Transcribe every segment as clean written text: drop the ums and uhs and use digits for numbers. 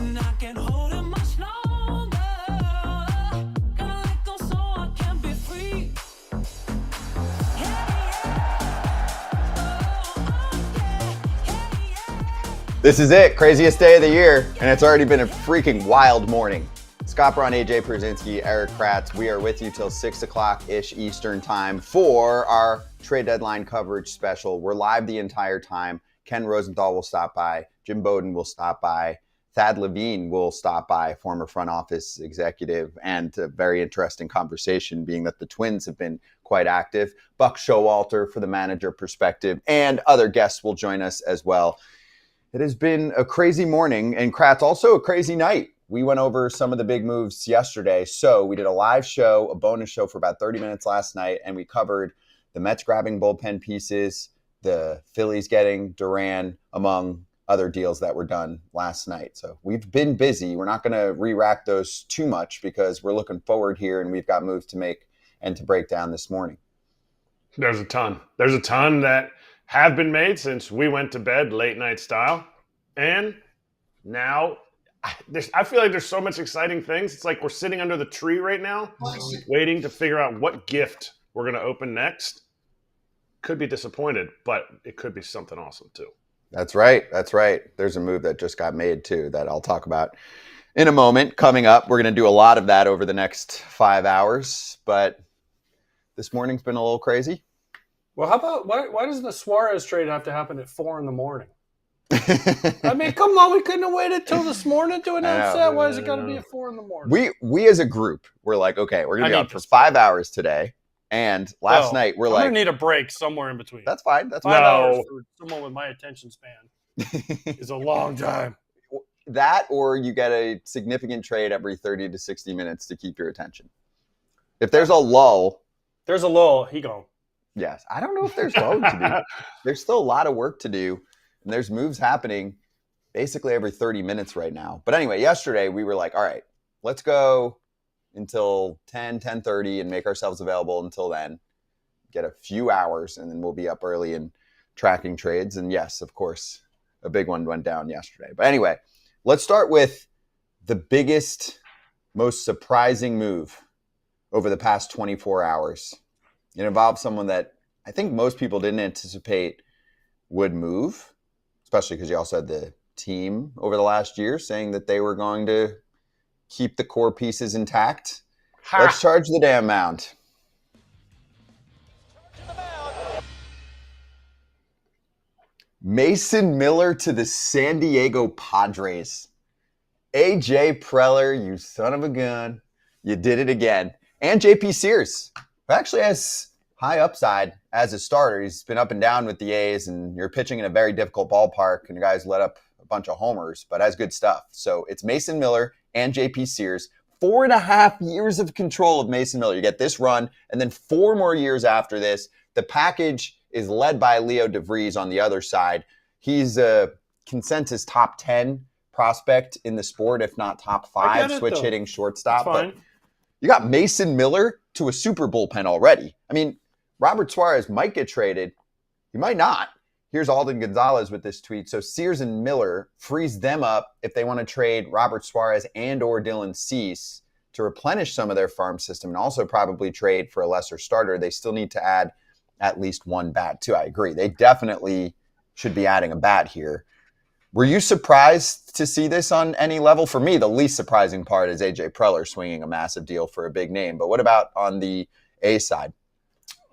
and I can't hold it much longer. Gotta let go so I can be free. This is it, craziest day of the year, and it's already been a freaking wild morning. Scott Braun, AJ Pierzynski, Erik, Kratz, we are with you till 6 o'clock-ish Eastern time for our trade deadline coverage special. We're live the entire time. Ken Rosenthal will stop by. Jim Bowden will stop by. Thad Levine will stop by, former front office executive, and a very interesting conversation being that the Twins have been quite active. Buck Showalter for the manager perspective, and other guests will join us as well. It has been a crazy morning, and Kratz, also a crazy night. We went over some of the big moves yesterday. So we did a live show, a bonus show for about 30 minutes last night, and we covered the Mets grabbing bullpen pieces, the Phillies getting Duran, among other deals that were done last night. So we've been busy. We're not going to re-rack those too much because we're looking forward here, and we've got moves to make and to break down this morning. There's a ton. There's a ton that have been made since we went to bed late night style. And now I feel like there's so much exciting things. It's like we're sitting under the tree right now waiting to figure out what gift we're going to open next. Could be disappointed, but it could be something awesome too. That's right. That's right. There's a move that just got made too that I'll talk about in a moment. Coming up, we're going to do a lot of that over the next 5 hours. But this morning's been a little crazy. Well, how about why does the Suarez trade have to happen at 4 a.m? I mean, come on, we couldn't have waited till this morning to announce that. Why is it got to be at 4 a.m? We as a group, we're like, okay, we're going to be up for 5 hours today. And last night, we're like, I'm going to need a break somewhere in between. That's fine. That's 5 fine. hours for someone with my attention span is a long time. That, or you get a significant trade every 30 to 60 minutes to keep your attention. If there's a lull. There's a lull, he gone. Yes. I don't know if there's load to do. There's still a lot of work to do. And there's moves happening basically every 30 minutes right now. But anyway, yesterday we were like, all right, let's go until 10:30 and make ourselves available until then. Get a few hours, and then we'll be up early and tracking trades. And yes, of course, a big one went down yesterday. But anyway, let's start with the biggest, most surprising move over the past 24 hours. It involves someone that I think most people didn't anticipate would move, especially because you also had the team over the last year saying that they were going to keep the core pieces intact. Let's charge the damn mound. Mason Miller to the San Diego Padres. AJ Preller, you son of a gun. You did it again. And JP Sears, who actually has high upside as a starter. He's been up and down with the A's, and you're pitching in a very difficult ballpark, and the guys let up a bunch of homers, but has good stuff. So it's Mason Miller and JP Sears. 4.5 years of control of Mason Miller. You get this run, and then 4 more years after this. The package is led by Leo DeVries on the other side. He's a consensus top 10 prospect in the sport, if not top 5 switch hitting shortstop. But you got Mason Miller to a super bullpen already. I mean, Robert Suarez might get traded. He might not. Here's Alden Gonzalez with this tweet. So Sears and Miller frees them up if they want to trade Robert Suarez and or Dylan Cease to replenish some of their farm system and also probably trade for a lesser starter. They still need to add at least one bat too. I agree. They definitely should be adding a bat here. Were you surprised to see this on any level? For me, the least surprising part is AJ Preller swinging a massive deal for a big name. But what about on the A side?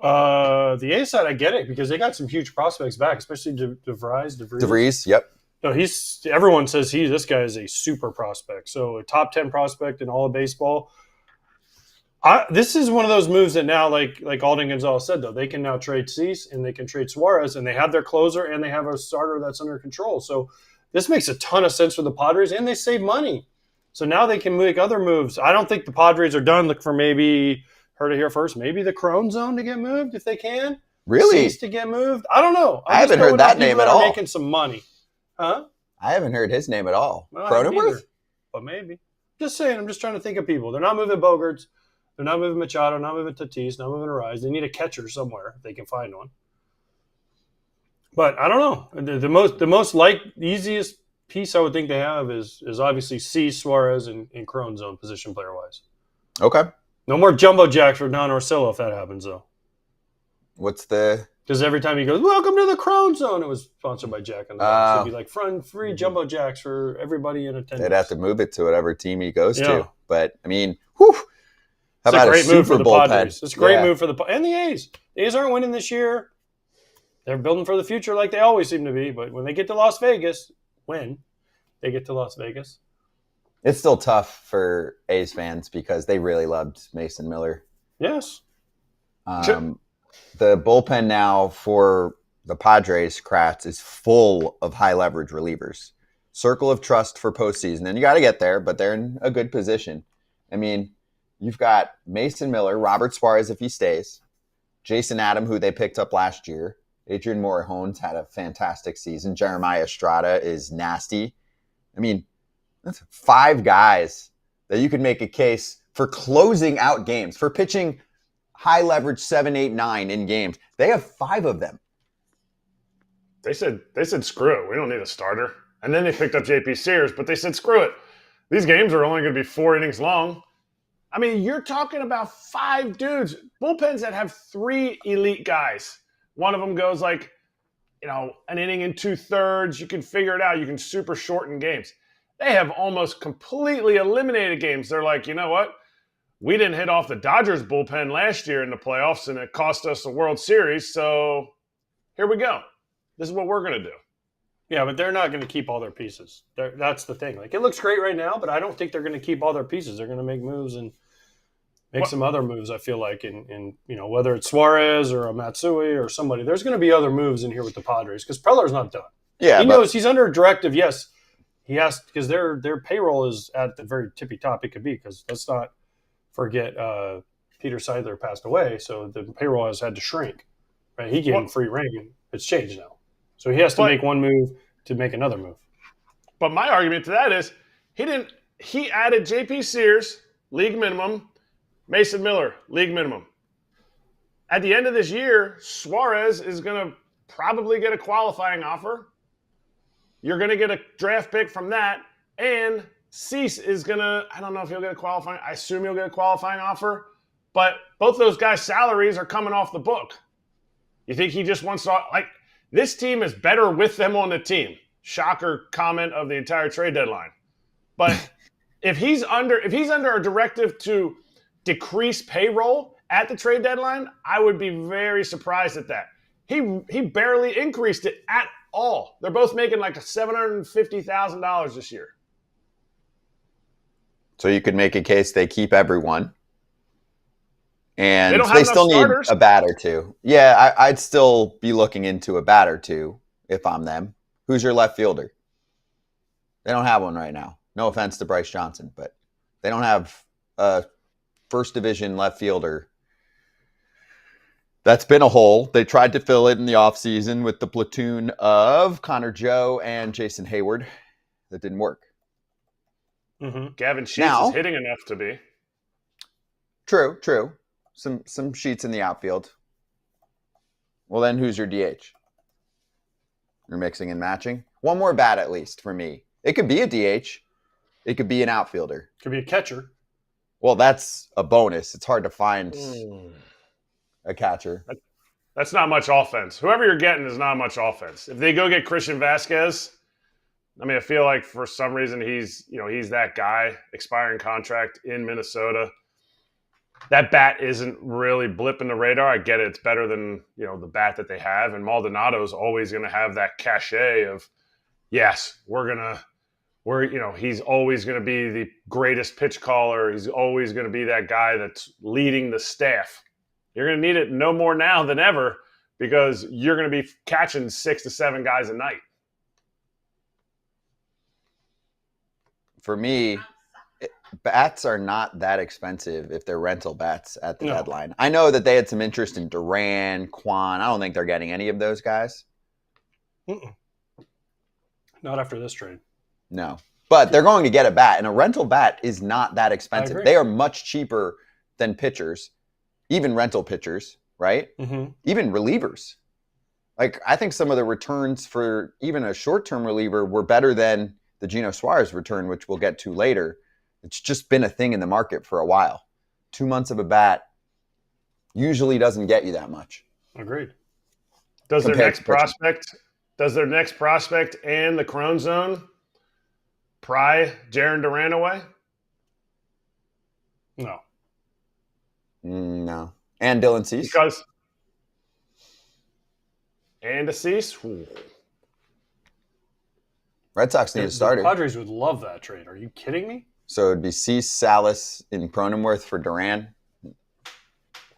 The A side, I get it because they got some huge prospects back, especially DeVries. DeVries, yep. No, everyone says this guy is a super prospect. So a top 10 prospect in all of baseball. This is one of those moves that now, like Alden Gonzalez said, though, they can now trade Cease and they can trade Suarez, and they have their closer and they have a starter that's under control. So this makes a ton of sense for the Padres, and they save money. So now they can make other moves. I don't think the Padres are done. Look for maybe, heard it here first, maybe the Crone Zone to get moved if they can. Really? Cease to get moved. I don't know. I haven't heard that name at all. Making some money. Huh? I haven't heard his name at all. Well, Cronenworth? But maybe. Just saying. I'm just trying to think of people. They're not moving Bogarts. They're not moving Machado. Not moving Tatis. Not moving Arise. They need a catcher somewhere if they can find one. But I don't know. The easiest piece I would think they have is obviously C, Suarez, and Cron zone position player wise. Okay. No more jumbo jacks for Don Orsillo if that happens though. What's the? Because every time he goes, welcome to the Cron zone, it was sponsored by Jack on the Box. It'd be like free jumbo jacks for everybody in attendance. They'd have to move it to whatever team he goes Yeah. to. But I mean, whew, how It's about a great move for Super the Bowl Padres. pen? It's a great Yeah. move for the and the A's. The A's aren't winning this year. They're building for the future like they always seem to be. But when they get to Las Vegas, they get to Las Vegas. It's still tough for A's fans because they really loved Mason Miller. Yes. The bullpen now for the Padres, Kratz, is full of high leverage relievers. Circle of trust for postseason. And you got to get there, but they're in a good position. I mean, you've got Mason Miller, Robert Suarez if he stays, Jason Adam, who they picked up last year. Adrian Morejones had a fantastic season. Jeremiah Estrada is nasty. I mean, that's 5 guys that you could make a case for closing out games, for pitching high leverage 7, 8, 9 in games. They have 5 of them. They said screw it. We don't need a starter. And then they picked up JP Sears, but they said screw it. These games are only going to be 4 innings long. I mean, you're talking about 5 dudes, bullpens that have 3 elite guys. One of them goes like, an inning and 2/3. You can figure it out. You can super shorten games. They have almost completely eliminated games. They're like, you know what? We didn't hit off the Dodgers bullpen last year in the playoffs, and it cost us the World Series. So here we go. This is what we're going to do. Yeah, but they're not going to keep all their pieces. That's the thing. Like, it looks great right now, but I don't think they're going to keep all their pieces. They're going to make moves and make some other moves, I feel like, in whether it's Suarez or a Matsui or somebody. There's going to be other moves in here with the Padres because Preller's not done. Yeah, he knows he's under a directive. Yes, he has, because their payroll is at the very tippy top it could be, because let's not forget Peter Seidler passed away, so the payroll has had to shrink. Right? He gave him free reign. It's changed now. So he has to make one move to make another move. But my argument to that is he added JP Sears, league minimum, Mason Miller, league minimum. At the end of this year, Suarez is going to probably get a qualifying offer. You're going to get a draft pick from that, and Cease is going to, I don't know if he'll get a qualifying, I assume he'll get a qualifying offer, but both those guys' salaries are coming off the book. You think he just wants to, like, this team is better with them on the team. Shocker comment of the entire trade deadline. But if he's under a directive to decrease payroll at the trade deadline, I would be very surprised at that. He barely increased it at all. They're both making like $750,000 this year. So you could make a case they keep everyone. And They don't have they enough still starters. need a bat or two. Yeah, I'd still be looking into a bat or two if I'm them. Who's your left fielder? They don't have one right now. No offense to Bryce Johnson, but they don't have a first division left fielder. That's been a hole. They tried to fill it in the offseason with the platoon of Connor Joe and Jason Hayward. That didn't work. Mm-hmm. Gavin Sheets Now- is hitting enough to be. True. Some sheets in the outfield. Well, then who's your DH? You're mixing and matching. One more bat at least for me. It could be a DH. It could be an outfielder. Could be a catcher. Well, that's a bonus. It's hard to find a catcher. That's not much offense. Whoever you're getting is not much offense. If they go get Christian Vasquez, I mean, I feel like for some reason he's that guy, expiring contract in Minnesota. That bat isn't really blipping the radar. I get it. It's better than, the bat that they have. And Maldonado's always going to have that cachet of, yes, he's always going to be the greatest pitch caller. He's always going to be that guy that's leading the staff. You're going to need it no more now than ever because you're going to be catching 6 to 7 guys a night. For me, bats are not that expensive if they're rental bats at the deadline. I know that they had some interest in Duran, Quan. I don't think they're getting any of those guys. Mm-mm. Not after this trade. No. But they're going to get a bat, and a rental bat is not that expensive. agree. They are much cheaper than pitchers, even rental pitchers, right? Mm-hmm. Even relievers Like, I think some of the returns for even a short-term reliever were better than the Geno Suarez return, which we'll get to later. It's just been a thing in the market for a while. 2 months of a bat usually doesn't get you that much. Agreed. Does their Compared next to pitching. prospect and the Crone Zone pry Jarren Duran away? No. No. And Dylan Cease? Because and a Cease? Ooh. Red Sox need a The starter. Padres would love that trade. Are you kidding me? So it'd be Cease, Salas, and Cronenworth for Duran.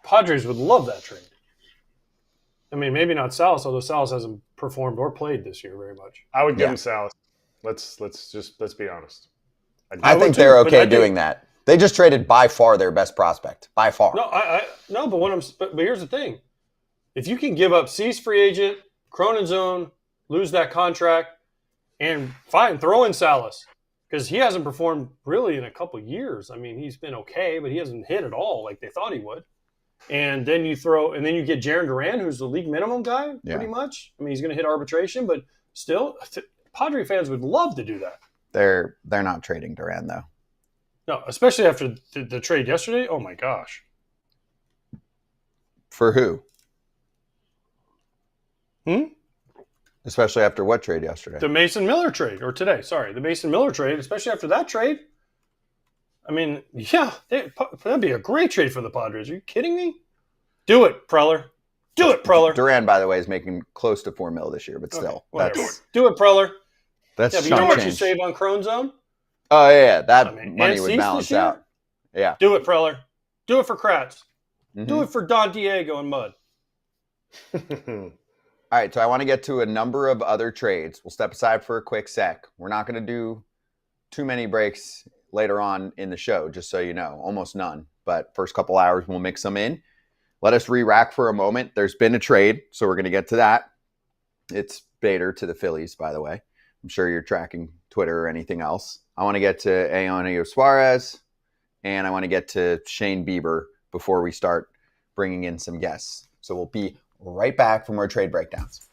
Padres would love that trade. I mean, maybe not Salas, although Salas hasn't performed or played this year very much. I would give Yeah. him Salas. Let's be honest. I would think too, they're but okay I think- doing that. They just traded by far their best prospect. By far. No, but here's the thing: if you can give up Cease free agent, Cronin zone, lose that contract, and fine, throw in Salas because he hasn't performed really in a couple years. I mean, he's been okay, but he hasn't hit at all like they thought he would. And then you get Jarren Duran, who's the league minimum guy, pretty much. I mean, he's going to hit arbitration, but still, Padre fans would love to do that. They're not trading Duran, though. No, especially after the trade yesterday. Oh my gosh. For who? Especially after what trade yesterday? The Mason Miller trade, or today, sorry. The Mason Miller trade, especially after that trade. I mean, yeah, that'd be a great trade for the Padres. Are you kidding me? Do it, Preller. Do it, Preller. Duran, by the way, is making close to $4 million this year, but still. Okay, whatever. That's Do it, Preller. that's Yeah, but you know chump what you change. save on Crone Zone? Oh, yeah. That I mean, money and would Cease balance this year? out. Yeah. Do it, Preller. Do it for Kratz. Mhm. Do it for Don Diego and Mud. All right, so I want to get to a number of other trades. We'll step aside for a quick sec. We're not going to do too many breaks later on in the show, just so you know. Almost none. But first couple hours, we'll mix them in. Let us re-rack for a moment. There's been a trade, so we're going to get to that. It's Bader to the Phillies, by the way. I'm sure you're tracking Twitter or anything else. I want to get to Eugenio Suarez, and I want to get to Shane Bieber before we start bringing in some guests. So we'll be right back for more trade breakdowns.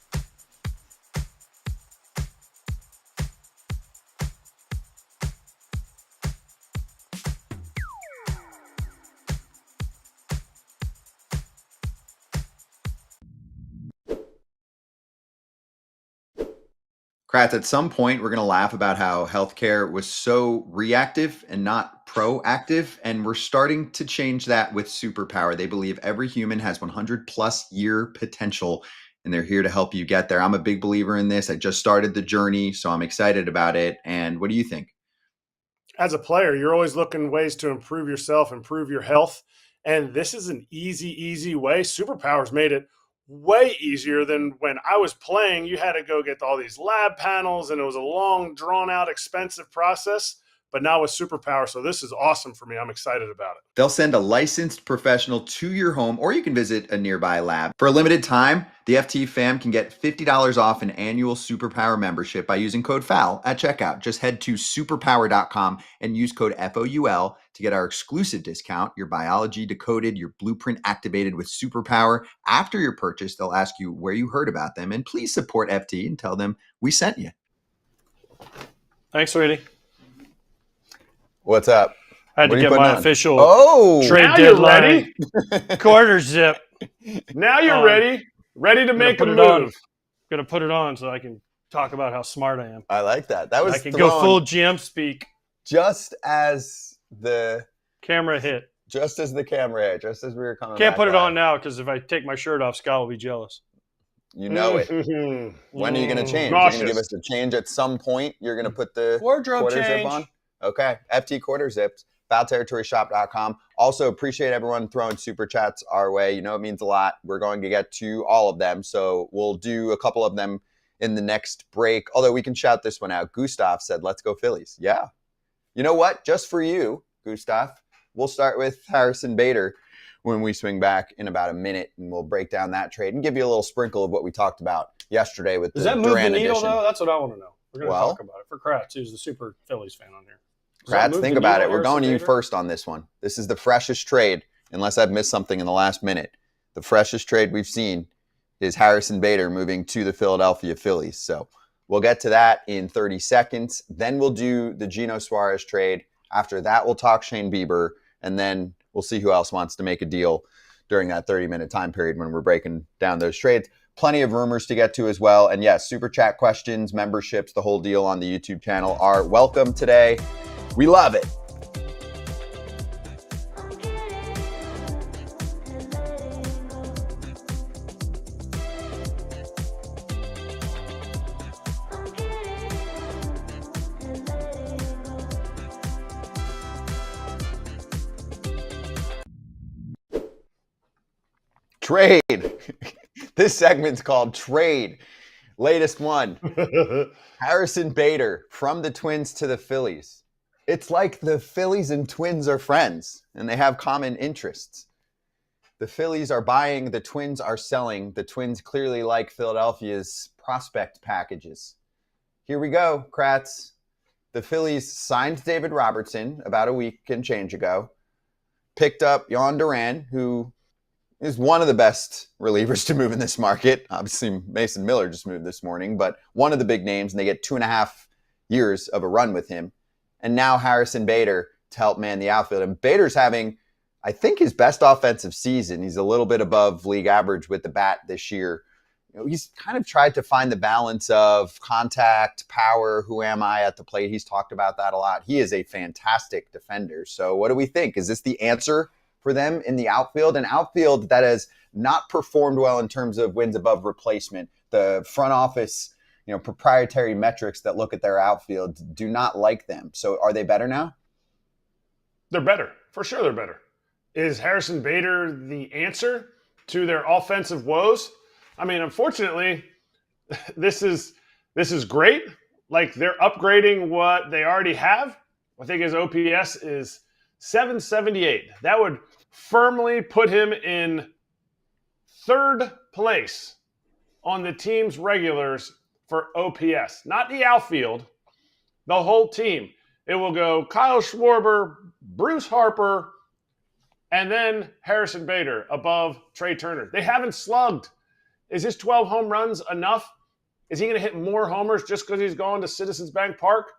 Kratz, at some point, we're going to laugh about how healthcare was so reactive and not proactive, and we're starting to change that with Superpower. They believe every human has 100+ year potential, and they're here to help you get there. I'm a big believer in this. I just started the journey, so I'm excited about it. And what do you think? As a player, you're always looking ways to improve yourself, improve your health. And this is an easy way. Superpower's made it way easier than when I was playing. You had to go get all these lab panels, and it was a long, drawn-out, expensive process. But now with Superpower, so this is awesome for me. I'm excited about it. They'll send a licensed professional to your home, or you can visit a nearby lab. For a limited time, the FT fam can get $50 off an annual Superpower membership by using code FOUL at checkout. Just head to superpower.com and use code FOUL to get our exclusive discount. Your biology decoded, your blueprint activated with Superpower. After your purchase, they'll ask you where you heard about them, and please support FT and tell them we sent you. Thanks, sweetie. What's up? I had What to are you get my putting on? official Oh, trade Now you're deadline quarter zip. Now you're ready to make a put it on. move. Gonna put it on so I can talk about how smart I am. I like that. That was I can go thrown full GM speak. just as the Camera hit. camera hit, just as we were coming. Can't back put it live. on now because if I take my shirt off, Scott will be jealous. You know it. Mhm. When are you going to change? You're going to Nauseous. give us a change at some point. You're going to put the Wardrobe quarter change. zip on. Okay, FT quarter zips. FoulTerritoryShop.com. Also appreciate everyone throwing super chats our way. You know it means a lot. We're going to get to all of them, so we'll do a couple of them in the next break. Although we can shout this one out. Gustav said, "Let's go Phillies." Yeah. You know what? Just for you, Gustav. We'll start with Harrison Bader when we swing back in about a minute, and we'll break down that trade and give you a little sprinkle of what we talked about yesterday with Does the that move the Duran needle, edition. though? That's what I want to know. We're going to Well- talk about it. For Kratz, who's the super Phillies fan on here. Does that Kratz, move think the about needle, it. We're going to you Harrison Bader? first on this one. This is the freshest trade, unless I've missed something in the last minute. The freshest trade we've seen is Harrison Bader moving to the Philadelphia Phillies. So we'll get to that in 30 seconds. Then we'll do the Geno Suarez trade. After that, we'll talk Shane Bieber, and then we'll see who else wants to make a deal during that 30-minute time period when we're breaking down those trades. Plenty of rumors to get to as well. And yes, super chat questions, memberships, the whole deal on the YouTube channel are welcome today. We love it. Trade. This segment's called Trade. Latest one. Harrison Bader from the Twins to the Phillies. It's like the Phillies and Twins are friends, and they have common interests. The Phillies are buying, the Twins are selling. The Twins clearly like Philadelphia's prospect packages. Here we go, Kratz. The Phillies signed David Robertson about a week and change ago. Picked up Yon Duran, who is one of the best relievers to move in this market. Obviously, Mason Miller just moved this morning, but one of the big names, and they get 2.5 years of a run with him. And now Harrison Bader to help man the outfield. And Bader's having, I think, his best offensive season. He's a little bit above league average with the bat this year. You know, he's kind of tried to find the balance of contact, power, who am I at the plate. He's talked about that a lot. He is a fantastic defender. So what do we think? Is this the answer for them in the outfield? An outfield that has not performed well in terms of wins above replacement. The front office, proprietary metrics that look at their outfield do not like them. So are they better now? They're better. For sure they're better. Is Harrison Bader the answer to their offensive woes? I mean, unfortunately, this is great. Like, they're upgrading what they already have. I think his OPS is 778. That would firmly put him in third place on the team's regulars for OPS. Not the outfield, the whole team. It will go Kyle Schwarber, Bruce Harper, and then Harrison Bader above Trey Turner. They haven't slugged. Is his 12 home runs enough? Is he going to hit more homers just because he's going to Citizens Bank Park?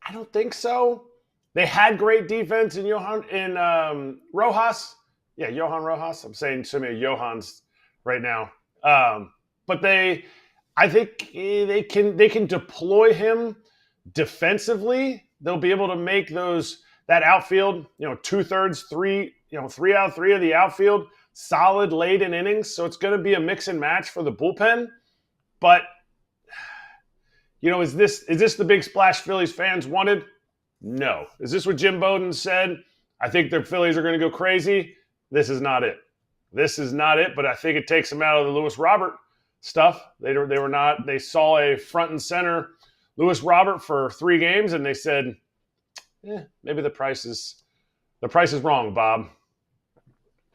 I don't think so. They had great defense in Rojas. Yeah, Johan Rojas. I'm saying so many Johans right now. But I think they can deploy him defensively. They'll be able to make that outfield, 2/3, 3 out of 3 of the outfield solid late in innings. So it's going to be a mix and match for the bullpen. But is this the big splash Phillies fans wanted? No. Is this what Jim Bowden said? I think the Phillies are going to go crazy. This is not it. This is not it, but I think it takes them out of the Lewis Robert stuff. They were not. They saw a front and center Lewis Robert for 3 games, and they said, maybe the price is wrong, Bob.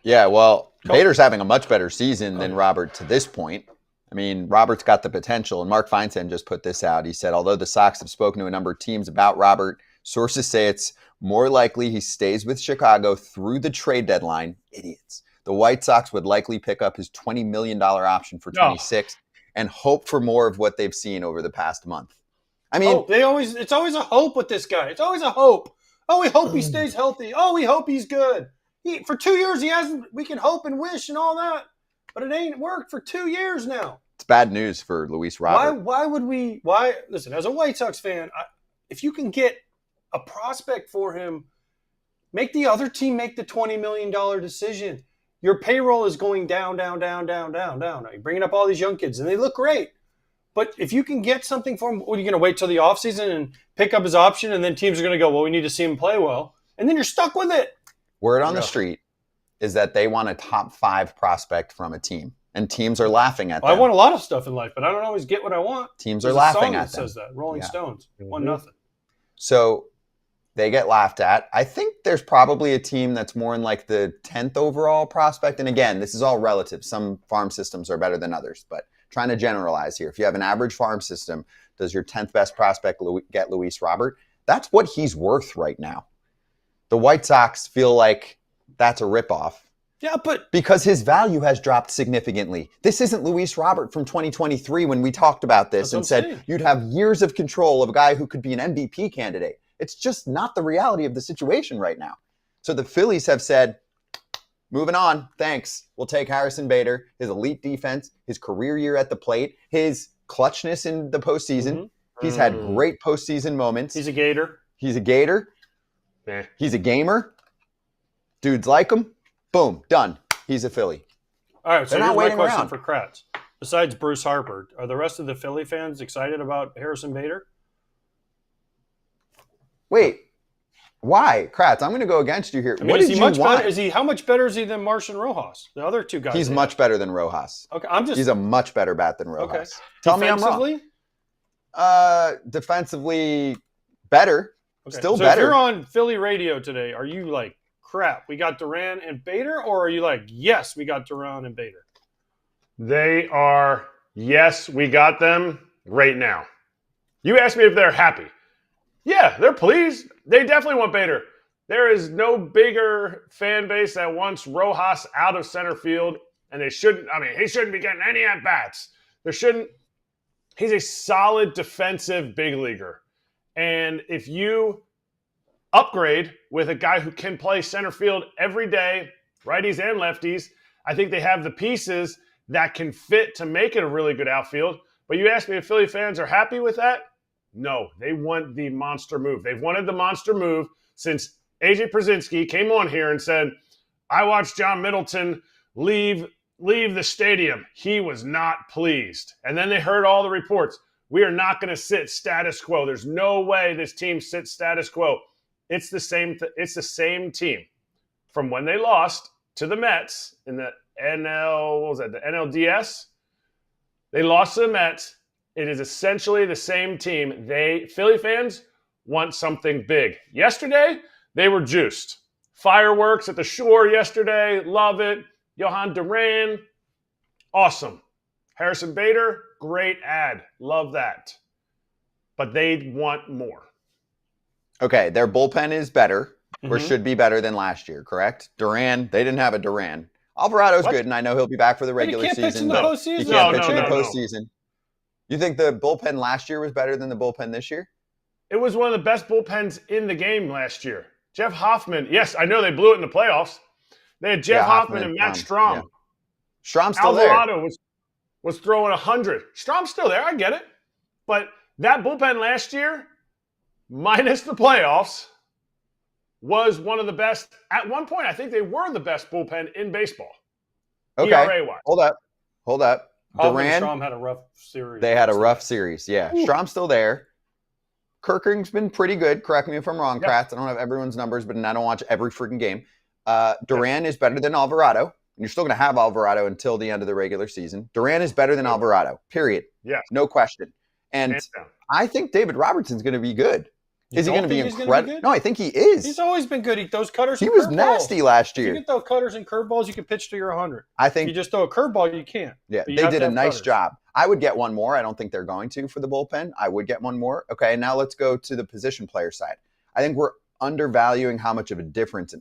Yeah, well, Bader's having a much better season than Robert to this point. I mean, Robert's got the potential, and Mark Feinstein just put this out. He said, although the Sox have spoken to a number of teams about Robert, sources say it's more likely he stays with Chicago through the trade deadline. Idiots. The White Sox would likely pick up his $20 million option for 26 and hope for more of what they've seen over the past month. I mean, it's always a hope with this guy. It's always a hope. Oh, we hope he stays healthy. Oh, we hope he's good. For 2 years, he hasn't. We can hope and wish and all that, but it ain't worked for 2 years now. It's bad news for Luis Robert. Why would we? Listen, as a White Sox fan, if you can get a prospect for him, make the other team make the $20 million decision. Your payroll is going down, down, down, down, down, down. Now you're bringing up all these young kids, and they look great. But if you can get something for him, what, are you going to wait till the offseason and pick up his option, and then teams are going to go, well, we need to see him play well, and then you're stuck with it. Word on the street is that they want a top 5 prospect from a team, and teams are laughing at them. I want a lot of stuff in life, but I don't always get what I want. Teams are laughing at them. Says that. Rolling Stones, 1-0. So they get laughed at. I think there's probably a team that's more in like the 10th overall prospect. And again, this is all relative. Some farm systems are better than others, but trying to generalize here. If you have an average farm system, does your 10th best prospect get Luis Robert? That's what he's worth right now. The White Sox feel like that's a ripoff. Yeah, but because his value has dropped significantly. This isn't Luis Robert from 2023 when we talked about this and said you'd have years of control of a guy who could be an MVP candidate. It's just not the reality of the situation right now. So the Phillies have said, moving on, thanks. We'll take Harrison Bader, his elite defense, his career year at the plate, his clutchness in the postseason. Mm-hmm. He's had great postseason moments. He's a Gator. He's a Gator. He's a gamer. Dudes like him. Boom, done. He's a Philly. All right, so here's my question for Kratz. Besides Bruce Harper, are the rest of the Philly fans excited about Harrison Bader? Wait, why? Kratz, I'm going to go against you here. I mean, what is did he you much want? better? How much better is he than Martian Rojas, the other two guys? He's much better than Rojas. Okay, He's a much better bat than Rojas. Okay. Tell me I'm wrong. Defensively, better. Okay. Still so better. If you're on Philly radio today, are you like, crap, we got Duran and Bader, or are you like, yes, we got Duran and Bader? They are, yes, we got them right now. You asked me if they're happy. Yeah, they're pleased. They definitely want Bader. There is no bigger fan base that wants Rojas out of center field, and he shouldn't be getting any at-bats. He's a solid defensive big leaguer. And if you upgrade with a guy who can play center field every day, righties and lefties, I think they have the pieces that can fit to make it a really good outfield. But you asked me if Philly fans are happy with that? No, they want the monster move. They've wanted the monster move since AJ Pierzynski came on here and said, I watched John Middleton leave the stadium. He was not pleased. And then they heard all the reports. We are not going to sit status quo. There's no way this team sits status quo. It's the same team from when they lost to the Mets in the the NLDS. They lost to the Mets. It is essentially the same team. Philly fans want something big. Yesterday, they were juiced. Fireworks at the shore yesterday. Love it. Johan Duran, awesome. Harrison Bader, great ad. Love that. But they want more. Okay, their bullpen is better, or should be better than last year, correct? Duran, they didn't have a Duran. Alvarado's good, and I know he'll be back for the regular season. He can't pitch in the postseason. He can't pitch in the postseason. You think the bullpen last year was better than the bullpen this year? It was one of the best bullpens in the game last year. Jeff Hoffman, yes, I know they blew it in the playoffs. They had Jeff Hoffman and Matt Strahm. Yeah. Strahm's still there. Alvarado was throwing 100. Strahm's still there, I get it. But that bullpen last year, minus the playoffs, was one of the best. At one point, I think they were the best bullpen in baseball. Okay, ERA-wise. hold up. Duran and Strahm had a rough series. They had a rough series, yeah. Ooh. Strahm's still there. Kirkering's been pretty good. Correct me if I'm wrong, Kratz. I don't have everyone's numbers, but I don't watch every freaking game. Duran is better than Alvarado. And you're still going to have Alvarado until the end of the regular season. Duran is better than Alvarado, period. Yes. No question. And I think David Robertson's going to be good. Is he going to be incredible? No, I think he is. He's always been good. He throws cutters. He was nasty last year. If you can throw cutters and curveballs, you can pitch to your 100. I think if you just throw a curveball, you can't. Yeah, they did a nice job. I would get one more. I don't think they're going to for the bullpen. I would get one more. Okay, now let's go to the position player side. I think we're undervaluing how much of a difference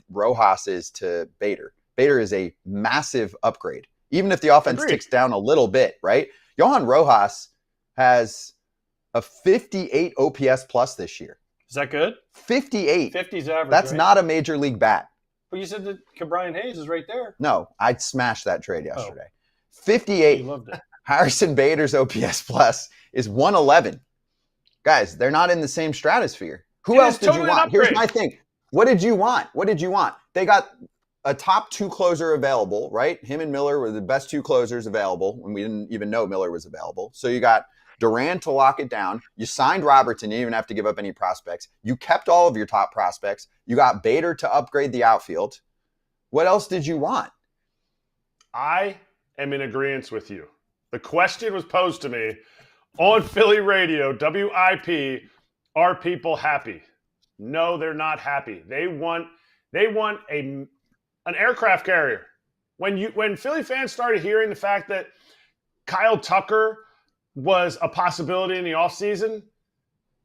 Rojas is to Bader. Bader is a massive upgrade, even if the offense ticks down a little bit, right? Johan Rojas has a 58 OPS plus this year. Is that good? 58. 50's average. That's not a major league bat. Well, you said that Brian Hayes is right there. No, I'd smashed that trade yesterday. 58. You loved it. Harrison Bader's OPS plus is 111. Guys, they're not in the same stratosphere. Who else did you want? Here's my thing. What did you want? They got a top two closer available, right? Him and Miller were the best two closers available when we didn't even know Miller was available. So you got Duran to lock it down. You signed Robertson. You didn't even have to give up any prospects. You kept all of your top prospects. You got Bader to upgrade the outfield. What else did you want? I am in agreement with you. The question was posed to me on Philly radio, WIP, are people happy? No, they're not happy. They want an aircraft carrier. When Philly fans started hearing the fact that Kyle Tucker was a possibility in the offseason,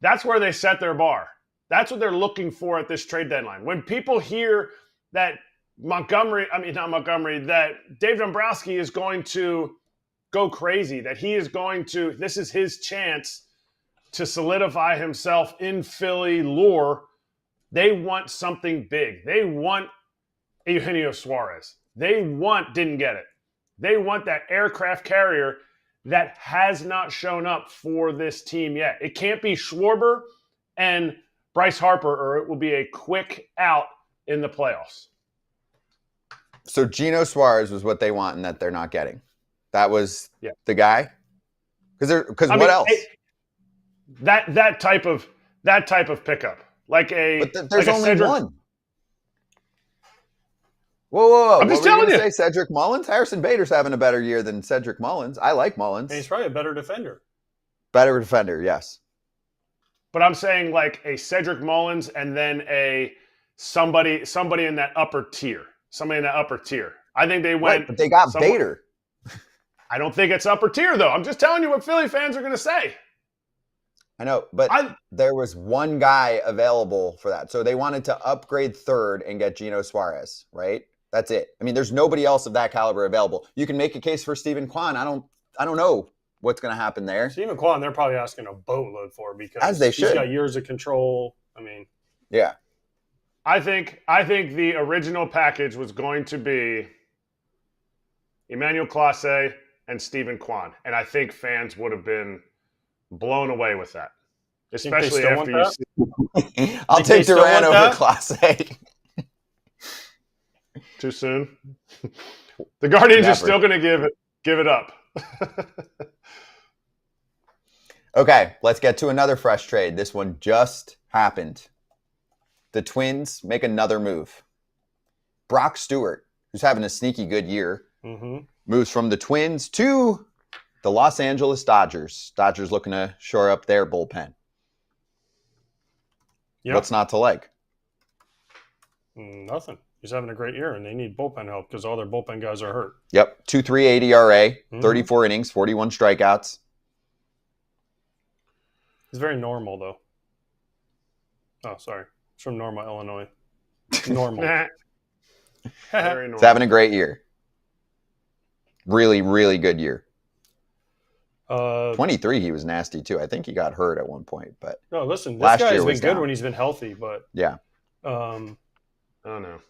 that's where they set their bar. That's what they're looking for at this trade deadline. When people hear that that Dave Dombrowski is going to go crazy, that he is going to, this is his chance to solidify himself in Philly lore. They want something big. They want Eugenio Suarez. Didn't get it. They want that aircraft carrier that has not shown up for this team yet. It can't be Schwarber and Bryce Harper, or it will be a quick out in the playoffs. So Geno Suarez was what they want and that they're not getting. That was the guy? Because what else? That type of pickup. But there's only Cedric, one. Whoa. I'm just telling you. Say Cedric Mullins? Harrison Bader's having a better year than Cedric Mullins. I like Mullins. And he's probably a better defender. Better defender, yes. But I'm saying like a Cedric Mullins and then somebody in that upper tier. Somebody in that upper tier. I think they went. Right, but they got Bader. I don't think it's upper tier, though. I'm just telling you what Philly fans are going to say. I know, but there was one guy available for that. So they wanted to upgrade third and get Geno Suarez, right? That's it. I mean, there's nobody else of that caliber available. You can make a case for Stephen Kwan. I don't know what's going to happen there. Stephen Kwan, they're probably asking a boatload for because as they should. He's got years of control. I mean, yeah. I think the original package was going to be Emmanuel Clase and Stephen Kwan, and I think fans would have been blown away with that, especially after you see. I'll take Duran over Clase. Too soon. The Guardians are still going to give it up. Okay, let's get to another fresh trade. This one just happened. The Twins make another move. Brock Stewart, who's having a sneaky good year, moves from the Twins to the Los Angeles Dodgers. Dodgers looking to shore up their bullpen. Yep. What's not to like? Nothing. He's having a great year, and they need bullpen help because all their bullpen guys are hurt. Yep, 2.38 ERA, 34 innings, 41 strikeouts. He's very normal, though. Oh, sorry. He's from Norma, Illinois. Normal. Very normal. He's having a great year. Really, really good year. 23, he was nasty, too. I think he got hurt at one point. But no, listen, this guy's been good when he's been healthy. But yeah. Oh, no.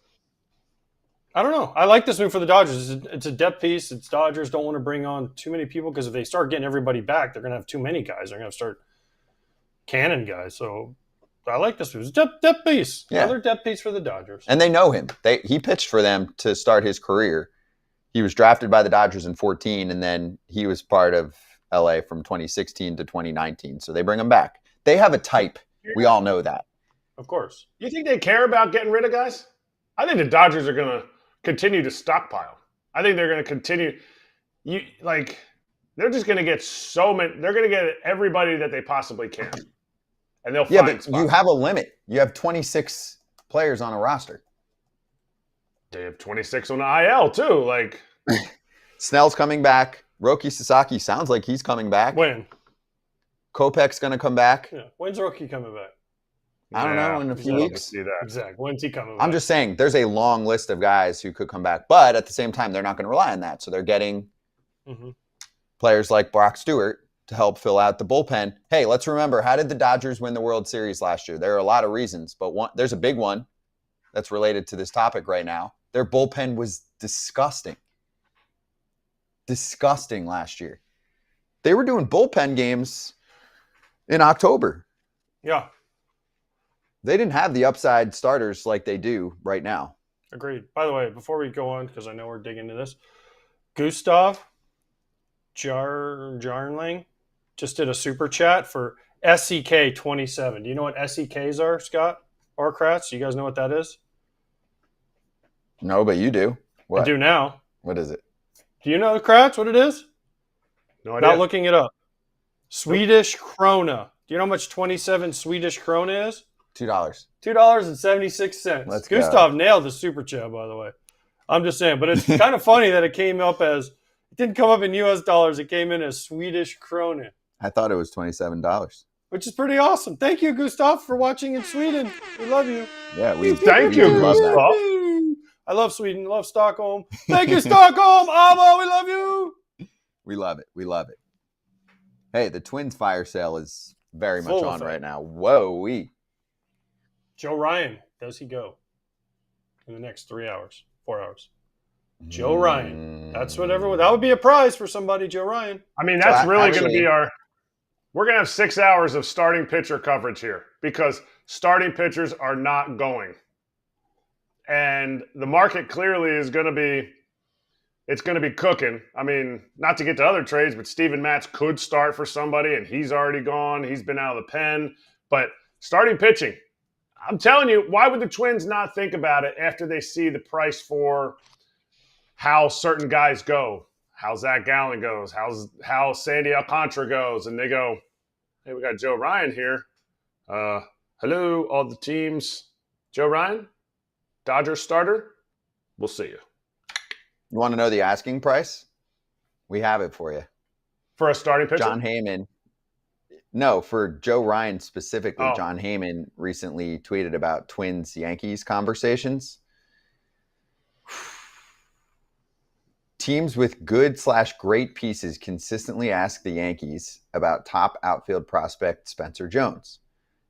I don't know. I like this move for the Dodgers. It's a depth piece. It's Dodgers don't want to bring on too many people because if they start getting everybody back, they're going to have too many guys. They're going to start cannon guys. So I like this move. It's a depth piece. Yeah. Another depth piece for the Dodgers. And they know him. He pitched for them to start his career. He was drafted by the Dodgers in 2014, and then he was part of LA from 2016 to 2019. So they bring him back. They have a type. We all know that. Of course. You think they care about getting rid of guys? I think the Dodgers are going to continue to stockpile. I think they're going to continue. They're just going to get so many. They're going to get everybody that they possibly can, and they'll find spots. You have a limit. You have 26 players on a roster. They have 26 on the IL too. Snell's coming back. Roki Sasaki sounds like he's coming back. When? Kopech's going to come back. Yeah. When's Roki coming back? I don't know, in a few weeks. See that. Exactly. When's he coming back? I'm just saying, there's a long list of guys who could come back. But at the same time, they're not going to rely on that. So they're getting players like Brock Stewart to help fill out the bullpen. Hey, let's remember, how did the Dodgers win the World Series last year? There are a lot of reasons, but there's a big one that's related to this topic right now. Their bullpen was disgusting. Disgusting last year. They were doing bullpen games in October. Yeah. They didn't have the upside starters like they do right now. Agreed. By the way, before we go on, because I know we're digging into this, Gustav Jarnling just did a super chat for SEK 27. Do you know what SEKs are, Scott or Kratz? Do you guys know what that is? No, but you do. What? I do now. What is it? Do you know, Kratz, what it is? No idea. Not looking it up. Swedish krona. Do you know how much 27 Swedish krona is? $2. $2.76. Let's Gustav go. nailed the super chat, by the way. I'm just saying, but it's kind of funny that it came up as, it didn't come up in US dollars. It came in as Swedish krona. I thought it was $27. Which is pretty awesome. Thank you, Gustav, for watching in Sweden. We love you. Yeah, Thank you, Gustav. I love Sweden. Love Stockholm. Thank you, Stockholm. Amo, we love you. We love it. We love it. Hey, the Twins fire sale is very much Full on effect. right now. Whoa-wee. Joe Ryan, does he go in the next 3 hours, 4 hours? Joe Ryan. That's whatever. That would be a prize for somebody, Joe Ryan. I mean, that's So, really going to actually- be we're going to have 6 hours of starting pitcher coverage here because starting pitchers are not going. And the market clearly is going to be, it's going to be cooking. I mean, not to get to other trades, but Steven Matz could start for somebody and he's already gone. He's been out of the pen. But starting pitching, I'm telling you, why would the Twins not think about it after they see the price for how certain guys go, how Zach Gallen goes, how Sandy Alcantara goes, and they go, hey, we got Joe Ryan here. Hello, all the teams. Joe Ryan, Dodgers starter. We'll see you. You want to know the asking price? We have it for you. For a starting pitcher? John Heyman. No, for Joe Ryan specifically, Oh. John Heyman recently tweeted about Twins-Yankees conversations. Teams with good/great pieces consistently ask the Yankees about top outfield prospect Spencer Jones.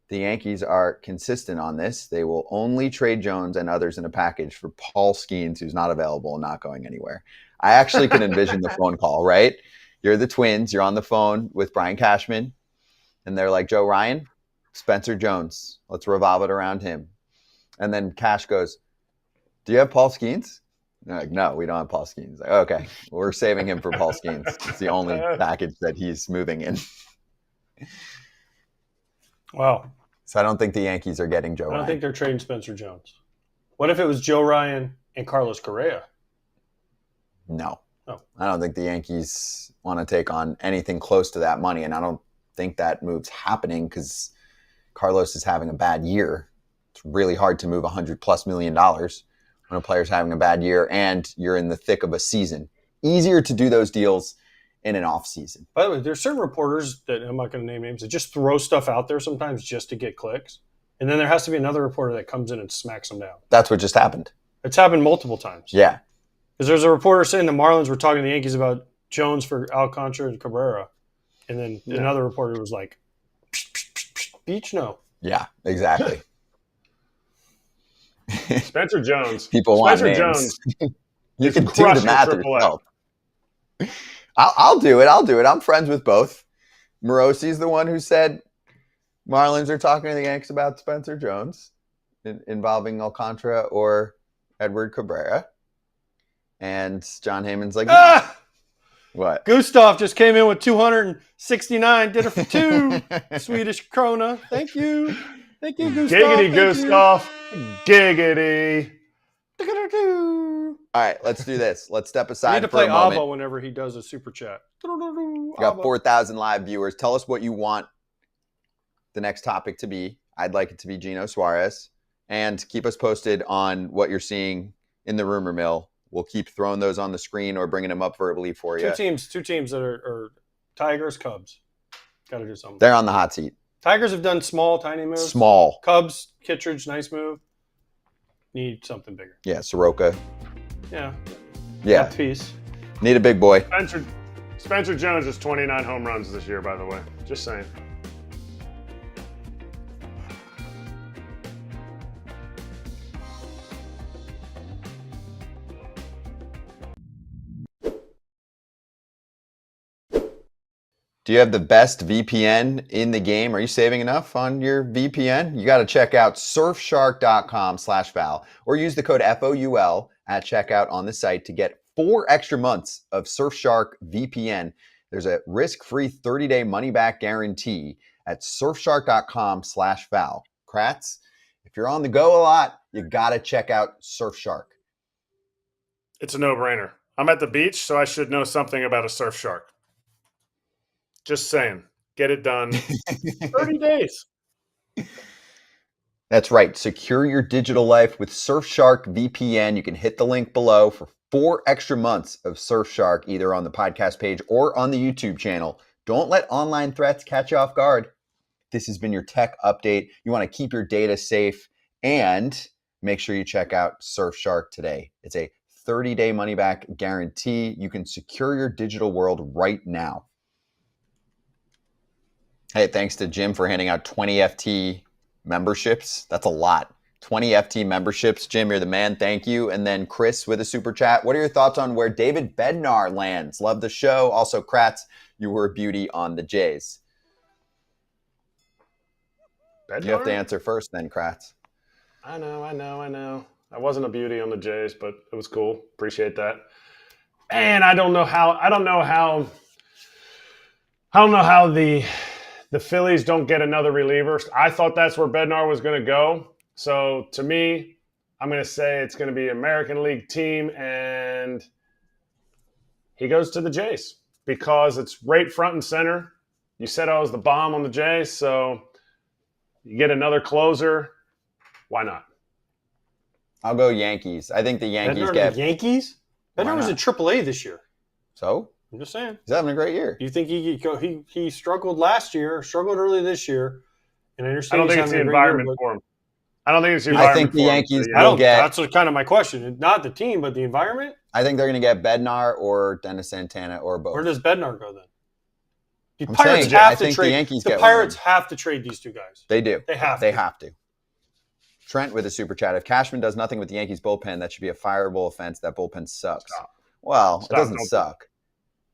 The Yankees are consistent on this. They will only trade Jones and others in a package for Paul Skeens, who's not available and not going anywhere. I actually can envision the phone call, right? You're the Twins. You're on the phone with Brian Cashman, and they're like, Joe Ryan, Spencer Jones. Let's revolve it around him. And then Cash goes, do you have Paul Skeens? They're like, no, we don't have Paul Skeens. Like, okay, we're saving him for Paul Skeens. It's the only package that he's moving in. Wow. So I don't think the Yankees are getting Joe I don't Ryan. think they're trading Spencer Jones. What if it was Joe Ryan and Carlos Correa? No. Oh. I don't think the Yankees want to take on anything close to that money, and I don't think that move's happening because Carlos is having a bad year. It's really hard to move $100+ million when a player's having a bad year and you're in the thick of a season. Easier to do those deals in an off season. By the way, there's certain reporters that I'm not going to name names that just throw stuff out there sometimes just to get clicks. And then there has to be another reporter that comes in and smacks them down. That's what just happened. It's happened multiple times. Yeah. Because there's a reporter saying the Marlins were talking to the Yankees about Jones for Alcantara and Cabrera. And then another reporter was like, psh, psh, psh, psh, beach no. Yeah, exactly. Spencer Jones. People want Spencer names. Jones. You is can do the crushing math AAA. yourself. I'll do it. I'm friends with both. Morosi's the one who said Marlins are talking to the Yanks about Spencer Jones involving Alcantara or Edward Cabrera. And John Heyman's like, Ah! what? Gustav just came in with 269, did it for 2 Swedish krona. Thank you. Thank you, Gustav. Giggity, Thank you. Gustav. Giggity. All right, let's do this. Let's step I aside need to for play a moment. ABBA whenever he does a super chat. We got 4,000 live viewers. Tell us what you want the next topic to be. I'd like it to be Gino Suarez. And keep us posted on what you're seeing in the rumor mill. We'll keep throwing those on the screen or bringing them up verbally for you. Two teams that are Tigers, Cubs. Got to do something. They're on the hot seat. Tigers have done small, tiny moves. Small. Cubs, Kittredge, nice move. Need something bigger. Yeah, Soroka. Yeah. Yeah, Depth piece. need a big boy. Spencer Jones has 29 home runs this year, by the way. Just saying. Do you have the best VPN in the game? Are you saving enough on your VPN? You got to check out surfshark.com/Val or use the code FOUL at checkout on the site to get 4 extra months of Surfshark VPN. There's a risk-free 30-day money-back guarantee at surfshark.com/Val. Kratz, if you're on the go a lot, you got to check out Surfshark. It's a no-brainer. I'm at the beach, so I should know something about a surf shark. Just saying. Get it done. 30 days. That's right. Secure your digital life with Surfshark VPN. You can hit the link below for 4 extra months of Surfshark, either on the podcast page or on the YouTube channel. Don't let online threats catch you off guard. This has been your tech update. You want to keep your data safe and make sure you check out Surfshark today. It's a 30-day money-back guarantee. You can secure your digital world right now. Hey, thanks to Jim for handing out 20 FT memberships. That's a lot. 20 FT memberships. Jim, you're the man. Thank you. And then Chris with a super chat. What are your thoughts on where David Bednar lands? Love the show. Also, Kratz, you were a beauty on the Jays. Bednar? You have to answer first then, Kratz. I know. I wasn't a beauty on the Jays, but it was cool. Appreciate that. And I don't know how the Phillies don't get another reliever. I thought that's where Bednar was going to go. So to me, I'm going to say it's going to be American League team, and he goes to the Jays because it's right front and center. You said I was the bomb on the Jays, so you get another closer. Why not? I'll go Yankees. I think the Yankees Bednar get the Yankees? Bednar was in AAA this year. So? I'm just saying. He's having a great year. You think he struggled last year, struggled early this year, and I I understand don't think it's the environment for him. I think the Yankees yeah. will get. That's kind of my question. Not the team, but the environment. I think they're going to get Bednar or Dennis Santana or both. Where does Bednar go then? The I'm Pirates saying, I have to think the trade. Yankees The get Pirates one. have to trade these two guys. They do. They have They to. have to. Trent with a super chat. If Cashman does nothing with the Yankees bullpen, that should be a fireable offense. That bullpen sucks. Stop. Well, Stop. it doesn't Don't- suck.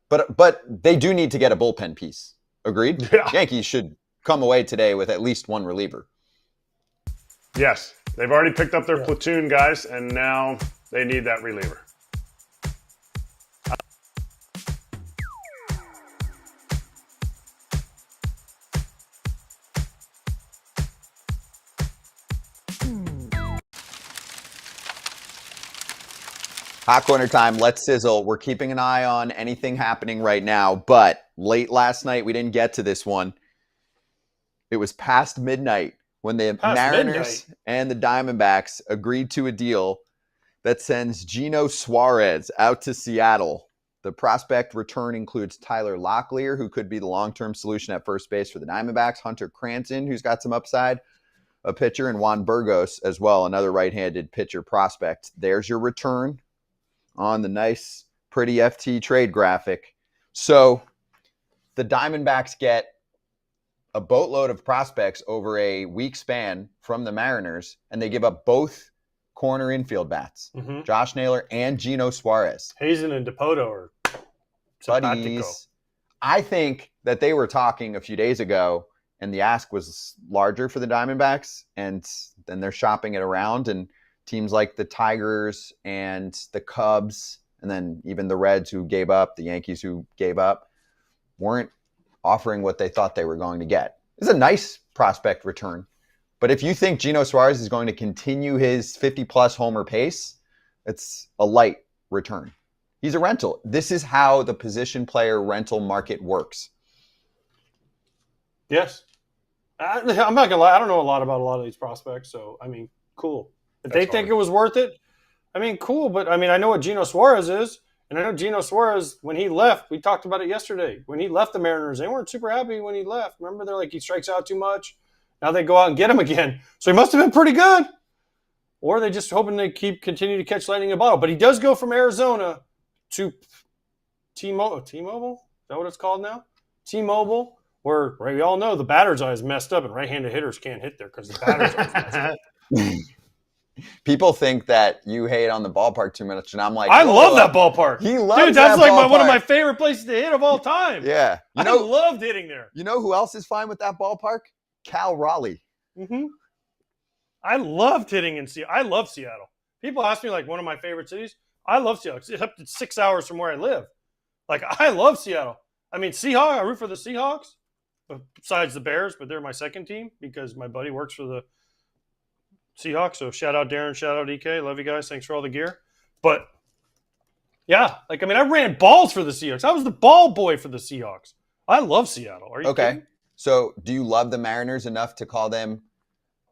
But they do need to get a bullpen piece. Agreed? Yeah. Yankees should come away today with at least one reliever. Yes. They've already picked up their platoon guys, and now they need that reliever. Hot corner time. Let's sizzle. We're keeping an eye on anything happening right now, but late last night, we didn't get to this one. It was past midnight when the Mariners and the Diamondbacks agreed to a deal that sends Gino Suarez out to Seattle. The prospect return includes Tyler Locklear, who could be the long-term solution at first base for the Diamondbacks, Hunter Cranston, who's got some upside, a pitcher, and Juan Burgos as well, another right-handed pitcher prospect. There's your return on the nice, pretty FT trade graphic. So the Diamondbacks get a boatload of prospects over a week span from the Mariners, and they give up both corner infield bats, Josh Naylor and Gino Suarez. Hazen and Dipoto are simpatico. Buddies. I think that they were talking a few days ago, and the ask was larger for the Diamondbacks, and then they're shopping it around, and teams like the Tigers and the Cubs, and then even the Reds who gave up, the Yankees who gave up, weren't offering what they thought they were going to get. It's a nice prospect return. But if you think Gino Suarez is going to continue his 50-plus homer pace, it's a light return. He's a rental. This is how the position player rental market works. Yes. I'm not going to lie. I don't know a lot about a lot of these prospects, so, I mean, cool. If they think it was worth it, I mean, cool. But, I mean, I know what Gino Suarez is. And I know Gino Suarez, when he left, we talked about it yesterday. When he left the Mariners, they weren't super happy when he left. Remember, they're like, he strikes out too much. Now they go out and get him again. So he must have been pretty good. Or they just hoping they continue to catch lightning in a bottle. But he does go from Arizona to T-Mobile. T-Mobile? Is that what it's called now? T-Mobile, where we all know the batter's eye is messed up and right-handed hitters can't hit there because the batter's eye is messed up. People think that you hate on the ballpark too much, and I'm like, I love that ballpark. He loves Dude, that's that like ballpark. one of my favorite places to hit of all time. Yeah. I loved hitting there. You know who else is fine with that ballpark? Cal Raleigh. Mm-hmm. I loved hitting in Seattle. I love Seattle. People ask me, like, one of my favorite cities. I love Seattle. It's up to 6 hours from where I live. Like, I love Seattle. I mean, Seahawks, I root for the Seahawks, besides the Bears, but they're my second team because my buddy works for the Seahawks. So shout out Darren, shout out EK. Love you guys. Thanks for all the gear. But, yeah, like, I mean, I ran balls for the Seahawks. I was the ball boy for the Seahawks. I love Seattle. Are you kidding? So do you love the Mariners enough to call them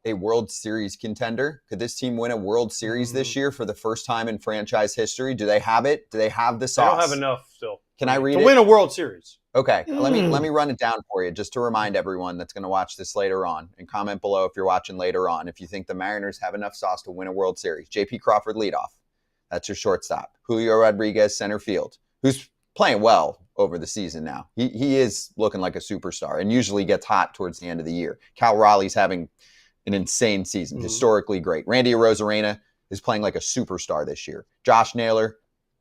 a World Series contender? Could this team win a World Series this year for the first time in franchise history? Do they have it? Do they have the sauce? They don't have enough still. Can I read to it? win a World Series. Okay, let me run it down for you just to remind everyone that's going to watch this later on, and comment below if you're watching later on if you think the Mariners have enough sauce to win a World Series. J.P. Crawford leadoff. That's your shortstop. Julio Rodriguez center field, who's playing well over the season now. He is looking like a superstar and usually gets hot towards the end of the year. Cal Raleigh's having an insane season, historically great. Randy Arozarena is playing like a superstar this year. Josh Naylor,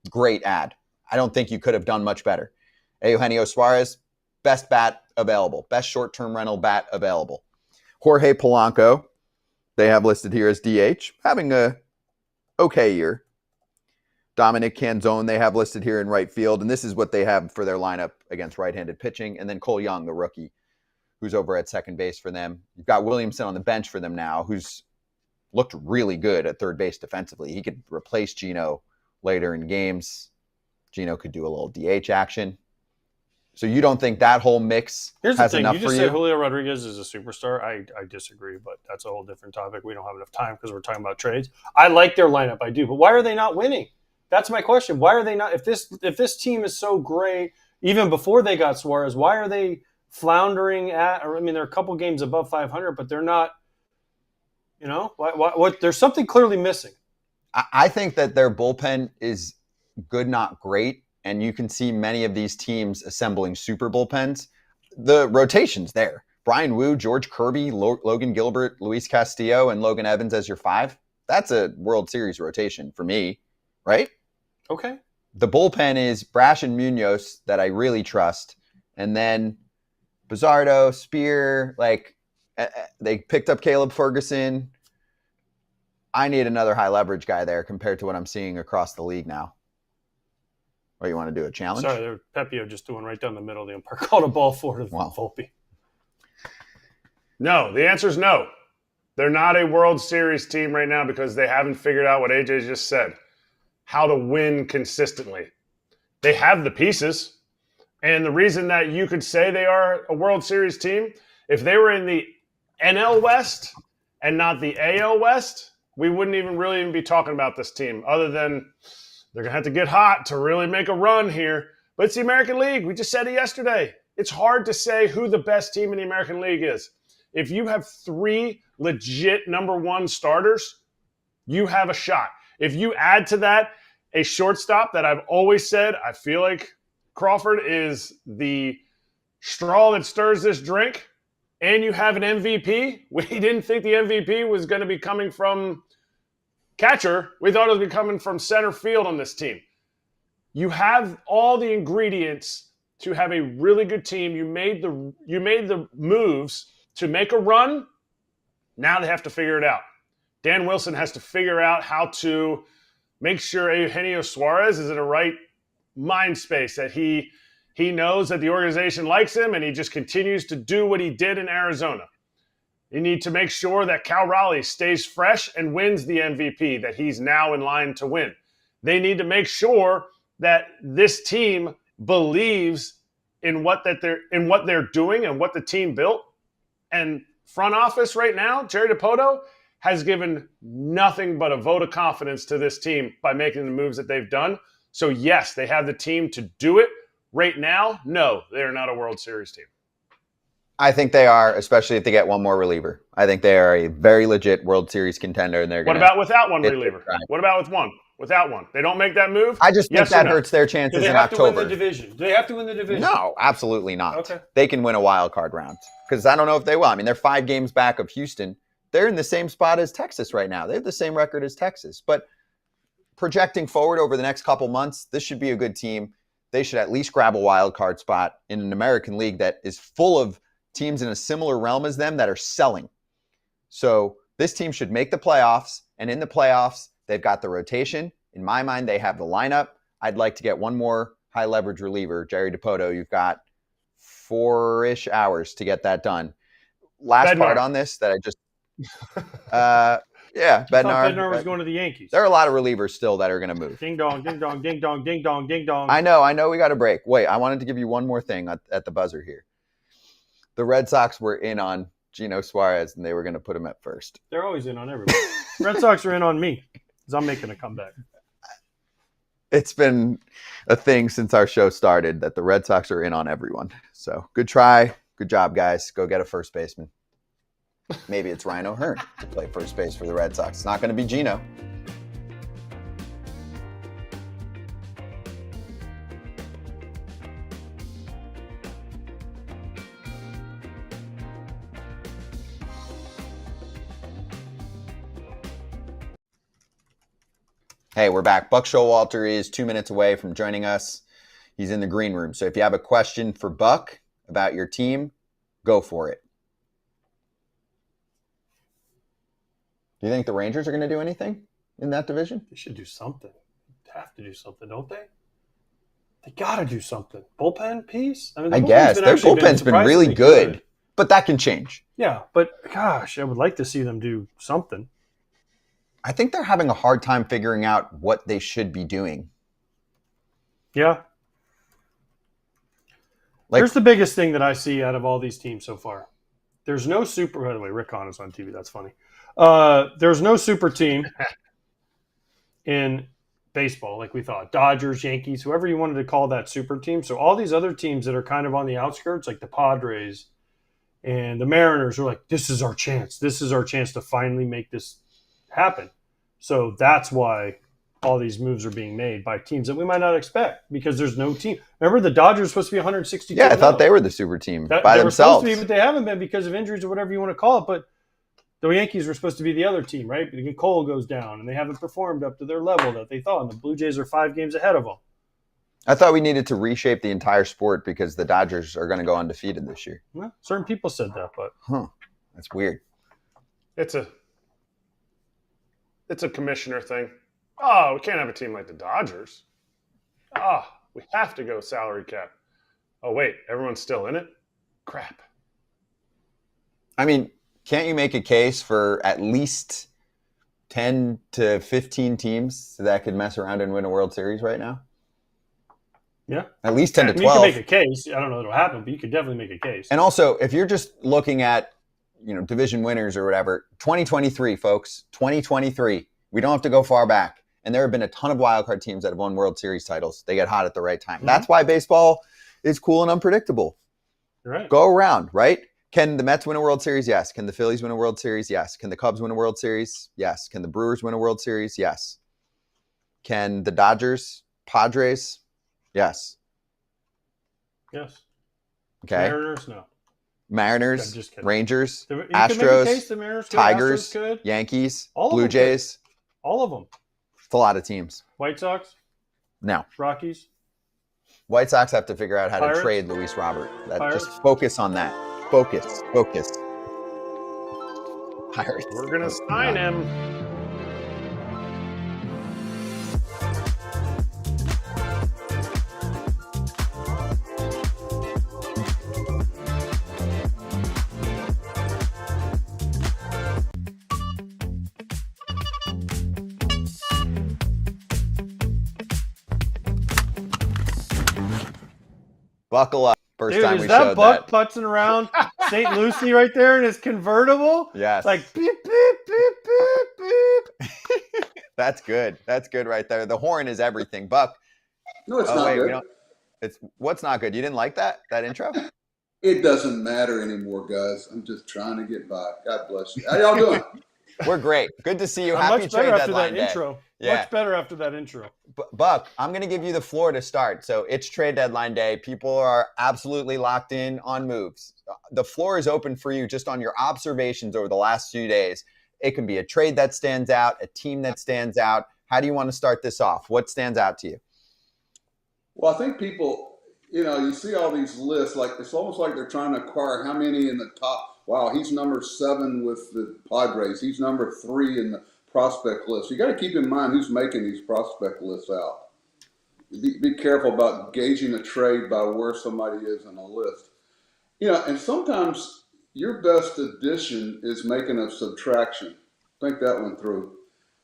great ad. I don't think you could have done much better. Eugenio Suarez, best bat available, best short-term rental bat available. Jorge Polanco, they have listed here as DH, having a okay year. Dominic Canzone, they have listed here in right field, and this is what they have for their lineup against right-handed pitching. And then Cole Young, the rookie, who's over at second base for them. You've got Williamson on the bench for them now, who's looked really good at third base defensively. He could replace Gino later in games. Gino could do a little DH action. So you don't think that whole mix has enough for you? You just said Julio Rodriguez is a superstar. I disagree, but that's a whole different topic. We don't have enough time because we're talking about trades. I like their lineup. I do. But why are they not winning? That's my question. Why are they not? If this team is so great, even before they got Suarez, why are they floundering at? I mean, they're a couple games above 500, but they're not. You know, what? There's something clearly missing. I think that their bullpen is good, not great. And you can see many of these teams assembling super bullpens. The rotation's there. Brian Wu, George Kirby, Logan Gilbert, Luis Castillo, and Logan Evans as your 5. That's a World Series rotation for me, right? Okay. The bullpen is Brash and Munoz that I really trust. And then Bizzardo, Spear, they picked up Caleb Ferguson. I need another high leverage guy there compared to what I'm seeing across the league now. What, you want to do a challenge? Sorry, they're Pepio just doing right down the middle. The umpire called a ball for Volpe. No, the answer is no. They're not a World Series team right now because they haven't figured out what AJ just said, how to win consistently. They have the pieces. And the reason that you could say they are a World Series team, if they were in the NL West and not the AL West, we wouldn't even be talking about this team other than they're going to have to get hot to really make a run here. But it's the American League. We just said it yesterday. It's hard to say who the best team in the American League is. If you have 3 legit number 1 starters, you have a shot. If you add to that a shortstop that I've always said, I feel like Crawford is the straw that stirs this drink, and you have an MVP. We didn't think the MVP was going to be coming from catcher. We thought it was coming from center field on this team. You have all the ingredients to have a really good team. You made the moves to make a run. Now they have to figure it out. Dan Wilson has to figure out how to make sure Eugenio Suarez is in the right mind space, that he knows that the organization likes him and he just continues to do what he did in Arizona. You need to make sure that Cal Raleigh stays fresh and wins the MVP, that he's now in line to win. They need to make sure that this team believes in what they're doing and what the team built. And front office right now, Jerry DiPoto, has given nothing but a vote of confidence to this team by making the moves that they've done. So yes, they have the team to do it. Right now, no, they're not a World Series team. I think they are, especially if they get one more reliever. I think they are a very legit World Series contender, and they're going. What about without one reliever? What about with one? Without one, they don't make that move. I just think that hurts their chances in October. Do they have to win the division? Do they have to win the division? No, absolutely not. Okay. They can win a wild card round because I don't know if they will. I mean, they're 5 games back of Houston. They're in the same spot as Texas right now. They have the same record as Texas. But projecting forward over the next couple months, this should be a good team. They should at least grab a wild card spot in an American League that is full of teams in a similar realm as them that are selling. So this team should make the playoffs, and in the playoffs, they've got the rotation. In my mind, they have the lineup. I'd like to get one more high leverage reliever. Jerry DiPoto, you've got 4-ish hours to get that done. Last Bednar. part on this that I just Bednar. Bednar was going to the Yankees. There are a lot of relievers still that are going to move. Ding dong, ding dong, ding dong, ding dong, ding dong. I know we got a break. Wait, I wanted to give you one more thing at the buzzer here. The Red Sox were in on Gino Suarez, and they were going to put him at first. They're always in on everybody. Red Sox are in on me because I'm making a comeback. It's been a thing since our show started that the Red Sox are in on everyone. So good try. Good job, guys. Go get a first baseman. Maybe it's Ryan O'Hearn to play first base for the Red Sox. It's not going to be Gino. Hey, we're back. Buck Showalter is 2 minutes away from joining us. He's in the green room. So if you have a question for Buck about your team, go for it. Do you think the Rangers are going to do anything in that division? They should do something. They have to do something, don't they? They got to do something. Bullpen piece? I guess. Their bullpen's been really good, but that can change. Yeah, but gosh, I would like to see them do something. I think they're having a hard time figuring out what they should be doing. Yeah. Here's the biggest thing that I see out of all these teams so far. There's no super. By the way, Rick Hahn is on TV. That's funny. There's no super team in baseball like we thought. Dodgers, Yankees, whoever you wanted to call that super team. So all these other teams that are kind of on the outskirts, like the Padres and the Mariners, are like, this is our chance. This is our chance to finally make this happen. So that's why all these moves are being made by teams that we might not expect because there's no team. Remember, the Dodgers were supposed to be 162. Yeah, I thought they were the super team by they were themselves. supposed to be, but they haven't been because of injuries or whatever you want to call it. But the Yankees were supposed to be the other team, right? Because Cole goes down, and they haven't performed up to their level that they thought. And the Blue Jays are 5 games ahead of them. I thought we needed to reshape the entire sport because the Dodgers are going to go undefeated this year. Well, certain people said that, but That's weird. It's a commissioner thing. Oh, we can't have a team like the Dodgers. We have to go salary cap. Oh, wait, everyone's still in it? Crap. I mean, can't you make a case for at least 10 to 15 teams that could mess around and win a World Series right now? yeah. At least 10 to 12. You can make a case. I don't know that it'll happen, but you could definitely make a case. And also, if you're just looking at, division winners or whatever, 2023, folks, 2023. We don't have to go far back. And there have been a ton of wildcard teams that have won World Series titles. They get hot at the right time. Mm-hmm. That's why baseball is cool and unpredictable. Right. Go around, right? Can the Mets win a World Series? Yes. Can the Phillies win a World Series? Yes. Can the Cubs win a World Series? Yes. Can the Brewers win a World Series? Yes. Can the Dodgers, Padres? Yes. Yes. Okay. Mariners, no. Mariners, just kidding. Rangers, You could make a case, Astros, the Mariners could, Tigers, Astros could. Yankees, All of Blue them could. Jays. All of them. It's a lot of teams. White Sox, No. Rockies. White Sox have to figure out how Pirates? to trade Luis Robert. Pirates? Just focus on that. Focus. Pirates. We're going to sign him. Buckle up. First Dude, time is we that showed Buck that. putzing around St. Lucie right there in his convertible? Yes. Like beep, beep, beep, beep, beep. That's good. That's good right there. The horn is everything. Buck. No, it's not good. It's what's not good. You didn't like that intro? It doesn't matter anymore, guys. I'm just trying to get by. God bless you. How y'all doing? We're great. Good to see you. I'm Happy much trade better after deadline that day. intro. Yeah. Much better after that intro. Buck, I'm going to give you the floor to start. So it's trade deadline day. People are absolutely locked in on moves. The floor is open for you just on your observations over the last few days. It can be a trade that stands out, a team that stands out. How do you want to start this off? What stands out to you? Well, I think people, you see all these lists, like it's almost like they're trying to acquire how many in the top. Wow, he's number 7 with the Padres. He's number 3 in the prospect list. You got to keep in mind who's making these prospect lists out. Be careful about gauging a trade by where somebody is in a list. And sometimes your best addition is making a subtraction. Think that one through.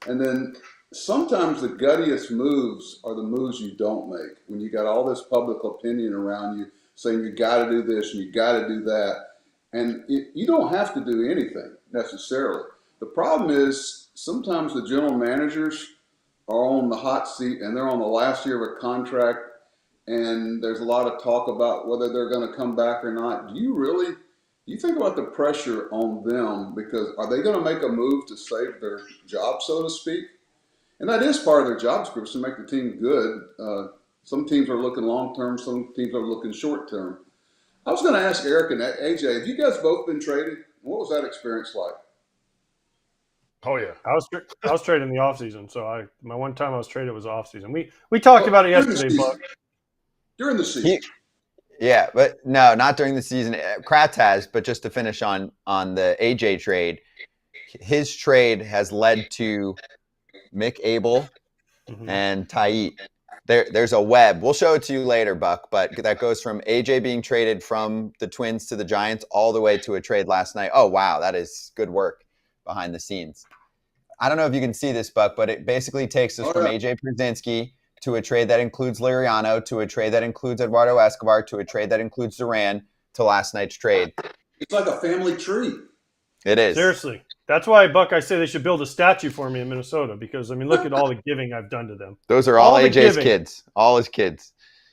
And then sometimes the guttiest moves are the moves you don't make. When you got all this public opinion around you saying you got to do this and you got to do that. And you don't have to do anything necessarily. The problem is sometimes the general managers are on the hot seat and they're on the last year of a contract, and there's a lot of talk about whether they're going to come back or not. Do you think about the pressure on them, because are they going to make a move to save their job, so to speak? And that is part of their job description, to make the team good. Some teams are looking long term, some teams are looking short term. I was going to ask Erik and AJ, have you guys both been traded? What was that experience like? Oh yeah. I was traded in the offseason, so my one time I was traded was offseason. We talked about it yesterday, Buck. During the season. Yeah, but no, not during the season. Kratz has, but just to finish on the AJ trade, his trade has led to Mick Abel and Taiit. There's a web. We'll show it to you later, Buck, but that goes from AJ being traded from the Twins to the Giants all the way to a trade last night. Oh, wow, that is good work behind the scenes. I don't know if you can see this, Buck, but it basically takes us from AJ Pierzynski to a trade that includes Liriano, to a trade that includes Eduardo Escobar, to a trade that includes Duran, to last night's trade. It's like a family tree. It is. Seriously. That's why, Buck, I say they should build a statue for me in Minnesota, because, I mean, look at all the giving I've done to them. Those are all AJ's kids. All his kids.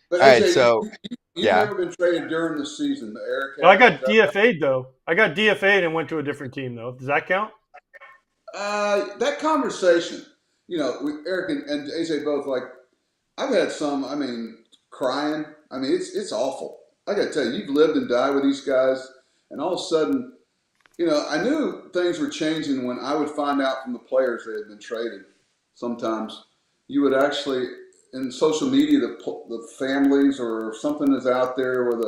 But all AJ, right, so you've never been traded during the season. Erik, well, I got DFA'd, though. I got DFA'd and went to a different team, though. Does that count? That conversation, with Erik and AJ both, like, I've had some, crying. It's awful. I got to tell you, you've lived and died with these guys, and all of a sudden, I knew things were changing when I would find out from the players they had been traded. Sometimes you would actually, in social media, the families or something is out there with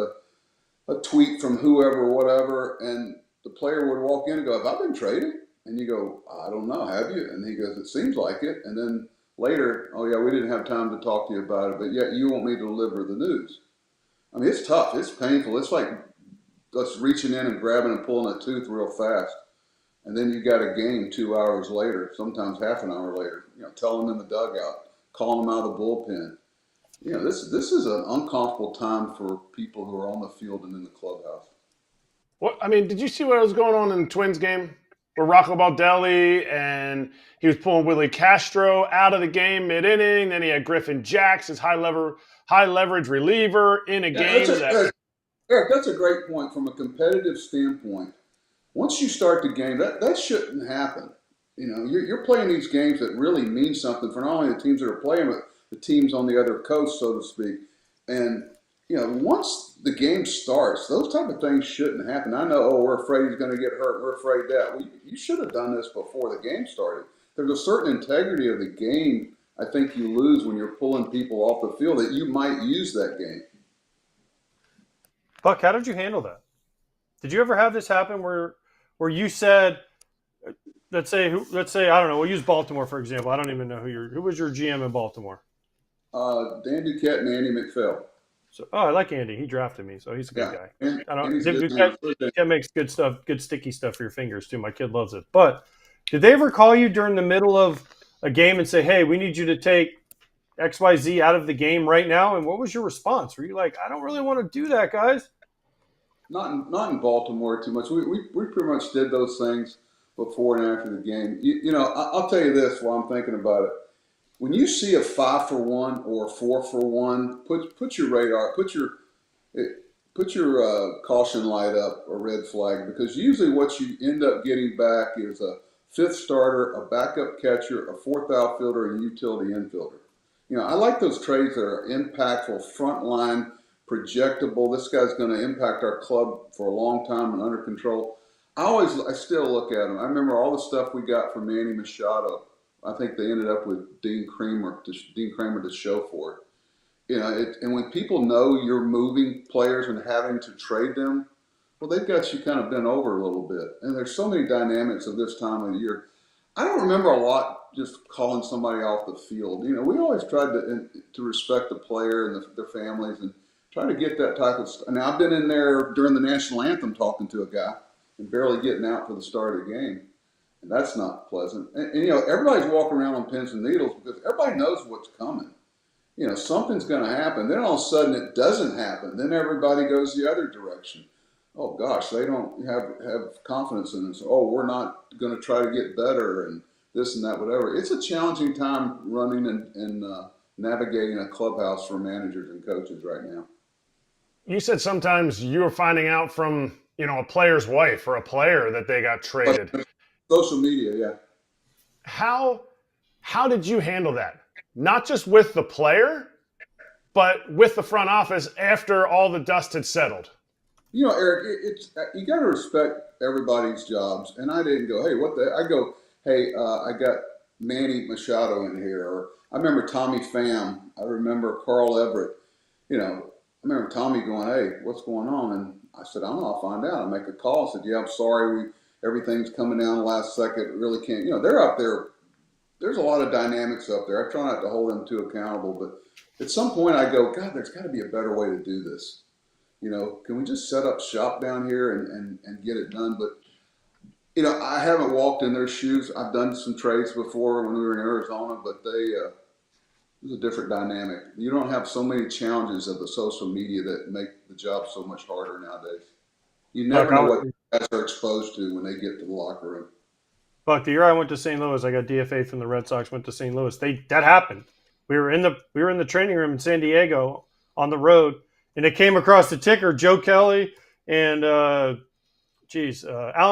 a tweet from whoever or whatever, and the player would walk in and go, "Have I been traded?" And you go, "I don't know, have you?" And he goes, "It seems like it." And then later, "Oh yeah, we didn't have time to talk to you about it, but yet you want me to deliver the news." It's tough. It's painful. It's like us reaching in and grabbing and pulling a tooth real fast. And then you got a game 2 hours later, sometimes half an hour later, telling them in the dugout, calling them out of the bullpen. This is an uncomfortable time for people who are on the field and in the clubhouse. Did you see what was going on in the Twins game? Where Rocco Baldelli and he was pulling Willie Castro out of the game mid-inning. Then he had Griffin Jacks, his high leverage reliever, in a game Erik, that's a great point from a competitive standpoint. Once you start the game, that shouldn't happen. You're playing these games that really mean something for not only the teams that are playing, but the teams on the other coast, so to speak. And once the game starts, those type of things shouldn't happen. I know, we're afraid he's going to get hurt. We're afraid that. Well, you should have done this before the game started. There's a certain integrity of the game I think you lose when you're pulling people off the field that you might use that game. Buck, how did you handle that? Did you ever have this happen where you said, let's say I don't know, we'll use Baltimore for example. I don't even know who was your GM in Baltimore? Dan Duquette and Andy McPhail. So, I like Andy. He drafted me, so he's a good guy. Duquette makes good stuff, good sticky stuff for your fingers too. My kid loves it. But did they ever call you during the middle of a game and say, "Hey, we need you to take XYZ out of the game right now"? And what was your response? Were you like, "I don't really want to do that, guys"? Not in Baltimore too much. We pretty much did those things before and after the game. I'll tell you this while I'm thinking about it. When you see a 5-for-1 or a 4-for-1, put your radar, put your caution light up, or red flag, because usually what you end up getting back is a fifth starter, a backup catcher, a fourth outfielder, and a utility infielder. I like those trades that are impactful, front line, projectable. This guy's going to impact our club for a long time and under control. I still look at him. I remember all the stuff we got from Manny Machado. I think they ended up with Dean Kramer to show for it. And when people know you're moving players and having to trade them, well, they've got you kind of bent over a little bit. And there's so many dynamics of this time of the year. I don't remember a lot just calling somebody off the field. We always tried to respect the player and their families and try to get that type of stuff. Now, I've been in there during the national anthem talking to a guy and barely getting out for the start of the game. And that's not pleasant. And everybody's walking around on pins and needles because everybody knows what's coming. Something's going to happen. Then all of a sudden it doesn't happen. Then everybody goes the other direction. Oh gosh, they don't have confidence in us. Oh, we're not going to try to get better. And this and that, whatever. It's a challenging time running and navigating a clubhouse for managers and coaches right now. You said sometimes you were finding out from, a player's wife or a player that they got traded. Social media, yeah. How did you handle that? Not just with the player, but with the front office after all the dust had settled. Erik, you got to respect everybody's jobs. And I didn't go, hey, what the? I go, hey, I got Manny Machado in here. Or I remember Tommy Pham. I remember Carl Everett. I remember Tommy going, hey, what's going on? And I said, I don't know, I'll find out. I make a call. I said, yeah, I'm sorry. Everything's coming down the last second. Really can't. They're up there. There's a lot of dynamics up there. I try not to hold them too accountable. But at some point I go, God, there's got to be a better way to do this. Can we just set up shop down here and get it done? But, I haven't walked in their shoes. I've done some trades before when we were in Arizona, but it was a different dynamic. You don't have so many challenges of the social media that make the job so much harder nowadays. You never know what guys are exposed to when they get to the locker room. Buck, the year I went to St. Louis, I got DFA from the Red Sox, went to St. Louis. That happened. We were in the training room in San Diego on the road, and it came across the ticker, Joe Kelly and Alan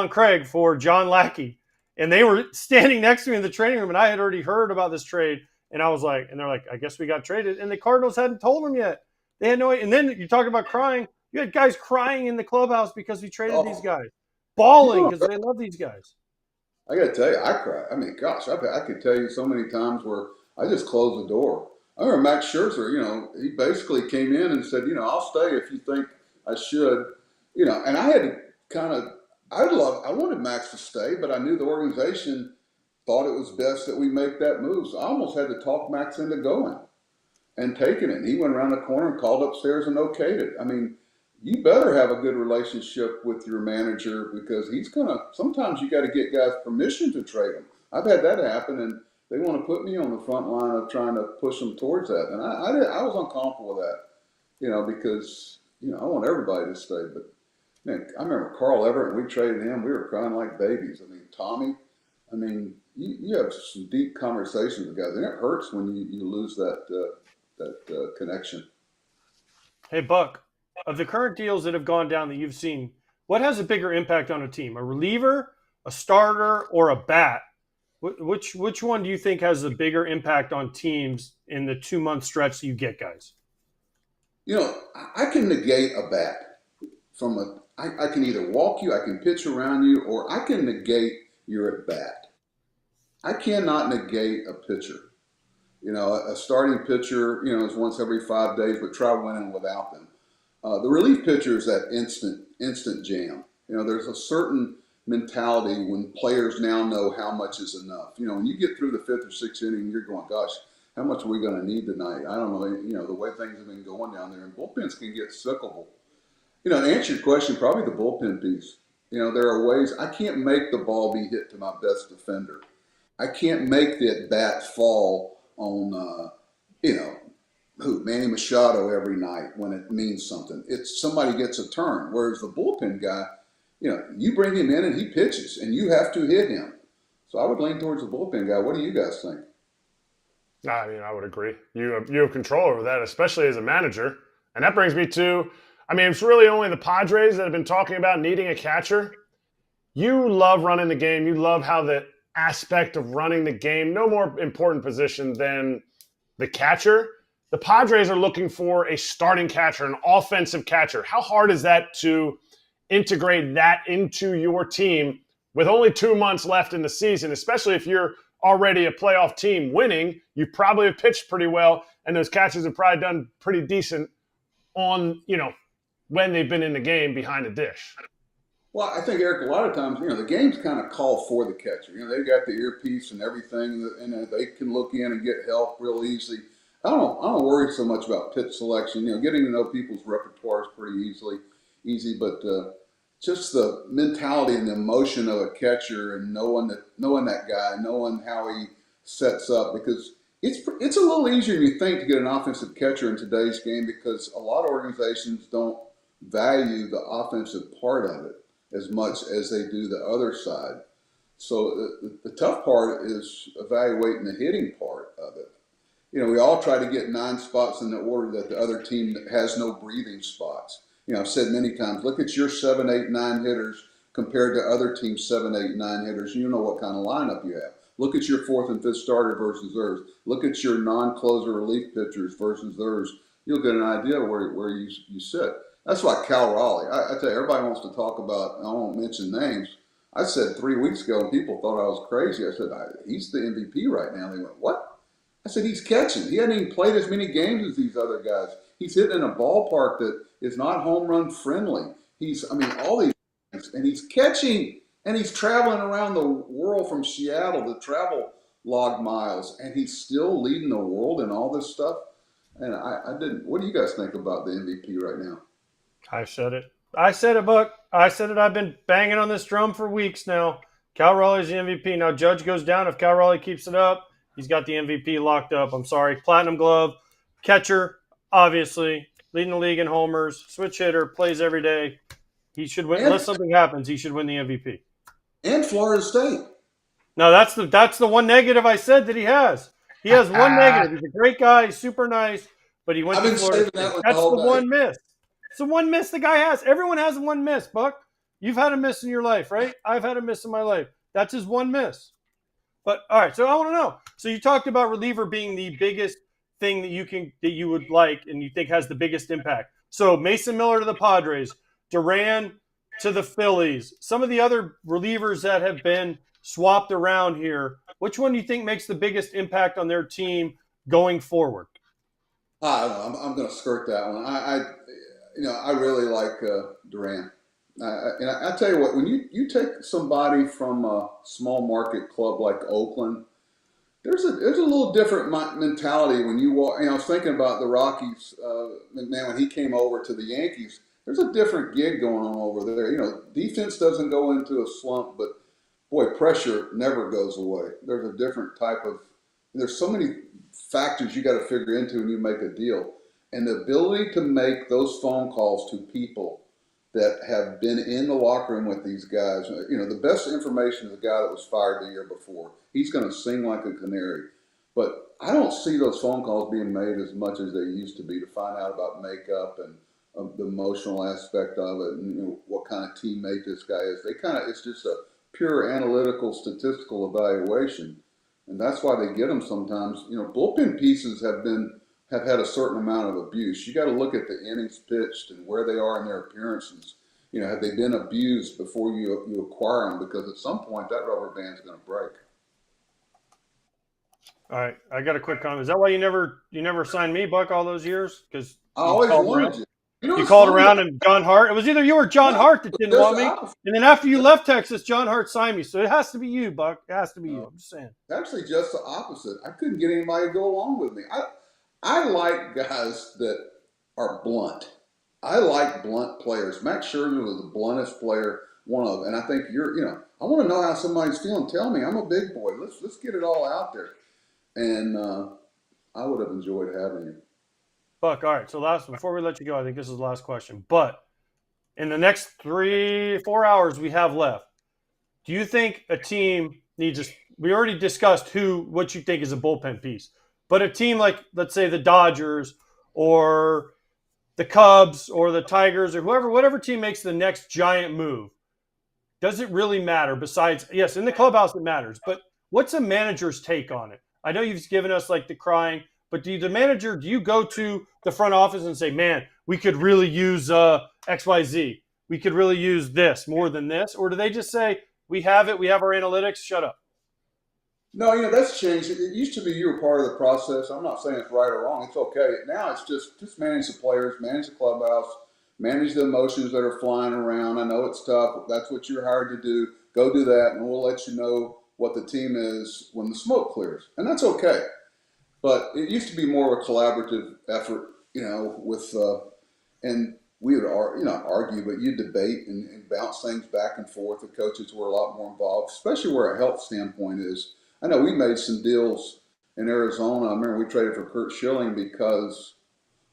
Craig for John Lackey. And they were standing next to me in the training room, and I had already heard about this trade. And I was like, and they're like, I guess we got traded. And the Cardinals hadn't told them yet. They had no idea. And then you talk about crying. You had guys crying in the clubhouse because we traded these guys, bawling because they love these guys. I got to tell you, I cry. I mean, gosh, I could tell you so many times where I just closed the door. I remember Max Scherzer, he basically came in and said, I'll stay if you think I should, and I had to kind of, I wanted Max to stay, but I knew the organization thought it was best that we make that move. So I almost had to talk Max into going and taking it. And he went around the corner and called upstairs and okayed it. I mean, you better have a good relationship with your manager because sometimes you got to get guys permission to trade them. I've had that happen, and they want to put me on the front line of trying to push them towards that. And I was uncomfortable with that, because, I want everybody to stay. But, man, I remember Carl Everett, and we traded him. We were crying like babies. I mean, Tommy, you have some deep conversations with guys, and it hurts when you lose that connection. Hey, Buck, of the current deals that have gone down that you've seen, what has a bigger impact on a team? A reliever, a starter, or a bat? Which one do you think has a bigger impact on teams in the 2-month stretch that you get guys? I can negate a bat I can either walk you, I can pitch around you, or I can negate your at bat. I cannot negate a pitcher. A starting pitcher, is once every 5 days, but try winning without them. The relief pitcher is that instant jam. There's a certain mentality when players now know how much is enough. When you get through the 5th or 6th inning, you're going, gosh, how much are we going to need tonight? I don't know. The way things have been going down there, and bullpens can get cyclical. To answer your question, probably the bullpen piece. There are ways I can't make the ball be hit to my best defender. I can't make the bat fall on, Manny Machado every night when it means something. It's somebody gets a turn, whereas the bullpen guy, you bring him in and he pitches, and you have to hit him. So I would lean towards the bullpen guy. What do you guys think? I would agree. You have control over that, especially as a manager. And that brings me to, it's really only the Padres that have been talking about needing a catcher. You love running the game. You love how the aspect of running the game, no more important position than the catcher. The Padres are looking for a starting catcher, an offensive catcher. How hard is that to integrate that into your team with only 2 months left in the season, especially if you're already a playoff team winning? You probably have pitched pretty well, and those catchers have probably done pretty decent on, when they've been in the game behind the dish. Well, I think, Erik, a lot of times, the games kind of call for the catcher. They've got the earpiece and everything, and they can look in and get help real easy. I don't worry so much about pitch selection. Getting to know people's repertoire is pretty easy, but just the mentality and the emotion of a catcher and knowing that guy, knowing how he sets up, because it's a little easier than you think to get an offensive catcher in today's game because a lot of organizations don't value the offensive part of it as much as they do the other side. So the tough part is evaluating the hitting part of it. We all try to get 9 spots in the order that the other team has no breathing spots. I've said many times, look at your 7, 8, 9 hitters compared to other teams' 7, 8, 9 hitters. You know what kind of lineup you have. Look at your 4th and 5th starter versus theirs. Look at your non-closer relief pitchers versus theirs. You'll get an idea where you sit. That's why Cal Raleigh. I tell you, everybody wants to talk about. I won't mention names. I said 3 weeks ago, and people thought I was crazy. I said he's the MVP right now. They went, what? I said he's catching. He hasn't even played as many games as these other guys. He's hitting in a ballpark that is not home run friendly. All these things, and he's catching, and he's traveling around the world from Seattle to travel log miles, and he's still leading the world in all this stuff. And I didn't. What do you guys think about the MVP right now? I said it. Buck. I said it. I've been banging on this drum for weeks now. Cal Raleigh's the MVP. Now, Judge goes down. If Cal Raleigh keeps it up, he's got the MVP locked up. I'm sorry. Platinum glove, catcher, obviously, leading the league in homers, switch hitter, plays every day. He should win. Unless something happens, he should win the MVP. And Florida State. No, that's the one negative I said that he has. He has one negative. He's a great guy. He's super nice, but he went to Florida State. That's the one miss. It's the one miss the guy has. Everyone has one miss, Buck. You've had a miss in your life, right? I've had a miss in my life. That's his one miss. But all right, so I want to know. So you talked about reliever being the biggest thing that you would like and you think has the biggest impact. So Mason Miller to the Padres, Duran to the Phillies, some of the other relievers that have been swapped around here. Which one do you think makes the biggest impact on their team going forward? I don't know. I'm going to skirt that one. I really like Duran. And I tell you what, when you take somebody from a small market club like Oakland, there's a little different mentality when you walk. I was thinking about the Rockies. Man, when he came over to the Yankees, there's a different gig going on over there. Defense doesn't go into a slump, but boy, pressure never goes away. There's a different type of. There's so many factors you got to figure into when you make a deal, and the ability to make those phone calls to people that have been in the locker room with these guys. The best information is the guy that was fired the year before. He's going to sing like a canary. But I don't see those phone calls being made as much as they used to be to find out about makeup and the emotional aspect of it and what kind of teammate this guy is. It's just a pure analytical, statistical evaluation. And that's why they get them sometimes. Bullpen pieces have had a certain amount of abuse. You got to look at the innings pitched and where they are in their appearances. Have they been abused before you acquire them? Because at some point that rubber band's going to break. All right, I got a quick comment. Is that why you never signed me, Buck, all those years? Because I always wanted you. You called around and John Hart. It was either you or John Hart that didn't want me. And then after you left Texas, John Hart signed me. So it has to be you, Buck. It has to be you. I'm just saying. Actually, just the opposite. I couldn't get anybody to go along with me. I like guys that are blunt. I like blunt players. Max Scherzer was the bluntest player, one of them. And I think I want to know how somebody's feeling. Tell me, I'm a big boy. Let's get it all out there. And I would have enjoyed having you. Buck, all right. So before we let you go, I think this is the last question. But in the next 3-4 hours we have left, do you think a team needs we already discussed what you think is a bullpen piece, but a team like, let's say, the Dodgers or the Cubs or the Tigers or whatever team makes the next giant move, does it really matter? Besides, yes, in the clubhouse it matters, but what's a manager's take on it? I know you've given us like the crying, but do you go to the front office and say, man, we could really use XYZ. We could really use this more than this? Or do they just say, we have it, we have our analytics, shut up? No, that's changed. It used to be you were part of the process. I'm not saying it's right or wrong. It's okay. Now it's just manage the players, manage the clubhouse, manage the emotions that are flying around. I know it's tough. That's what you're hired to do. Go do that, and we'll let you know what the team is when the smoke clears. And that's okay. But it used to be more of a collaborative effort, and we would, not argue, but you debate and bounce things back and forth. The coaches were a lot more involved, especially where a health standpoint is. I know we made some deals in Arizona. I remember we traded for Kurt Schilling because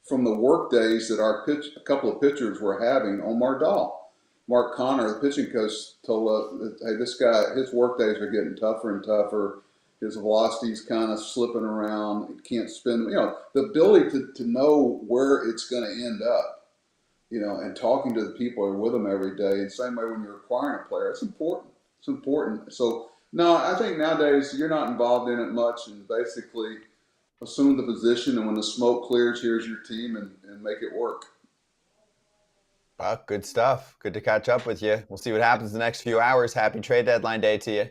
from the work days that a couple of pitchers were having, Omar Dahl, Mark Connor, the pitching coach, told us, hey, this guy, his work days are getting tougher and tougher. His velocity's kind of slipping around. He can't spin, the ability to know where it's going to end up, and talking to the people who are with him every day. And same way when you're acquiring a player, it's important. It's important. So, no, I think nowadays you're not involved in it much, and basically assume the position, and when the smoke clears, here's your team, and make it work. Buck, good stuff. Good to catch up with you. We'll see what happens the next few hours. Happy trade deadline day to you.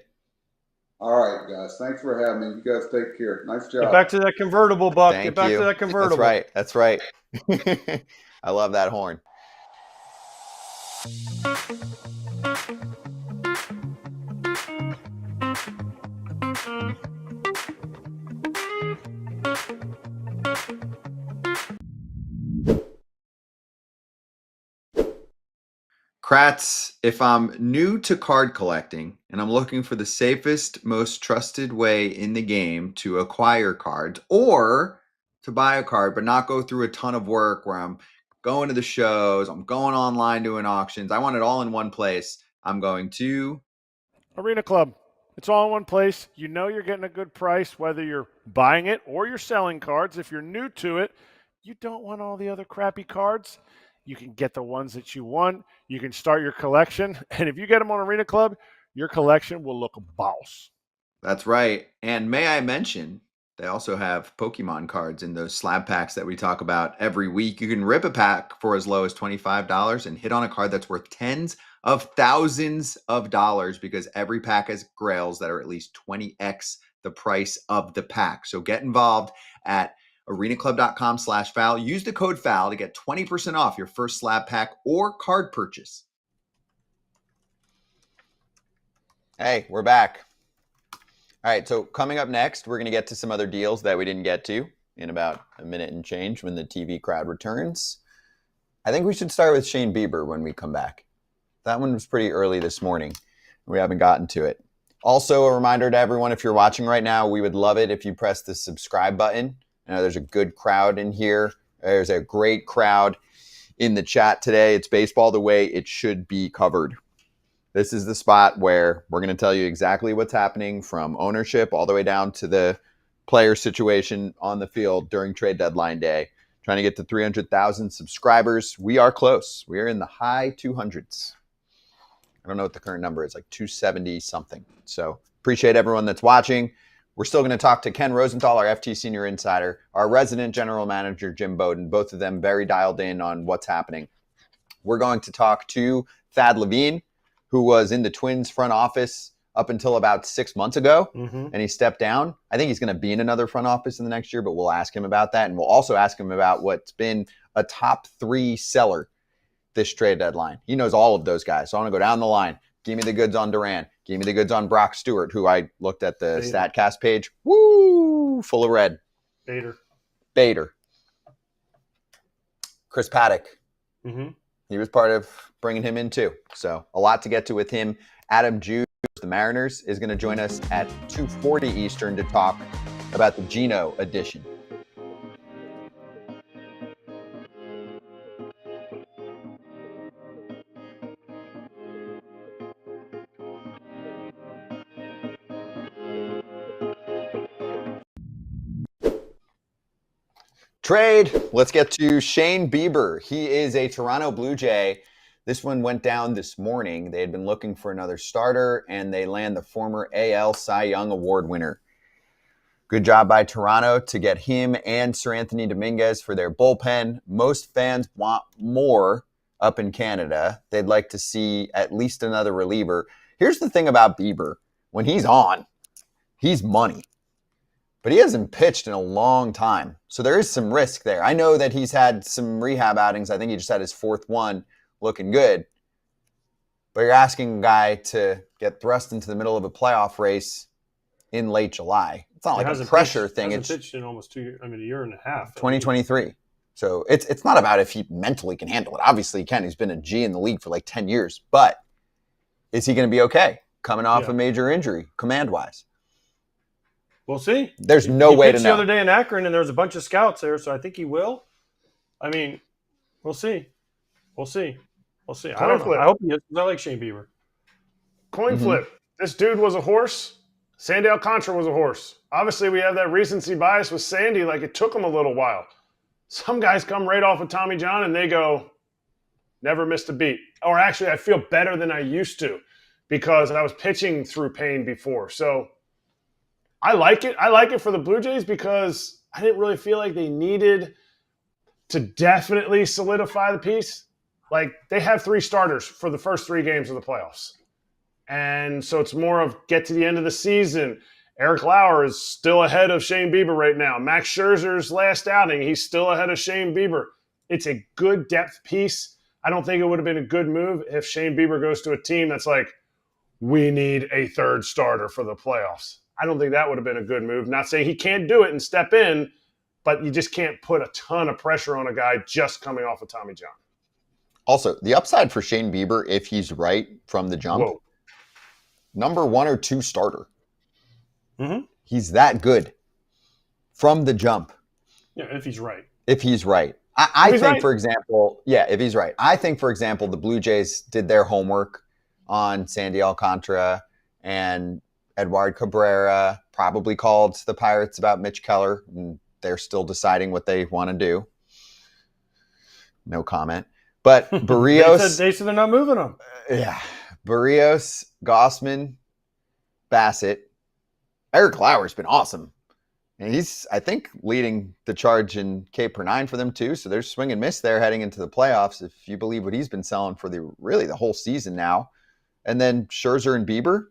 All right, guys. Thanks for having me. You guys take care. Nice job. Get back to that convertible, Buck. Thank Get back you. to that convertible. That's right. I love that horn. Kratz, if I'm new to card collecting and I'm looking for the safest, most trusted way in the game to acquire cards or to buy a card, but not go through a ton of work where I'm going to the shows, I'm going online doing auctions, I want it all in one place, I'm going to Arena Club. It's all in one place. You know you're getting a good price, whether you're buying it or you're selling cards. If you're new to it, you don't want all the other crappy cards. You can get the ones that you want. You can start your collection. And if you get them on Arena Club, your collection will look boss. That's right. And may I mention, they also have Pokemon cards in those slab packs that we talk about every week. You can rip a pack for as low as $25 and hit on a card that's worth tens of thousands of dollars because every pack has grails that are at least 20x the price of the pack. So get involved at arenaclub.com/foul. Use the code FOUL to get 20% off your first slab pack or card purchase. Hey, we're back. All right, so coming up next, we're going to get to some other deals that we didn't get to in about a minute and change when the TV crowd returns. I think we should start with Shane Bieber when we come back. That one was pretty early this morning. We haven't gotten to it. Also, a reminder to everyone, if you're watching right now, we would love it if you press the subscribe button. I know there's a good crowd in here. There's a great crowd in the chat today. It's baseball the way it should be covered. This is the spot where we're going to tell you exactly what's happening from ownership all the way down to the player situation on the field during trade deadline day. Trying to get to 300,000 subscribers. We are close. We are in the high 200s. I don't know what the current number is, like 270 something. So appreciate everyone that's watching. We're still going to talk to Ken Rosenthal, our FT Senior Insider, our resident general manager, Jim Bowden, both of them very dialed in on what's happening. We're going to talk to Thad Levine, who was in the Twins front office up until about 6 months ago, and he stepped down. I think he's going to be in another front office in the next year, but we'll ask him about that, and we'll also ask him about what's been a top 3 seller this trade deadline. He knows all of those guys, so I want to go down the line. Give me the goods on Duran. Give me the goods on Brock Stewart, who I looked at the StatCast page. Woo! Full of red. Bader. Chris Paddock. He was part of bringing him in too. So a lot to get to with him. Adam Jude, the Mariners, is going to join us at 2:40 Eastern to talk about the Geno edition. Trade. Let's get to Shane Bieber. He is a Toronto Blue Jay. This one went down this morning. They had been looking for another starter, and they land the former AL Cy Young Award winner. Good job by Toronto to get him and Sir Anthony Dominguez for their bullpen. Most fans want more up in Canada. They'd like to see at least another reliever. Here's the thing about Bieber. When he's on, he's money. But he hasn't pitched in a long time. So there is some risk there. I know that he's had some rehab outings. I think he just had his 4th one looking good. But you're asking a guy to get thrust into the middle of a playoff race in late July. It's not like a pressure thing. It's pitched in almost a year and a half. 2023. So it's not about if he mentally can handle it. Obviously he can. He's been a G in the league for like 10 years. But is he going to be okay coming off a major injury, command-wise? We'll see. There's no way to know. He pitched the other day in Akron, and there was a bunch of scouts there, so I think he will. I mean, we'll see. We'll see. We'll see. I Coin don't know. flip. I hope he is. 'Cause I like Shane Bieber. Coin Mhm. flip. This dude was a horse. Sandy Alcantara was a horse. Obviously, we have that recency bias with Sandy. Like, it took him a little while. Some guys come right off of Tommy John and they go, never missed a beat. Or actually, I feel better than I used to because I was pitching through pain before. So I like it. I like it for the Blue Jays because I didn't really feel like they needed to definitely solidify the piece. Like, they have 3 starters for the first 3 games of the playoffs. And so it's more of get to the end of the season. Eric Lauer is still ahead of Shane Bieber right now. Max Scherzer's last outing, he's still ahead of Shane Bieber. It's a good depth piece. I don't think it would have been a good move if Shane Bieber goes to a team that's like, we need a 3rd starter for the playoffs. I don't think that would have been a good move. Not saying he can't do it and step in, but you just can't put a ton of pressure on a guy just coming off of Tommy John. Also, the upside for Shane Bieber, if he's right from the jump, Whoa. number 1 or 2 starter. Mm-hmm. He's that good from the jump. Yeah, if he's right. If he's right. I If he's think, right. for example, if he's right. I think, for example, the Blue Jays did their homework on Sandy Alcantara and Edward Cabrera, probably called the Pirates about Mitch Keller, and they're still deciding what they want to do. No comment. But Barrios... they said they're not moving him. Yeah. Barrios, Gossman, Bassett. Eric Lauer's been awesome. And he's, I think, leading the charge in K per 9 for them, too. So there's swing and miss there heading into the playoffs, if you believe what he's been selling for the whole season now. And then Scherzer and Bieber,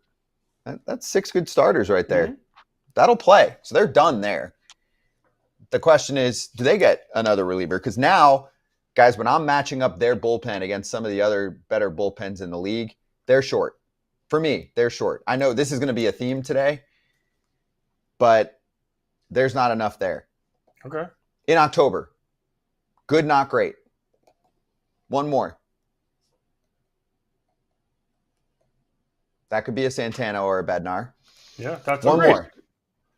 that's 6 good starters right there. Mm-hmm. That'll play. So they're done there. The question is, do they get another reliever? Because now, guys, when I'm matching up their bullpen against some of the other better bullpens in the league, they're short. For me, they're short. I know this is going to be a theme today, but there's not enough there. Okay. In October, good, not great. One more. That could be a Santana or a Bednar. Yeah, that's One great. more.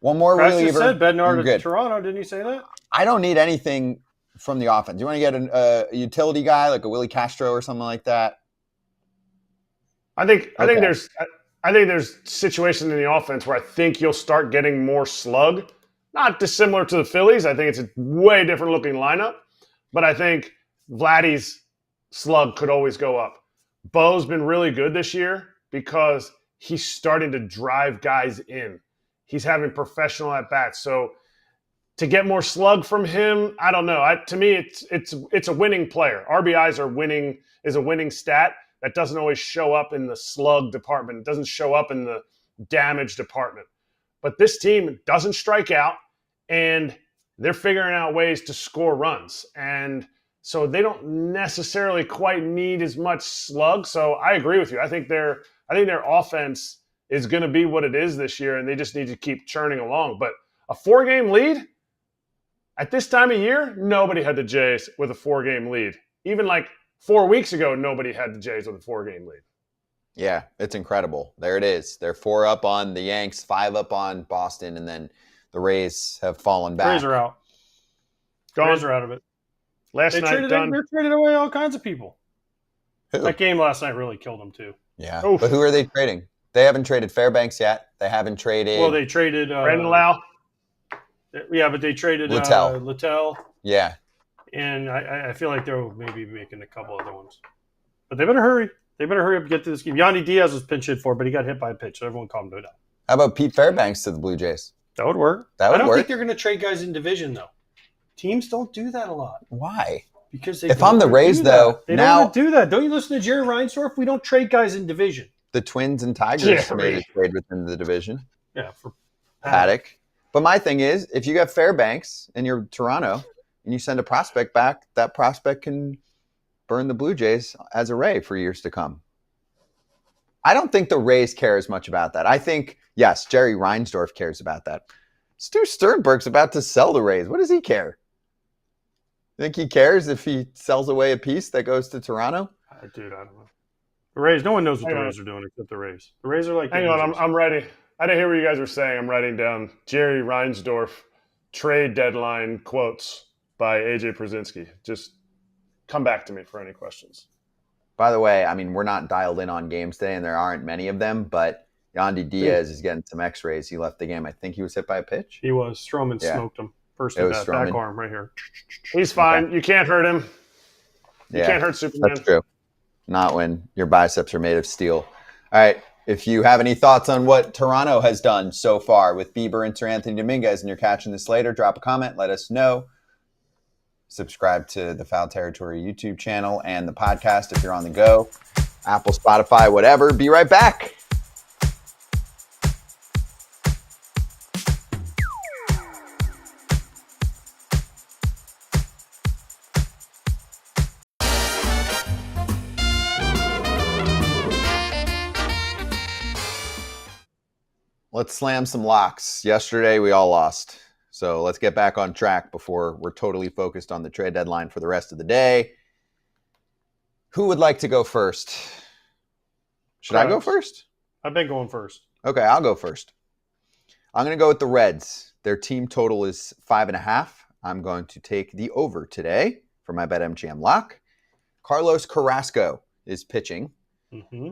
One more Kratz just reliever. said Bednar You're to good. Toronto. Didn't you say that? I don't need anything from the offense. You want to get a utility guy like a Willie Castro or something like that? I think Okay. there's situations in the offense where I think you'll start getting more slug. Not dissimilar to the Phillies. I think it's a way different looking lineup. But I think Vladdy's slug could always go up. Bo's been really good this year because he's starting to drive guys in. He's having professional at-bats. So to get more slug from him, I don't know. To me, it's a winning player. RBIs is a winning stat. That doesn't always show up in the slug department. It doesn't show up in the damage department. But this team doesn't strike out, and they're figuring out ways to score runs. And so they don't necessarily quite need as much slug. So I agree with you. I think their offense is going to be what it is this year, and they just need to keep churning along. But a 4-game lead? At this time of year, nobody had the Jays with a 4-game lead. Even like 4 weeks ago, nobody had the Jays with a 4-game lead. Yeah, it's incredible. There it is. They're 4 up on the Yanks, 5 up on Boston, and then the Rays have fallen back. Rays are out. Gone. Rays are out of it. Last They night, done. traded away all kinds of people. Who? That game last night really killed them too. Yeah, Oof. but who are they trading? They haven't traded Fairbanks yet. They haven't traded. Well, they traded Brandon Lau. Yeah, but they traded Littell. Yeah, and I feel like they'll maybe be making a couple other ones. But they better hurry. They better hurry up and get to this game. Yandy Diaz was pinch hit for, but he got hit by a pitch, so everyone calmed it down. how about Pete Fairbanks to the Blue Jays? That would work. That would I don't work. think they're going to trade guys in division, though. Teams don't do that a lot. Why? Because they If don't I'm the wanna Rays, do that. though, they now- don't want to do that. Don't you listen to Jerry Reinsdorf? We don't trade guys in division. The Twins and Tigers Jerry. made a trade within the division. Yeah, for Paddock. But my thing is, if you got Fairbanks and you're Toronto and you send a prospect back, that prospect can burn the Blue Jays as a Ray for years to come. I don't think the Rays care as much about that. I think, yes, Jerry Reinsdorf cares about that. Stu Sternberg's about to sell the Rays. What does he care? Think he cares if he sells away a piece that goes to Toronto? Dude, I don't know. The Rays, no one knows what Hang the on. Rays are doing except the Rays. The Rays are like... Hang on, I'm writing. I didn't hear what you guys were saying. I'm writing down Jerry Reinsdorf trade deadline quotes by AJ Pierzynski. Just come back to me for any questions. By the way, I mean, we're not dialed in on games today, and there aren't many of them, but Yandy Diaz is getting some x-rays. He left the game. I think he was hit by a pitch. He was. Stroman smoked him. First at bat, back arm right here. He's fine. Okay. You can't hurt him. You can't hurt Superman. That's true. Not when your biceps are made of steel. All right. If you have any thoughts on what Toronto has done so far with Bieber and Sir Anthony Dominguez and you're catching this later, drop a comment. Let us know. Subscribe to the Foul Territory YouTube channel and the podcast if you're on the go. Apple, Spotify, whatever. Be right back. Let's slam some locks. Yesterday, we all lost. So let's get back on track before we're totally focused on the trade deadline for the rest of the day. Who would like to go first? Should I go first? I've been going first. Okay, I'll go first. I'm going to go with the Reds. Their team total is 5.5. I'm going to take the over today for my BetMGM lock. Carlos Carrasco is pitching. Mm-hmm.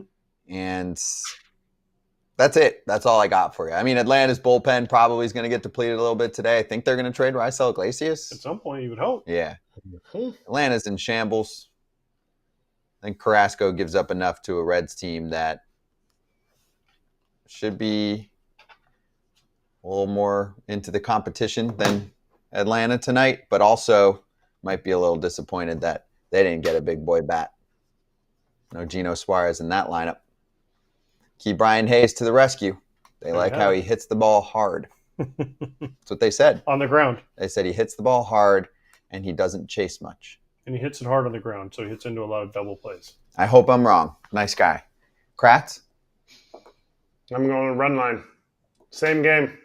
And that's it. That's all I got for you. I mean, Atlanta's bullpen probably is going to get depleted a little bit today. I think they're going to trade Raisel Iglesias. At some point, you would hope. Yeah. Atlanta's in shambles. I think Carrasco gives up enough to a Reds team that should be a little more into the competition than Atlanta tonight, but also might be a little disappointed that they didn't get a big boy bat. No Gino Suarez in that lineup. Key Brian Hayes to the rescue. They like how he hits the ball hard. That's what they said. On the ground. They said he hits the ball hard and he doesn't chase much. And he hits it hard on the ground, so he hits into a lot of double plays. I hope I'm wrong. Nice guy. Kratz? I'm going to run line. Same game.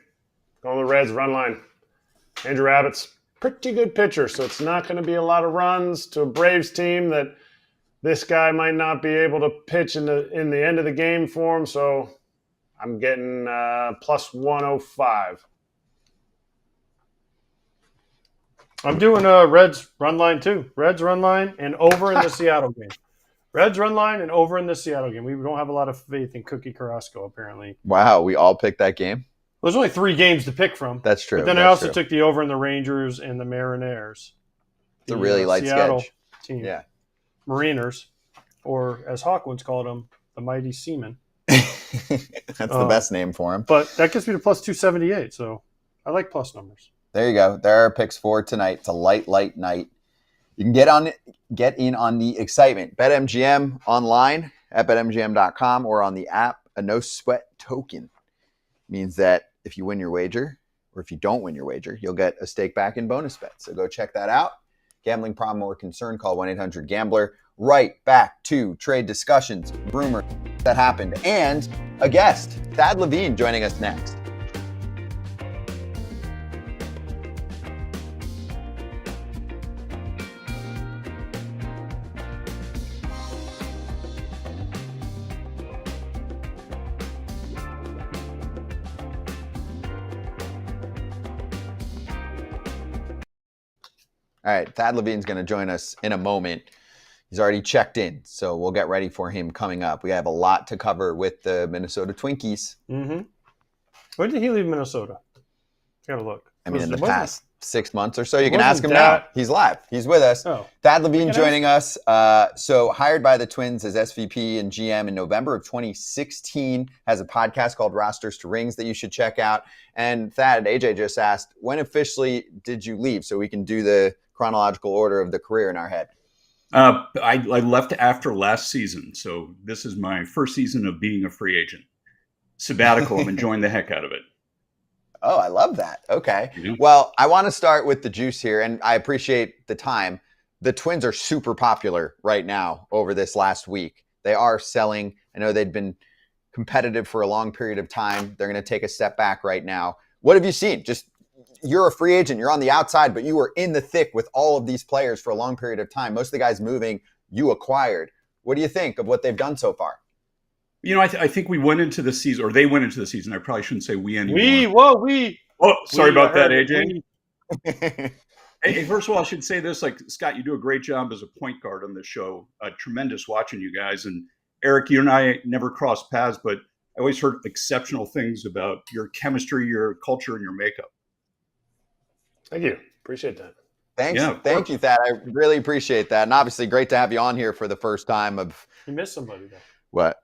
Going to the Reds, run line. Andrew Abbott's pretty good pitcher, so it's not going to be a lot of runs to a Braves team that this guy might not be able to pitch in the end of the game for him, so I'm getting plus 105. I'm doing Reds run line too. Reds run line and over in the Seattle game. Reds run line and over in the Seattle game. We don't have a lot of faith in Cookie Carrasco, apparently. Wow, we all picked that game? Well, there's only 3 games to pick from. That's true. But then I also took the over in the Rangers and the Mariners. It's a really light Seattle sketch. Team. Yeah. Mariners, or as Hawkins called them, the Mighty Seamen. That's the best name for him. But that gets me to plus 278, so I like plus numbers. There you go. There are picks for tonight. It's a light night. You can get in on the excitement. BetMGM online at betmgm.com or on the app. A no sweat token means that if you win your wager or if you don't win your wager, you'll get a stake back in bonus bets. So go check that out. Gambling problem or concern, call 1-800-GAMBLER. Right back to trade discussions, rumors that happened, and a guest, Thad Levine, joining us next. All right, Thad Levine's going to join us in a moment. He's already checked in, so we'll get ready for him coming up. We have a lot to cover with the Minnesota Twinkies. Mm-hmm. When did he leave Minnesota? Got to look. I mean, in the past 6 months or so. You can ask him now. He's live. He's with us. Oh. Thad Levine joining us. So hired by the Twins as SVP and GM in November of 2016. Has a podcast called Rosters to Rings that you should check out. And Thad, AJ just asked, when officially did you leave? So we can do the chronological order of the career in our head. I left after last season, so this is my first season of being a free agent. Sabbatical, I'm enjoying the heck out of it. Oh, I love that. Okay. Yeah. Well, I want to start with the juice here, and I appreciate the time. The Twins are super popular right now over this last week. They are selling. I know they'd been competitive for a long period of time. They're going to take a step back right now. What have you seen? Just you're a free agent. You're on the outside, but you were in the thick with all of these players for a long period of time. Most of the guys moving, you acquired. What do you think of what they've done so far? You know, I think we went into the season, or they went into the season. I probably shouldn't say we anymore. We. Oh, sorry about that, AJ. Hey, first of all, I should say this: like Scott, you do a great job as a point guard on this show. Tremendous watching you guys. And Erik, you and I never crossed paths, but I always heard exceptional things about your chemistry, your culture, and your makeup. Thank you. Appreciate that. Thank you, Thad. I really appreciate that. And obviously, great to have you on here for the first time. You missed somebody though. What?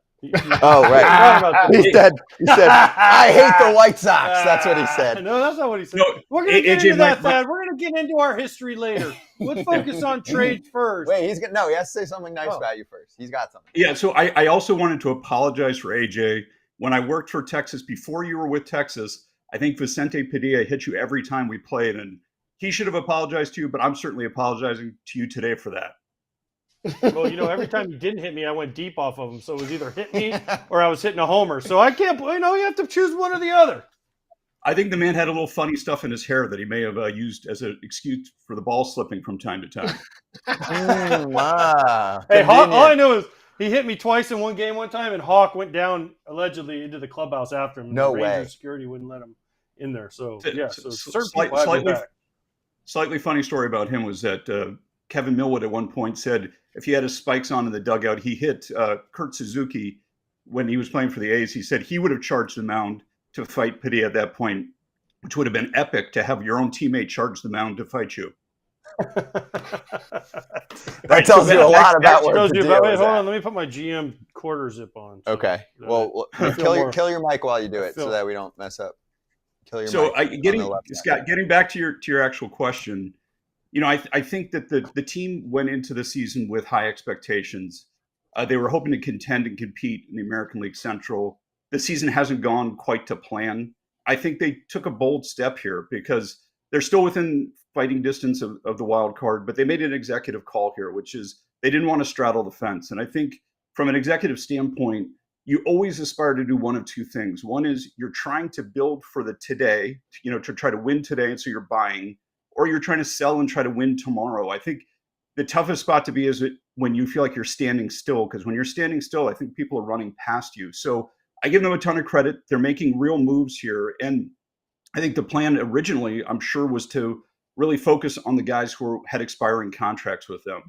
Oh, right. He said, I hate the White Sox. That's what he said. No, that's not what he said. No, We're going to get AJ, into that, Thad. We're going to get into our history later. Let's focus on trades first. Wait, he has to say something nice about you first. He's got something. Yeah, so I also wanted to apologize for AJ. When I worked for Texas, before you were with Texas, I think Vicente Padilla hit you every time we played, and he should have apologized to you, but I'm certainly apologizing to you today for that. Well, every time he didn't hit me, I went deep off of him. So it was either hit me or I was hitting a homer. So I can't, you have to choose one or the other. I think the man had a little funny stuff in his hair that he may have used as an excuse for the ball slipping from time to time. Wow. Hey, Hawk, all I know is he hit me twice in one game one time, and Hawk went down allegedly into the clubhouse after him. No the way. Ranger security wouldn't let him in there. So, Slightly funny story about him was that Kevin Millwood at one point said if he had his spikes on in the dugout, he hit Kurt Suzuki when he was playing for the A's. He said he would have charged the mound to fight Padilla at that point, which would have been epic to have your own teammate charge the mound to fight you. That tells you a lot about where Padilla wait, was hold at. on. Let me put my GM quarter zip on. So Okay. Well, kill your mic while you do it so that we don't mess up. Kill your mic. Scott, getting back to your actual question, I think that the team went into the season with high expectations. They were hoping to contend and compete in the American League Central. The season hasn't gone quite to plan. I think they took a bold step here because they're still within fighting distance of the wild card, but they made an executive call here, which is they didn't want to straddle the fence. And I think from an executive standpoint, you always aspire to do one of two things. One is you're trying to build for the today, to try to win today, and so you're buying, or you're trying to sell and try to win tomorrow. I think the toughest spot to be is when you feel like you're standing still, because when you're standing still, I think people are running past you. So I give them a ton of credit. They're making real moves here. And I think the plan originally, I'm sure, was to really focus on the guys who had expiring contracts with them.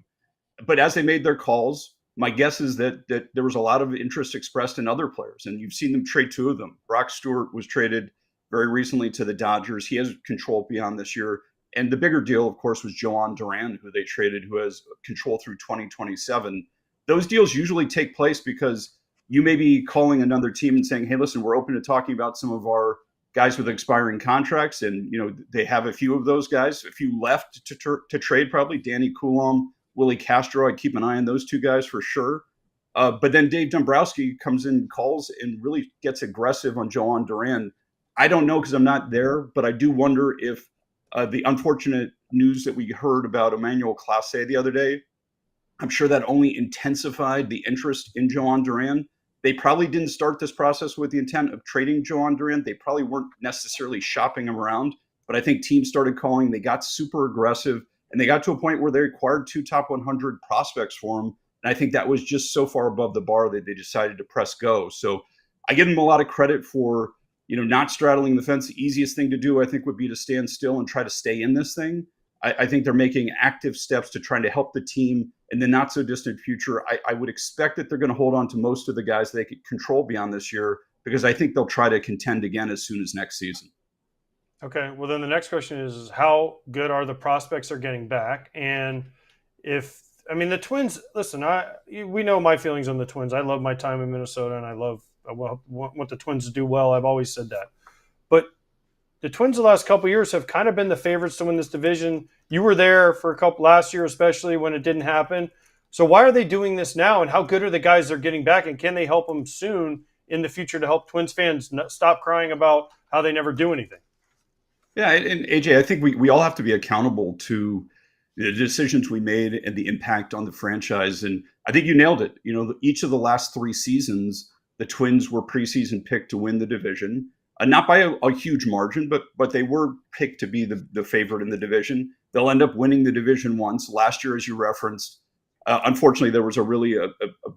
But as they made their calls, my guess is that there was a lot of interest expressed in other players. And you've seen them trade two of them. Brock Stewart was traded very recently to the Dodgers. He has control beyond this year. And the bigger deal, of course, was Joan Duran, who they traded, who has control through 2027. Those deals usually take place because you may be calling another team and saying, hey, listen, we're open to talking about some of our guys with expiring contracts. And, they have a few of those guys, a few left to trade probably. Danny Coulomb, Willie Castro, I'd keep an eye on those two guys for sure. But then Dave Dombrowski comes in, calls, and really gets aggressive on Joan Duran. I don't know because I'm not there, but I do wonder if the unfortunate news that we heard about Emmanuel Clase the other day, I'm sure that only intensified the interest in Joan Duran. They probably didn't start this process with the intent of trading Joan Duran. They probably weren't necessarily shopping him around, but I think teams started calling. They got super aggressive, and they got to a point where they acquired 2 top 100 prospects for him. And I think that was just so far above the bar that they decided to press go. So I give them a lot of credit for not straddling the fence. The easiest thing to do, I think, would be to stand still and try to stay in this thing. I think they're making active steps to trying to help the team in the not so distant future. I would expect that they're going to hold on to most of the guys they could control beyond this year, because I think they'll try to contend again as soon as next season. Okay. Well, then the next question is how good are the prospects they're getting back? And the Twins, listen, we know my feelings on the Twins. I love my time in Minnesota, and I want the Twins to do well. I've always said that. But the Twins the last couple of years have kind of been the favorites to win this division. You were there for a couple last year, especially when it didn't happen. So why are they doing this now, and how good are the guys they're getting back, and can they help them soon in the future to help Twins fans stop crying about how they never do anything? Yeah, and AJ, I think we all have to be accountable to the decisions we made and the impact on the franchise. And I think you nailed it. Each of the last 3 seasons, the Twins were preseason picked to win the division. Not by a huge margin, but they were picked to be the favorite in the division. They'll end up winning the division once. Last year, as you referenced, unfortunately, there was a really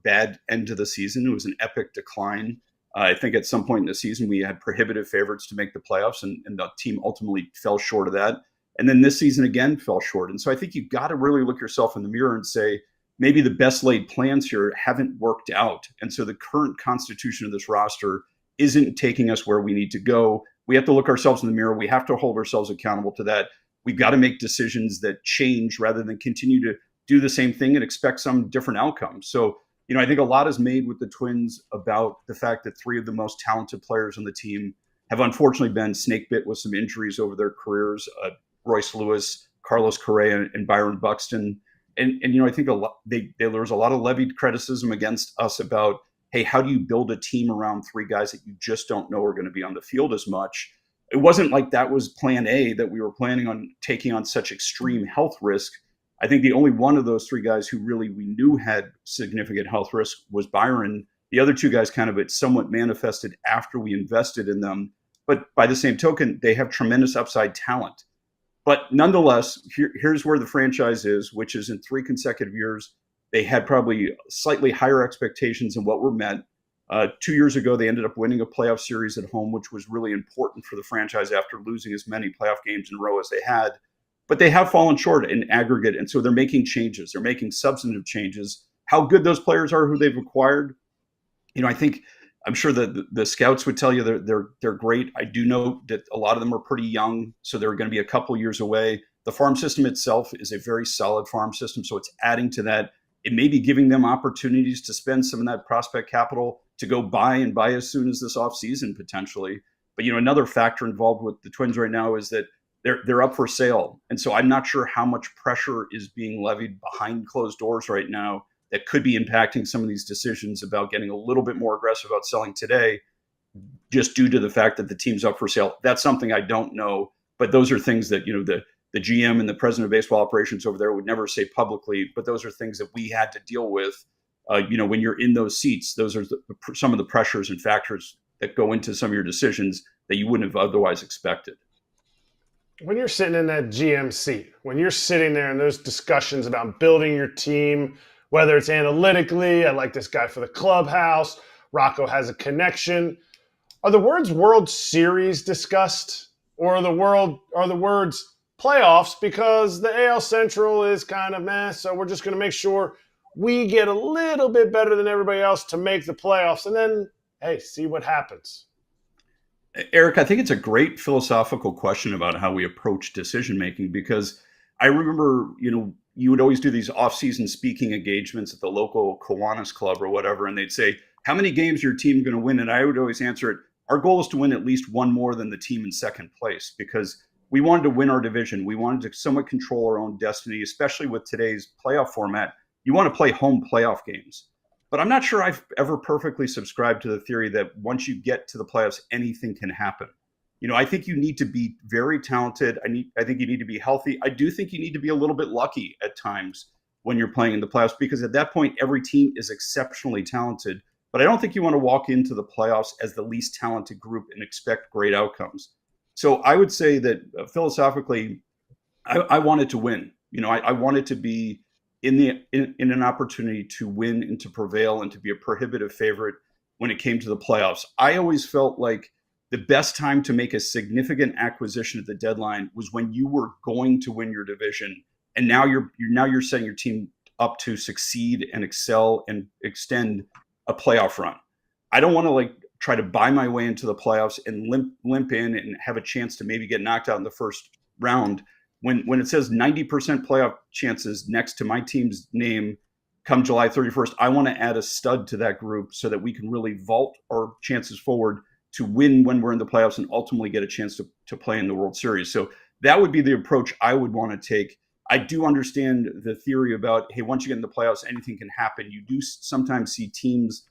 bad end to the season. It was an epic decline. I think at some point in the season, we had prohibitive favorites to make the playoffs, and the team ultimately fell short of that. And then this season again fell short. And so I think you've got to really look yourself in the mirror and say, maybe the best laid plans here haven't worked out. And so the current constitution of this roster isn't taking us where we need to go. We have to look ourselves in the mirror. We have to hold ourselves accountable to that. We've got to make decisions that change rather than continue to do the same thing and expect some different outcome. So, I think a lot is made with the Twins about the fact that 3 of the most talented players on the team have unfortunately been snake bit with some injuries over their careers. Royce Lewis, Carlos Correa, and Byron Buxton. And I think there was a lot of levied criticism against us about, hey, how do you build a team around 3 guys that you just don't know are going to be on the field as much? It wasn't like that was plan A, that we were planning on taking on such extreme health risk. I think the only one of those 3 guys who really we knew had significant health risk was Byron. The other 2 guys kind of it somewhat manifested after we invested in them. But by the same token, they have tremendous upside talent. But nonetheless, here's where the franchise is, which is in 3 consecutive years, they had probably slightly higher expectations than what were met. 2 years ago, they ended up winning a playoff series at home, which was really important for the franchise after losing as many playoff games in a row as they had. But they have fallen short in aggregate, and so they're making changes. They're making substantive changes. How good those players are who they've acquired, I'm sure that the scouts would tell you they're great. I do know that a lot of them are pretty young, so they're going to be a couple years away. The farm system itself is a very solid farm system, so it's adding to that. It may be giving them opportunities to spend some of that prospect capital to go buy as soon as this offseason potentially. But another factor involved with the Twins right now is that they're up for sale, and so I'm not sure how much pressure is being levied behind closed doors right now that could be impacting some of these decisions about getting a little bit more aggressive about selling today, just due to the fact that the team's up for sale. That's something I don't know, but those are things that, the GM and the president of baseball operations over there would never say publicly, but those are things that we had to deal with. When you're in those seats, those are some of the pressures and factors that go into some of your decisions that you wouldn't have otherwise expected. When you're sitting in that GM seat, when you're sitting there and there's discussions about building your team, whether it's analytically, I like this guy for the clubhouse, Rocco has a connection. Are the words World Series discussed, or are the words playoffs, because the AL Central is kind of meh, so we're just going to make sure we get a little bit better than everybody else to make the playoffs, and then, hey, see what happens? Erik, I think it's a great philosophical question about how we approach decision-making, because I remember, you would always do these off-season speaking engagements at the local Kiwanis club or whatever, and they'd say, how many games is your team going to win? And I would always answer it, our goal is to win at least one more than the team in second place, because we wanted to win our division. We wanted to somewhat control our own destiny, especially with today's playoff format. You want to play home playoff games. But I'm not sure I've ever perfectly subscribed to the theory that once you get to the playoffs, anything can happen. I think you need to be very talented. I think you need to be healthy. I do think you need to be a little bit lucky at times when you're playing in the playoffs, because at that point, every team is exceptionally talented. But I don't think you want to walk into the playoffs as the least talented group and expect great outcomes. So I would say that philosophically, I wanted to win. I wanted to be in an opportunity to win and to prevail and to be a prohibitive favorite when it came to the playoffs. I always felt like the best time to make a significant acquisition at the deadline was when you were going to win your division, and now you're setting your team up to succeed and excel and extend a playoff run. I don't want to try to buy my way into the playoffs and limp in and have a chance to maybe get knocked out in the first round. When it says 90% playoff chances next to my team's name come July 31st, I want to add a stud to that group so that we can really vault our chances forward to win when we're in the playoffs and ultimately get a chance to play in the World Series. So that would be the approach I would want to take. I do understand the theory about, hey, once you get in the playoffs, anything can happen. You do sometimes see teams,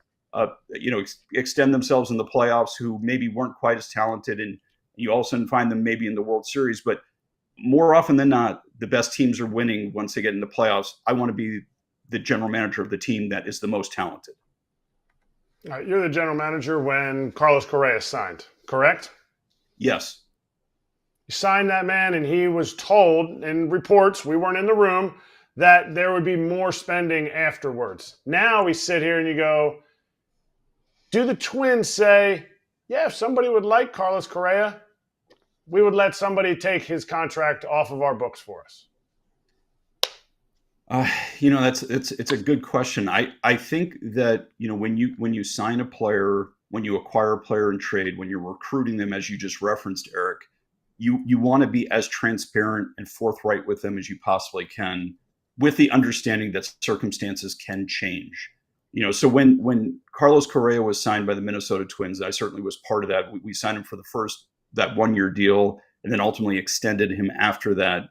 extend themselves in the playoffs who maybe weren't quite as talented, and you all of a sudden find them maybe in the World Series. But more often than not, the best teams are winning once they get in the playoffs. I want to be the general manager of the team that is the most talented. All right, you're the general manager when Carlos Correa signed, correct? Yes. You signed that man, and he was told in reports, we weren't in the room, that there would be more spending afterwards. Now we sit here and you go, do the Twins say, yeah, if somebody would like Carlos Correa, we would let somebody take his contract off of our books for us? It's a good question. I think that, when you sign a player, when you acquire a player in trade, when you're recruiting them, as you just referenced, Erik, you want to be as transparent and forthright with them as you possibly can, with the understanding that circumstances can change. So when Carlos Correa was signed by the Minnesota Twins, I certainly was part of that. We signed him for that 1-year deal, and then ultimately extended him after that.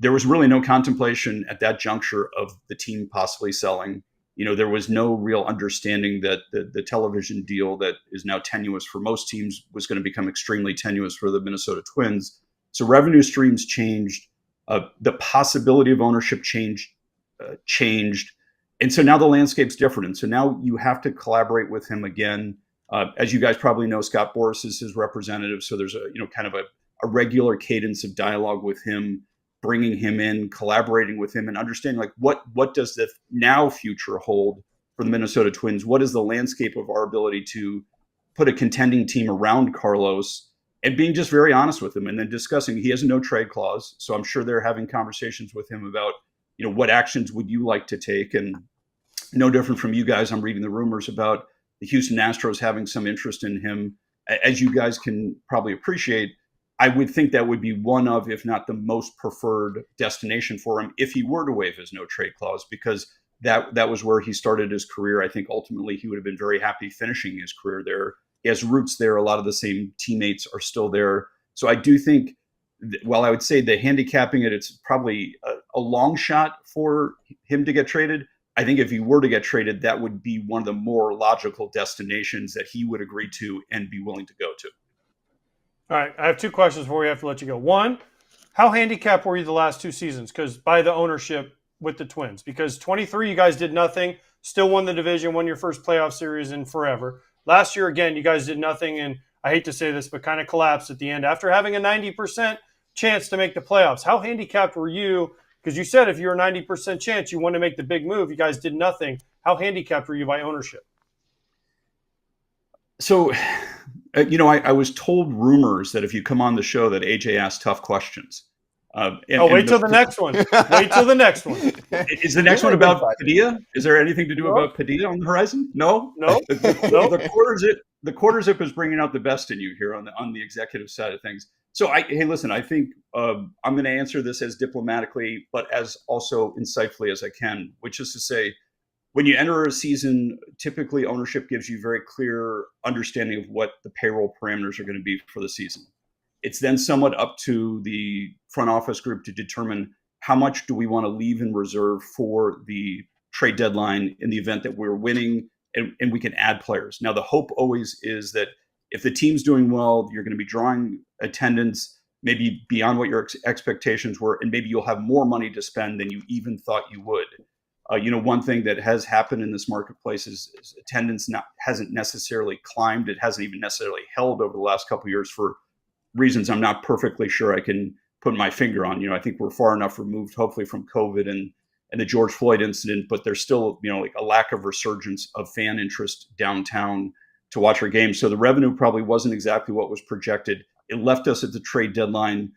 There was really no contemplation at that juncture of the team possibly selling. There was no real understanding that the television deal that is now tenuous for most teams was going to become extremely tenuous for the Minnesota Twins. So revenue streams changed. The possibility of ownership changed. And so now the landscape's different. And so now you have to collaborate with him again. As you guys probably know, Scott Boras is his representative. So there's kind of a regular cadence of dialogue with him, bringing him in, collaborating with him, and understanding what does the now future hold for the Minnesota Twins? What is the landscape of our ability to put a contending team around Carlos, and being just very honest with him, and then discussing. He has a no trade clause, so I'm sure they're having conversations with him about, what actions would you like to take? And no different from you guys, I'm reading the rumors about the Houston Astros having some interest in him. As you guys can probably appreciate, I would think that would be one of, if not the most preferred destination for him if he were to waive his no trade clause, because that was where he started his career. I think ultimately he would have been very happy finishing his career there. He has roots there. A lot of the same teammates are still there. So I do think, while I would say the handicapping it's probably a long shot for him to get traded. I think if he were to get traded, that would be one of the more logical destinations that he would agree to and be willing to go to. All right, I have two questions before we have to let you go. One, how handicapped were you the last two seasons? Because by the ownership with the Twins, because 23 you guys did nothing, still won the division, won your first playoff series in forever. Last year again, you guys did nothing, and I hate to say this, but kind of collapsed at the end after having a 90% chance to make the playoffs. How handicapped were you? Because you said if you were a 90% chance, you want to make the big move. You guys did nothing. How handicapped were you by ownership? So, I was told rumors that if you come on the show that AJ asks tough questions. Wait till the next one. Wait till the next one. Is the next one about Padilla? Is there anything to do about Padilla on the horizon? No? No. The quarter zip is bringing out the best in you here on the executive side of things. So, hey, listen, I think I'm going to answer this as diplomatically, but as also insightfully as I can, which is to say, when you enter a season, typically ownership gives you very clear understanding of what the payroll parameters are going to be for the season. It's then somewhat up to the front office group to determine how much do we want to leave in reserve for the trade deadline in the event that we're winning and we can add players. Now, the hope always is that if the team's doing well, you're going to be drawing attendance maybe beyond what your expectations were, and maybe you'll have more money to spend than you even thought you would. One thing that has happened in this marketplace is attendance hasn't necessarily climbed. It hasn't even necessarily held over the last couple of years for reasons I'm not perfectly sure I can put my finger on. I think we're far enough removed, hopefully, from COVID and the George Floyd incident, but there's still, a lack of resurgence of fan interest downtown to watch our games. So the revenue probably wasn't exactly what was projected. It left us at the trade deadline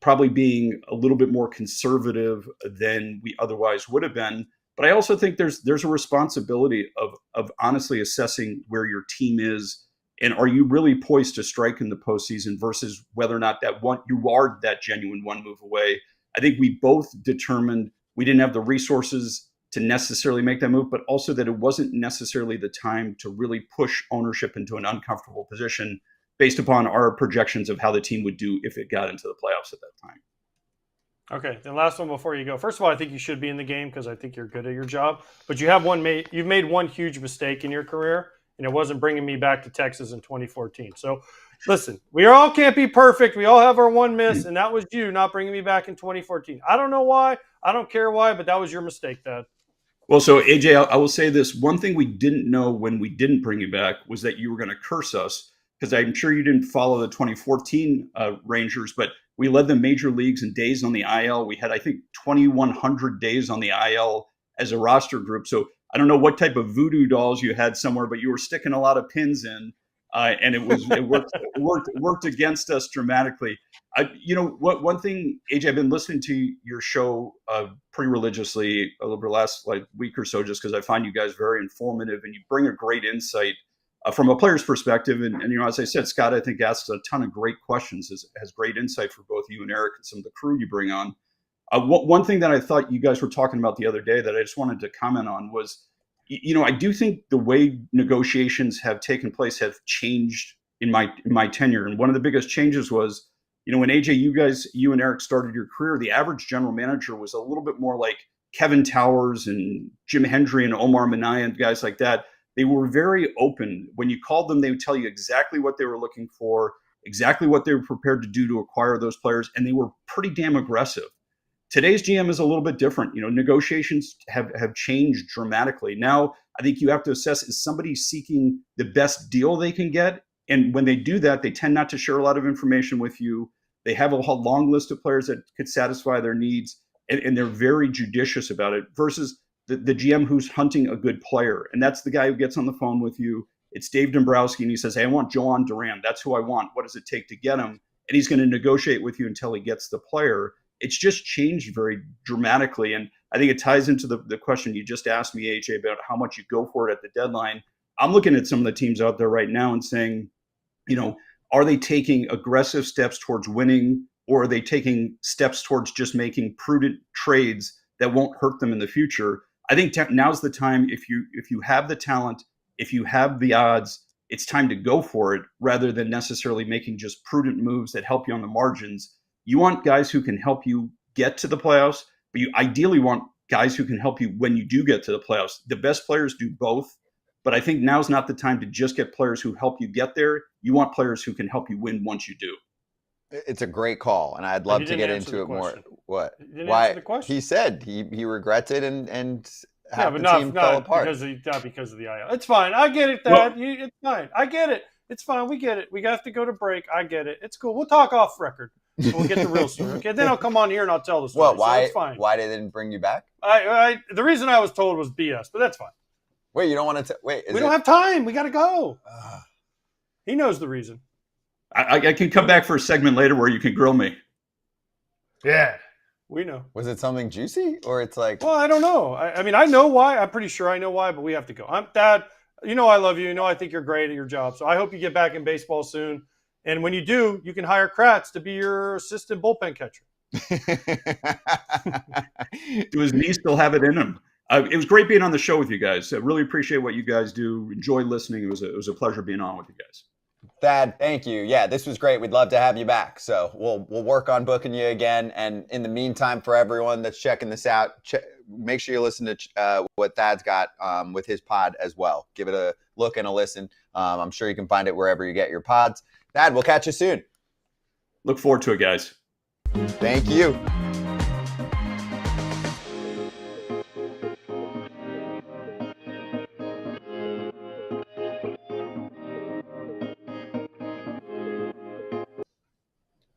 probably being a little bit more conservative than we otherwise would have been. But I also think there's a responsibility of honestly assessing where your team is, and are you really poised to strike in the postseason versus whether or not you are that genuine one move away. I think we both determined we didn't have the resources to necessarily make that move, but also that it wasn't necessarily the time to really push ownership into an uncomfortable position based upon our projections of how the team would do if it got into the playoffs at that time. Okay, then last one before you go. First of all, I think you should be in the game because I think you're good at your job. But you've made one huge mistake in your career, and it wasn't bringing me back to Texas in 2014. So, listen, we all can't be perfect. We all have our one miss, and that was you not bringing me back in 2014. I don't know why. I don't care why, but that was your mistake, Dad. Well, so AJ, I will say this. One thing we didn't know when we didn't bring you back was that you were going to curse us, because I'm sure you didn't follow the 2014 Rangers, but we led the major leagues in days on the IL. We had, I think, 2,100 days on the IL as a roster group. So I don't know what type of voodoo dolls you had somewhere, but you were sticking a lot of pins in. and it worked against us dramatically. One thing, AJ, I've been listening to your show pretty religiously over the last week or so, just because I find you guys very informative and you bring a great insight from a player's perspective. And as I said, Scott, I think asks a ton of great questions, has great insight for both you and Erik and some of the crew you bring on. One thing that I thought you guys were talking about the other day that I just wanted to comment on was, I do think the way negotiations have taken place have changed in my tenure. And one of the biggest changes was, when AJ, you and Erik started your career, the average general manager was a little bit more like Kevin Towers and Jim Hendry and Omar Minaya and guys like that. They were very open. When you called them, they would tell you exactly what they were looking for, exactly what they were prepared to do to acquire those players, and they were pretty damn aggressive. Today's GM is a little bit different. Negotiations have changed dramatically. Now, I think you have to assess, is somebody seeking the best deal they can get? And when they do that, they tend not to share a lot of information with you. They have a long list of players that could satisfy their needs, and they're very judicious about it, versus the GM who's hunting a good player. And that's the guy who gets on the phone with you. It's Dave Dombrowski, and he says, hey, I want Joan Duran. That's who I want. What does it take to get him? And he's going to negotiate with you until he gets the player. It's just changed very dramatically. And I think it ties into the question you just asked me, AJ, about how much you go for it at the deadline. I'm looking at some of the teams out there right now and saying, are they taking aggressive steps towards winning, or are they taking steps towards just making prudent trades that won't hurt them in the future? I think now's the time. If you have the talent, if you have the odds, it's time to go for it, rather than necessarily making just prudent moves that help you on the margins. You want guys who can help you get to the playoffs, but you ideally want guys who can help you when you do get to the playoffs. The best players do both, but I think now's not the time to just get players who help you get there. You want players who can help you win once you do. It's a great call, and I'd love to get into it more. What? Why? The question. He said he regrets it, and Yeah, half but the team fell apart. not because of the IL. It's fine. I get it, Dad. It's fine. I get it. It's fine. We get it. We have to go to break. I get it. It's cool. We'll talk off record. So we'll get the real story. Okay, then I'll come on here and I'll tell the story. Well, why? So it's fine. Why they didn't bring you back? The reason I was told was BS, but that's fine. Wait, you don't want to? Wait, we don't have time. We got to go. He knows the reason. I can come back for a segment later where you can grill me. Yeah. We know. Was it something juicy, or it's like? Well, I don't know. I mean, I know why. I'm pretty sure I know why, but we have to go. Dad, I love you. I think you're great at your job. So I hope you get back in baseball soon. And when you do, you can hire Kratz to be your assistant bullpen catcher. Do his knees still have it in him? It was great being on the show with you guys. I really appreciate what you guys do. Enjoy listening. It was a pleasure being on with you guys. Thad, thank you. Yeah, this was great. We'd love to have you back. So we'll work on booking you again. And in the meantime, for everyone that's checking this out, make sure you listen to what Thad's got with his pod as well. Give it a look and a listen. I'm sure you can find it wherever you get your pods. Thad, we'll catch you soon. Look forward to it, guys. Thank you.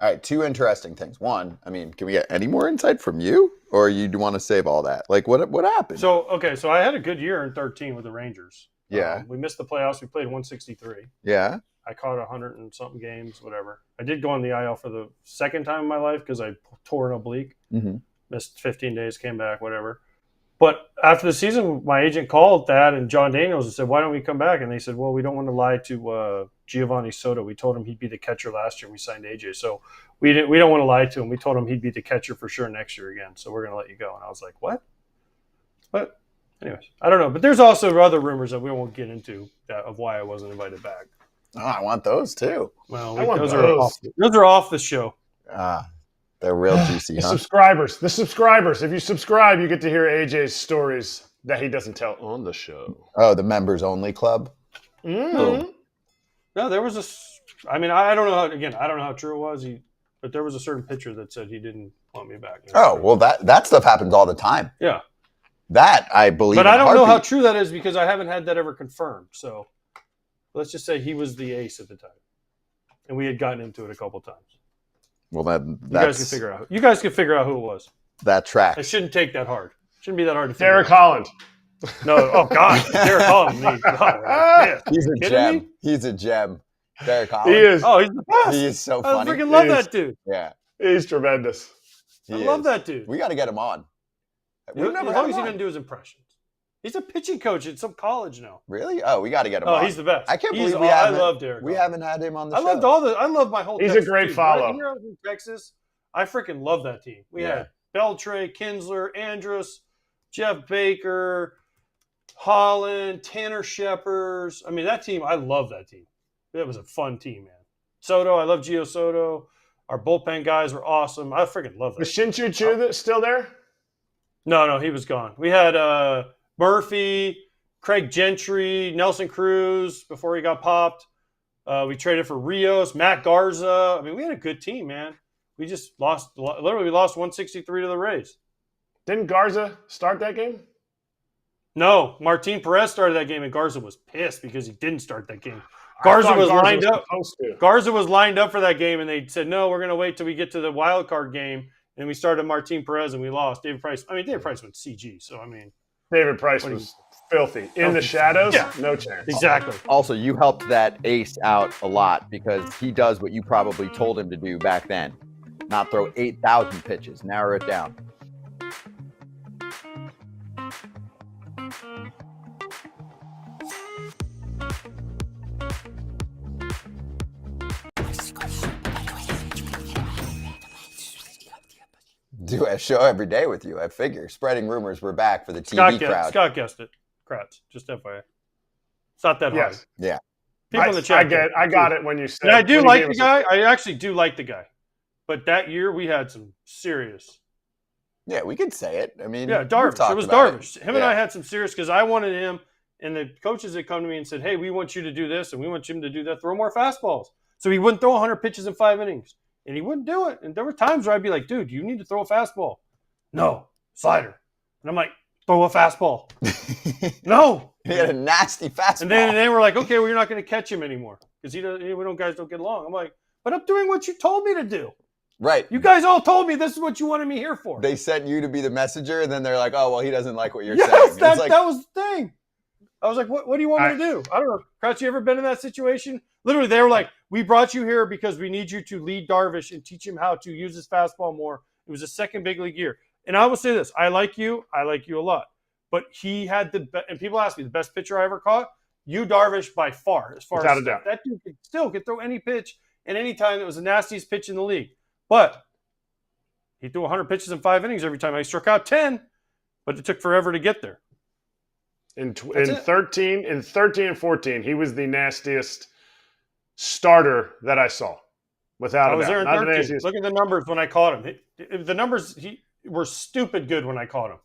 All right, two interesting things. One, I mean, can we get any more insight from you, or you want to save all that? Like, what happened? So I had a good year in 2013 with the Rangers. Yeah. We missed the playoffs. We played 163. Yeah. I caught 100 and something games, whatever. I did go on the IL for the second time in my life because I tore an oblique. Mm-hmm. Missed 15 days, came back, whatever. But after the season, my agent called Thad and John Daniels and said, why don't we come back? And they said, well, we don't want to lie to Giovanni Soto. We told him he'd be the catcher last year and we signed AJ. So we don't want to lie to him. We told him he'd be the catcher for sure next year again. So we're going to let you go. And I was like, what? But anyways, I don't know. But there's also other rumors that we won't get into of why I wasn't invited back. Oh, I want those too. Well, those are off the show. They're real juicy, The huh? subscribers. If you subscribe, you get to hear AJ's stories that he doesn't tell on the show. Oh, the members only club? Mm-hmm. No, there was I don't know how true it was. But there was a certain pitcher that said he didn't want me back. Oh, well, that stuff happens all the time. Yeah. That I believe. But I don't know how true that is because I haven't had that ever confirmed. So let's just say he was the ace at the time. And we had gotten into it a couple times. Well, you guys can figure out who it was. That tracks. It shouldn't take that hard. Shouldn't be that hard to figure Derek out. Holland. No, oh God, Derek Holland. He's a gem. Me? He's a gem. Derek He Holland. is. Oh, he's the best. He is so I funny. freaking love He is. that dude. Yeah, He's tremendous. he I love is. that dude. We got to get him on. We've As never long had as him he on. doesn't do his impressions. He's a pitching coach at some college now. Really? Oh, we got to get him Oh, on. he's the best. I can't He's believe we I haven't. love Derek. We Holland. haven't had him on the I show. love my whole He's a Texas great team. follow. When I was in Texas, I freaking love that team. We Yeah. had Beltre, Kinsler, Andrus, Jeff Baker, Holland, Tanner Shepers. I mean, that team, I love that team. That was a fun team, man. Soto, I love Gio Soto. Our bullpen guys were awesome. I freaking love that. Was Shin-Chu still there? No, he was gone. We had Murphy, Craig Gentry, Nelson Cruz before he got popped. We traded for Rios, Matt Garza. I mean, we had a good team, man. We just lost. Literally, we lost 163 to the Rays. Didn't Garza start that game? No, Martin Perez started that game, and Garza was pissed because he didn't start that game. I Garza thought was lined up. supposed to. Garza was lined up for that game, and they said, no, we're going to wait till we get to the wild card game. And we started Martin Perez, and we lost. David Price went CG. So, I mean. David Price was filthy. In the shadows? Yeah. No chance. Exactly. Also, you helped that ace out a lot because he does what you probably told him to do back then. Not throw 8,000 pitches. Narrow it down. Do a show every day with you. I figure. Spreading rumors, we're back for the TV crowd. Scott guessed it. Kratz, just FYI. It's not that hard. Yes. Yeah. People in the chat. I got it when you said. And I do when you like gave the us guy. I actually do like the guy. But that year, we had some serious. Yeah, we could say it. I mean, Yeah, we've Darvish. talked It was about Darvish. Him and Yeah. I had some serious because I wanted him, and the coaches had come to me and said, hey, we want you to do this, and we want him to do that. Throw more fastballs. So he wouldn't throw 100 pitches in 5 innings. And he wouldn't do it. And there were times where I'd be like, dude, you need to throw a fastball. No, slider. And I'm like, throw a fastball. No. He had a nasty fastball. And then they were like, okay, well, you're not going to catch him anymore because guys don't get along. I'm like, but I'm doing what you told me to do. Right. You guys all told me this is what you wanted me here for. They sent you to be the messenger, and then they're like, oh, well, he doesn't like what you're Yes, saying. that, It's like, that was the thing. I was like, what do you want me to do? I don't know. Kratz, you ever been in that situation? Literally, they were like, we brought you here because we need you to lead Darvish and teach him how to use his fastball more. It was his second big league year. And I will say this. I like you a lot. But he had and people ask me, the best pitcher I ever caught? You, Darvish, by far. As far Without as a doubt. that dude could throw any pitch and any time. It was the nastiest pitch in the league. But he threw 100 pitches in 5 innings every time. I struck out 10, but it took forever to get there. In That's it. 13 and 14, he was the nastiest starter that I saw. Without I a was doubt. there in Not the 13. nastiest. Look at the numbers when I caught him. The numbers were stupid good when I caught him.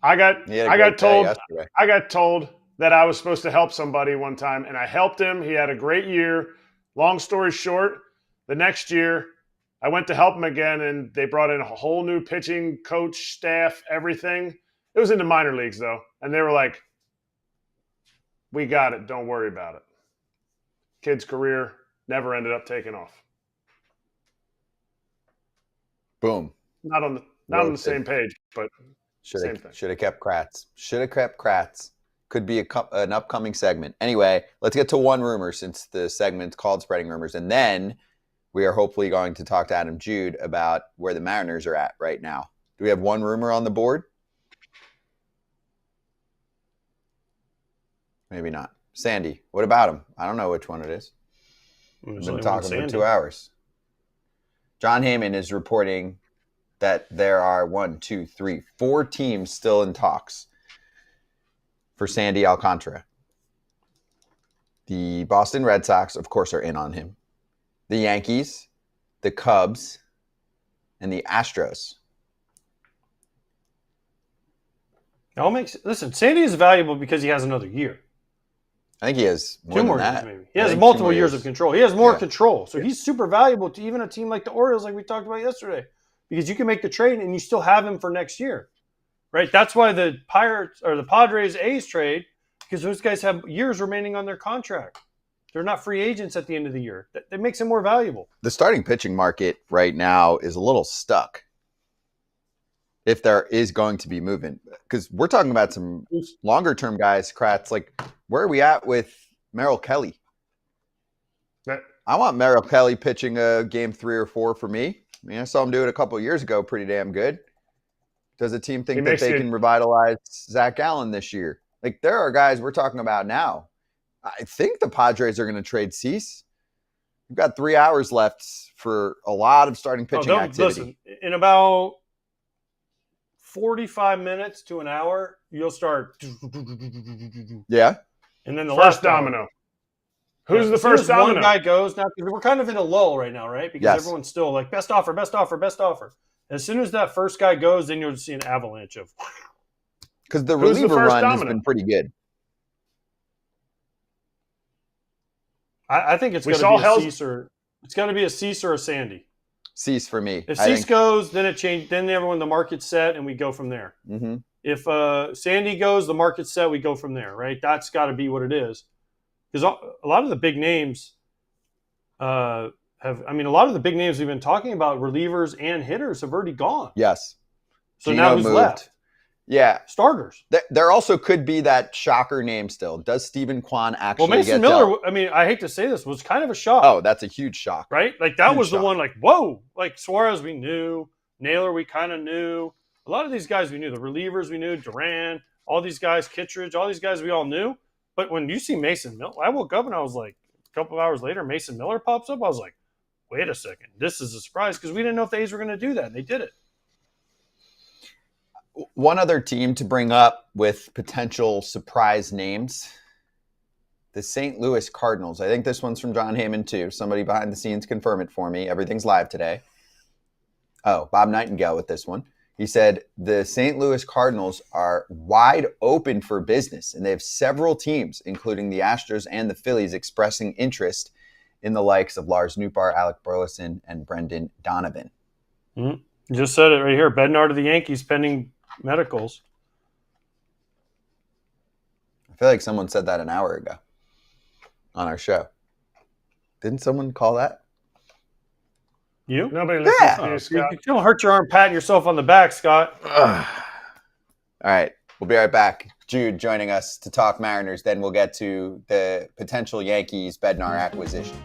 I got he had a great day told yesterday. I got told that I was supposed to help somebody one time, and I helped him. He had a great year. Long story short, the next year I went to help him again, and they brought in a whole new pitching coach, staff, everything. It was in the minor leagues, though, and they were like, we got it. Don't worry about it. Kid's career never ended up taking off. Boom. Not on the same page, but same thing. Should have kept Kratz. Should have kept Kratz. Could be an upcoming segment. Anyway, let's get to one rumor since the segment's called Spreading Rumors. And then we are hopefully going to talk to Adam Jude about where the Mariners are at right now. Do we have one rumor on the board? Maybe not. Sandy, what about him? I don't know which one it is. We've been talking for 2 hours. John Heyman is reporting that there are 4 teams still in talks for Sandy Alcantara. The Boston Red Sox, of course, are in on him. The Yankees, the Cubs, and the Astros. Listen, Sandy is valuable because he has another year. I think he has more 2 than more that. years, maybe. He I has think 2 multiple more years of control. He has more Yeah. control. So he's super valuable to even a team like the Orioles, like we talked about yesterday, because you can make the trade and you still have him for next year, right? That's why the Pirates or the Padres A's trade, because those guys have years remaining on their contract. They're not free agents at the end of the year. That makes him more valuable. The starting pitching market right now is a little stuck. If there is going to be movement, because we're talking about some longer term guys, Kratz, like where are we at with Merrill Kelly? I want Merrill Kelly pitching a game 3 or 4 for me. I mean, I saw him do it a couple of years ago pretty damn good. Does the team think that they can revitalize Zach Gallen this year? Like, there are guys we're talking about now. I think the Padres are going to trade Cease. We've got 3 hours left for a lot of starting pitching activity. Listen, in about 45 minutes to an hour, you'll start. Yeah. And then the First last hour. domino. Who's the first domino? One guy goes now, because we're kind of in a lull right now, right? Because Yes. everyone's still like best offer, best offer, best offer. As soon as that first guy goes, then you'll see an avalanche of. Because the Who's the reliever first run has domino? been pretty good. I think it's We going saw to be a Cease or it's going to be a Cease or a Sandy. Cease for me. If I Cease think. goes, then it changed. Then everyone the market's set, and we go from there. Mm-hmm. If Sandy goes, the market's set, we go from there. Right? That's got to be what it is. Because a lot of the big names a lot of the big names we've been talking about, relievers and hitters, have already gone. Yes. So Gino now who's moved. left? Yeah. Starters. There also could be that shocker name still. Does Stephen Kwan actually Well, Mason get Miller, dealt? I mean, I hate to say this, was kind of a shock. Oh, that's a huge shock. Right? Like, that Huge was the shock. one, like, whoa. Like, Suarez we knew. Naylor we kind of knew. A lot of these guys we knew. The relievers we knew. Duran, all these guys, Kittredge, all these guys we all knew. But when you see Mason Miller, I woke up and I was like, a couple of hours later, Mason Miller pops up. I was like, wait a second. This is a surprise, because we didn't know if the A's were going to do that, and they did it. One other team to bring up with potential surprise names, the St. Louis Cardinals. I think this one's from John Heyman too. Somebody behind the scenes confirm it for me. Everything's live today. Oh, Bob Nightingale with this one. He said the St. Louis Cardinals are wide open for business, and they have several teams, including the Astros and the Phillies, expressing interest in the likes of Lars Nootbaar, Alec Burleson, and Brendan Donovan. You just said it right here. Bednar to the Yankees pending medicals. I feel like someone said that an hour ago on our show. Didn't someone call that? You? Nobody listens Yeah. to you, You Scott. don't hurt your arm patting yourself on the back, Scott. All right. We'll be right back. Jude joining us to talk Mariners. Then we'll get to the potential Yankees Bednar acquisition.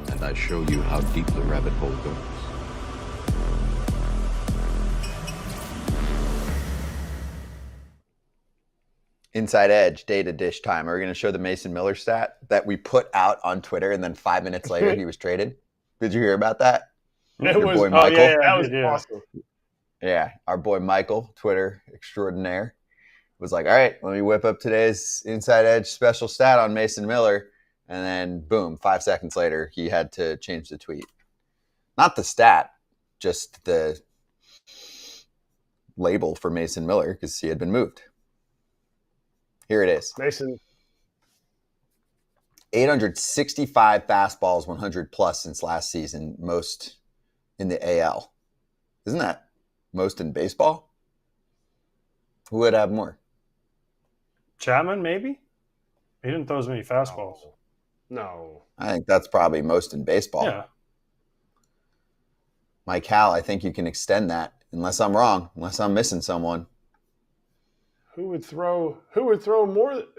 And I show you how deep the rabbit hole goes. Inside Edge, data dish time. Are we going to show the Mason Miller stat that we put out on Twitter, and then 5 minutes later he was traded? Did you hear about that? It Your was, boy Michael? that was Yeah. awesome. Yeah, our boy Michael, Twitter extraordinaire, was like, all right, let me whip up today's Inside Edge special stat on Mason Miller. And then, boom, 5 seconds later, he had to change the tweet. Not the stat, just the label for Mason Miller, because he had been moved. Here it is. Mason, 865 fastballs, 100 plus since last season, most in the AL. Isn't that most in baseball? Who would have more? Chapman, maybe? He didn't throw as many fastballs. no. I think that's probably most in baseball. Yeah. Mike Hal, I think you can extend that, unless I'm wrong, unless I'm missing someone. Who would throw more?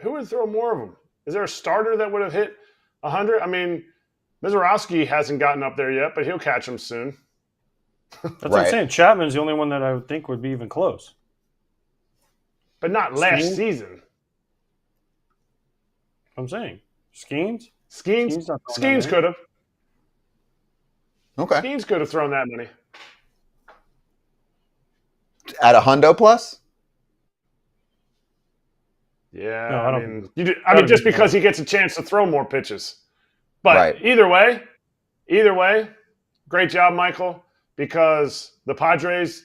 Who would throw more of them? Is there a starter that would have hit 100? I mean, Mizorowski hasn't gotten up there yet, but he'll catch them soon. That's what Right. I'm saying. Chapman's the only one that I would think would be even close. But not last Skeens? season. I'm saying. Skeens? Skeens not throwing that could have. Okay. Skeens could have thrown that many. At a hundo plus? Yeah, No, I I don't- mean, I don't just think because he gets a chance to throw more pitches. But Right. either way, great job, Michael, because the Padres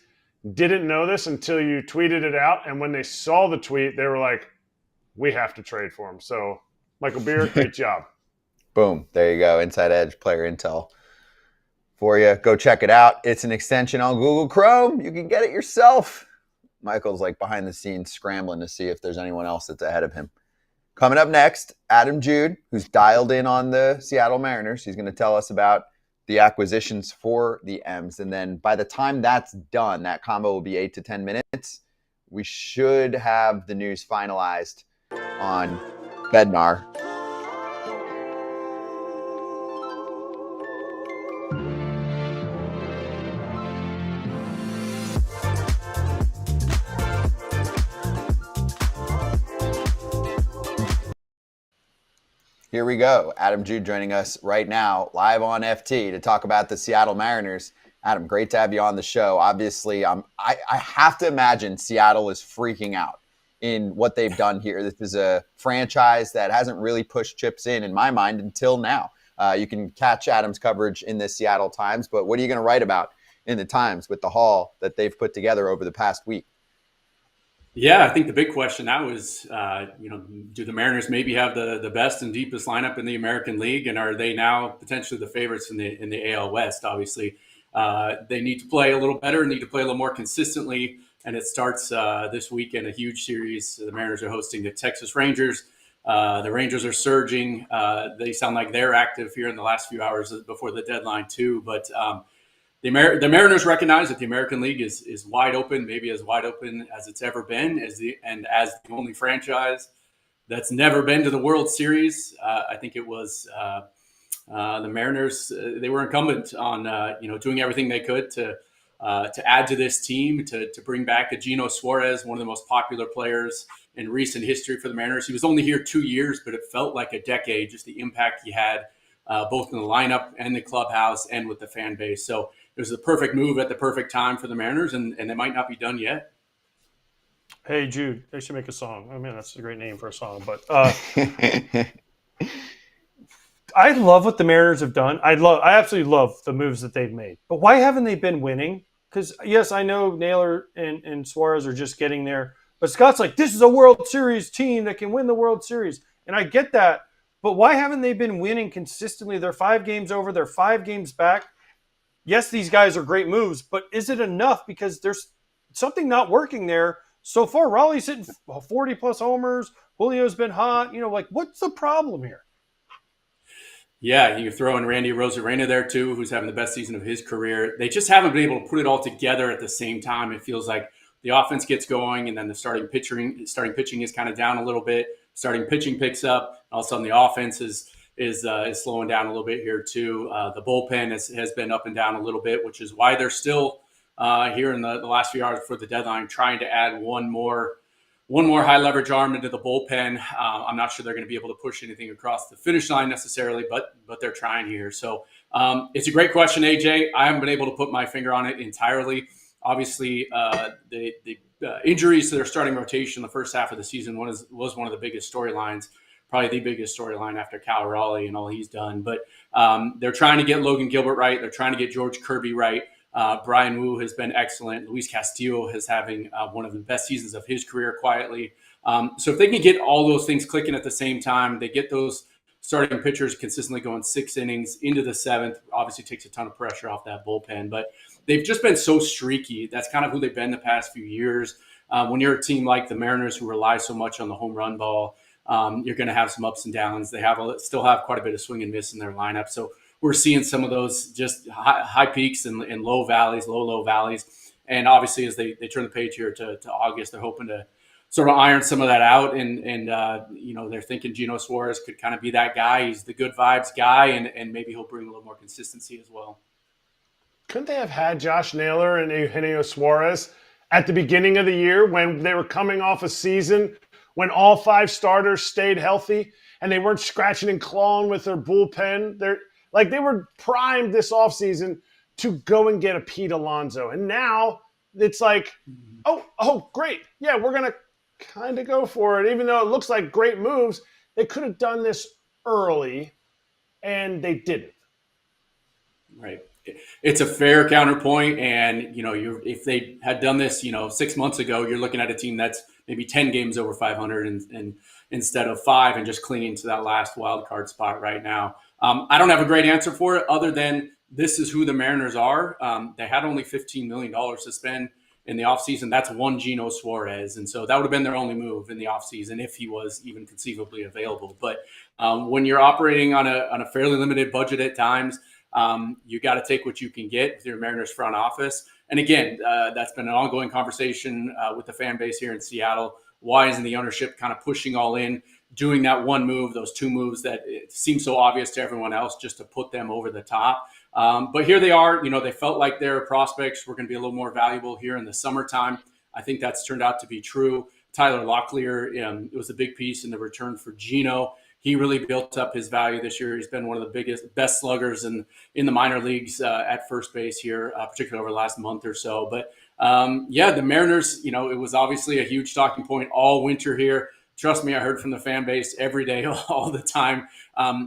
didn't know this until you tweeted it out, and when they saw the tweet, they were like, "We have to trade for him." So, Michael Beer, great job. Boom. There you go. Inside Edge player intel for you. Go check it out. It's an extension on Google Chrome. You can get it yourself. Michael's like behind the scenes scrambling to see if there's anyone else that's ahead of him. Coming up next, Adam Jude, who's dialed in on the Seattle Mariners. He's going to tell us about the acquisitions for the M's. And then by the time that's done, that combo will be 8 to 10 minutes. We should have the news finalized on Bednar. Here we go. Adam Jude joining us right now, live on FT, to talk about the Seattle Mariners. Adam, great to have you on the show. Obviously, I have to imagine Seattle is freaking out in what they've done here. This is a franchise that hasn't really pushed chips in my mind, until now. You can catch Adam's coverage in the Seattle Times, but what are you going to write about in the Times with the haul that they've put together over the past week? Yeah, I think the big question now is, do the Mariners maybe have the best and deepest lineup in the American League, and are they now potentially the favorites in the AL West? Obviously, they need to play a little better, need to play a little more consistently, and it starts this weekend, a huge series. The Mariners are hosting the Texas Rangers. The Rangers are surging. They sound like they're active here in the last few hours before the deadline too, but the Mariners recognize that the American League is wide open, maybe as wide open as it's ever been, as the only franchise that's never been to the World Series. I think it was the Mariners. They were incumbent on doing everything they could to add to this team, to bring back a Gino Suarez, one of the most popular players in recent history for the Mariners. He was only here 2 years, but it felt like a decade. Just the impact he had, both in the lineup and the clubhouse and with the fan base. So it was the perfect move at the perfect time for the Mariners, and they might not be done yet. Hey, Jude, they should make a song. Oh, man, that's a great name for a song. But I love what the Mariners have done. I absolutely love the moves that they've made. But why haven't they been winning? Because, yes, I know Naylor and Suarez are just getting there. But Scott's like, this is a World Series team that can win the World Series. And I get that. But why haven't they been winning consistently? They're 5 games over. They're 5 games back. Yes, these guys are great moves, but is it enough? Because there's something not working there so far. Raleigh's hitting 40-plus homers. Julio's been hot. What's the problem here? Yeah, you throw in Randy Rosarena there too, who's having the best season of his career. They just haven't been able to put it all together at the same time. It feels like the offense gets going, and then the starting pitching is kind of down a little bit. Starting pitching picks up. All of a sudden, the offense is slowing down a little bit here too. The bullpen has been up and down a little bit, which is why they're still here in the last few hours before the deadline trying to add one more high leverage arm into the bullpen. I'm not sure they're going to be able to push anything across the finish line necessarily, but they're trying here. So it's a great question, AJ. I haven't been able to put my finger on it entirely. Obviously, the injuries to their starting rotation the first half of the season was one of the biggest storylines. Probably the biggest storyline after Cal Raleigh and all he's done. But they're trying to get Logan Gilbert right. They're trying to get George Kirby right. Brian Wu has been excellent. Luis Castillo is having one of the best seasons of his career quietly. So if they can get all those things clicking at the same time, they get those starting pitchers consistently going 6 innings into the 7th, obviously takes a ton of pressure off that bullpen. But they've just been so streaky. That's kind of who they've been the past few years. When you're a team like the Mariners who rely so much on the home run ball, you're going to have some ups and downs. They still have quite a bit of swing and miss in their lineup. So we're seeing some of those just high peaks and low valleys. And obviously, as they turn the page here to August, they're hoping to sort of iron some of that out. And they're thinking Gino Suarez could kind of be that guy. He's the good vibes guy, and maybe he'll bring a little more consistency as well. Couldn't they have had Josh Naylor and Eugenio Suarez at the beginning of the year when they were coming off a season when all 5 starters stayed healthy and they weren't scratching and clawing with their bullpen? They were primed this offseason to go and get a Pete Alonso. And now it's like, oh, great. Yeah, we're going to kind of go for it. Even though it looks like great moves, they could have done this early, and they didn't. Right. It's a fair counterpoint. And, if they had done this, 6 months ago, you're looking at a team that's maybe 10 games over 500 and instead of 5 and just clinging to that last wild card spot right now. I don't have a great answer for it other than this is who the Mariners are. They had only $15 million to spend in the offseason. That's one Gino Suarez. And so that would have been their only move in the offseason if he was even conceivably available. But when you're operating on a fairly limited budget at times, you got to take what you can get with your Mariners front office. And again, that's been an ongoing conversation with the fan base here in Seattle. Why isn't the ownership kind of pushing all in, doing that one move, those two moves that it seems so obvious to everyone else just to put them over the top? But here they are. They felt like their prospects were going to be a little more valuable here in the summertime. I think that's turned out to be true. Tyler Locklear, it was a big piece in the return for Gino. He really built up his value this year. He's been one of the best sluggers in the minor leagues at first base here, particularly over the last month or so. But the Mariners, it was obviously a huge talking point all winter here. Trust me, I heard from the fan base every day, all the time.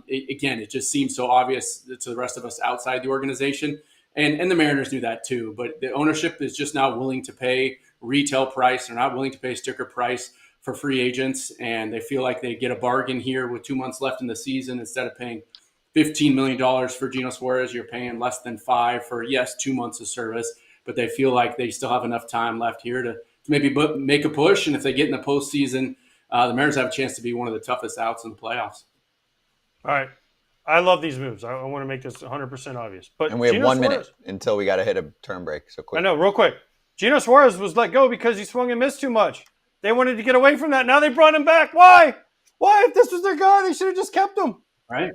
It just seems so obvious to the rest of us outside the organization. And the Mariners knew that too. But the ownership is just now willing to pay retail price. They're not willing to pay sticker price for free agents. And they feel like they get a bargain here with 2 months left in the season. Instead of paying $15 million for Gino Suarez, you're paying less than $5 million for, yes, 2 months of service. But they feel like they still have enough time left here to maybe make a push. And if they get in the postseason, the Mariners have a chance to be one of the toughest outs in the playoffs. All right. I love these moves. I want to make this 100% obvious. And we have Gino 1 Suarez, minute until we got to hit a turn break. So quick. I know, real quick. Gino Suarez was let go because he swung and missed too much. They wanted to get away from that. Now they brought him back. Why? Why? If this was their guy, they should have just kept him. Right.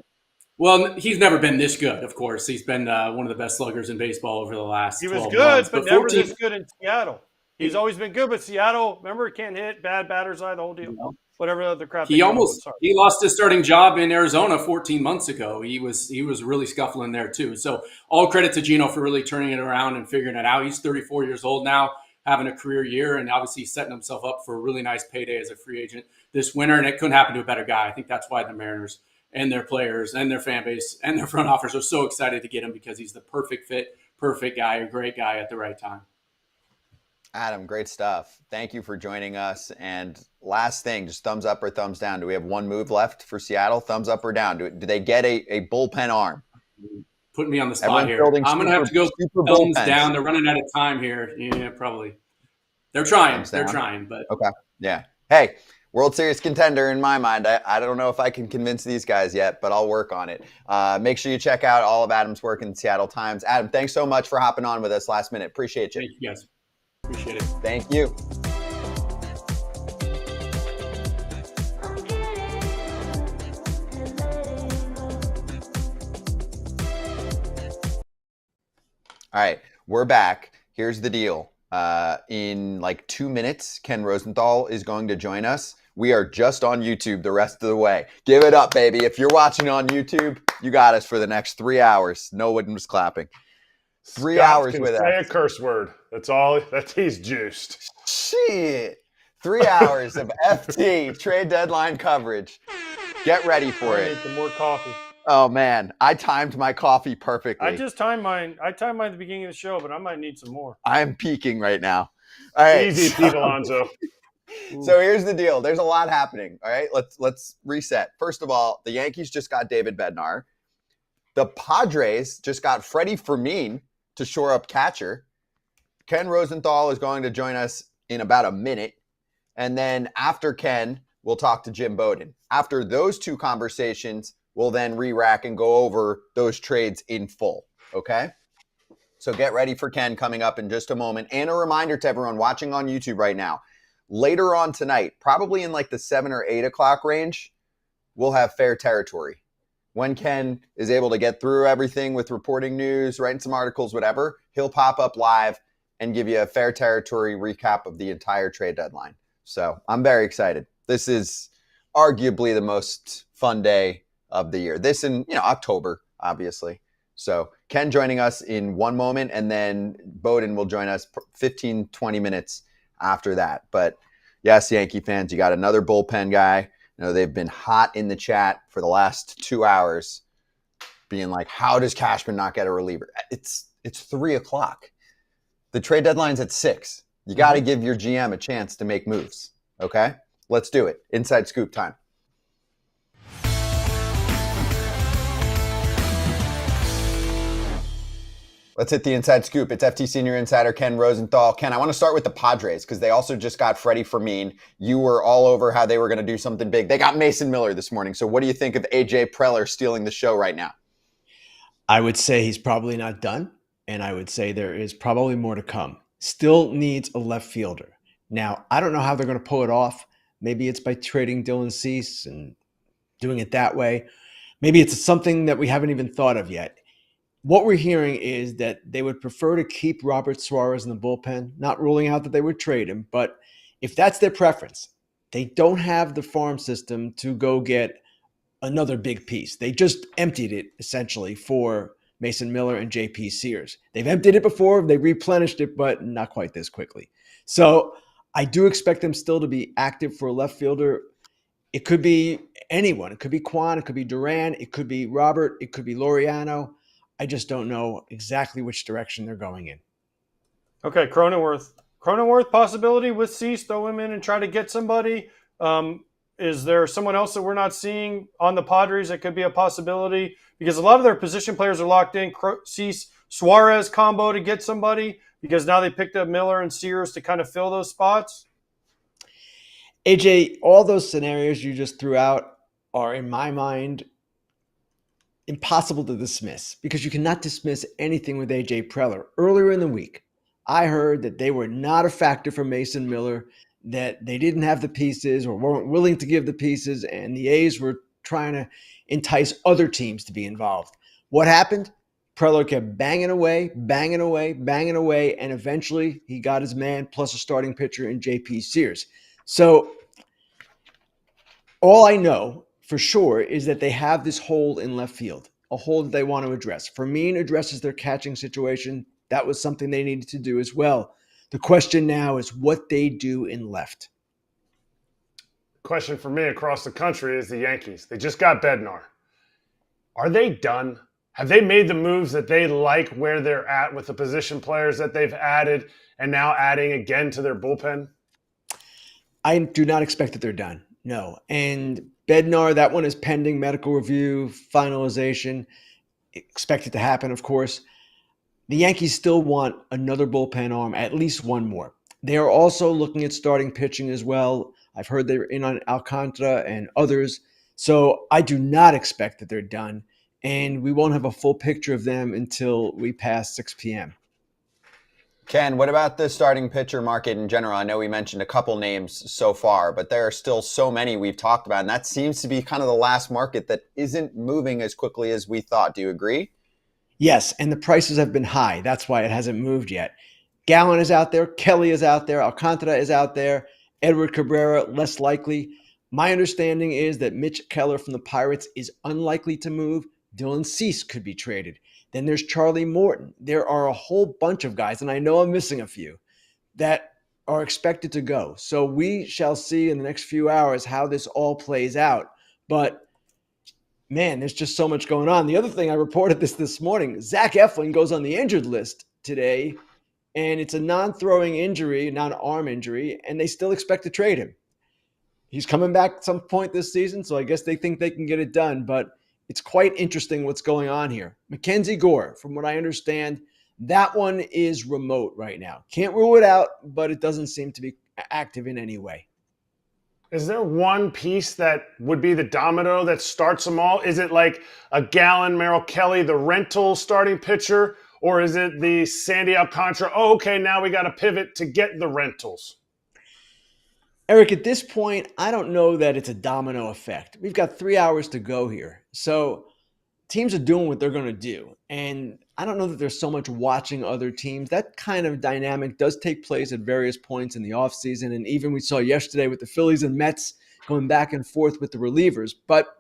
Well, he's never been this good, of course. He's been one of the best sluggers in baseball over the last 12 months. He was good, but never 14 this good in Seattle. He's always been good, but Seattle, remember, can't hit, bad batter's eye, the whole deal. Whatever other crap. He lost his starting job in Arizona 14 months ago. He was really scuffling there too. So all credit to Gino for really turning it around and figuring it out. He's 34 years old now, having a career year, and obviously setting himself up for a really nice payday as a free agent this winter. And it couldn't happen to a better guy. I think that's why the Mariners and their players and their fan base and their front office are so excited to get him, because he's the perfect fit, perfect guy, a great guy at the right time. Adam, great stuff. Thank you for joining us. And last thing, just thumbs up or thumbs down. Do we have one move left for Seattle? Thumbs up or down? Do they get a bullpen arm? Putting me on the spot here. I'm going to have to go thumbs down. They're running out of time here. Yeah, probably. They're trying. They're trying. But okay. Yeah. Hey, World Series contender in my mind. I don't know if I can convince these guys yet, but I'll work on it. Make sure you check out all of Adam's work in the Seattle Times. Adam, thanks so much for hopping on with us last minute. Appreciate you. Thank you, guys. Appreciate it. Thank you. All right, we're back. Here's the deal. In like 2 minutes, Ken Rosenthal is going to join us. We are just on YouTube the rest of the way. Give it up, baby. If you're watching on YouTube, you got us for the next 3 hours. No one was clapping. 3 hours with us. Say a curse word. That's all. He's juiced. Shit. 3 hours of FT trade deadline coverage. Get ready for it. Some more coffee. Oh, man. I timed my coffee perfectly. I just timed mine. I timed mine at the beginning of the show, but I might need some more. I'm peaking right now. All right. Easy, Pete Alonso. So here's the deal. There's a lot happening. All right. Let's reset. First of all, the Yankees just got David Bednar. The Padres just got Freddie Fermin to shore up catcher. Ken Rosenthal is going to join us in about a minute. And then after Ken, we'll talk to Jim Bowden. After those two conversations, we'll then re-rack and go over those trades in full. Okay? So get ready for Ken coming up in just a moment. And a reminder to everyone watching on YouTube right now, later on tonight, probably in like the 7 or 8 o'clock range, we'll have Fair Territory. When Ken is able to get through everything with reporting news, writing some articles, whatever, he'll pop up live and give you a Fair Territory recap of the entire trade deadline. So I'm very excited. This is arguably the most fun day of the year. This in October, obviously. So Ken joining us in one moment, and then Bowden will join us 15, 20 minutes after that. But yes, Yankee fans, you got another bullpen guy. They've been hot in the chat for the last 2 hours, being like, how does Cashman not get a reliever? It's 3 o'clock. The trade deadline's at 6. You got to give your GM a chance to make moves. Okay? Let's do it. Inside Scoop time. Let's hit the inside scoop. It's FT Senior Insider Ken Rosenthal. Ken, I want to start with the Padres because they also just got Freddie Fermin. You were all over how they were going to do something big. They got Mason Miller this morning. So what do you think of AJ Preller stealing the show right now? I would say he's probably not done, and I would say there is probably more to come. Still needs a left fielder. Now, I don't know how they're going to pull it off. Maybe it's by trading Dylan Cease and doing it that way. Maybe it's something that we haven't even thought of yet. What we're hearing is that they would prefer to keep Robert Suarez in the bullpen, not ruling out that they would trade him. But if that's their preference, they don't have the farm system to go get another big piece. They just emptied it essentially for Mason Miller and JP Sears. They've emptied it before, they replenished it, but not quite this quickly. So I do expect them still to be active for a left fielder. It could be anyone. It could be Quan, it could be Duran, it could be Robert, it could be Laureano. I just don't know exactly which direction they're going in. Okay, Cronenworth. Cronenworth possibility with Cease, throw him in and try to get somebody. Is there someone else that we're not seeing on the Padres that could be a possibility? Because a lot of their position players are locked in. Cease, Suarez combo to get somebody because now they picked up Miller and Sears to kind of fill those spots. AJ, all those scenarios you just threw out are, in my mind, impossible to dismiss because you cannot dismiss anything with AJ Preller. Earlier in the week, I heard that they were not a factor for Mason Miller, that they didn't have the pieces or weren't willing to give the pieces, and the A's were trying to entice other teams to be involved. What happened? Preller kept banging away, and eventually he got his man plus a starting pitcher in JP Sears. So all I know for sure is that they have this hole in left field, a hole that they want to address. Fermin addresses their catching situation. That was something they needed to do as well. The question now is what they do in left. Question for me across the country is the Yankees. They just got Bednar. Are they done? Have they made the moves that they like where they're at with the position players that they've added and now adding again to their bullpen? I do not expect that they're done. No. And Bednar, that one is pending medical review, finalization. Expect it to happen, of course. The Yankees still want another bullpen arm, at least one more. They are also looking at starting pitching as well. I've heard they're in on Alcantara and others. So I do not expect that they're done. And we won't have a full picture of them until we pass 6 p.m. Ken, what about the starting pitcher market in general? I know we mentioned a couple names so far, but there are still so many we've talked about, and that seems to be kind of the last market that isn't moving as quickly as we thought. Do you agree? Yes, and the prices have been high. That's why it hasn't moved yet. Gallen is out there. Kelly is out there. Alcantara is out there. Edward Cabrera, less likely. My understanding is that Mitch Keller from the Pirates is unlikely to move. Dylan Cease could be traded. Then there's Charlie Morton. There are a whole bunch of guys, and I know I'm missing a few, that are expected to go. So we shall see in the next few hours how this all plays out. But, man, there's just so much going on. The other thing, I reported this morning, Zach Eflin goes on the injured list today, and it's a non-throwing injury, non-arm injury, and they still expect to trade him. He's coming back at some point this season, so I guess they think they can get it done, but it's quite interesting what's going on here. Mackenzie Gore, from what I understand, that one is remote right now. Can't rule it out, but it doesn't seem to be active in any way. Is there one piece that would be the domino that starts them all? Is it like a Gallen, Merrill Kelly, the rental starting pitcher, or is it the Sandy Alcantara? Oh, okay, now we got to pivot to get the rentals. Erik, at this point, I don't know that it's a domino effect. We've got 3 hours to go here. So teams are doing what they're going to do. And I don't know that there's so much watching other teams. That kind of dynamic does take place at various points in the offseason. And even we saw yesterday with the Phillies and Mets going back and forth with the relievers. But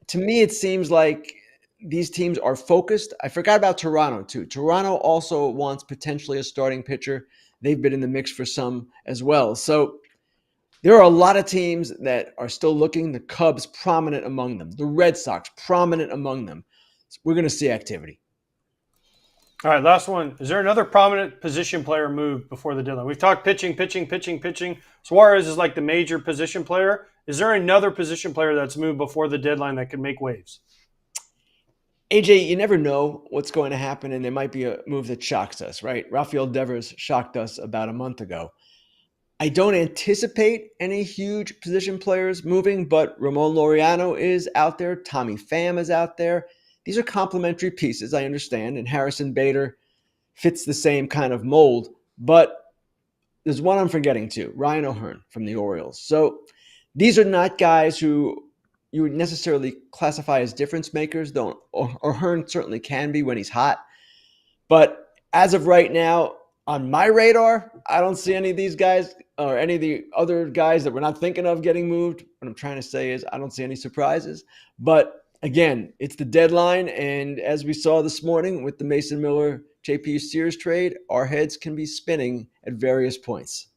to me, it seems like these teams are focused. I forgot about Toronto, too. Toronto also wants potentially a starting pitcher. They've been in the mix for some as well. So there are a lot of teams that are still looking. The Cubs prominent among them. The Red Sox prominent among them. So we're going to see activity. All right, last one. Is there another prominent position player move before the deadline? We've talked pitching. Suarez is like the major position player. Is there another position player that's moved before the deadline that could make waves? AJ, you never know what's going to happen, and there might be a move that shocks us, right? Rafael Devers shocked us about a month ago. I don't anticipate any huge position players moving, but Ramon Laureano is out there. Tommy Pham is out there. These are complementary pieces, I understand, and Harrison Bader fits the same kind of mold. But there's one I'm forgetting too, Ryan O'Hearn from the Orioles. So these are not guys who you would necessarily classify as difference makers, though O'Hearn certainly can be when he's hot. But as of right now, on my radar, I don't see any of these guys or any of the other guys that we're not thinking of getting moved. What I'm trying to say is I don't see any surprises. But again, it's the deadline. And as we saw this morning with the Mason Miller JP Sears trade, our heads can be spinning at various points.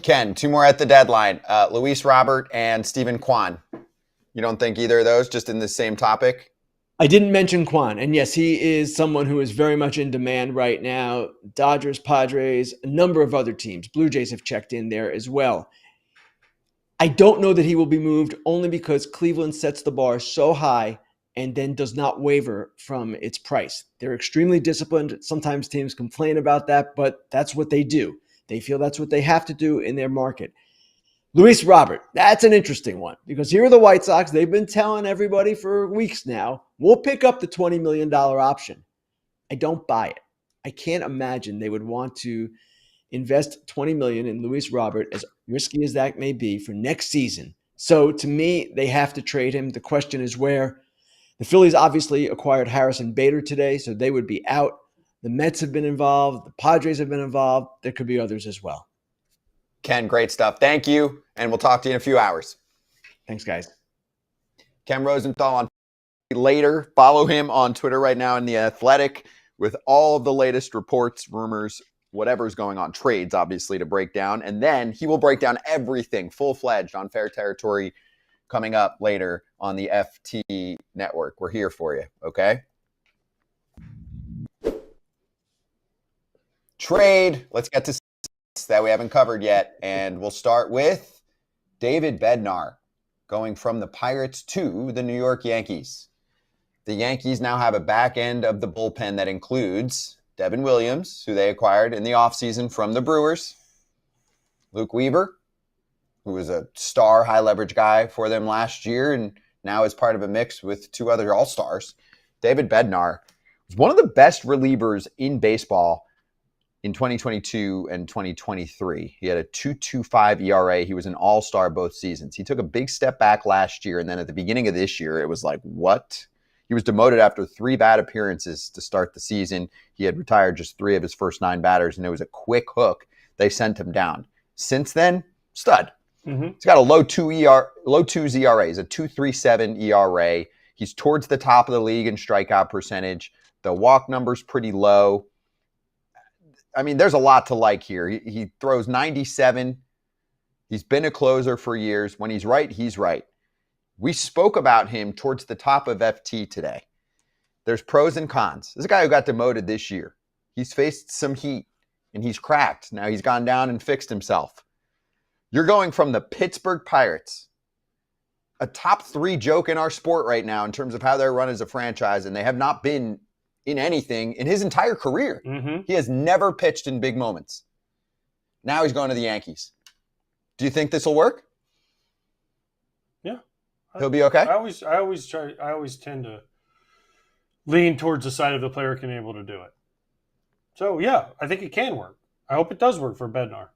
Ken, two more at the deadline. Luis Robert and Stephen Kwan. You don't think either of those, just in the same topic? I didn't mention Kwan, and yes, he is someone who is very much in demand right now. Dodgers, Padres, a number of other teams. Blue Jays have checked in there as well. I don't know that he will be moved only because Cleveland sets the bar so high and then does not waver from its price. They're extremely disciplined. Sometimes teams complain about that, but that's what they do. They feel that's what they have to do in their market. Luis Robert, that's an interesting one because here are the White Sox. They've been telling everybody for weeks now, we'll pick up the $20 million option. I don't buy it. I can't imagine they would want to invest $20 million in Luis Robert, as risky as that may be, for next season. So to me, they have to trade him. The question is where. The Phillies obviously acquired Harrison Bader today, so they would be out. The Mets have been involved. The Padres have been involved. There could be others as well. Ken, great stuff. Thank you, and we'll talk to you in a few hours. Thanks, guys. Ken Rosenthal on later. Follow him on Twitter right now in The Athletic with all of the latest reports, rumors, whatever's going on. Trades, obviously, to break down. And then he will break down everything full-fledged on Fair Territory coming up later on the FT network. We're here for you, okay? Trade. Let's get to that we haven't covered yet. And we'll start with David Bednar going from the Pirates to the New York Yankees. The Yankees now have a back end of the bullpen that includes Devin Williams, who they acquired in the offseason from the Brewers, Luke Weaver, who was a star high leverage guy for them last year and now is part of a mix with two other all-stars. David Bednar was one of the best relievers in baseball in 2022 and 2023. He had a 2.25 ERA. He was an all-star both seasons. He took a big step back last year, and then at the beginning of this year, it was like, what? He was demoted after 3 bad appearances to start the season. He had retired just 3 of his first 9 batters, and it was a quick hook. They sent him down. Since then, stud. Mm-hmm. He's got a low 2s ERA. He's a 2.37 ERA. He's towards the top of the league in strikeout percentage. The walk number's pretty low. I mean, there's a lot to like here. He throws 97. He's been a closer for years. When he's right, he's right. We spoke about him towards the top of FT today. There's pros and cons. This is a guy who got demoted this year. He's faced some heat, and he's cracked. Now he's gone down and fixed himself. You're going from the Pittsburgh Pirates, a top 3 joke in our sport right now in terms of how they're run as a franchise, and they have not been in anything in his entire career. Mm-hmm. He has never pitched in big moments. Now he's going to the Yankees. Do you think this will work? Yeah. He'll be okay? I always tend to lean towards the side of the player can be able to do it. So yeah, I think it can work. I hope it does work for Bednar.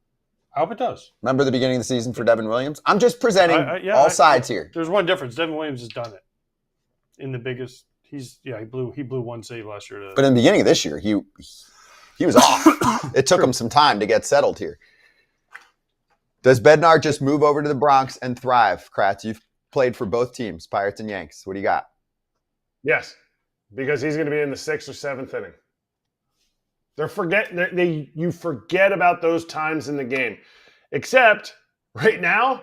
I hope it does. Remember the beginning of the season for Devin Williams? I'm just presenting all sides here. There's one difference. Devin Williams has done it in the biggest. He blew one save last year. But in the beginning of this year, he was off. It took him some time to get settled here. Does Bednar just move over to the Bronx and thrive? Kratz, you've played for both teams, Pirates and Yanks. What do you got? Yes, because he's going to be in the 6th or 7th inning. You forget about those times in the game. Except right now,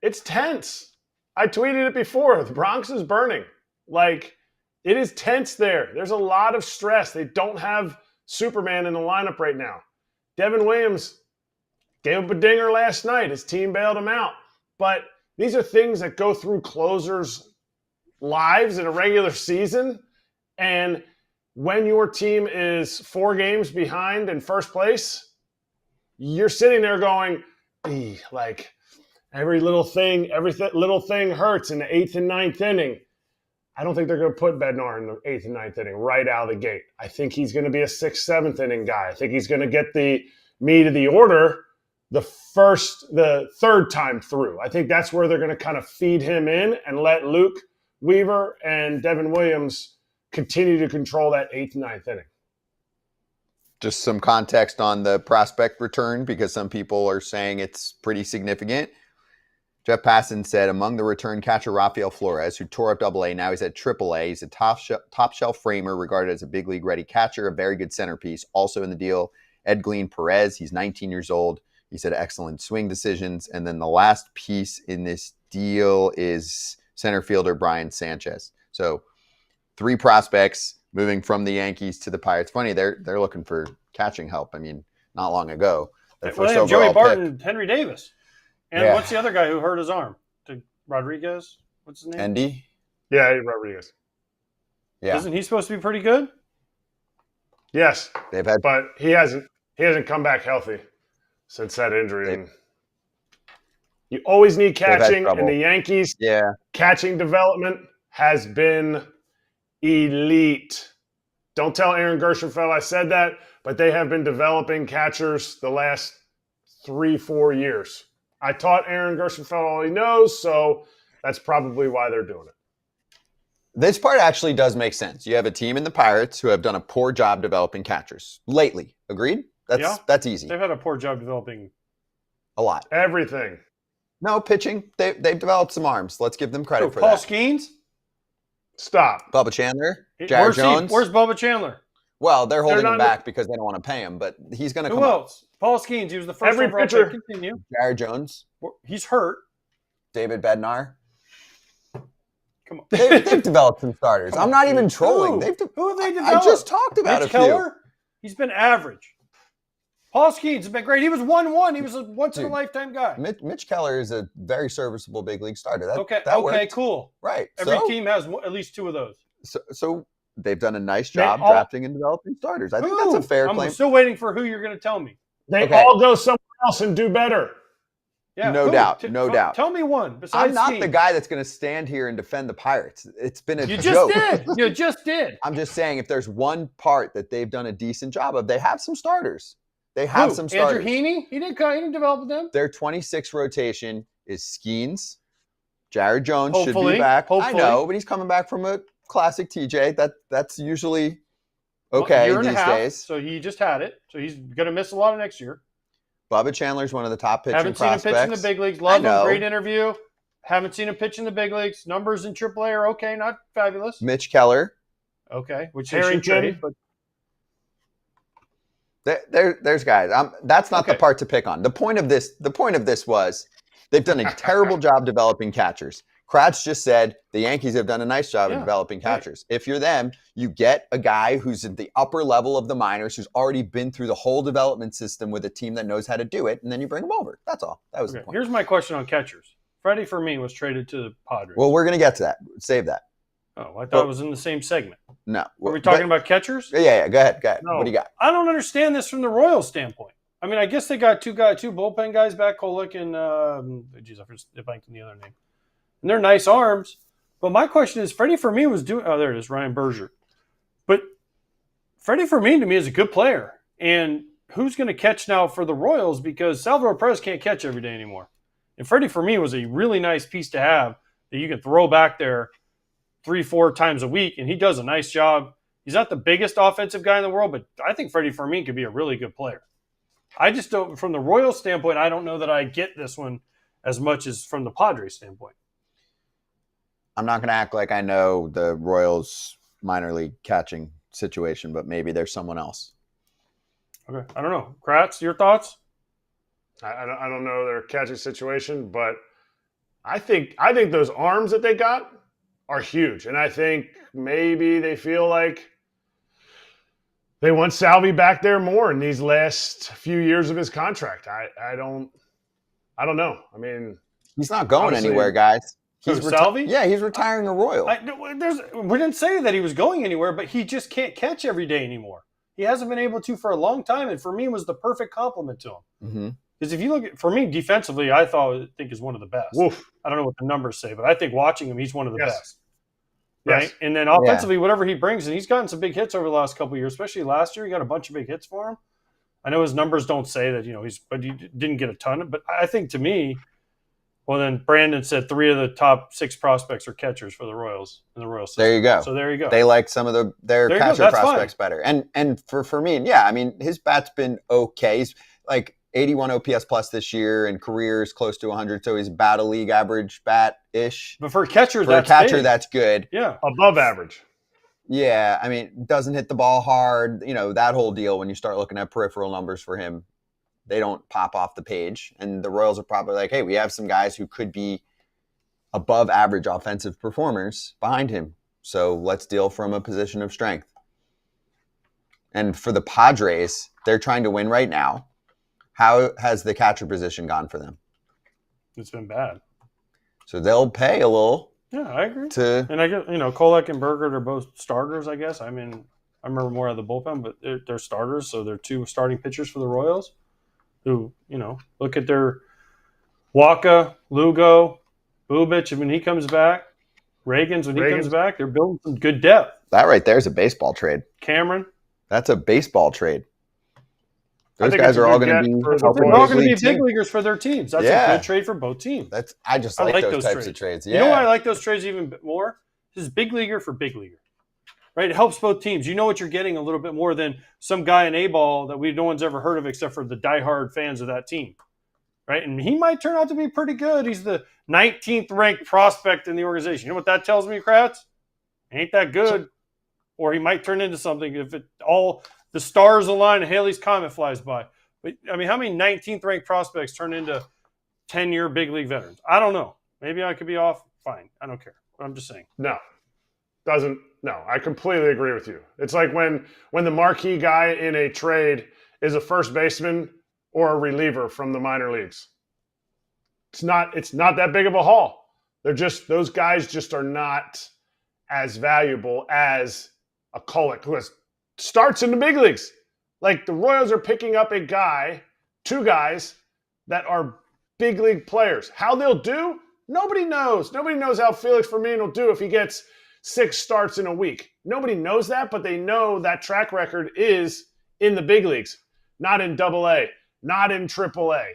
it's tense. I tweeted it before. The Bronx is burning. It is tense there. There's a lot of stress. They don't have Superman in the lineup right now. Devin Williams gave up a dinger last night. His team bailed him out. But these are things that go through closers' lives in a regular season. And when your team is 4 games behind in first place, you're sitting there going, like every little thing hurts in the 8th and 9th inning. I don't think they're going to put Bednar in the 8th and 9th inning right out of the gate. I think he's going to be a 6th, 7th inning guy. I think he's going to get the meat of the order the 3rd time through. I think that's where they're going to kind of feed him in and let Luke Weaver and Devin Williams continue to control that 8th and 9th inning. Just some context on the prospect return, because some people are saying it's pretty significant. Jeff Passan said, among the return catcher Rafael Flores, who tore up AA, now he's at AAA. He's a top shelf framer, regarded as a big league ready catcher, a very good centerpiece. Also in the deal, Edglin Perez. He's 19 years old. He said excellent swing decisions. And then the last piece in this deal is center fielder Brian Sanchez. So 3 prospects moving from the Yankees to the Pirates. Funny, they're looking for catching help. I mean, not long ago. Their Well, first they have Joey overall Barton, pick. Henry Davis. And Yeah. what's the other guy who hurt his arm? Rodriguez? What's his name? Endy? Yeah, Rodriguez. Yeah. Isn't he supposed to be pretty good? Yes, They've had but he hasn't come back healthy since that injury. And you always need had catching, trouble. and the Yankees yeah. catching development has been elite. Don't tell Aaron Gershenfeld I said that, but they have been developing catchers the last 3-4 years. I taught Aaron Gershenfeld all he knows, so that's probably why they're doing it. This part actually does make sense. You have a team in the Pirates who have done a poor job developing catchers lately. Agreed? That's easy. They've had a poor job developing A lot. Everything. No, pitching. They've developed some arms. Let's give them credit for Paul that. Skeens? Stop. Bubba Chandler, Jared Jones. Where's Bubba Chandler? Well, they're holding him not- back because they don't want to pay him, but he's going to Who come up. else? Paul Skeens. He was the first Every overall pitcher- pick. Continue. Jared Jones, He's hurt. David Bednar. Come on. They've developed some starters. Come I'm on, not dude. even trolling. Who? They've Who have they I developed? just talked about Mitch a few. Keller? He's been average. Paul Skeens has been great. He was 1-1. He was a once-in-a-lifetime guy. Mitch Keller is a very serviceable big league starter. That Okay, worked. cool. Right. Every team has at least 2 of those. So they've done a nice Man, job drafting and developing starters. I think that's a fair I'm claim. still waiting for who you're going to tell me. They Okay. all go somewhere else and do better. Yeah, No who? doubt, no doubt. Tell me one besides I'm not Skeens. the guy that's going to stand here and defend the Pirates. It's been a You joke. just did. You just did. I'm just saying, if there's one part that they've done a decent job of, they have some starters. They have Who? some starters. Andrew Heaney? He didn't develop with them. Their 26 rotation is Skeens. Jared Jones should Hopefully, be back. I hopefully. know, but he's coming back from a classic TJ. That's usually Well, okay year and a these half, days. So he just had it. So he's going to miss a lot of next year. Bubba Chandler's one of the top pitching Haven't seen him prospects. pitch in the big leagues. Love know. him. Great interview. Haven't seen him pitch in the big leagues. Numbers in AAA are okay, not fabulous. Mitch Keller. Okay, which they should Harrington. trade, but There's guys. That's not the Okay. part to pick on. The point of this was they've done a terrible job developing catchers. Kratz just said the Yankees have done a nice job of Yeah, developing right. catchers. If you're them, you get a guy who's at the upper level of the minors, who's already been through the whole development system with a team that knows how to do it, and then you bring him over. That's all. That was okay. the point. Here's my question on catchers. Freddie Fermin was traded to the Padres. Well, we're going to get to that. Save that. I thought it was in the same segment. No. Are we talking about catchers? Yeah. Go ahead. No. What do you got? I don't understand this from the Royals standpoint. I mean, I guess they got two bullpen guys back, Kolick and I blanked on the other name. And they're nice arms. But my question is, Freddie Fermin was doing. Oh, there it is, Ryan Berger. But Freddie Fermin to me is a good player. And who's going to catch now for the Royals? Because Salvador Perez can't catch every day anymore. And Freddie Fermin was a really nice piece to have that you can throw back there 3-4 times a week, and he does a nice job. He's not the biggest offensive guy in the world, but I think Freddie Fermin could be a really good player. I just don't, from the Royals standpoint, I don't know that I get this one as much as from the Padres standpoint. I'm not going to act like I know the Royals minor league catching situation, but maybe there's someone else. Okay, I don't know. Kratz, your thoughts? I don't know their catching situation, but I think those arms that they got are huge. And I think maybe they feel like they want Salvi back there more in these last few years of his contract. I don't know. I mean, He's not going Honestly- anywhere, guys. Salvi? Yeah, he's retiring a Royal. We didn't say that he was going anywhere, but he just can't catch every day anymore. He hasn't been able to for a long time, and for me, was the perfect compliment to him. Mm-hmm. Because if you look at, for me, defensively, I think is one of the best. Woof. I don't know what the numbers say, but I think watching him, he's one of the best. Right? Yes. And then offensively, whatever he brings, and he's gotten some big hits over the last couple of years, especially last year. He got a bunch of big hits for him. I know his numbers don't say that, but he didn't get a ton. But I think to me, well, then Brandon said 3 of the top 6 prospects are catchers for the Royals in the Royals system. There you go. So there you go. They like some of their catcher prospects fine. better. And for me, yeah, I mean, his bat's been okay. He's like 81 OPS plus this year, and careers close to 100. So he's about a league average bat-ish. But for a catcher, that's good. Yeah. Above average. Yeah, I mean, doesn't hit the ball hard. That whole deal when you start looking at peripheral numbers for him, they don't pop off the page. And the Royals are probably like, hey, we have some guys who could be above average offensive performers behind him. So let's deal from a position of strength. And for the Padres, they're trying to win right now. How has the catcher position gone for them? It's been bad. So they'll pay a little. Yeah, I agree. And I get, Kolek and Bergert are both starters, I guess. I mean, I remember more of the bullpen, but they're starters. So they're 2 starting pitchers for the Royals who, look at their Waka, Lugo, Bubic when he comes back, Reagans when he comes back. They're building some good depth. That right there is a baseball trade. Cameron. That's a baseball trade. Those guys are all going to be big leaguers for their teams. That's a good trade for both teams. I just like those types trades. of trades. Yeah. You know why I like those trades even more? This is big leaguer for big leaguer. Right? It helps both teams. You know what you're getting a little bit more than some guy in A-ball that no one's ever heard of except for the diehard fans of that team. Right? And he might turn out to be pretty good. He's the 19th ranked prospect in the organization. You know what that tells me, Kratz? Ain't that good. Or he might turn into something if all the stars align and Haley's Comet flies by. But I mean, how many 19th ranked prospects turn into 10-year big league veterans? I don't know. Maybe I could be off. Fine. I don't care. But I'm just saying. No, I completely agree with you. It's like when the marquee guy in a trade is a first baseman or a reliever from the minor leagues. It's not that big of a haul. Those guys just are not as valuable as a Kolek who starts in the big leagues. Like the Royals are picking up 2 guys that are big league players. How they'll do, nobody knows. Nobody knows how Felix Fermin will do if he gets 6 starts in a week. Nobody knows that, but they know that track record is in the big leagues, not in AA, not in AAA.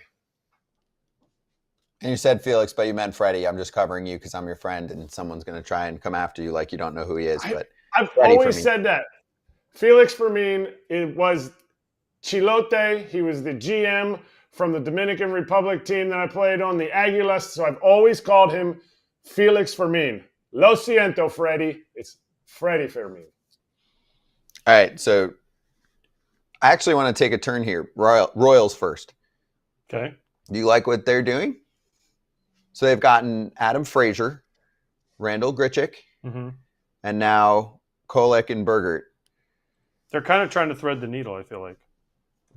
And you said Felix, but you meant Freddie. I'm just covering you because I'm your friend, and someone's going to try and come after you like you don't know who he is. But I've always said that. Felix Fermin, it was Chilote. He was the GM from the Dominican Republic team that I played on, the Águilas. So I've always called him Felix Fermin. Lo siento, Freddie. It's Freddie Fermin. All right, so I actually want to take a turn here. Royals first. Okay. Do you like what they're doing? So they've gotten Adam Frazier, Randall Grichuk, and now Kolek and Bergert. They're kind of trying to thread the needle, I feel like.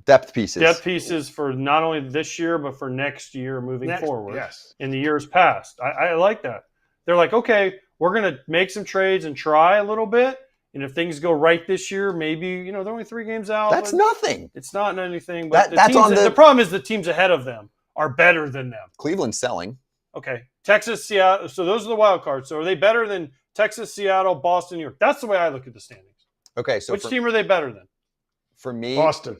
Depth pieces for not only this year, but for next year moving forward. Yes. In the years past. I like that. They're like, okay, we're going to make some trades and try a little bit. And if things go right this year, maybe, they're only 3 games out. That's nothing. It's not anything. But the problem is the teams ahead of them are better than them. Cleveland's selling. Okay. Texas, Seattle. So those are the wild cards. So are they better than Texas, Seattle, Boston, New York? That's the way I look at the standings. Okay. So which team are they better than? For me, Boston.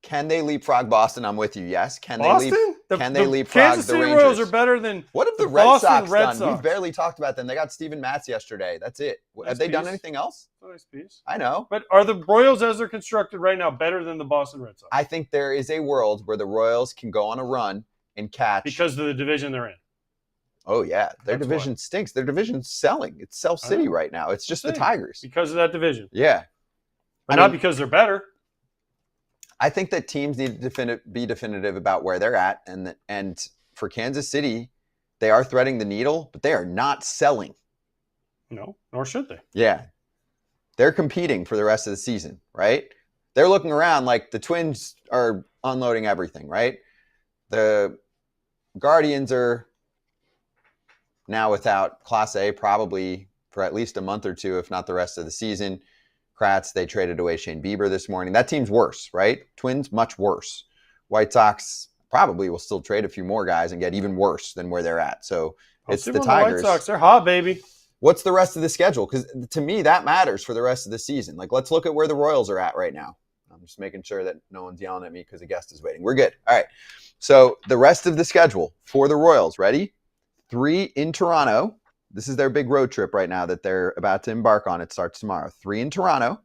Can they leapfrog Boston? I'm with you. Yes. Can Boston? They leapfrog Kansas the City Rangers? Royals are better than what have the Red Sox done? We've barely talked about them. They got Steven Matz yesterday. That's it. Have they done anything else? Nice piece. I know. But are the Royals, as they're constructed right now, better than the Boston Red Sox? I think there is a world where the Royals can go on a run and catch. Because of the division they're in. Oh, yeah. Their division stinks. Their division's selling. It's Cell City right now. It's just the Tigers. Because of that division. Yeah. But not because they're better. I think that teams need to be definitive about where they're at. And for Kansas City, they are threading the needle, but they are not selling. No, nor should they. Yeah. They're competing for the rest of the season, right? They're looking around like the Twins are unloading everything, right? The Guardians are now without Class A probably for at least a month or two, if not the rest of the season. Kratz, they traded away Shane Bieber this morning. That team's worse, right? Twins, much worse. White Sox probably will still trade a few more guys and get even worse than where they're at. So it's the Tigers. White Sox, they're hot, baby. What's the rest of the schedule? Because to me, that matters for the rest of the season. Like, let's look at where the Royals are at right now. I'm just making sure that no one's yelling at me because a guest is waiting. We're good. All right. So the rest of the schedule for the Royals, ready? 3 in Toronto. This is their big road trip right now that they're about to embark on. It starts tomorrow. 3 in Toronto.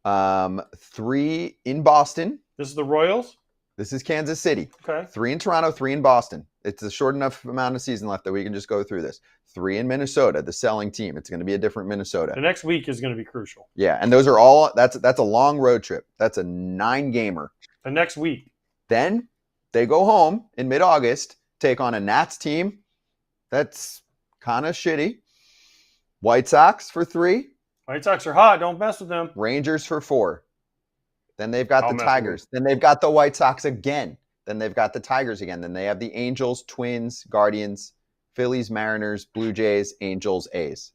3 in Boston. This is the Royals? This is Kansas City. Okay. 3 in Toronto, 3 in Boston. It's a short enough amount of season left that we can just go through this. 3 in Minnesota, the selling team. It's going to be a different Minnesota. The next week is going to be crucial. Yeah, and those are all that's a long road trip. That's a 9-gamer. The next week. Then they go home in mid-August, take on a Nats team that's kind of shitty. White Sox for 3. White Sox are hot. Don't mess with them. Rangers for 4. Then they've got I'll the mess Tigers. Then they've got the White Sox again. Then they've got the Tigers again. Then they have the Angels, Twins, Guardians, Phillies, Mariners, Blue Jays, Angels, A's.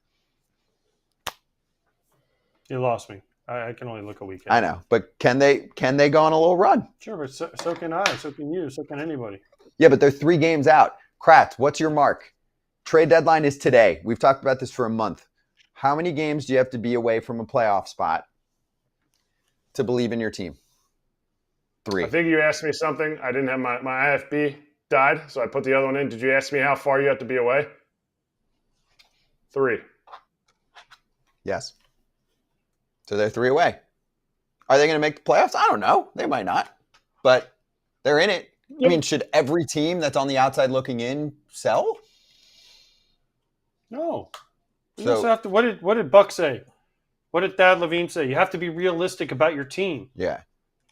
You lost me. I can only look a weekend. I know, but can they go on a little run? Sure, but so can I. So can you. So can anybody. Yeah, but they're 3 games out. Kratz, what's your mark? Trade deadline is today. We've talked about this for a month. How many games do you have to be away from a playoff spot to believe in your team? 3. I think you asked me something. I didn't have my IFB died, so I put the other one in. Did you ask me how far you have to be away? 3. Yes. So they're 3 away. Are they going to make the playoffs? I don't know. They might not, but they're in it. I mean, should every team that's on the outside looking in sell? No. You So- also have to. What did Buck say? What did Thad Levine say? You have to be realistic about your team, Yeah.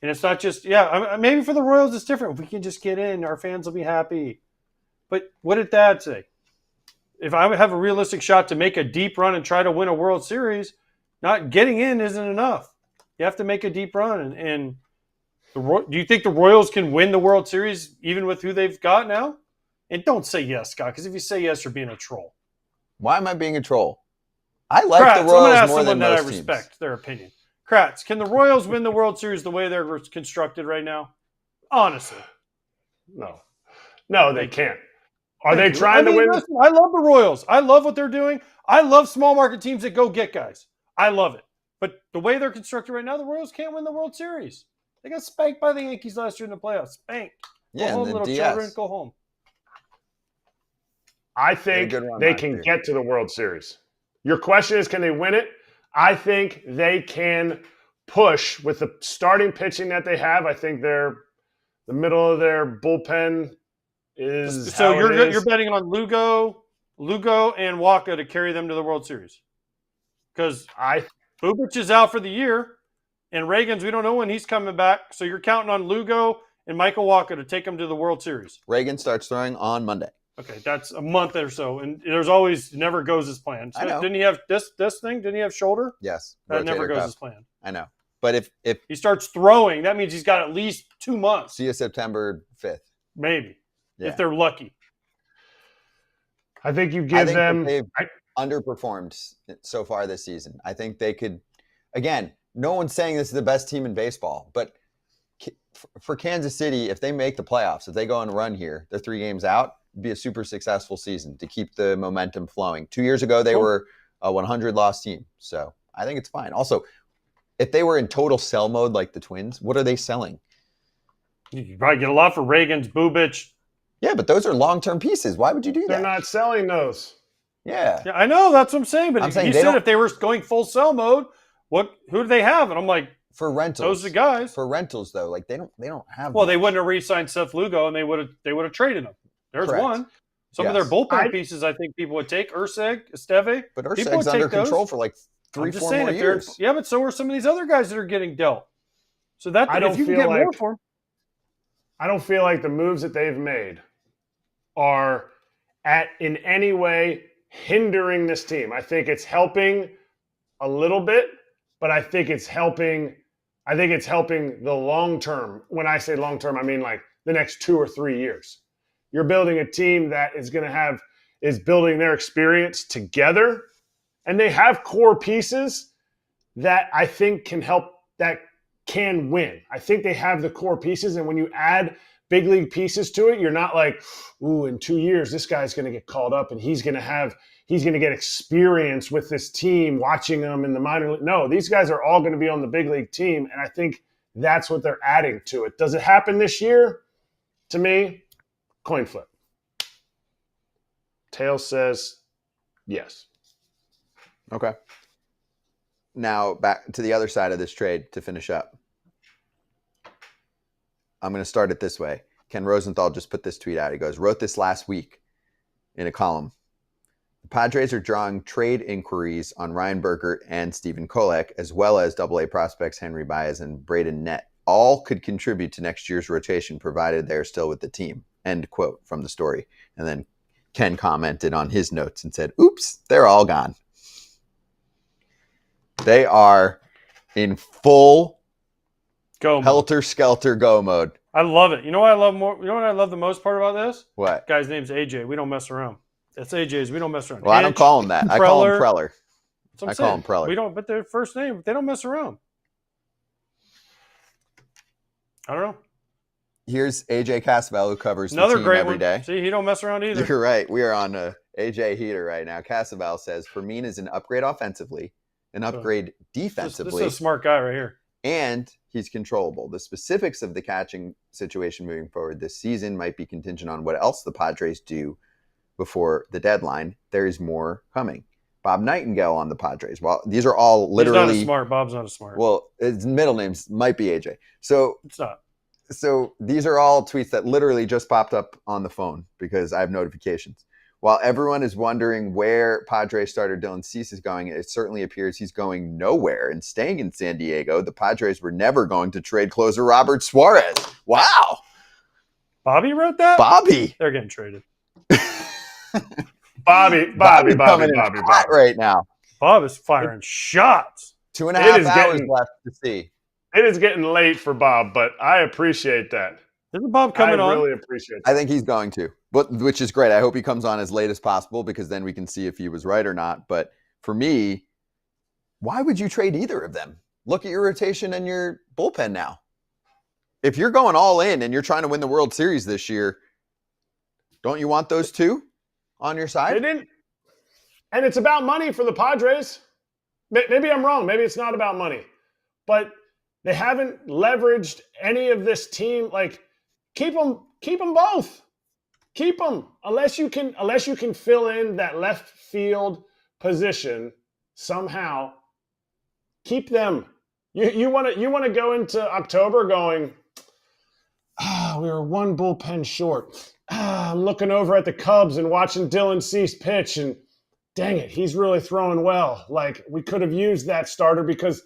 and it's not just maybe for the Royals it's different. If we can just get in, our fans will be happy. But what did Thad say? If I would have a realistic shot to make a deep run and try to win a World Series, not getting in isn't enough. You have to make a deep run, and do you think the Royals can win the World Series even with who they've got now? And don't say yes, Scott, because if you say yes, you're being a troll. Why am I being a troll? I like Kratz, the I'm going to Royals ask more than someone that I most teams. respect their opinion. Kratz, can the Royals win the World Series the way they're constructed right now? Honestly. No, they can't. Are they trying to win? Listen, I love the Royals. I love what they're doing. I love small market teams that go get guys. I love it. But the way they're constructed right now, the Royals can't win the World Series. They got spanked by the Yankees last year in the playoffs. Spanked. Yeah, Go home, and the little DS. children. Go home. I think They're a good run they back can there. get to the World Series. Your question is, can they win it? I think they can push with the starting pitching that they have. I think they're the middle of their bullpen is So how it is. you're betting on Lugo and Waka to carry them to the World Series. Because Bubic is out for the year, and Reagan's, we don't know when he's coming back. So you're counting on Lugo and Michael Waka to take them to the World Series. Reagan starts throwing on Monday. Okay, that's a month or so, and there's always never goes as planned. So I know. didn't he have this thing? Didn't he have shoulder? Yes. That never rotator goes cuff. as planned. I know. But if He starts throwing, that means he's got at least 2 months, see you September 5th. maybe, Yeah. if they're lucky. I think you I give think them. that they've underperformed so far this season. I think they could, again, no one's saying this is the best team in baseball, but for Kansas City, if they make the playoffs, if they go on a run here, they're 3 games out, it'd be a super successful season to keep the momentum flowing. 2 years ago, they were a 100-loss team. So I think it's fine. Also, if they were in total sell mode like the Twins, what are they selling? You probably get a lot for Reagan's, Bubic. Yeah, but those are long-term pieces. Why would you do They're that? not selling those. Yeah. Yeah, I know, that's what I'm saying. But I'm saying he they said don't- if they were going full sell mode, who do they have? And I'm like, For rentals. those are the guys. For rentals, though, like they don't have. Well, they much. wouldn't have re-signed Seth Lugo, and they would have traded him. There's Correct. one. Some of Yes. their bullpen pieces, I think people would take. Urseg, Esteve. But People Urseg's would under take those. control for like 3-4 more if they're- years. Yeah, but so are some of these other guys that are getting dealt. So that I don't if you can feel get more like- for them, I don't feel like the moves that they've made are in any way hindering this team. I think it's helping a little bit, but I think it's helping the long term. When I say long term, I mean like the next 2 or 3 years. You're building a team that is going to have is building their experience together. And they have core pieces that I think can help, that can win. I think they have the core pieces. And when you add big league pieces to it, you're not like, ooh, in 2 years, this guy's going to get called up and he's going to get experience with this team, watching them in the minor league. No, these guys are all going to be on the big league team. And I think that's what they're adding to it. Does it happen this year? To me, coin flip. Tails says yes. Okay. Now back to the other side of this trade to finish up. I'm going to start it this way. Ken Rosenthal just put this tweet out. He goes, wrote this last week in a column. The Padres are drawing trade inquiries on Ryan Burkert and Stephen Kolek, as well as AA prospects Henry Baez and Braden Nett. All could contribute to next year's rotation, provided they're still with the team. End quote from the story. And then Ken commented on his notes and said, oops, they're all gone. They are in full helter-skelter go mode. I love it. You know what I love more? You know what I love the most part about this? What? Guy's name's AJ. We don't mess around. That's AJ's. We don't mess around. Well, I don't call him that. I call him Preller. I call him Preller. We don't, but their first name, they don't mess around. I don't know. Here's AJ Cassavell, who covers another the team great every one. day. See, he don't mess around either. You're right. We are on a AJ heater right now. Cassavell says Fermin is an upgrade offensively, an upgrade defensively. This is a smart guy right here. And he's controllable. The specifics of the catching situation moving forward this season might be contingent on what else the Padres do before the deadline. There is more coming. Bob Nightingale on the Padres. Well, these are all literally... He's not as smart. Bob's not as smart. Well, his middle names might be AJ. So it's not. So these are all tweets that literally just popped up on the phone because I have notifications. While everyone is wondering where Padres starter Dylan Cease is going, it certainly appears he's going nowhere and staying in San Diego. The Padres were never going to trade closer Robert Suarez. Wow. Bobby wrote that? Bobby. They're getting traded. Bobby right now. Bob is firing shots. 2.5 hours left to see. It is getting late for Bob, but I appreciate that. Isn't Bob coming on? I really appreciate that. I think he's going to, which is great. I hope he comes on as late as possible because then we can see if he was right or not. But for me, why would you trade either of them? Look at your rotation and your bullpen now. If you're going all in and you're trying to win the World Series this year, don't you want those two on your side? They didn't. And it's about money for the Padres. Maybe I'm wrong. Maybe it's not about money. But they haven't leveraged any of this team. Like, keep them both. Keep them unless you can fill in that left field position somehow. Keep them. You want to go into October going, we were one bullpen short. I'm looking over at the Cubs and watching Dylan Cease pitch, and dang it, he's really throwing well. Like, we could have used that starter because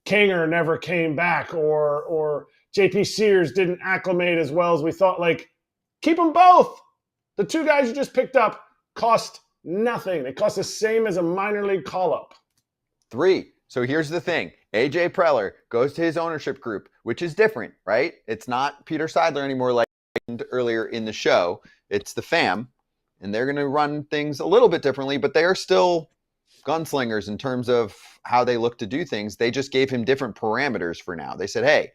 Kanger never came back, or JP Sears didn't acclimate as well as we thought. Like, keep them both. The two guys you just picked up cost nothing. They cost the same as a minor league call-up. 3. So here's the thing. AJ Preller goes to his ownership group, which is different, right? It's not Peter Seidler anymore like earlier in the show. It's the fam, and they're going to run things a little bit differently, but they are still gunslingers in terms of how they look to do things. They just gave him different parameters for now. They said, hey,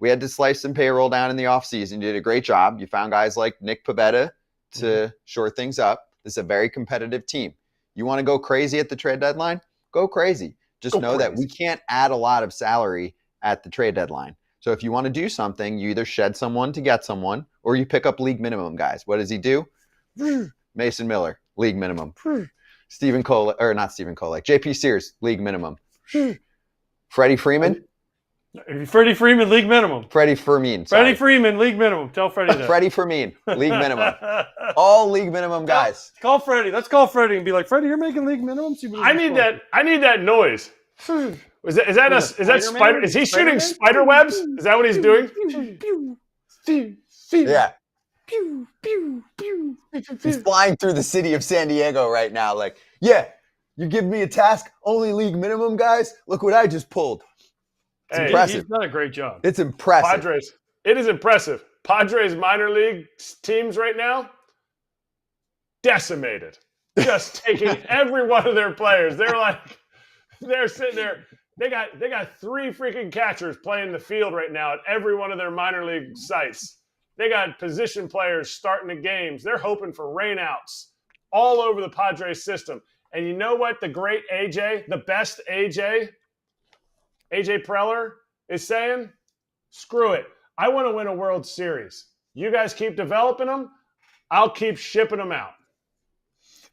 we had to slice some payroll down in the offseason. You did a great job. You found guys like Nick Pivetta to shore things up. This is a very competitive team. You want to go crazy at the trade deadline? Go crazy. Just know that we can't add a lot of salary at the trade deadline. So if you want to do something, you either shed someone to get someone, or you pick up league minimum guys. What does he do? Mason Miller, league minimum. Stephen Kolek, or not Stephen Kolek, JP Sears, league minimum. Freddie Freeman? Freddie Freeman, league minimum. Freddie Fermin. Freddie Freeman, league minimum. Tell Freddie that. Freddie Fermin, league minimum. All league minimum guys. Call Freddie. Let's call Freddie and be like, Freddie, you're making league minimum? I need that noise. Is that spider? Is he shooting spider webs? Is that what he's doing? Yeah. He's flying through the city of San Diego right now. Like, yeah, you give me a task, only league minimum guys. Look what I just pulled. It's impressive. He's done a great job. It's impressive. Padres. It is impressive. Padres minor league teams right now, decimated. just taking every one of their players. They're sitting there. They got 3 freaking catchers playing the field right now at every one of their minor league sites. They got position players starting the games. They're hoping for rainouts all over the Padres system. And you know what? The great AJ, the best AJ Preller is saying, screw it. I want to win a World Series. You guys keep developing them. I'll keep shipping them out.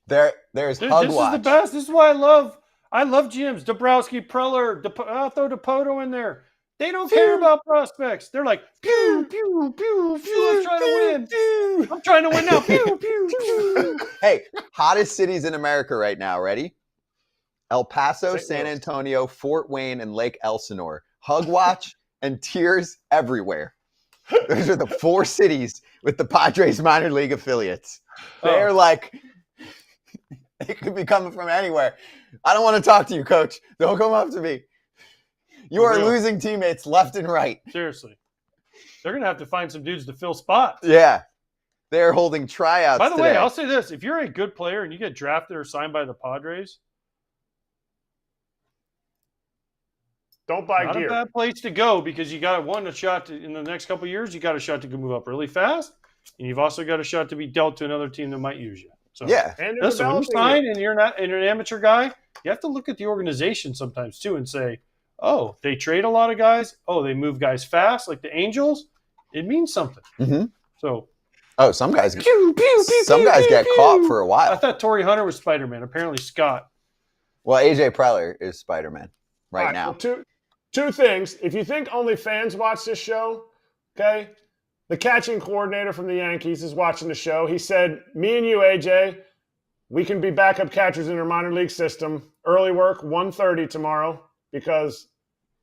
There's Dude, Hug this Watch. is the best. This is why I love GMs. Dabrowski, Preller, I'll throw DePoto in there. They don't care about prospects. They're like, pew, pew, pew, pew. I'm trying to win. I'm trying to win now. Pew, pew, pew. Hey, hottest cities in America right now. Ready? El Paso, St. San Louis. Antonio, Fort Wayne, and Lake Elsinore. Hug Watch and tears everywhere. Those are the 4 cities with the Padres minor league affiliates. They're like, they could be coming from anywhere. I don't want to talk to you, coach. Don't come up to me. You are real. losing teammates left and right. Seriously. They're going to have to find some dudes to fill spots. Yeah. They're holding tryouts By the way, today. I'll say this. If you're a good player and you get drafted or signed by the Padres, Don't buy not gear. a bad place to go because you got a shot in the next couple of years. You got a shot to move up really fast, and you've also got a shot to be dealt to another team that might use you. So Yeah. And they're listen, when you developing sign it. and you're an amateur guy, you have to look at the organization sometimes too and say, oh, they trade a lot of guys. Oh, they move guys fast, like the Angels. It means something. Mhm. So Oh, some guys pew, pew, pew, some pew, guys pew, get pew. caught for a I while. thought Torrey Hunter was Spider-Man. Apparently Scott. Well, AJ Preller is Spider-Man All right right, now. well, two things. If you think only fans watch this show, okay, the catching coordinator from the Yankees is watching the show. He said, me and you, AJ, we can be backup catchers in their minor league system. Early work, 1:30 tomorrow, because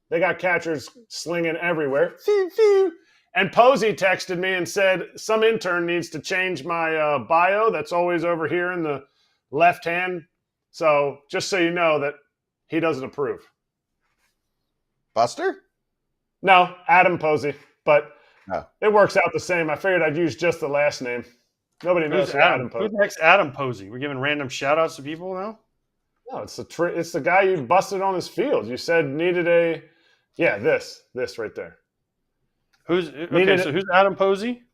they got catchers slinging everywhere. Phew, phew. And Posey texted me and said, some intern needs to change my bio. That's always over here in the left hand. So just so you know that he doesn't approve. Buster? No, Adam Posey. But Oh. it works out the same. I figured I'd use just the last name. Nobody knows Who's who Adam Who Posey. the heck's Adam Posey? We're giving random shout-outs to people now? No, it's the guy you busted on his field. You said needed a this right there. Who's Adam Posey?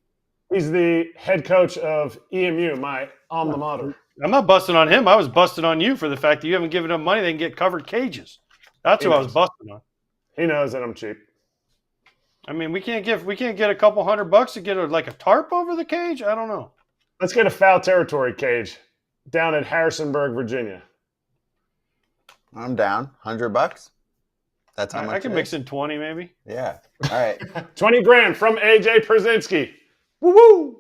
He's the head coach of EMU, my alma mater. I'm not busting on him. I was busting on you for the fact that you haven't given them money. They can get covered cages. That's who I was busting on. He knows that I'm cheap. I mean, we can't get a couple $100 to get a tarp over the cage. I don't know. Let's get a foul territory cage down in Harrisonburg, Virginia. I'm down. $100. That's how much I can it mix is? in 20 maybe. Yeah. All right. 20 grand from AJ Pierzynski. Woo-woo!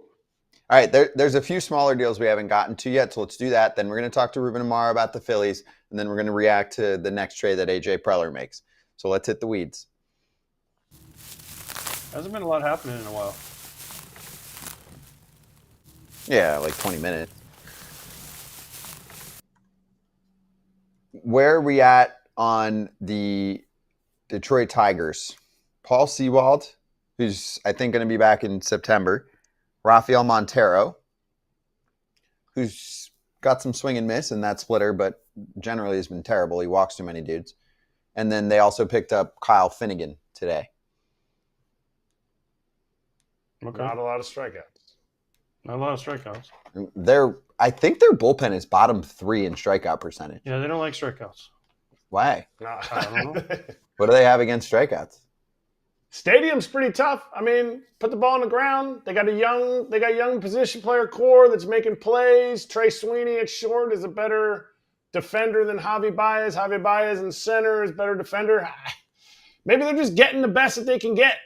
All right. There's a few smaller deals we haven't gotten to yet, so let's do that. Then we're going to talk to Ruben Amaro about the Phillies, and then we're going to react to the next trade that AJ Preller makes. So let's hit the weeds. Hasn't been a lot happening in a while. Yeah, like 20 minutes. Where are we at on the Detroit Tigers? Paul Sewald, who's I think going to be back in September. Rafael Montero, who's got some swing and miss in that splitter, but generally has been terrible. He walks too many dudes. And then they also picked up Kyle Finnegan today. Okay. Not a lot of strikeouts. Not a lot of strikeouts. I think their bullpen is bottom 3 in strikeout percentage. Yeah, they don't like strikeouts. Why? Nah. I don't know. What do they have against strikeouts? Stadium's pretty tough. I mean, put the ball on the ground. They got young position player core that's making plays. Trey Sweeney at short is a better defender than Javi Baez. Javi Baez in center is a better defender. Maybe they're just getting the best that they can get.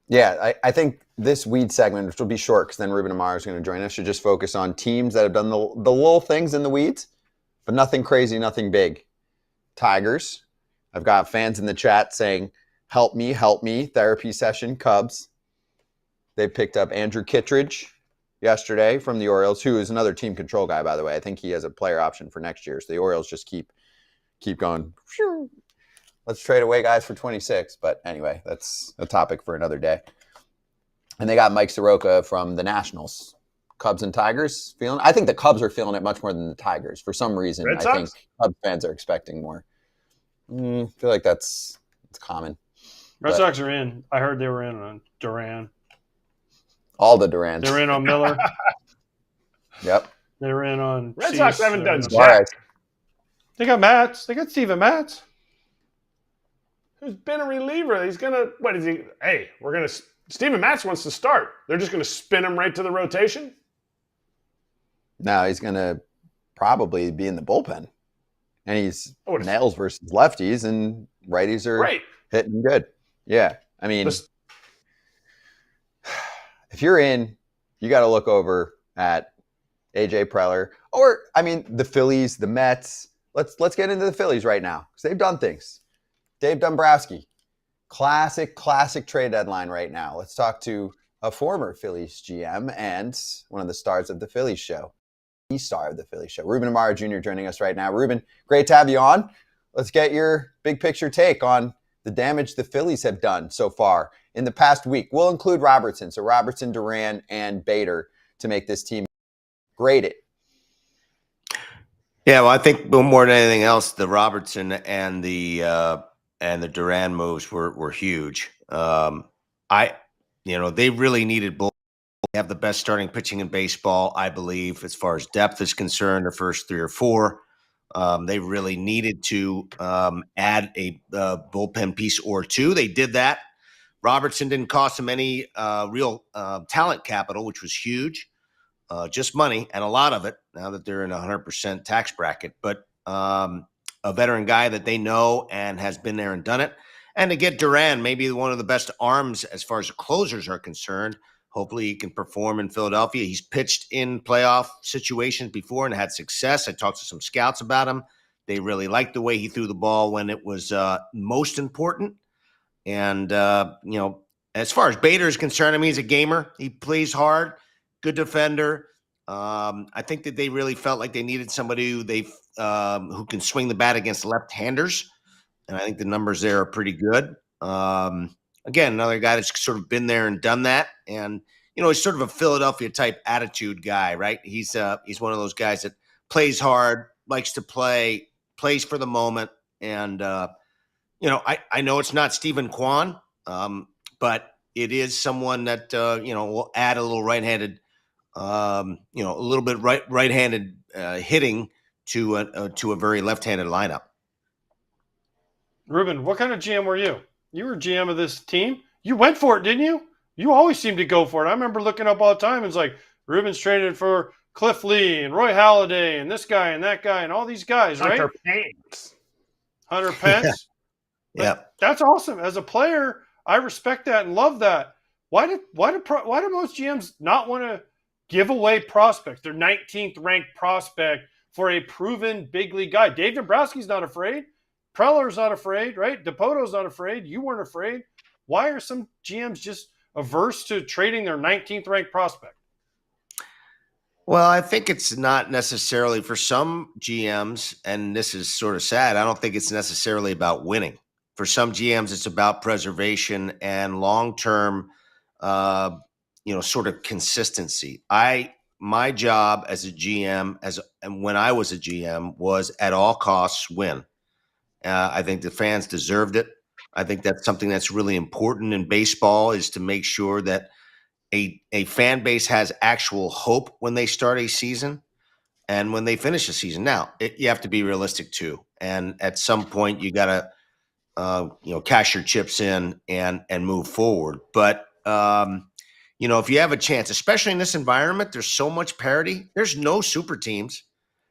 Yeah, I think this weed segment, which will be short because then Ruben Amaro is going to join us, should just focus on teams that have done the little things in the weeds, but nothing crazy, nothing big. Tigers. I've got fans in the chat saying, help me, therapy session, Cubs. They picked up Andrew Kittredge yesterday from the Orioles, who is another team control guy, by the way. I think he has a player option for next year. So the Orioles just keep going. Let's trade away guys for 26. But anyway, that's a topic for another day. And they got Mike Soroka from the Nationals Cubs and Tigers feeling? I think the Cubs are feeling it much more than the Tigers. For some reason, Red I Sox? think Cubs fans are expecting more. I feel like it's common. Red But- Sox are in. I heard they were in on Duran. All the Durans. They were in on Miller. Yep. They were in on Red Cease. Sox haven't They done were in on- jack. They got Matz. They got Steven Matz. Who's been a reliever? He's gonna. What is he? Hey, we're gonna. Steven Matz wants to start. They're just gonna spin him right to the rotation. Now he's going to probably be in the bullpen. And he's Oh, it's- nails versus lefties, and righties are Right. hitting good. Yeah. I mean, This- if you're in, you got to look over at AJ Preller, or I mean, the Phillies, the Mets. Let's get into the Phillies right now because they've done things. Dave Dombrowski, classic trade deadline right now. Let's talk to a former Phillies GM and one of the stars of the Phillies show, the star of the Phillies show, Ruben Amaro Jr. joining us right now. Ruben, great to have you on. Let's get your big picture take on the damage the Phillies have done so far in the past week. We'll include Robertson, so Robertson, Duran, and Bader to make this team graded. Yeah, well, I think more than anything else, the Robertson and the Duran moves were huge. They really needed both. They have the best starting pitching in baseball, I believe, as far as depth is concerned. The first 3 or 4, they really needed to add a bullpen piece or 2. They did that. Robertson didn't cost them any real talent capital, which was huge. Just money, and a lot of it now that they're in a 100% tax bracket. But a veteran guy that they know and has been there and done it. And to get Duran, maybe one of the best arms as far as the closers are concerned. Hopefully he can perform in Philadelphia. He's pitched in playoff situations before and had success. I talked to some scouts about him. They really liked the way he threw the ball when it was most important. And, as far as Bader is concerned, I mean, he's a gamer. He plays hard, good defender. I think that they really felt like they needed somebody who can swing the bat against left-handers. And I think the numbers there are pretty good. Again, another guy that's sort of been there and done that. And, he's sort of a Philadelphia type attitude guy, right? He's one of those guys that plays hard, likes to play, plays for the moment. And, I know it's not Stephen Kwan, but it is someone that, will add a little right-handed, a little bit right-handed hitting to a very left-handed lineup. Ruben, what kind of GM were you? You were GM of this team. You went for it, didn't you? You always seem to go for it. I remember looking up all the time. It's like Ruben's traded for Cliff Lee and Roy Halladay and this guy and that guy and all these guys, right? Hunter Pence. Hunter Pence. Yeah. That's awesome. As a player, I respect that and love that. Why do most GMs not want to give away prospects, their 19th ranked prospect, for a proven big league guy? Dave Dombrowski's not afraid. Preller's not afraid, right? DePoto's not afraid. You weren't afraid. Why are some GMs just averse to trading their 19th ranked prospect? Well, I think it's not necessarily for some GMs, and this is sort of sad. I don't think it's necessarily about winning. For some GMs, it's about preservation and long-term, sort of consistency. My job as a GM, and when I was a GM, was at all costs win. I think the fans deserved it. I think that's something that's really important in baseball, is to make sure that a fan base has actual hope when they start a season and when they finish a season. Now, you have to be realistic too. And at some point you got to, cash your chips in and move forward. But, if you have a chance, especially in this environment, there's so much parity. There's no super teams.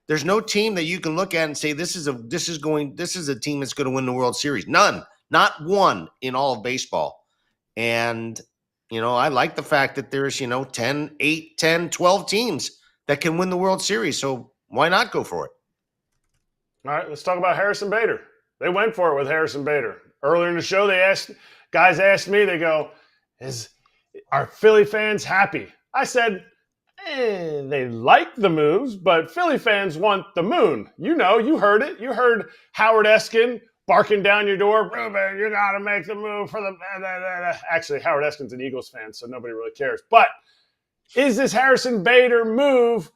There's no team that you can look at and say, this is a team that's going to win the World Series. None, not one in all of baseball. And, I like the fact that there's, 8, 10, 12 teams that can win the World Series. So why not go for it? All right, let's talk about Harrison Bader. They went for it with Harrison Bader. Earlier in the show, guys asked me, they go, are Philly fans happy? I said, they like the moves, but Philly fans want the moon. You heard it. You heard Howard Eskin barking down your door, Ruben, you got to make the move for the... Actually, Howard Eskin's an Eagles fan, so nobody really cares. But Is this Harrison Bader move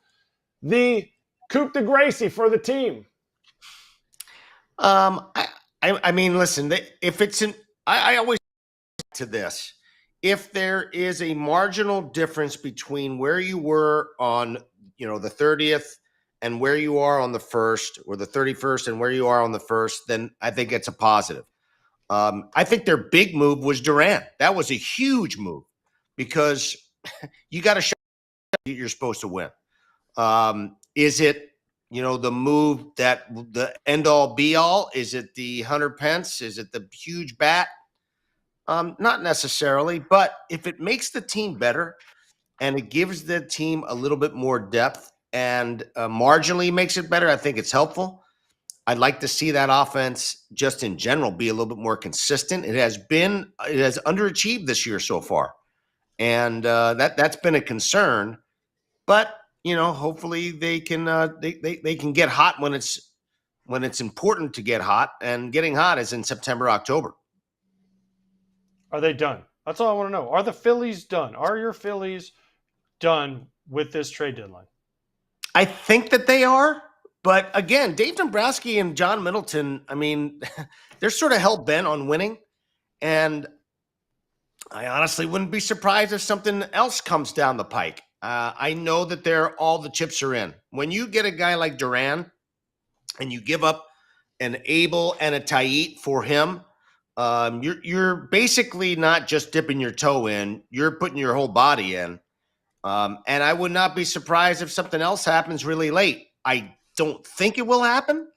the coup de grace for the team? I mean, listen, if it's I always to this. If there is a marginal difference between where you were on, the 30th and where you are on the 1st, or the 31st and where you are on the 1st, then I think it's a positive. I think their big move was Durant. That was a huge move because you got to show that you're supposed to win. Is it, the move that the end all be all? Is it the Hunter Pence? Is it the huge bat? Not necessarily, but if it makes the team better and it gives the team a little bit more depth and marginally makes it better, I think it's helpful. I'd like to see that offense just in general be a little bit more consistent. It has underachieved this year so far. And that's been a concern, but hopefully they can get hot when it's important to get hot, and getting hot is in September, October. Are they done? That's all I want to know. Are the Phillies done? Are your Phillies done with this trade deadline? I think that they are, but again, Dave Dombrowski and John Middleton, I mean, they're sort of hell-bent on winning, and I honestly wouldn't be surprised if something else comes down the pike. I know that all the chips are in. When you get a guy like Duran and you give up an Abel and a Tait for him, you're basically not just dipping your toe in, you're putting your whole body in. And I would not be surprised if something else happens really late. I don't think it will happen,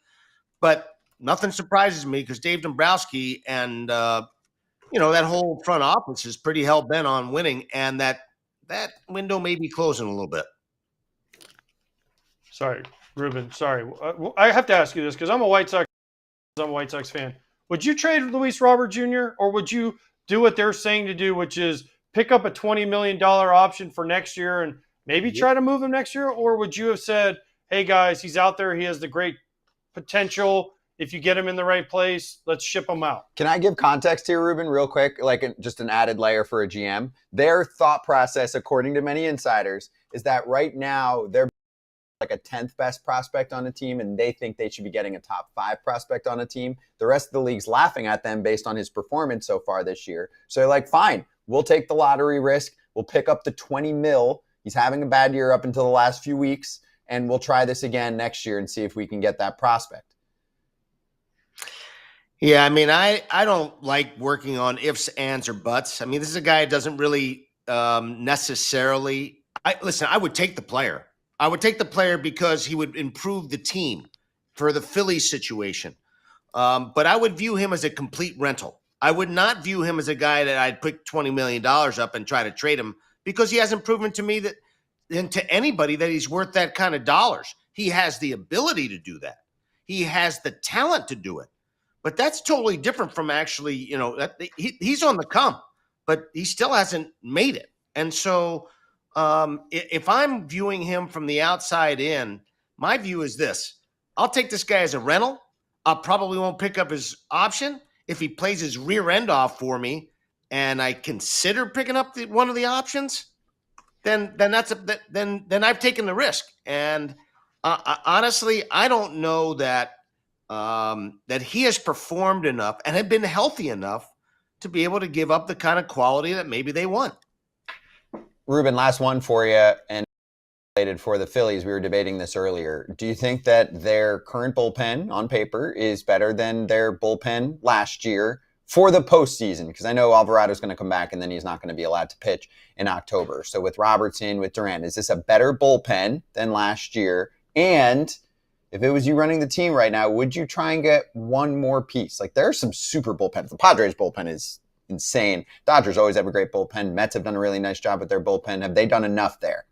but nothing surprises me because Dave Dombrowski and, that whole front office is pretty hell-bent on winning, and that window may be closing a little bit. Sorry, Ruben. Sorry. I have to ask you this because I'm a White Sox fan. Would you trade Luis Robert Jr., or would you do what they're saying to do, which is pick up a $20 million option for next year and maybe try to move him next year? Or would you have said, hey, guys, he's out there. He has the great potential. If you get him in the right place, let's ship him out. Can I give context here, Ruben, real quick, just an added layer for a GM? Their thought process, according to many insiders, is that right now they're like a 10th best prospect on a team, and they think they should be getting a top 5 prospect on a team. The rest of the league's laughing at them based on his performance so far this year. So they're like, fine, we'll take the lottery risk. We'll pick up the 20 mil. He's having a bad year up until the last few weeks, and we'll try this again next year and see if we can get that prospect. Yeah, I mean, I don't like working on ifs, ands, or buts. I mean, this is a guy who doesn't really necessarily – I would take the player. I would take the player because he would improve the team for the Phillies situation. But I would view him as a complete rental. I would not view him as a guy that I'd put $20 million up and try to trade him because he hasn't proven to me and to anybody that he's worth that kind of dollars. He has the ability to do that. He has the talent to do it. But that's totally different from actually, he's on the come, but he still hasn't made it. And so if I'm viewing him from the outside in, my view is this. I'll take this guy as a rental. I probably won't pick up his option. If he plays his rear end off for me and I consider picking up one of the options, then I've taken the risk. And honestly, I don't know that he has performed enough and had been healthy enough to be able to give up the kind of quality that maybe they want. Ruben, last one for you, and related for the Phillies. We were debating this earlier. Do you think that their current bullpen on paper is better than their bullpen last year for the postseason? Because I know Alvarado's going to come back and then he's not going to be allowed to pitch in October. So with Robertson, with Durant, is this a better bullpen than last year? And if it was you running the team right now, would you try and get one more piece? Like, there are some super bullpens. The Padres bullpen is insane. Dodgers always have a great bullpen. Mets have done a really nice job with their bullpen. Have they done enough there?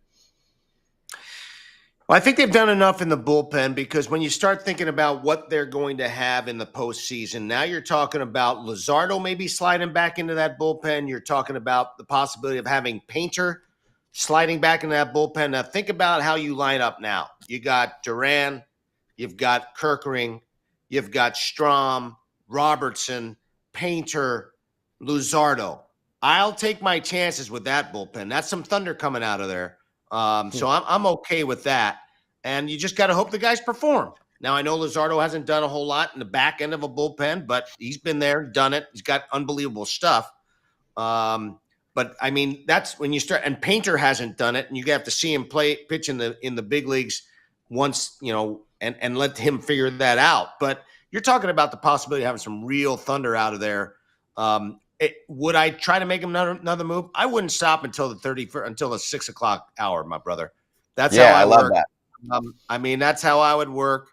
Well, I think they've done enough in the bullpen because when you start thinking about what they're going to have in the postseason, now you're talking about Luzardo maybe sliding back into that bullpen. You're talking about the possibility of having Painter sliding back into that bullpen. Now think about how you line up now. You got Duran, you've got Kerkering, you've got Strom, Robertson, Painter, Luzardo. I'll take my chances with that bullpen. That's some thunder coming out of there. So I'm okay with that. And you just got to hope the guys perform. Now, I know Luzardo hasn't done a whole lot in the back end of a bullpen, but he's been there, done it. He's got unbelievable stuff. But I mean, that's when you start. And Painter hasn't done it, and you have to see him pitch in the big leagues once, and let him figure that out. But you're talking about the possibility of having some real thunder out of there. Would I try to make him another move? I wouldn't stop until the 6 o'clock hour, my brother. That's how I love work. that. That's how I would work.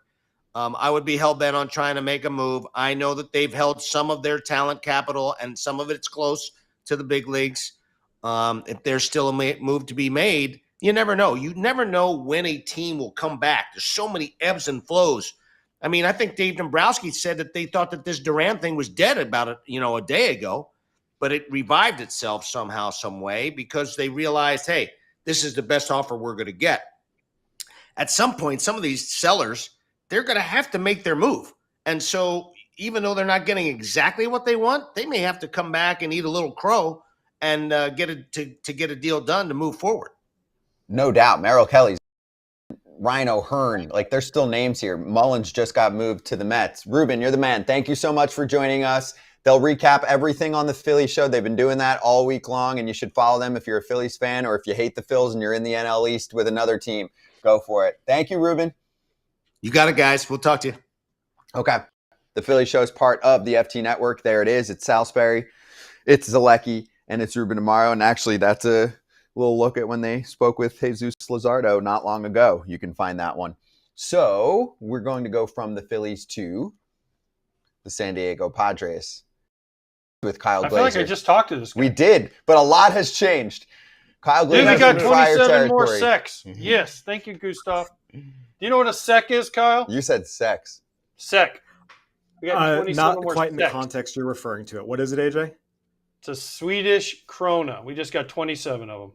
I would be hell-bent on trying to make a move. I know that they've held some of their talent capital, and some of it's close to the big leagues. If there's still a move to be made, you never know. You never know when a team will come back. There's so many ebbs and flows. I mean, I think Dave Dombrowski said that they thought that this Durant thing was dead about a day ago, but it revived itself somehow, some way, because they realized, hey, this is the best offer we're going to get. At some point, some of these sellers, they're going to have to make their move. And so even though they're not getting exactly what they want, they may have to come back and eat a little crow and get a deal done to move forward. No doubt. Merrill Kelly's, Ryan O'Hearn, like there's still names here. Mullins just got moved to the Mets. Ruben, you're the man. Thank you so much for joining us. They'll recap everything on the Phillies show. They've been doing that all week long, and you should follow them if you're a Phillies fan, or if you hate the Phils and you're in the NL East with another team. Go for it. Thank you, Ruben. You got it, guys. We'll talk to you. Okay. The Philly Show is part of the FT Network. There it is. It's Salisbury, it's Zalecki, and it's Ruben Amaro. And actually, that's a little look at when they spoke with Jesus Luzardo not long ago. You can find that one. So we're going to go from the Phillies to the San Diego Padres with Kyle Glazer. I feel like I just talked to this guy. We did, but a lot has changed. Kyle Glazer. Dude, we got in fire 27 more territory. secs. Mhm. Yes. Thank you, Gustav. Do you know what a sec is, Kyle? You said sex. Sec. We got 27 Not more quite in the secs. context you're referring to it. What is it, AJ? It's a Swedish krona. We just got 27 of them.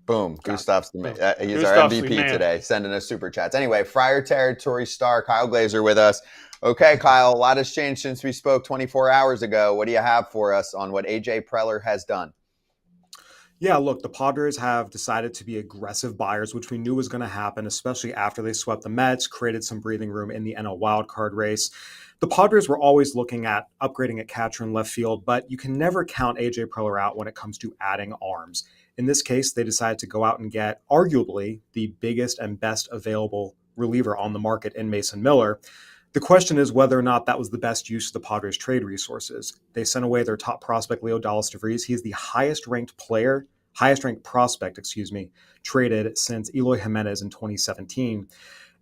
Boom. Gustav's he's Gustav's our the MVP man. today, sending us super chats. Anyway, Friar Territory star Kyle Glazer with us. Okay, Kyle, a lot has changed since we spoke 24 hours ago. What do you have for us on what AJ Preller has done? Yeah, look, the Padres have decided to be aggressive buyers, which we knew was going to happen, especially after they swept the Mets, created some breathing room in the NL wildcard race. The Padres were always looking at upgrading at catcher and left field, but you can never count AJ Preller out when it comes to adding arms. In this case, they decided to go out and get arguably the biggest and best available reliever on the market in Mason Miller. The question is whether or not that was the best use of the Padres' trade resources. They sent away their top prospect, Leo Dallas DeVries. He is the highest ranked prospect, traded since Eloy Jimenez in 2017.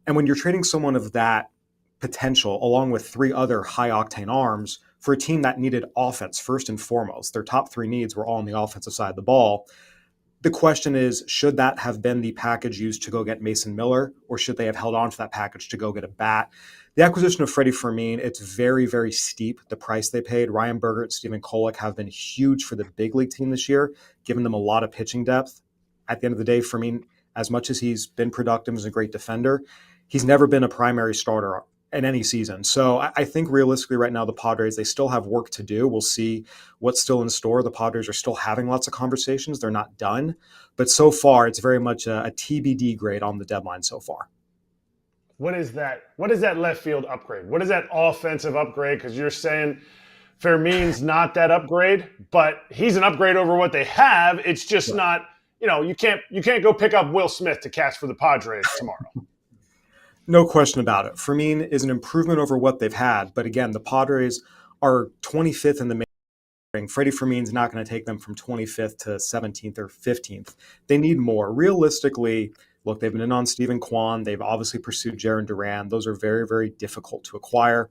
And when you're trading someone of that potential, along with three other high-octane arms, for a team that needed offense first and foremost, their top three needs were all on the offensive side of the ball. The question is, should that have been the package used to go get Mason Miller, or should they have held on to that package to go get a bat? The acquisition of Freddie Fermin, it's very, very steep, the price they paid. Ryan Berger and Stephen Kolek have been huge for the big league team this year, giving them a lot of pitching depth. At the end of the day, Fermin, as much as he's been productive as a great defender, he's never been a primary starter in any season. So I think realistically right now, the Padres, they still have work to do. We'll see what's still in store. The Padres are still having lots of conversations. They're not done. But so far, it's very much a TBD grade on the deadline so far. What is that? What is that left field upgrade? What is that offensive upgrade? Because you're saying Fermin's not that upgrade, but he's an upgrade over what they have. It's just not, you can't go pick up Will Smith to catch for the Padres tomorrow. No question about it. Fermin is an improvement over what they've had. But again, the Padres are 25th in the main ranking. Freddie Fermin's not going to take them from 25th to 17th or 15th. They need more. Realistically, look, they've been in on Steven Kwan. They've obviously pursued Jaron Duran. Those are very, very difficult to acquire.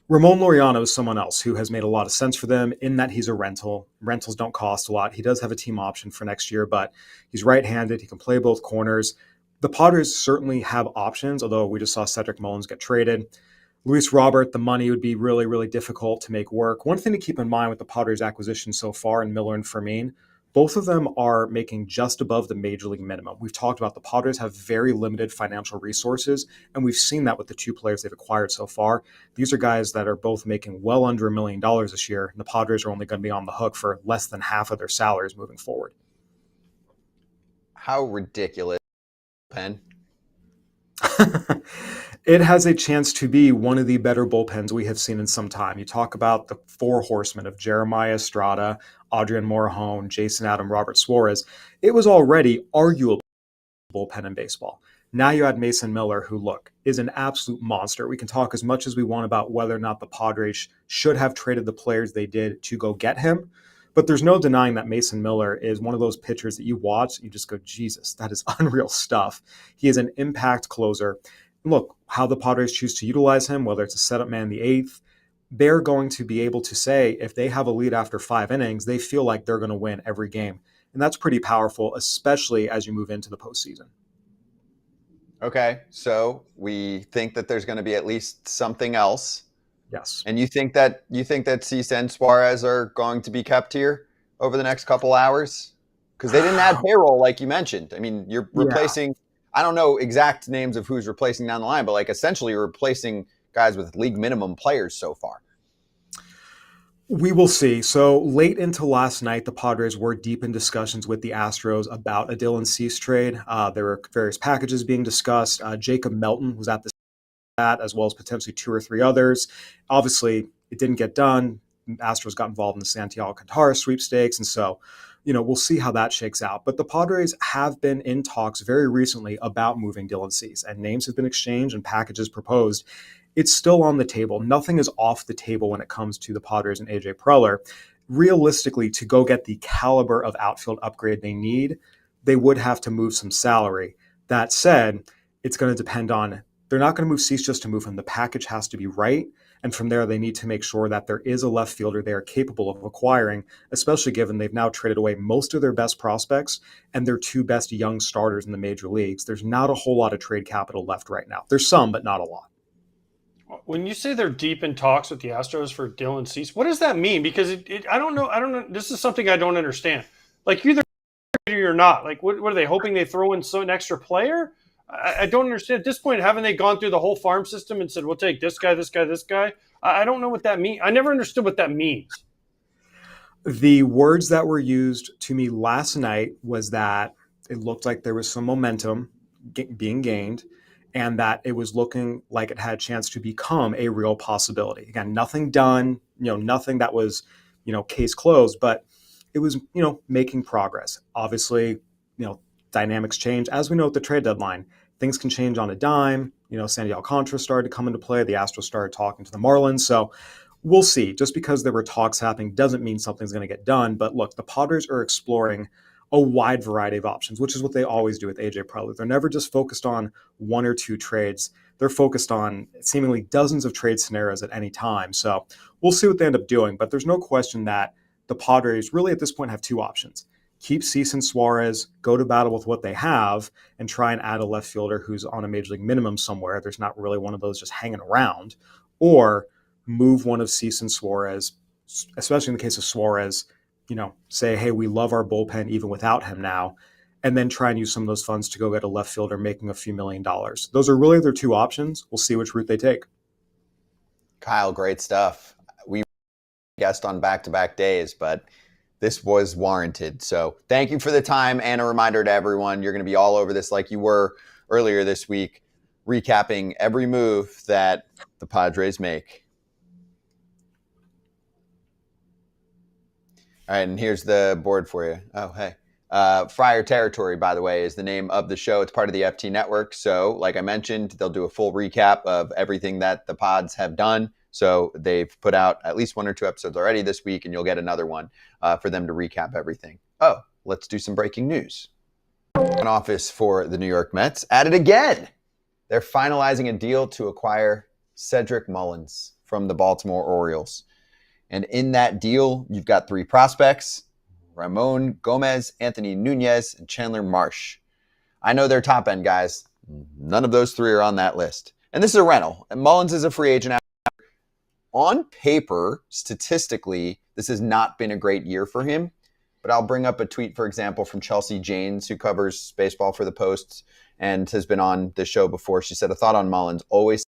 Ramon Laureano is someone else who has made a lot of sense for them in that he's a rental. Rentals don't cost a lot. He does have a team option for next year, but he's right-handed. He can play both corners. The Padres certainly have options, although we just saw Cedric Mullins get traded. Luis Robert, the money would be really, really difficult to make work. One thing to keep in mind with the Padres acquisition so far in Miller and Fermin, Both of them are making just above the major league minimum. We've talked about the Padres have very limited financial resources, and we've seen that with the two players they've acquired so far. These are guys that are both making well under $1 million this year, and the Padres are only going to be on the hook for less than half of their salaries moving forward. How ridiculous, pen. It has a chance to be one of the better bullpens we have seen in some time. You talk about the four horsemen of Jeremiah Estrada, Adrian Morejon, Jason Adam, Robert Suarez. It was already arguably a bullpen in baseball. Now you add Mason Miller, who, look, is an absolute monster. We can talk as much as we want about whether or not the Padres should have traded the players they did to go get him. But there's no denying that Mason Miller is one of those pitchers that you watch, you just go, Jesus, that is unreal stuff. He is an impact closer. Look, how the Padres choose to utilize him, whether it's a setup man in the eighth, they're going to be able to say if they have a lead after 5 innings, they feel like they're going to win every game. And that's pretty powerful, especially as you move into the postseason. Okay, so we think that there's going to be at least something else. Yes. And you think that Cease and Suarez are going to be kept here over the next couple hours? Because they didn't add payroll like you mentioned. I mean, you're replacing I don't know exact names of who's replacing down the line, but like essentially you're replacing guys with league minimum players so far. We will see. So late into last night, the Padres were deep in discussions with the Astros about a Dylan Cease trade. There were various packages being discussed. Jacob Melton was at that, as well as potentially 2 or 3 others. Obviously, it didn't get done. Astros got involved in the Santiago Alcantara sweepstakes, and so we'll see how that shakes out. But the Padres have been in talks very recently about moving Dylan Cease, and names have been exchanged and packages proposed. It's still on the table. Nothing is off the table when it comes to the Padres and AJ Preller. Realistically, to go get the caliber of outfield upgrade they need, they would have to move some salary. That said, it's going to depend on, they're not going to move Cease just to move him. The package has to be right. And from there, they need to make sure that there is a left fielder they are capable of acquiring, especially given they've now traded away most of their best prospects and their 2 best young starters in the major leagues. There's not a whole lot of trade capital left right now. There's some, but not a lot. When you say they're deep in talks with the Astros for Dylan Cease, what does that mean? Because I don't know. This is something I don't understand. Like, either you're not. Like, what are they hoping they throw in an extra player? I don't understand. At this point, haven't they gone through the whole farm system and said, we'll take this guy, this guy, this guy? I don't know what that means. I never understood what that means. The words that were used to me last night was that it looked like there was some momentum being gained and that it was looking like it had a chance to become a real possibility. Again, nothing done, nothing that was, case closed, but it was, making progress. Obviously, dynamics change. As we know at the trade deadline, things can change on a dime. Sandy Alcantara started to come into play. The Astros started talking to the Marlins. So we'll see. Just because there were talks happening doesn't mean something's going to get done. But look, the Padres are exploring a wide variety of options, which is what they always do with AJ Preller. They're never just focused on 1 or 2 trades. They're focused on seemingly dozens of trade scenarios at any time. So we'll see what they end up doing. But there's no question that the Padres really at this point have 2 options. Keep Cease and Suarez, go to battle with what they have, and try and add a left fielder who's on a major league minimum somewhere. There's not really one of those just hanging around. Or move one of Cease and Suarez, especially in the case of Suarez, say, hey, we love our bullpen even without him now, and then try and use some of those funds to go get a left fielder making a few $1 million. Those are really their 2 options. We'll see which route they take. Kyle, great stuff. We guessed on back-to-back days, but this was warranted. So thank you for the time, and a reminder to everyone, you're going to be all over this like you were earlier this week, recapping every move that the Padres make. All right, and here's the board for you. Oh, hey. Friar Territory, by the way, is the name of the show. It's part of the FT Network. So like I mentioned, they'll do a full recap of everything that the Pods have done. So they've put out at least 1 or 2 episodes already this week, and you'll get another one for them to recap everything. Oh, let's do some breaking news. An office for the New York Mets at it again. They're finalizing a deal to acquire Cedric Mullins from the Baltimore Orioles. And in that deal, you've got 3 prospects, Ramon Gomez, Anthony Nunez, and Chandler Marsh. I know they're top-end guys. None of those 3 are on that list. And this is a rental. And Mullins is a free agent. On paper, statistically, this has not been a great year for him. but I'll bring up a tweet, for example, from Chelsea Janes, who covers baseball for the Post and has been on this show before. She said, a thought on Mullins, always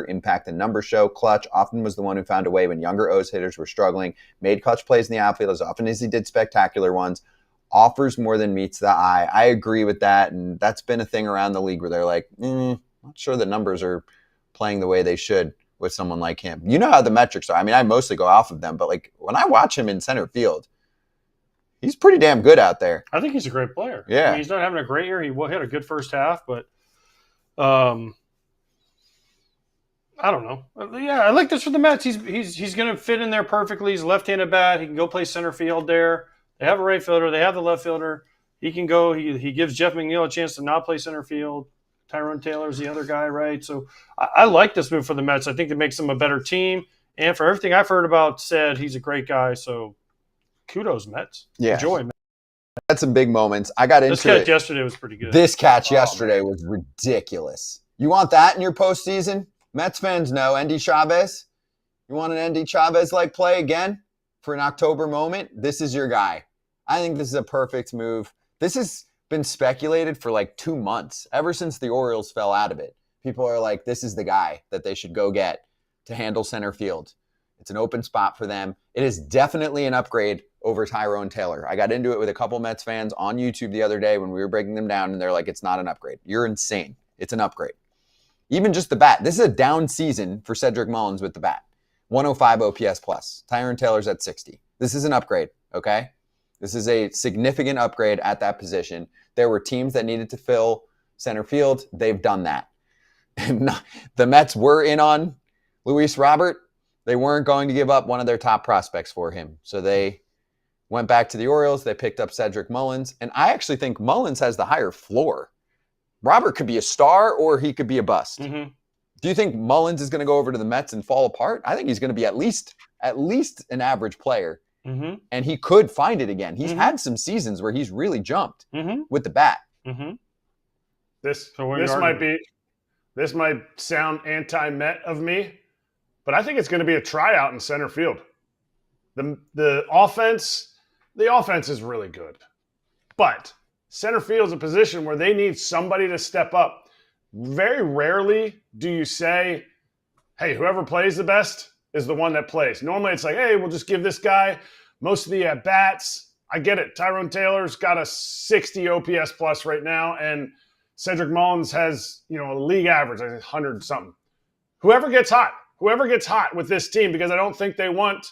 impact and number show, clutch, often was the one who found a way when younger O's hitters were struggling, made clutch plays in the outfield as often as he did spectacular ones, offers more than meets the eye. I agree with that, and that's been a thing around the league where they're like, not sure the numbers are playing the way they should with someone like him. You know how the metrics are. I mean, I mostly go off of them, but like when I watch him in center field, he's pretty damn good out there. I think he's a great player. Yeah. I mean, he's not having a great year. He had a good first half, but I don't know. Yeah, I like this for the Mets. He's going to fit in there perfectly. He's a left-handed bat. He can go play center field there. They have a right fielder. They have the left fielder. He can go. He gives Jeff McNeil a chance to not play center field. Tyrone Taylor's the other guy, right? So I like this move for the Mets. I think it makes them a better team. And for everything I've heard about, said he's a great guy. So kudos, Mets. Yeah. Enjoy, Mets. Had some big moments. I got into This catch it. yesterday was pretty good. This catch yesterday was ridiculous. You want that in your postseason? Mets fans know Endy Chavez. You want an Endy Chavez-like play again for an October moment? This is your guy. I think this is a perfect move. This has been speculated for like 2 months, ever since the Orioles fell out of it. People are like, this is the guy that they should go get to handle center field. It's an open spot for them. It is definitely an upgrade over Tyrone Taylor. I got into it with a couple Mets fans on YouTube the other day when we were breaking them down, and they're like, it's not an upgrade. You're insane. It's an upgrade. Even just the bat. This is a down season for Cedric Mullins with the bat. 105 OPS plus. Tyrone Taylor's at 60. This is an upgrade, okay? This is a significant upgrade at that position. There were teams that needed to fill center field. They've done that. The Mets were in on Luis Robert. They weren't going to give up one of their top prospects for him. So they went back to the Orioles. They picked up Cedric Mullins. And I actually think Mullins has the higher floor. Robert could be a star or he could be a bust. Mm-hmm. Do you think Mullins is going to go over to the Mets and fall apart? I think he's going to be at least an average player. Mm-hmm. And he could find it again. He's Mm-hmm. had some seasons where he's really jumped Mm-hmm. with the bat. Mm-hmm. This So this might sound anti-Met of me, but I think it's going to be a tryout in center field. The offense is really good, but center field is a position where they need somebody to step up. Very rarely do you say, hey, whoever plays the best is the one that plays. Normally it's like, hey, we'll just give this guy most of the at-bats. I get it. Tyrone Taylor's got a 60 OPS plus right now, and Cedric Mullins has, a league average, I think 100-something. Whoever gets hot with this team, because I don't think they want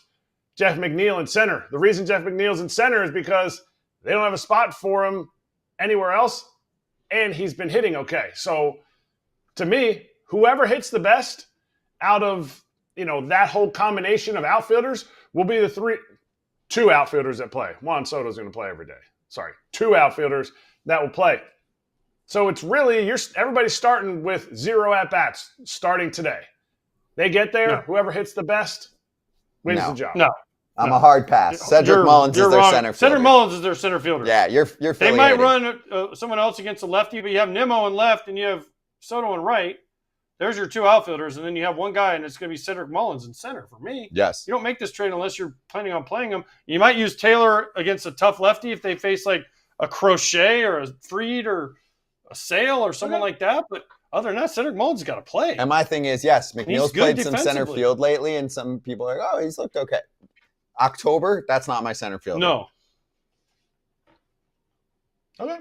Jeff McNeil in center. The reason Jeff McNeil's in center is because they don't have a spot for him anywhere else, and he's been hitting okay. So, to me, whoever hits the best out of, that whole combination of outfielders will be the two outfielders that play. Juan Soto's going to play every day. Sorry, 2 outfielders that will play. So it's really, everybody's starting with 0 at-bats starting today. They get there, No. Whoever hits the best wins No. the job. No. I'm a hard pass. Cedric Mullins is their wrong. center fielder. Cedric Mullins is their center fielder. Yeah, you're They affiliated. might run someone else against a lefty, but you have Nimmo in left and you have Soto in right. There's your 2 outfielders, and then you have one guy, and it's going to be Cedric Mullins in center for me. Yes. You don't make this trade unless you're planning on playing him. You might use Taylor against a tough lefty if they face like a Crochet or a Fried or a Sale or someone like that. But other than that, Cedric Mullins has got to play. And my thing is, yes, McNeil's good played some center defensively. field lately, and some people are like, oh, he's looked okay. October, that's not my center fielder. No. Okay.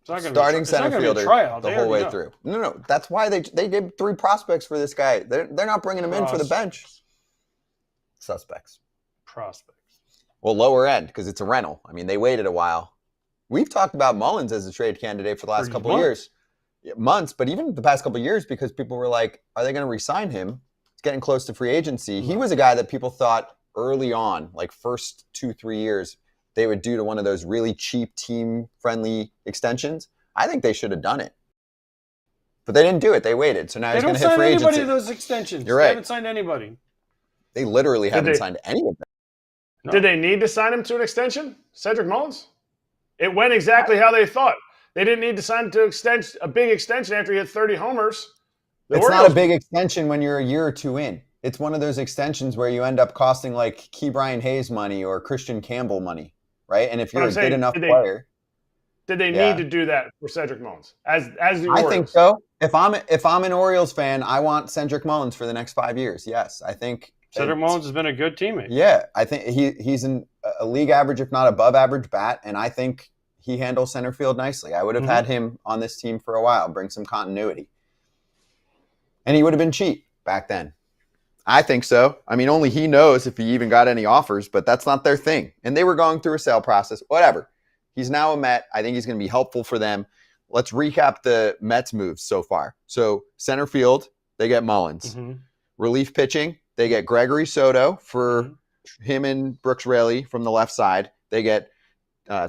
It's not gonna Starting be, it's not center gonna be a fielder tryout. the They whole way already know. through. No, that's why they gave 3 prospects for this guy. They're not bringing him in for the bench. Suspects. Prospects. Well, lower end, because it's a rental. I mean, they waited a while. We've talked about Mullins as a trade candidate for the last For couple of years. Yeah, months, but even the past couple of years, because people were like, are they going to re-sign him? It's getting close to free agency. He was a guy that people thought early on, like first 2-3 years, they would do to one of those really cheap team-friendly extensions. I think they should have done it. But they didn't do it. They waited. So now They he's going don't to hit sign free anybody agency. to those extensions. You're They right. haven't signed anybody. They literally haven't they- signed any of them. No. Did they need to sign him to an extension, Cedric Mullins? It went exactly how they thought. They didn't need to sign him to a big extension after he hit 30 homers. The It's not Orioles- a big extension when you're a year or 2 in. it's one of those extensions where you end up costing like Key Brian Hayes money or Christian Campbell money, right? And if But you're I'm a saying, good enough player, did they yeah. need to do that for Cedric Mullins as the I Orioles? think so. If I'm an Orioles fan, I want Cedric Mullins for the next 5 years. Yes, I think Cedric Mullins has been a good teammate. Yeah, I think he's a league average, if not above average bat, and I think he handles center field nicely. I would have had him on this team for a while, bring some continuity. And he would have been cheap back then. I think so. I mean, only he knows if he even got any offers, but that's not their thing. And they were going through a sale process, whatever. He's now a Met. I think he's going to be helpful for them. Let's recap the Mets moves so far. So center field, they get Mullins. Relief pitching, they get Gregory Soto for him and Brooks Raley from the left side. They get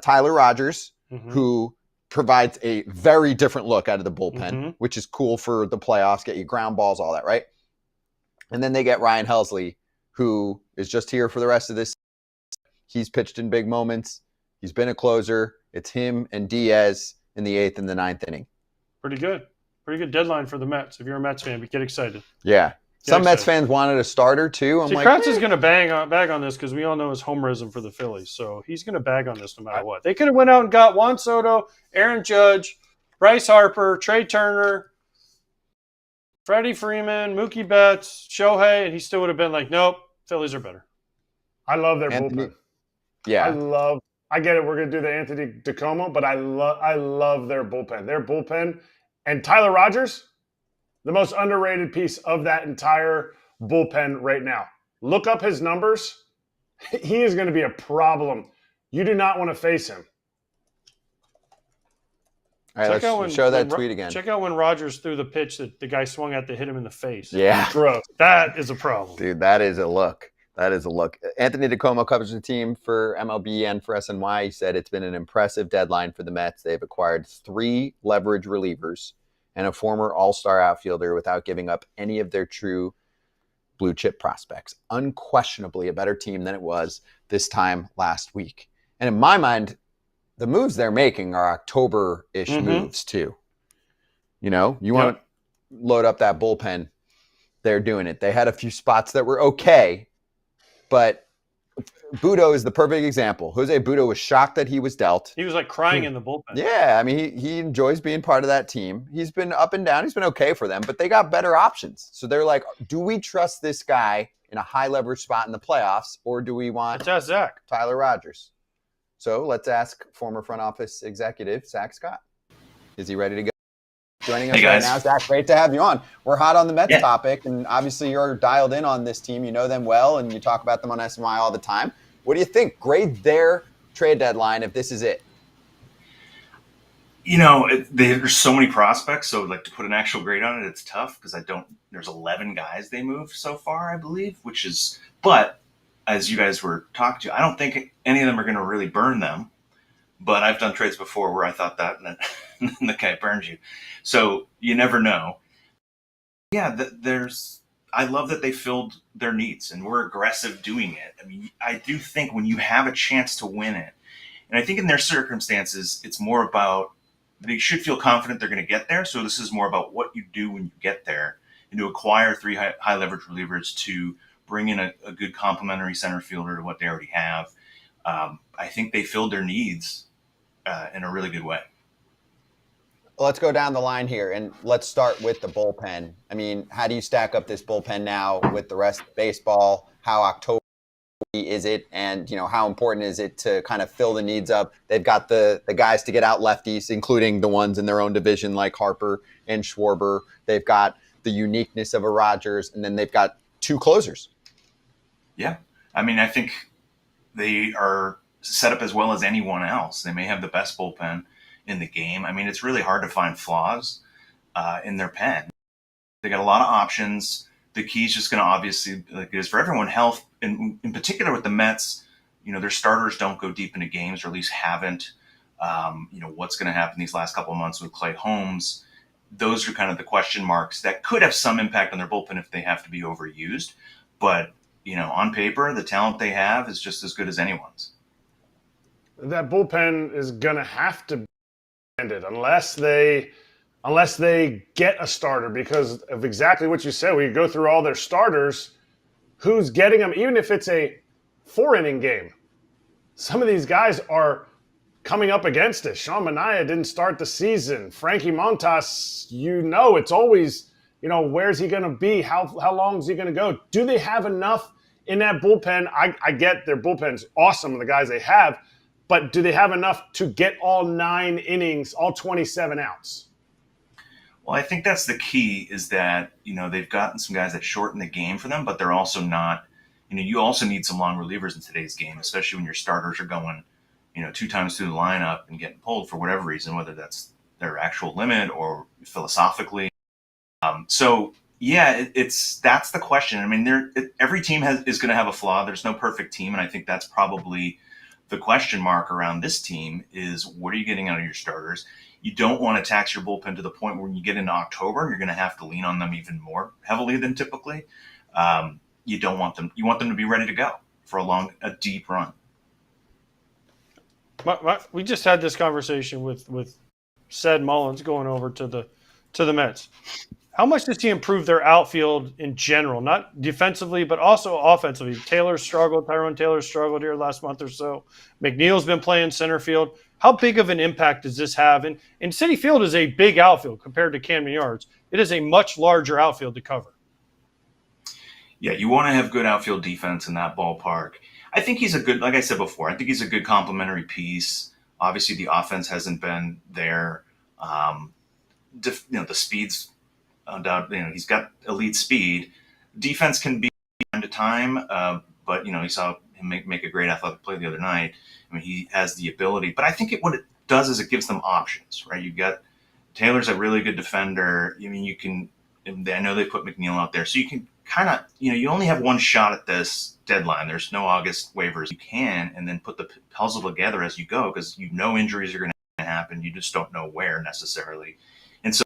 Tyler Rogers, who provides a very different look out of the bullpen, which is cool for the playoffs, get you ground balls, all that, right? And then they get Ryan Helsley, who is just here for the rest of this. He's pitched in big moments. He's been a closer. It's him and Diaz in the 8th and the 9th inning. Pretty good. Pretty good deadline for the Mets. If you're a Mets fan, get excited. Yeah. Some Mets fans wanted a starter, too. I'm like, Kratz is going to bag on this because we all know his homerism for the Phillies. So he's going to bag on this no matter what. They could have went out and got Juan Soto, Aaron Judge, Bryce Harper, Trey Turner, Freddie Freeman, Mookie Betts, Shohei, and he still would have been like, nope, Phillies are better. I love their bullpen. Yeah. I get it. We're going to do the Anthony DeComo, but I love their bullpen. Their bullpen and Tyler Rogers, the most underrated piece of that entire bullpen right now. Look up his numbers. He is going to be a problem. You do not want to face him. All right, let's show that tweet again. Check out when Rogers threw the pitch that the guy swung at to hit him in the face. Yeah. Gross. That is a problem. Dude, that is a look. That is a look. Anthony DeComo covers the team for MLB and for SNY. He said it's been an impressive deadline for the Mets. They've acquired 3 leverage relievers and a former all-star outfielder without giving up any of their true blue-chip prospects. Unquestionably a better team than it was this time last week. And in my mind, the moves they're making are October-ish moves too. You know, you want to load up that bullpen, they're doing it. They had a few spots that were okay, but Budo is the perfect example. Jose Budo was shocked that he was dealt. He was like crying in the bullpen. Yeah, I mean, he enjoys being part of that team. He's been up and down. He's been okay for them, but they got better options. So they're like, do we trust this guy in a high leverage spot in the playoffs, or do we want Let's ask Zach. Tyler Rogers? So let's ask former front office executive Zach Scott. Is he ready to go? Joining us right now, Zach, great to have you on. We're hot on the Mets topic, and obviously you're dialed in on this team. You know them well, and you talk about them on SMI all the time. What do you think? Grade their trade deadline if this is it. You know, there's so many prospects, so like to put an actual grade on it, it's tough because there's 11 guys they moved so far, I believe, but as you guys were talking to, I don't think any of them are going to really burn them. But I've done trades before where I thought that, and then the guy burns you. So you never know. Yeah, I love that they filled their needs, and we're aggressive doing it. I mean, I do think when you have a chance to win it, and I think in their circumstances, it's more about they should feel confident they're going to get there. So this is more about what you do when you get there, and to acquire 3 high leverage relievers to bring in a good complementary center fielder to what they already have. I think they filled their needs in a really good way. Let's go down the line here, and let's start with the bullpen. I mean, how do you stack up this bullpen now with the rest of baseball? How October is it? And, you know, how important is it to kind of fill the needs up? They've got the guys to get out lefties, including the ones in their own division like Harper and Schwarber. They've got the uniqueness of a Rogers, and then they've got 2 closers. Yeah. I mean, I think they are set up as well as anyone else. They may have the best bullpen in the game. I mean, it's really hard to find flaws in their pen. They got a lot of options. The key is just going to obviously, like it is for everyone, health. And in particular with the Mets, you know, their starters don't go deep into games, or at least haven't. You know, what's going to happen these last couple of months with Clay Holmes? Those are kind of the question marks that could have some impact on their bullpen if they have to be overused. But, you know, on paper, the talent they have is just as good as anyone's. That bullpen is going to have to be ended unless they get a starter, because of exactly what you said. We go through all their starters, who's getting them, even if it's a 4-inning game. Some of these guys are coming up against it. Sean Manaea didn't start the season. Frankie Montas, it's always, where's he going to be? How long is he going to go? Do they have enough in that bullpen? I get their bullpen's awesome, the guys they have, but do they have enough to get all 9 innings, all 27 outs? Well, I think that's the key is that, they've gotten some guys that shorten the game for them, but they're also not, you also need some long relievers in today's game, especially when your starters are going, 2 times through the lineup and getting pulled for whatever reason, whether that's their actual limit or philosophically. That's the question. I mean, every team is going to have a flaw. There's no perfect team, and I think that's probably the question mark around this team is what are you getting out of your starters? You don't want to tax your bullpen to the point where when you get into October, you're going to have to lean on them even more heavily than typically. You don't want them. You want them to be ready to go for a deep run. We just had this conversation with Sed Mullins going over to the Mets. How much does he improve their outfield in general, not defensively, but also offensively? Tyrone Taylor struggled here last month or so. McNeil's been playing center field. How big of an impact does this have? And Citi Field is a big outfield compared to Camden Yards. It is a much larger outfield to cover. Yeah, you want to have good outfield defense in that ballpark. I think he's like I said before, I think he's a good complementary piece. Obviously, the offense hasn't been there. The speed's undoubtedly, he's got elite speed. Defense can be time to time, but you saw him make a great athletic play the other night. I mean, he has the ability, but I think what it does is it gives them options, right? You've got Taylor's a really good defender. I mean, I know they put McNeil out there, so you can kind of, you only have one shot at this deadline. There's no August waivers. You can, and then put the puzzle together as you go because injuries are going to happen. You just don't know where necessarily. And so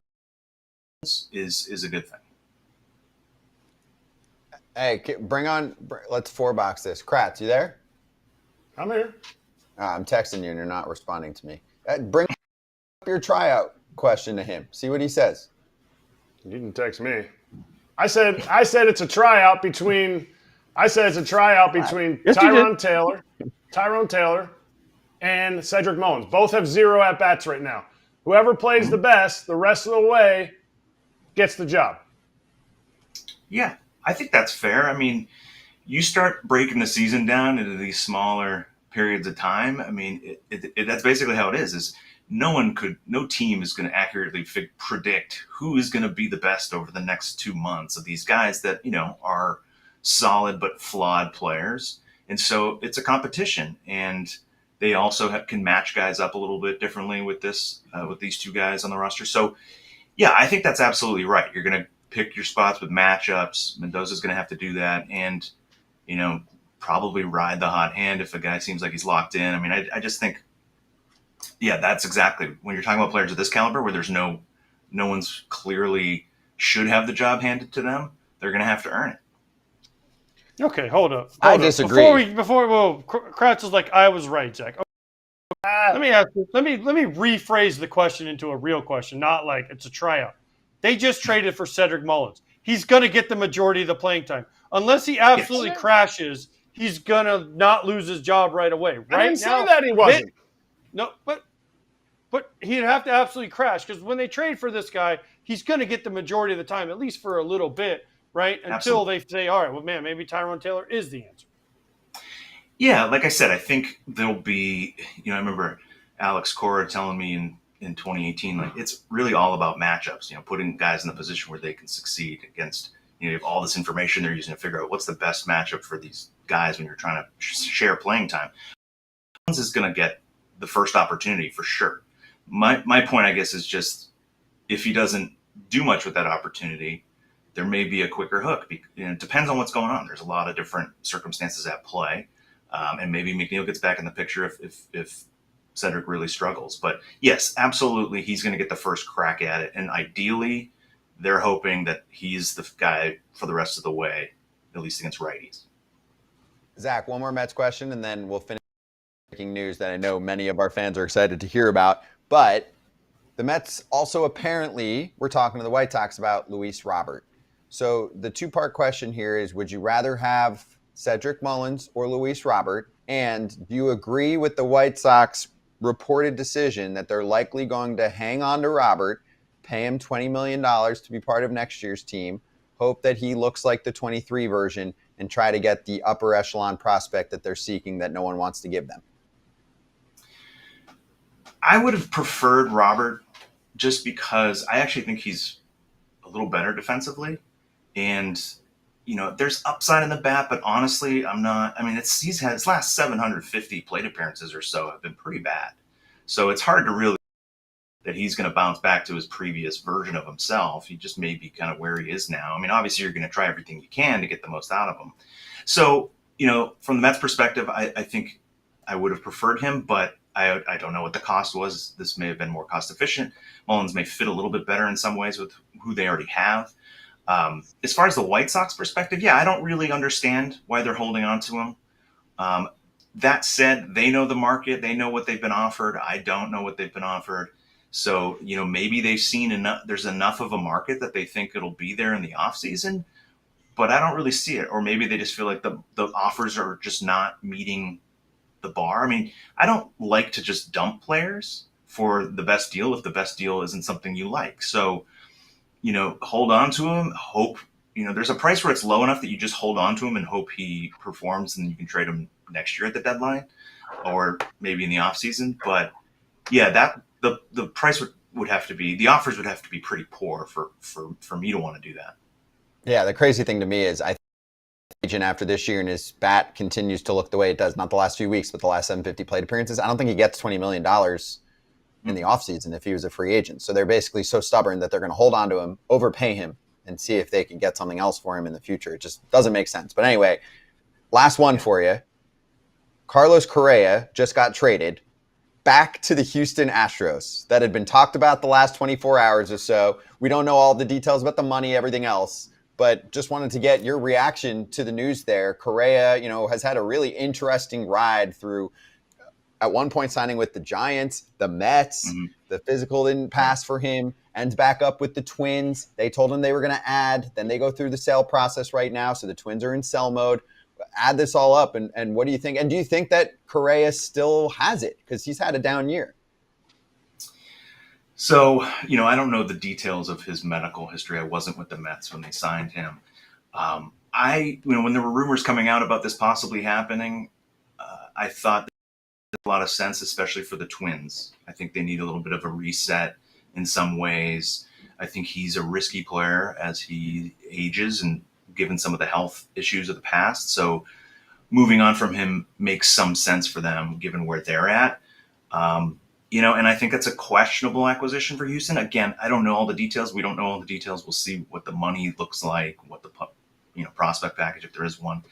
is a good thing. Hey, let's 4-box this. Kratz, you there? I'm here. I'm texting you and you're not responding to me. Bring up your tryout question to him. See what he says. You didn't text me. I said it's a tryout between Yes, Tyrone Taylor and Cedric Mullins. Both have 0 at-bats right now. Whoever plays the best the rest of the way gets the job. Yeah, I think that's fair. I mean, you start breaking the season down into these smaller periods of time. I mean, that's basically how it is no team is going to accurately predict who is going to be the best over the next 2 months of these guys that, are solid but flawed players. And so it's a competition, and they also can match guys up a little bit differently with these 2 guys on the roster. So yeah, I think that's absolutely right. You're going to pick your spots with matchups. Mendoza's going to have to do that. And, probably ride the hot hand if a guy seems like he's locked in. I mean, I just think, yeah, that's exactly when you're talking about players of this caliber where there's no one's clearly should have the job handed to them. They're going to have to earn it. Okay, hold up. I disagree. Kratz is like, I was right, Zach. Let me rephrase the question into a real question, not like it's a tryout. They just traded for Cedric Mullins. He's going to get the majority of the playing time. Unless he absolutely crashes, he's going to not lose his job right away. Right I didn't say that he wasn't. No, but he'd have to absolutely crash because when they trade for this guy, he's going to get the majority of the time, at least for a little bit, right? Until they say, all right, well, man, maybe Tyrone Taylor is the answer. Yeah, like I said, I think there'll be, I remember Alex Cora telling me in 2018, like it's really all about matchups, putting guys in the position where they can succeed against, you have all this information they're using to figure out what's the best matchup for these guys when you're trying to share playing time. Mullins is going to get the first opportunity for sure. My point, I guess, is just if he doesn't do much with that opportunity, there may be a quicker hook. It depends on what's going on. There's a lot of different circumstances at play. And maybe McNeil gets back in the picture if Cedric really struggles. But yes, absolutely, he's going to get the first crack at it. And ideally, they're hoping that he's the guy for the rest of the way, at least against righties. Zach, one more Mets question, and then we'll finish breaking news that I know many of our fans are excited to hear about. But the Mets also apparently were talking to the White Sox about Luis Robert. So the two-part question here is, would you rather have Cedric Mullins or Luis Robert? And do you agree with the White Sox reported decision that they're likely going to hang on to Robert, pay him $20 million to be part of next year's team, hope that he looks like the 23 version, and try to get the upper echelon prospect that they're seeking that no one wants to give them? I would have preferred Robert just because I actually think he's a little better defensively. And, there's upside in the bat, but honestly, I'm not. I mean, he's had his last 750 plate appearances or so have been pretty bad. So it's hard to really that he's going to bounce back to his previous version of himself. He just may be kind of where he is now. I mean, obviously, you're going to try everything you can to get the most out of him. So, from the Mets perspective, I think I would have preferred him, but I don't know what the cost was. This may have been more cost efficient. Mullins may fit a little bit better in some ways with who they already have. As far as the White Sox perspective, yeah, I don't really understand why they're holding on to him. That said, they know the market. They know what they've been offered. I don't know what they've been offered. So, maybe they've seen enough. There's enough of a market that they think it'll be there in the offseason, but I don't really see it. Or maybe they just feel like the offers are just not meeting the bar. I mean, I don't like to just dump players for the best deal if the best deal isn't something you like. So, hold on to him, hope, there's a price where it's low enough that you just hold on to him and hope he performs and you can trade him next year at the deadline or maybe in the off season. But yeah, that the price would have to be, the offers would have to be pretty poor for me to want to do that. Yeah, the crazy thing to me is I think agent after this year and his bat continues to look the way it does, not the last few weeks, but the last 750 plate appearances, I don't think he gets $20 million in the offseason if he was a free agent. So they're basically so stubborn that they're going to hold on to him, overpay him, and see if they can get something else for him in the future. It just doesn't make sense. But anyway, last one for you. Carlos Correa just got traded back to the Houston Astros. That had been talked about the last 24 hours or so. We don't know all the details about the money, everything else, but just wanted to get your reaction to the news there. Correa, has had a really interesting ride through, at one point signing with the Giants, the Mets. Mm-hmm. The physical didn't pass for him. Ends back up with the Twins. They told him they were going to add. Then they go through the sale process right now, so the Twins are in sell mode. Add this all up, and what do you think? And do you think that Correa still has it? Because he's had a down year. So, I don't know the details of his medical history. I wasn't with the Mets when they signed him. When there were rumors coming out about this possibly happening, I thought that made a lot of sense, especially for the Twins. I think they need a little bit of a reset in some ways. I think he's a risky player as he ages and given some of the health issues of the past. So moving on from him makes some sense for them given where they're at. And I think that's a questionable acquisition for Houston. Again, I don't know all the details. We don't know all the details. We'll see what the money looks like, what the prospect package, if there is one,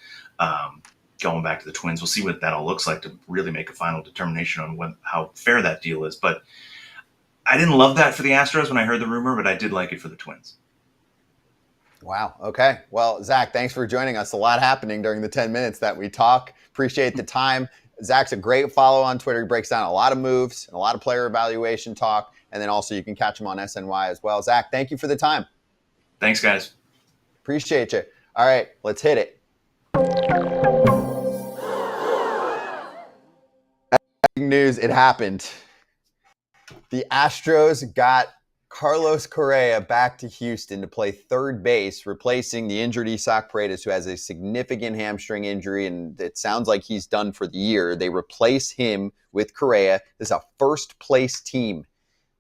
going back to the Twins. We'll see what that all looks like to really make a final determination on how fair that deal is. But I didn't love that for the Astros when I heard the rumor, but I did like it for the Twins. Wow. Okay. Well, Zach, thanks for joining us. A lot happening during the 10 minutes that we talk. Appreciate the time. Zach's a great follow on Twitter. He breaks down a lot of moves and a lot of player evaluation talk. And then also you can catch him on SNY as well. Zach, thank you for the time. Thanks, guys. Appreciate you. All right, let's hit it. Breaking news, it happened. The Astros got Carlos Correa back to Houston to play third base, replacing the injured Isaac Paredes, who has a significant hamstring injury, and it sounds like he's done for the year. They replace him with Correa. This is a first-place team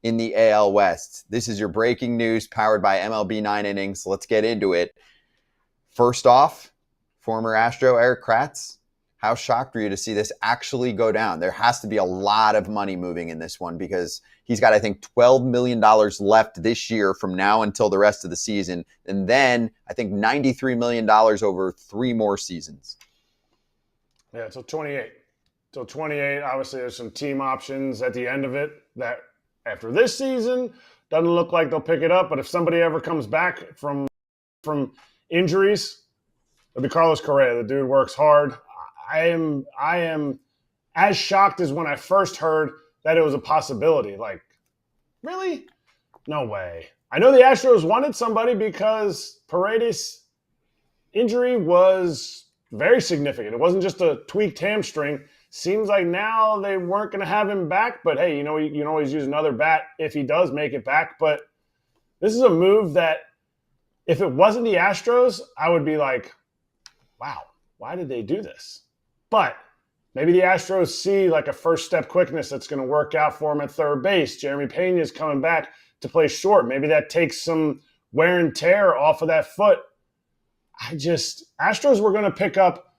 in the AL West. This is your breaking news powered by MLB 9 Innings. Let's get into it. First off, former Astro Erik Kratz, how shocked were you to see this actually go down? There has to be a lot of money moving in this one because he's got, I think, $12 million left this year from now until the rest of the season. And then I think $93 million over 3 more seasons. Yeah, till 28. Till 28, obviously there's some team options at the end of it that after this season, doesn't look like they'll pick it up. But if somebody ever comes back from injuries, it'll be Carlos Correa. The dude works hard. I am as shocked as when I first heard that it was a possibility. Like, really? No way. I know the Astros wanted somebody because Paredes' injury was very significant. It wasn't just a tweaked hamstring. Seems like now they weren't going to have him back, but hey, you can always use another bat if he does make it back. But this is a move that if it wasn't the Astros, I would be like, wow, why did they do this? But maybe the Astros see like a first step quickness that's going to work out for him at third base. Jeremy Pena is coming back to play short. Maybe that takes some wear and tear off of that foot. Astros were going to pick up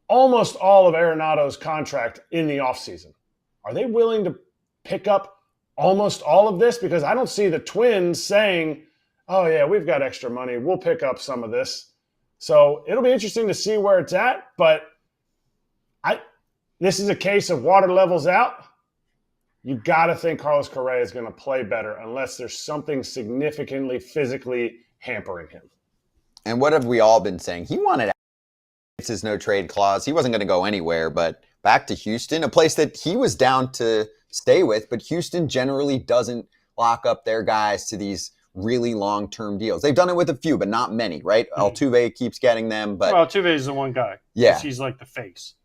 almost all of Arenado's contract in the offseason. Are they willing to pick up almost all of this? Because I don't see the Twins saying, oh yeah, we've got extra money, we'll pick up some of this. So it'll be interesting to see where it's at, but this is a case of water levels out. You got to think Carlos Correa is going to play better unless there's something significantly physically hampering him. And what have we all been saying? He wanted it's his no trade clause. He wasn't going to go anywhere, but back to Houston, a place that he was down to stay with, but Houston generally doesn't lock up their guys to these really long-term deals. They've done it with a few, but not many, right? Altuve keeps getting them, but Altuve is the one guy. Yeah. He's like the face,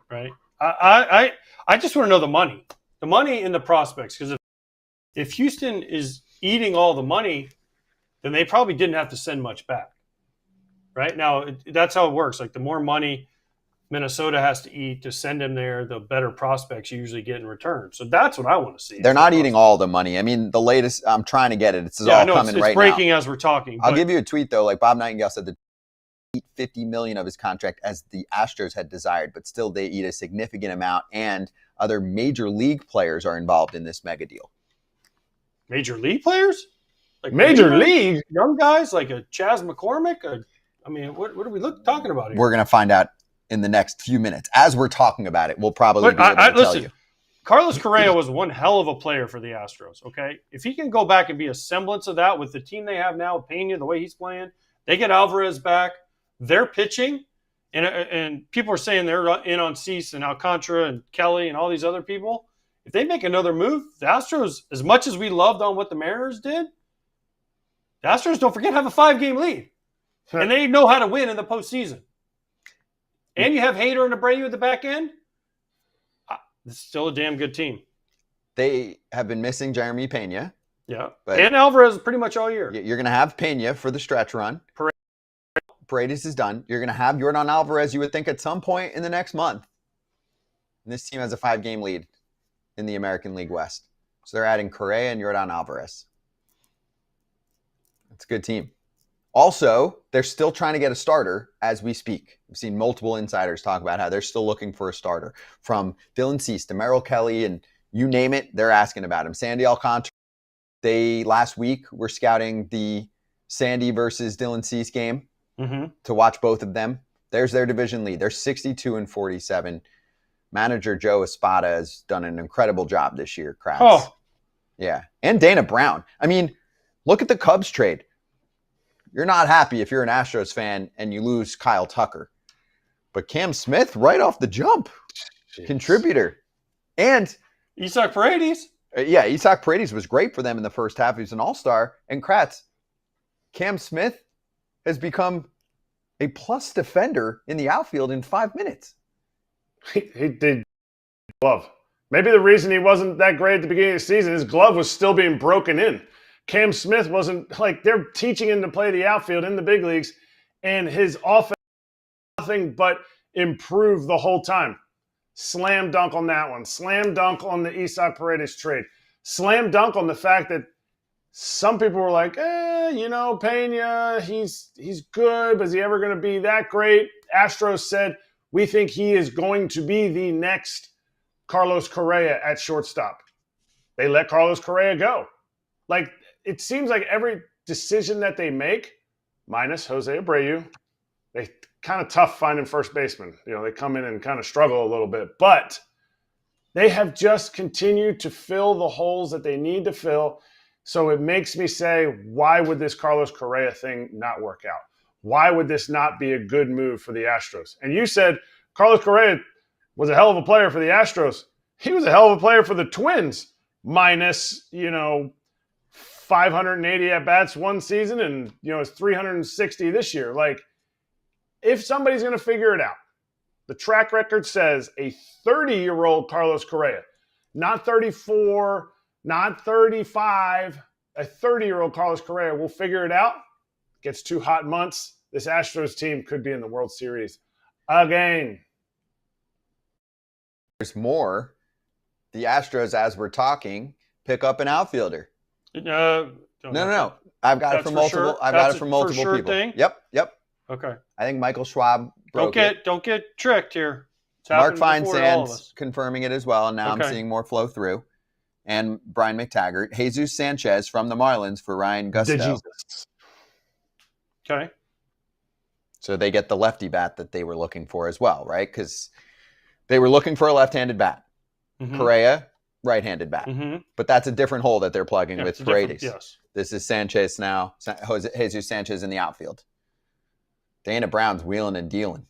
right? I just want to know the money in the prospects, because if Houston is eating all the money, then they probably didn't have to send much back, right? Now, that's how it works. Like the more money Minnesota has to eat to send him there, the better prospects you usually get in return. So that's what I want to see. They're not eating all the money. I mean, the latest, I'm trying to get it. It's all coming right now. It's breaking as we're talking. I'll give you a tweet, though. Like Bob Nightingale said that $50 million of his contract as the Astros had desired, but still they eat a significant amount, and other major league players are involved in this mega deal. Major league players? Like Major league? Young guys like a Chas McCormick? What are we talking about here? We're going to find out in the next few minutes. As we're talking about it, we'll probably be able to tell you. Carlos Correa was one hell of a player for the Astros, okay? If he can go back and be a semblance of that with the team they have now, Pena, the way he's playing, they get Alvarez back, they're pitching, and people are saying they're in on Cease and Alcantara and Kelly and all these other people. If they make another move, the Astros, as much as we loved on what the Mariners did, the Astros, don't forget, have a 5-game lead. And they know how to win in the postseason. And you have Hader and Abreu at the back end. It's still a damn good team. They have been missing Jeremy Pena. Yeah. And Alvarez pretty much all year. You're going to have Pena for the stretch run. Paredes is done. You're going to have Yordan Alvarez, you would think, at some point in the next month. And this team has a 5-game lead in the American League West. So they're adding Correa and Yordan Alvarez. It's a good team. Also, they're still trying to get a starter as we speak. We've seen multiple insiders talk about how they're still looking for a starter. From Dylan Cease to Merrill Kelly, and you name it, they're asking about him. Sandy Alcantara, they last week were scouting the Sandy versus Dylan Cease game to watch both of them. There's their division lead. They're 62-47. Manager Joe Espada has done an incredible job this year, Kratz. Oh. Yeah. And Dana Brown. I mean, look at the Cubs trade. You're not happy if you're an Astros fan and you lose Kyle Tucker. But Cam Smith, right off the jump, contributor. And Isaac Paredes. Isaac Paredes was great for them in the first half. He was an all-star. And Kratz, Cam Smith has become a plus defender in the outfield in 5 minutes. He did glove. Maybe the reason he wasn't that great at the beginning of the season, his glove was still being broken in. Cam Smith wasn't, like, they're teaching him to play the outfield in the big leagues, and his offense nothing but improved the whole time. Slam dunk on that one. Slam dunk on the Isaac Paredes trade. Slam dunk on the fact that some people were like, Pena, he's good, but is he ever going to be that great? Astros said, we think he is going to be the next Carlos Correa at shortstop. They let Carlos Correa go. Like, it seems like every decision that they make, minus Jose Abreu, they kind of tough finding first baseman. They come in and kind of struggle a little bit. But they have just continued to fill the holes that they need to fill. So it makes me say, why would this Carlos Correa thing not work out? Why would this not be a good move for the Astros? And you said Carlos Correa was a hell of a player for the Astros. He was a hell of a player for the Twins, minus, 580 at bats one season and, it's 360 this year. Like, if somebody's going to figure it out, the track record says a 30-year-old Carlos Correa, not 34, not 35, a 30-year-old Carlos Correa will figure it out. Gets 2 hot months. This Astros team could be in the World Series again. There's more. The Astros, as we're talking, pick up an outfielder. No. I've got it from multiple. Sure. I've got it from multiple for sure people. Thing? Yep. Okay. I think Michael Schwab broke it. Don't get tricked here. It's Mark happened before to all of Feinsand's us. confirming it as well, and now I'm seeing more flow through. And Brian McTaggart, Jesus Sanchez from the Marlins for Ryan Gusto. Jesus. Okay. So they get the lefty bat that they were looking for as well, right? Because they were looking for a left-handed bat. Mm-hmm. Correa, right-handed bat. Mm-hmm. But that's a different hole that they're plugging with Paredes. Yes. This is Sanchez now. Jesus Sanchez in the outfield. Dana Brown's wheeling and dealing.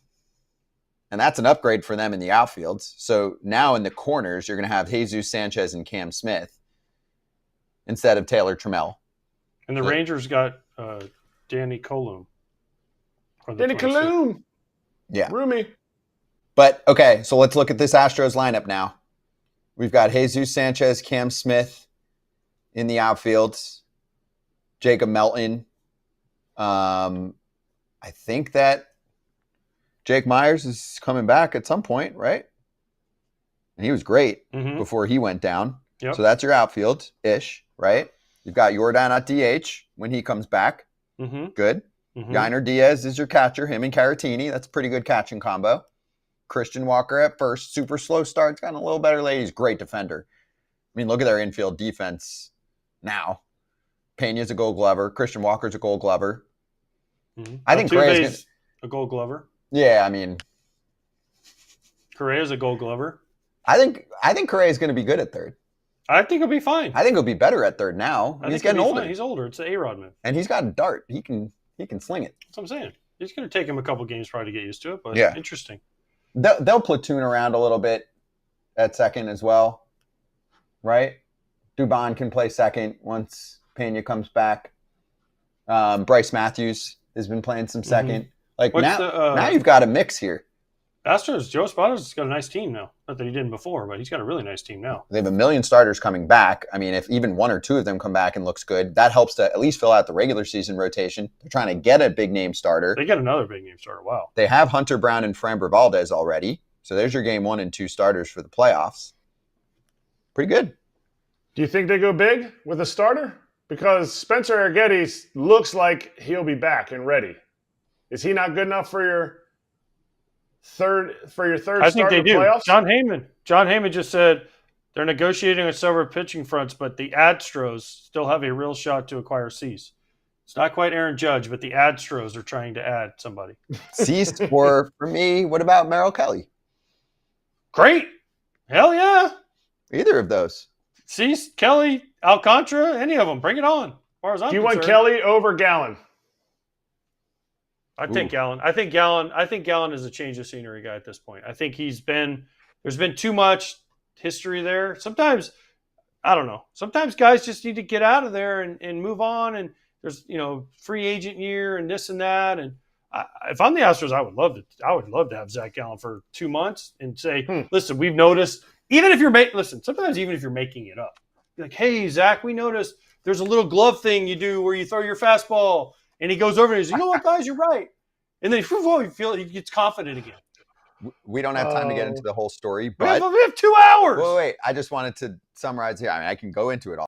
And that's an upgrade for them in the outfields. So now in the corners, you're going to have Jesus Sanchez and Cam Smith instead of Taylor Trammell. And the Rangers got Danny Colum. Danny Colum. Yeah. Roomy. But, okay, so let's look at this Astros lineup now. We've got Jesus Sanchez, Cam Smith in the outfields, Jacob Melton. I think that Jake Myers is coming back at some point, right? And he was great before he went down. Yep. So that's your outfield-ish, right? You've got Yordan at DH when he comes back. Mm-hmm. Good. Mm-hmm. Yainer Diaz is your catcher, him and Caratini. That's a pretty good catching combo. Christian Walker at first. Super slow start. He's gotten a little better late. He's a great defender. I mean, look at their infield defense now. Pena's a Gold Glover. Christian Walker's a Gold Glover. Mm-hmm. I think Correa's a Gold Glover. Yeah, I mean, Correa's a Gold Glover. I think Correa's going to be good at third. I think he'll be fine. I think he'll be better at third now. He's getting older. Fine. He's older. It's an A-Rod move. And he's got a dart. He can sling it. That's what I'm saying. It's going to take him a couple games probably to get used to it, but yeah. Interesting. They'll platoon around a little bit at second as well, right? Dubon can play second once Pena comes back. Bryce Matthews has been playing some second. Like now you've got a mix here. Astros, Joe Espada's got a nice team now. Not that he didn't before, but he's got a really nice team now. They have 1 million starters coming back. I mean, if even 1 or 2 of them come back and looks good, that helps to at least fill out the regular season rotation. They're trying to get a big name starter. They got another big name starter. Wow. They have Hunter Brown and Framber Valdez already. So there's your game 1 and 2 starters for the playoffs. Pretty good. Do you think they go big with a starter? Because Spencer Arrighetti looks like he'll be back and ready. Is he not good enough for your third I think they do. Playoffs? John Heyman just said they're negotiating with several pitching fronts, but the Astros still have a real shot to acquire Cease. It's not quite Aaron Judge, but the Astros are trying to add somebody. Cease for me. What about Merrill Kelly? Great. Hell yeah. Either of those. Cease, Kelly, Alcantara, any of them. Bring it on. As far as I'm Do you want concerned. Kelly over Gallen? I think Gallen. I think Gallen is a change of scenery guy at this point. I think there's been too much history there. Sometimes, I don't know. Sometimes guys just need to get out of there and move on. And there's, free agent year and this and that. And if I'm the Astros, I would love to have Zach Gallen for 2 months and say, listen, we've noticed, even if you're sometimes even if you're making it up, you're like, hey, Zach, we noticed there's a little glove thing you do where you throw your fastball. And he goes over and he's like, you know what, guys, you're right. And then he gets confident again. We don't have time to get into the whole story, but we have 2 hours. Wait. I just wanted to summarize here. I mean, I can go into it all.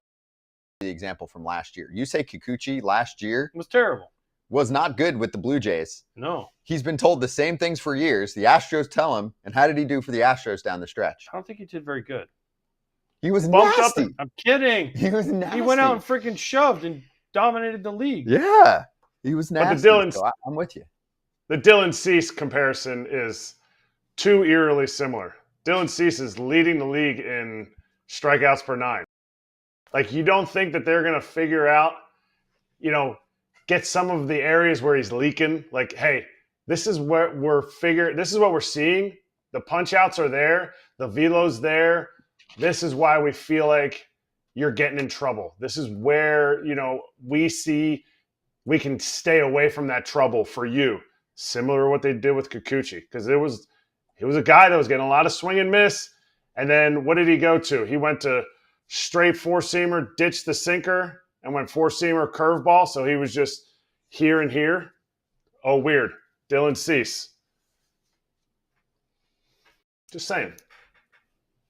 The example from last year. Yusei Kikuchi last year was terrible. Was not good with the Blue Jays. No. He's been told the same things for years. The Astros tell him. And how did he do for the Astros down the stretch? I don't think he did very good. He was bumped nasty. Up. I'm kidding. He was nasty. He went out and freaking shoved and dominated the league. Yeah. He was nasty. But I'm with you. The Dylan Cease comparison is too eerily similar. Dylan Cease is leading the league in strikeouts per 9. Like, you don't think that they're going to figure out, get some of the areas where he's leaking. Like, hey, this is what we're seeing. The punch outs are there. The velo's there. This is why we feel like you're getting in trouble. This is where, we see we can stay away from that trouble for you. Similar to what they did with Kikuchi, because he was a guy that was getting a lot of swing and miss. And then what did he go to? He went to straight four-seamer, ditched the sinker, and went four-seamer curveball. So he was just here and here. Oh, weird. Dylan Cease. Just saying.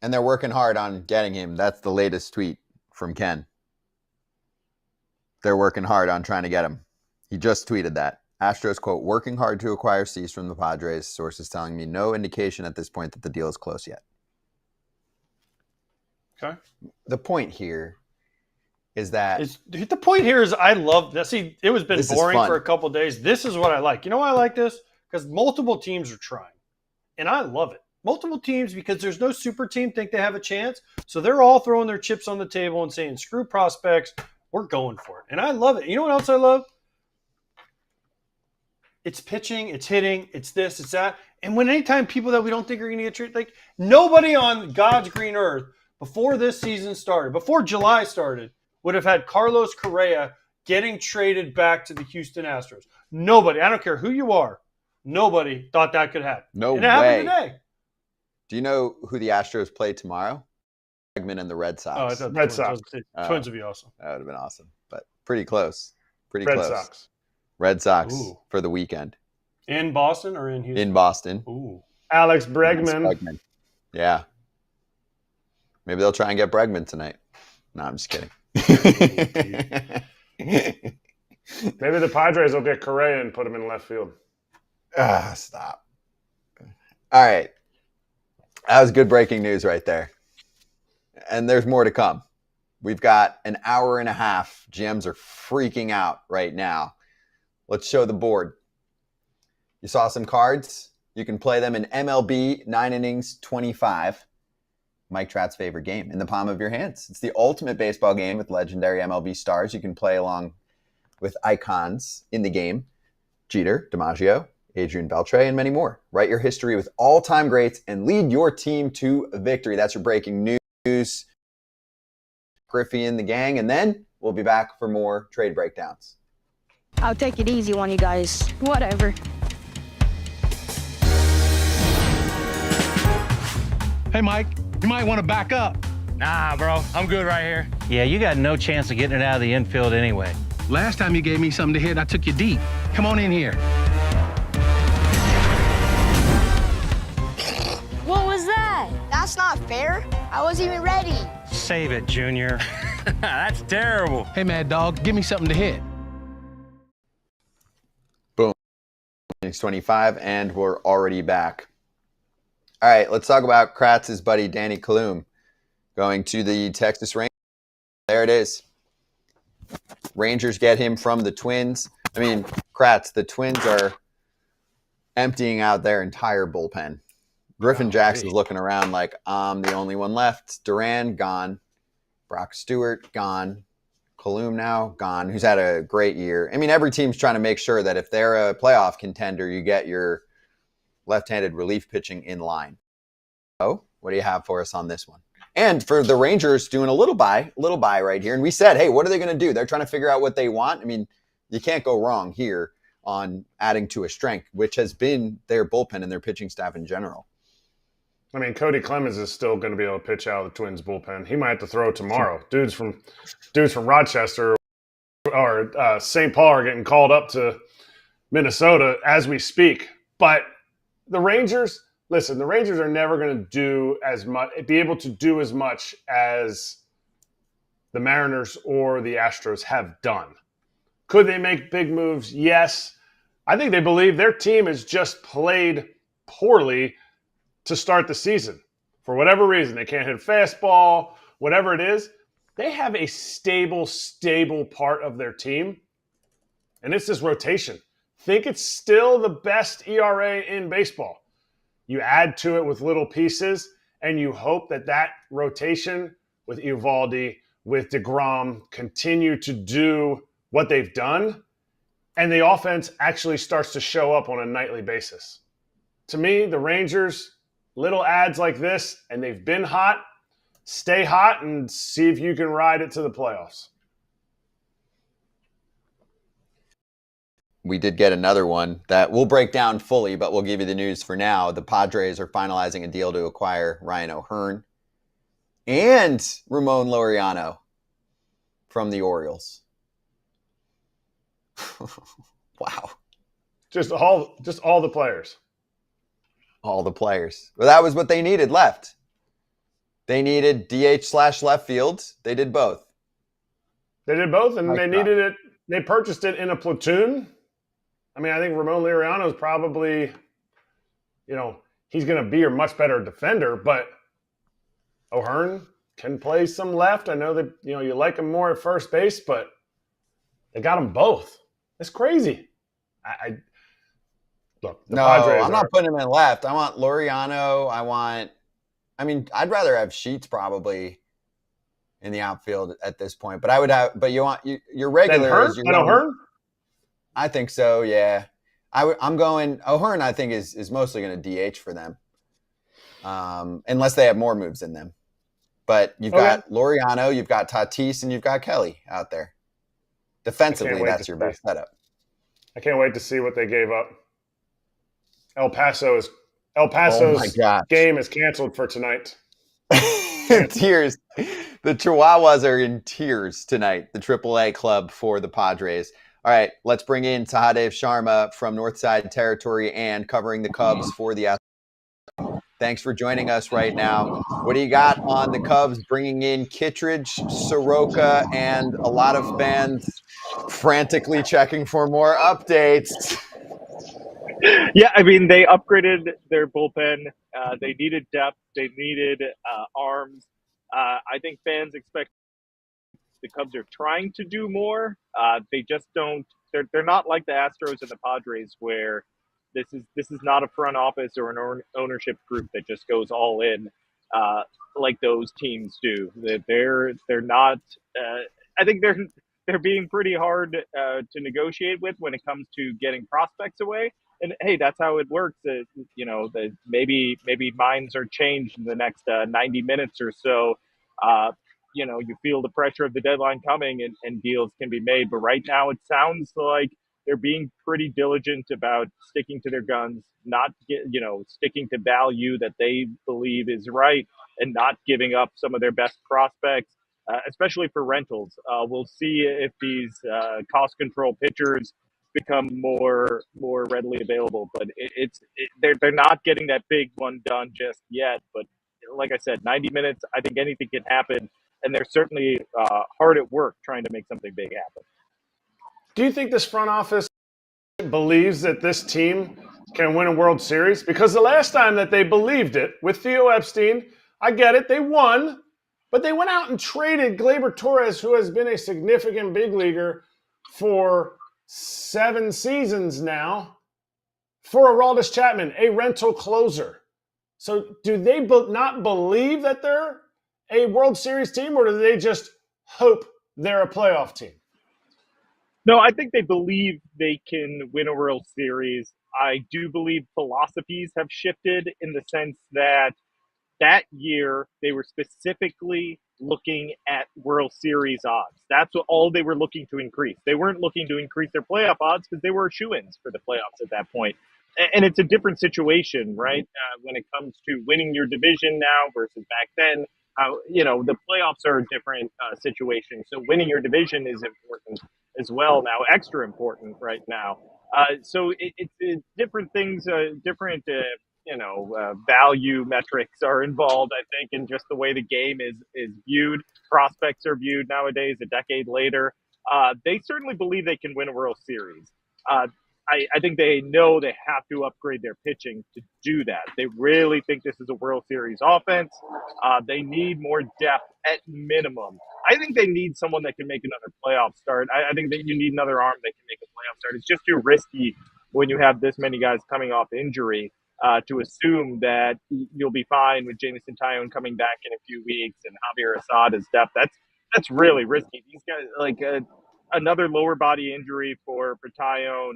And they're working hard on getting him. That's the latest tweet from Ken. They're working hard on trying to get him. He just tweeted that. Astros, quote, working hard to acquire Cease from the Padres. Sources telling me no indication at this point that the deal is close yet. Okay. The point here is that the point here is I love that. See, it was been This is boring fun. for a couple days. This is what I like. You know why I like this? Because multiple teams are trying, and I love it. Multiple teams, because there's no super team think they have a chance, so they're all throwing their chips on the table and saying, "Screw prospects, we're going for it." And I love it. You know what else I love? It's pitching, it's hitting, it's this, it's that. And when anytime people that we don't think are going to get traded, like nobody on God's green earth before this season started, before July started, would have had Carlos Correa getting traded back to the Houston Astros. Nobody, I don't care who you are, nobody thought that could happen. No it happened way. today. Do you know who the Astros play tomorrow? Bregman and the Red Sox. Oh, I thought Red Sox. Twins would be awesome. That would have been awesome, but pretty close. Pretty Red close. Sox. Red Sox Ooh. for the weekend In Boston or in Houston? in Boston. Ooh. Alex Bregman. Bregman. Yeah. Maybe they'll try and get Bregman tonight. No, I'm just kidding. Maybe the Padres will get Correa and put him in left field. Stop. All right. That was good breaking news right there. And there's more to come. We've got an hour and a half. GMs are freaking out right now. Let's show the board. You saw some cards. You can play them in MLB 9 innings 25. Mike Trout's favorite game, in the palm of your hands. It's the ultimate baseball game with legendary MLB stars. You can play along with icons in the game. Jeter, DiMaggio, Adrian Beltre, and many more. Write your history with all-time greats and lead your team to victory. That's your breaking news. Griffey and the gang, and then we'll be back for more trade breakdowns. I'll take it easy on you guys. Whatever. Hey, Mike, you might want to back up. Nah, bro, I'm good right here. Yeah, you got no chance of getting it out of the infield anyway. Last time you gave me something to hit, I took you deep. Come on in here. What was that? That's not fair. I wasn't even ready. Save it, Junior. That's terrible. Hey, Mad Dog, give me something to hit. Boom. Innings 25, and we're already back. All right, let's talk about Kratz's buddy Danny Kalum going to the Texas Rangers. There it is. Rangers get him from the Twins. I mean, Kratz, the Twins are emptying out their entire bullpen. Griffin Jackson's looking around like, I'm the only one left. Duran, gone. Brock Stewart, gone. Kalum now, gone, who's had a great year. I mean, every team's trying to make sure that if they're a playoff contender, you get your left-handed relief pitching in line. Oh, what do you have for us on this one? And for the Rangers, doing a little buy right here. And we said, hey, what are they going to do? They're trying to figure out what they want. I mean, you can't go wrong here on adding to a strength, which has been their bullpen and their pitching staff in general. I mean, Cody Clemens is still going to be able to pitch out of the Twins bullpen. He might have to throw tomorrow. Dudes from Rochester or St. Paul are getting called up to Minnesota as we speak. But the Rangers, listen, the Rangers are never going to do as much, be able to do as much as the Mariners or the Astros have done. Could they make big moves? Yes. I think they believe their team has just played poorly to start the season. For whatever reason, they can't hit fastball, whatever it is. They have a stable part of their team, and it's this rotation. Think it's still the best ERA in baseball. You add to it with little pieces, and you hope that that rotation with Eovaldi, with DeGrom, continue to do what they've done, and the offense actually starts to show up on a nightly basis. To me, the Rangers, little ads like this, and they've been hot. stay hot and see if you can ride it to the playoffs. We did get another one that we'll break down fully, but we'll give you the news for now. The Padres are finalizing a deal to acquire Ryan O'Hearn and Ramon Laureano from the Orioles. Wow. Just all the players. All the players. Well, that was what they needed left. They needed DH/left field. They did both. They did both, and they needed it. They purchased it in a platoon. I mean, I think Ramon Laureano is probably, he's going to be a much better defender, but O'Hearn can play some left. I know that, you like him more at first base, but they got them both. It's crazy. Look, the Padres I'm not putting him in left. I want Laureano. I'd rather have Sheets probably in the outfield at this point, but your regular is O'Hearn? I think so, yeah. I'm going O'Hearn. I think is mostly going to DH for them, unless they have more moves in them. But you've got Laureano, you've got Tatis, and you've got Kelly out there. Defensively, that's your best setup. I can't wait to see what they gave up. El Paso's game is canceled for tonight. Tears. The Chihuahuas are in tears tonight. The AAA club for the Padres. All right, let's bring in Sahadev Sharma from Northside Territory and covering the Cubs for the Athletics. Thanks for joining us right now. What do you got on the Cubs bringing in Kittredge, Soroka, and a lot of fans frantically checking for more updates? Yeah, I mean, they upgraded their bullpen. They needed depth. They needed arms. I think fans expect the Cubs are trying to do more. They just don't. They're not like the Astros and the Padres, where this is not a front office or an ownership group that just goes all in like those teams do. They're not. I think they're being pretty hard to negotiate with when it comes to getting prospects away. And hey, that's how it works. Maybe minds are changed in the next 90 minutes or so. You feel the pressure of the deadline coming and deals can be made. But right now it sounds like they're being pretty diligent about sticking to their guns, not sticking to value that they believe is right and not giving up some of their best prospects, especially for rentals. We'll see if these cost control pitchers become more readily available, but they're not getting that big one done just yet. But like I said, 90 minutes, I think anything can happen. And they're certainly hard at work trying to make something big happen. Do you think this front office believes that this team can win a World Series? Because the last time that they believed it with Theo Epstein, I get it, they won, but they went out and traded Gleyber Torres, who has been a significant big leaguer for 7 seasons now, for Aroldis Chapman, a rental closer. So do they not believe that they're a World Series team, or do they just hope they're a playoff team? No, I think they believe they can win a World Series. I do believe philosophies have shifted in the sense that year they were specifically looking at World Series odds. That's all they were looking to increase. They weren't looking to increase their playoff odds because they were shoo-ins for the playoffs at that point. And it's a different situation, right? When it comes to winning your division now versus back then. The playoffs are a different situation. So winning your division is important as well now, extra important right now. So it's different things, different value metrics are involved, I think, in just the way the game is viewed. Prospects are viewed nowadays, a decade later. They certainly believe they can win a World Series. I think they know they have to upgrade their pitching to do that. They really think this is a World Series offense. They need more depth at minimum. I think they need someone that can make another playoff start. I think that you need another arm that can make a playoff start. It's just too risky when you have this many guys coming off injury to assume that you'll be fine with Jameson Taillon coming back in a few weeks and Javier Assad as depth. That's really risky. These guys, another lower body injury for Taillon.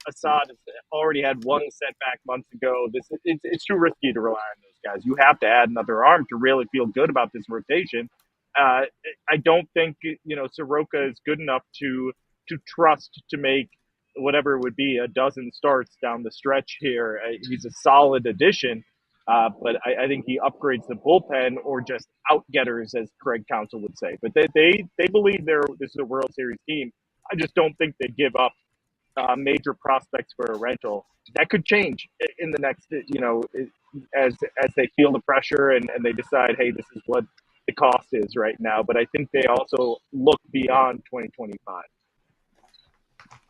Assad has already had one setback months ago. It's too risky to rely on those guys. You have to add another arm to really feel good about this rotation. I don't think Soroka is good enough to trust to make whatever it would be a dozen starts down the stretch here. He's a solid addition, but I think he upgrades the bullpen or just outgetters, as Craig Counsell would say. But they believe this is a World Series team. I just don't think they give up major prospects for a rental. That could change in the next, as they feel the pressure and they decide, hey, this is what the cost is right now. But I think they also look beyond 2025.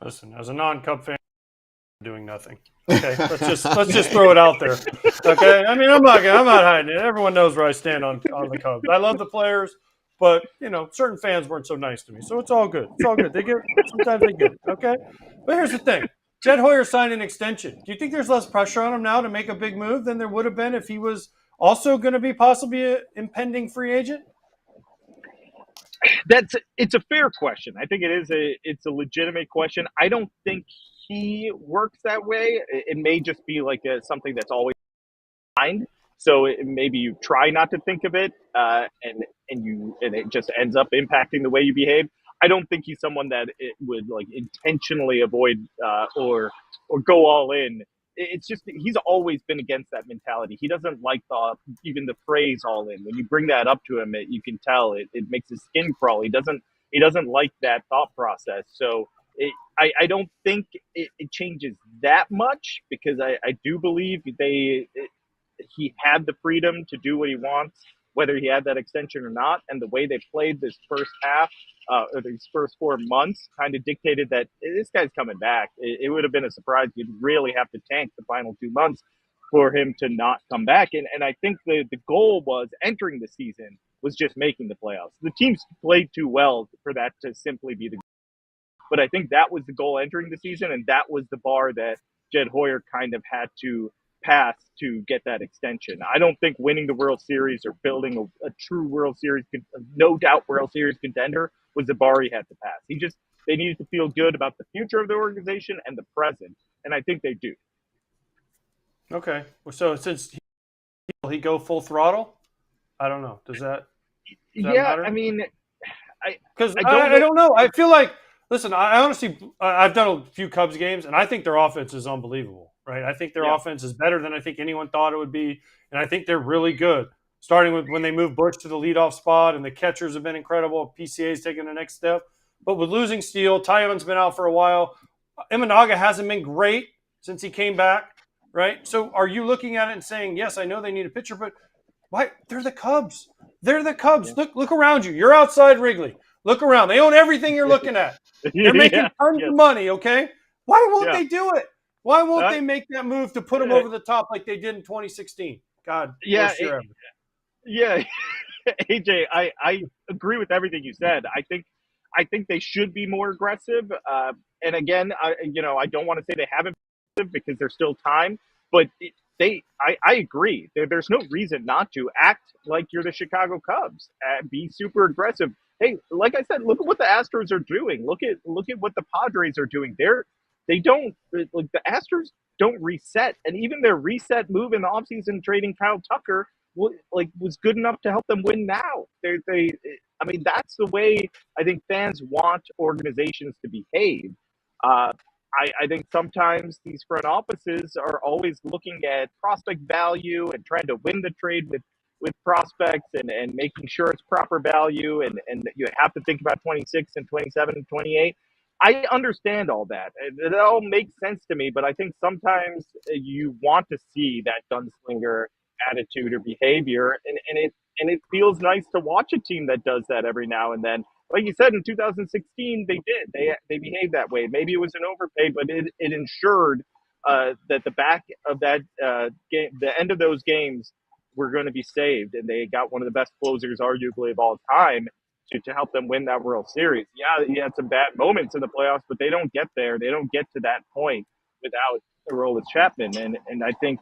Listen, as a non-Cub fan, doing nothing. Okay, let's just throw it out there. Okay, I mean I'm not hiding it. Everyone knows where I stand on the Cubs. I love the players, but certain fans weren't so nice to me, so it's all good. It's all good. Sometimes they get it. Okay, but here's the thing: Jed Hoyer signed an extension. Do you think there's less pressure on him now to make a big move than there would have been if he was also going to be possibly an impending free agent? It's a fair question. I think it's a legitimate question. I don't think he works that way. It may just be like something that's always mind. So maybe you try not to think of it, and it just ends up impacting the way you behave. I don't think he's someone that it would like intentionally avoid or go all in. It's just he's always been against that mentality. He doesn't like even the phrase "all in." When you bring that up to him, you can tell it makes his skin crawl. He doesn't like that thought process. So I don't think it changes that much because I do believe he had the freedom to do what he wants, whether he had that extension or not. And the way they played this first half or these first 4 months kind of dictated that this guy's coming back. It would have been a surprise. You'd really have to tank the final 2 months for him to not come back. And I think the goal was entering the season was just making the playoffs. The teams played too well for that to simply be the goal. But I think that was the goal entering the season, and that was the bar that Jed Hoyer kind of had to pass to get that extension. I don't think winning the World Series or building a true World Series, no doubt World Series contender was the bar he had to pass. They needed to feel good about the future of the organization and the present, and I think they do. Okay, so since he go full throttle, I don't know. Does that matter? I mean, because I don't know. I feel like, listen, I honestly, I've done a few Cubs games, and I think their offense is unbelievable, right? I think their offense is better than I think anyone thought it would be, and I think they're really good. Starting with when they moved Bush to the leadoff spot, and the catchers have been incredible. PCA's taking the next step. But with losing Steele, Tyone's been out for a while. Imanaga hasn't been great since he came back, right? So are you looking at it and saying, yes, I know they need a pitcher, but why? They're the Cubs. They're the Cubs. Yeah. Look around you. You're outside Wrigley. Look around. They own everything you're looking at. They're making tons of money, okay? Why won't they do it? Why won't they make that move to put them over the top like they did in 2016? God, yeah, AJ, I agree with everything you said. I think they should be more aggressive. And again, I don't want to say they haven't been because there's still time, but I agree. There's no reason not to act like you're the Chicago Cubs. Be super aggressive. Hey, like I said, look at what the Astros are doing. Look at what the Padres are doing. The Astros don't reset, and even their reset move in the offseason trading Kyle Tucker was good enough to help them win now. I mean, that's the way I think fans want organizations to behave. I think sometimes these front offices are always looking at prospect value and trying to win the trade with prospects and making sure it's proper value. And you have to think about 26 and 27 and 28. I understand all that. It all makes sense to me, but I think sometimes you want to see that gunslinger attitude or behavior, and it feels nice to watch a team that does that every now and then. Like you said, in 2016, they did. They behaved that way. Maybe it was an overpay, but it ensured that the back of that game, the end of those games, were going to be saved, and they got one of the best closers, arguably of all time, to help them win that World Series. Yeah, he had some bad moments in the playoffs, but they don't get there. They don't get to that point without Aroldis Chapman. And I think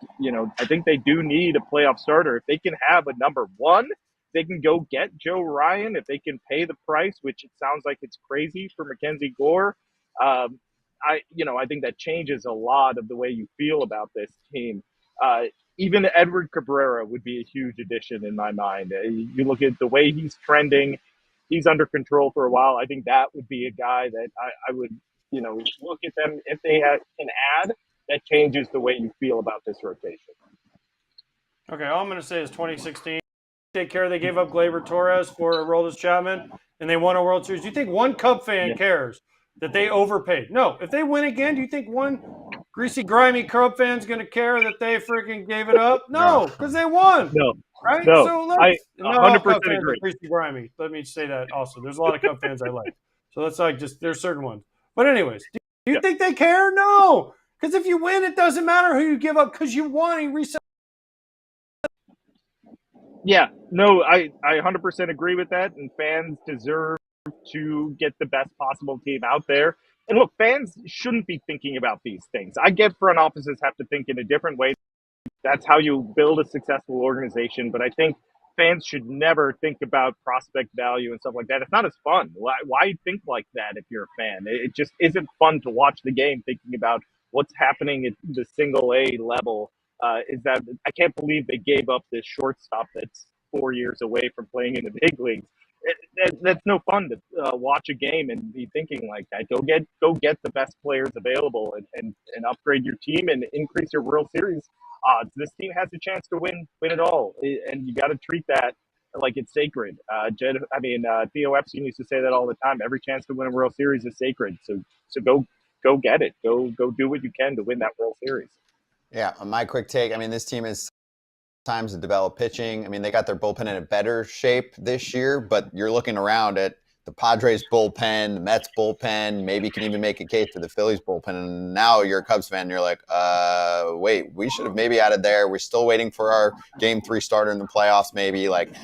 they do need a playoff starter. If they can have a number one, they can go get Joe Ryan. If they can pay the price, which it sounds like it's crazy for Mackenzie Gore, I think that changes a lot of the way you feel about this team. Even Edward Cabrera would be a huge addition in my mind. You look at the way he's trending, he's under control for a while. I think that would be a guy that I would, look at them if they can add. That changes the way you feel about this rotation. Okay, all I'm going to say is 2016. Take care. They gave up Gleyber Torres for Aroldis Chapman, and they won a World Series. Do you think one Cub fan cares that they overpaid? No. If they win again, do you think one greasy, grimy Cub fan's going to care that they freaking gave it up? No, because they won. No. Right? No. So I not all 100% Cub fans agree. are greasy, grimy. Let me say that also. There's a lot of Cub fans I like. So that's like just there's certain ones. But anyways, do you think they care? No. Because if you win, it doesn't matter who you give up because you won. He reset. Yeah, no, I 100% agree with that, and fans deserve to get the best possible team out there. And look, fans shouldn't be thinking about these things. I get front offices have to think in a different way. That's how you build a successful organization, but I think fans should never think about prospect value and stuff like that. It's not as fun. Why think like that if you're a fan? It just isn't fun to watch the game thinking about what's happening at the single A level. Is that I can't believe they gave up this shortstop that's 4 years away from playing in the big leagues. That's no fun to watch a game and be thinking like that. Go get the best players available and upgrade your team and increase your World Series odds. This team has a chance to win it all, and you got to treat that like it's sacred. Theo Epstein used to say that all the time. Every chance to win a World Series is sacred. So go get it. Go do what you can to win that World Series. Yeah, my quick take. I mean, this team is times to develop pitching. I mean, they got their bullpen in a better shape this year, but you're looking around at the Padres bullpen, the Mets bullpen, maybe you can even make a case for the Phillies bullpen. And now you're a Cubs fan and you're like, wait, we should have maybe added there. We're still waiting for our Game 3 starter in the playoffs, maybe. Like,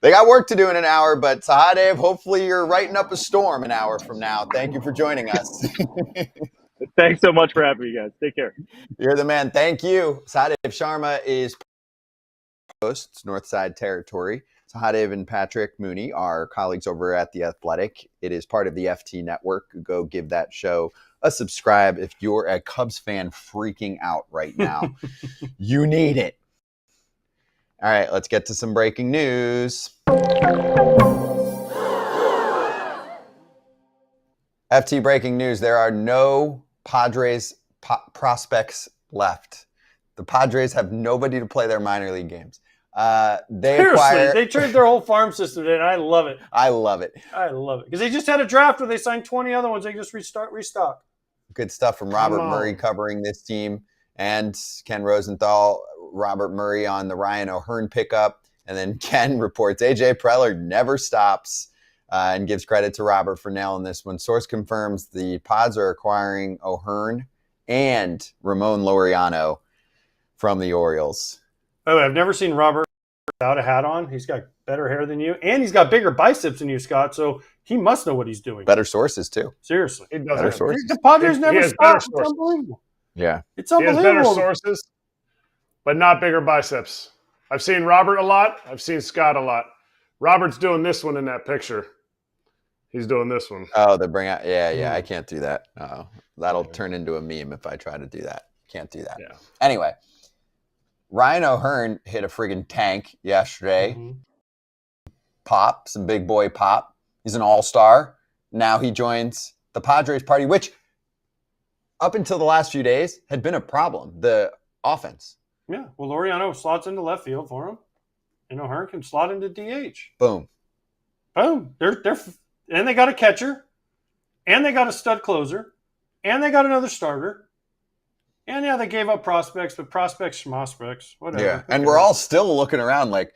they got work to do in an hour, but Sahadev, hopefully you're writing up a storm an hour from now. Thank you for joining us. Thanks so much for having me, guys. Take care. You're the man. Thank you. Sahadev Sharma is hosts Northside Territory. Sahadev and Patrick Mooney are colleagues over at The Athletic. It is part of the FT Network. Go give that show a subscribe if you're a Cubs fan freaking out right now. You need it. All right, let's get to some breaking news. FT breaking news. There are no Padres prospects left. The Padres have nobody to play their minor league games. They traded their whole farm system today, and I love it. I love it. Because they just had a draft where they signed 20 other ones. They just restock. Good stuff from Robert Murray covering this team, and Ken Rosenthal. Robert Murray on the Ryan O'Hearn pickup, and then Ken reports AJ Preller never stops and gives credit to Robert for nailing this one. Source confirms the Pods are acquiring O'Hearn and Ramon Laureano from the Orioles. By the way, I've never seen Robert without a hat on. He's got better hair than you, and he's got bigger biceps than you, Scott, so he must know what he's doing. Better sources, too. Seriously. Better sources. The Padres never stop. It's unbelievable. Yeah. It's unbelievable. He has better sources, but not bigger biceps. I've seen Robert a lot. I've seen Scott a lot. Robert's doing this one in that picture. He's doing this one. Oh, they bring out. Yeah. I can't do that. That'll turn into a meme if I try to do that. Can't do that. Yeah. Anyway, Ryan O'Hearn hit a friggin' tank yesterday. Pop, some big boy pop. He's an all-star. Now he joins the Padres party, which up until the last few days had been a problem. The offense. Yeah. Well, Laureano slots into left field for him, and O'Hearn can slot into DH. Boom. And they got a catcher, and they got a stud closer, and they got another starter. And yeah, they gave up prospects, but prospects, schmospects, whatever. Yeah, and we're all still looking around like,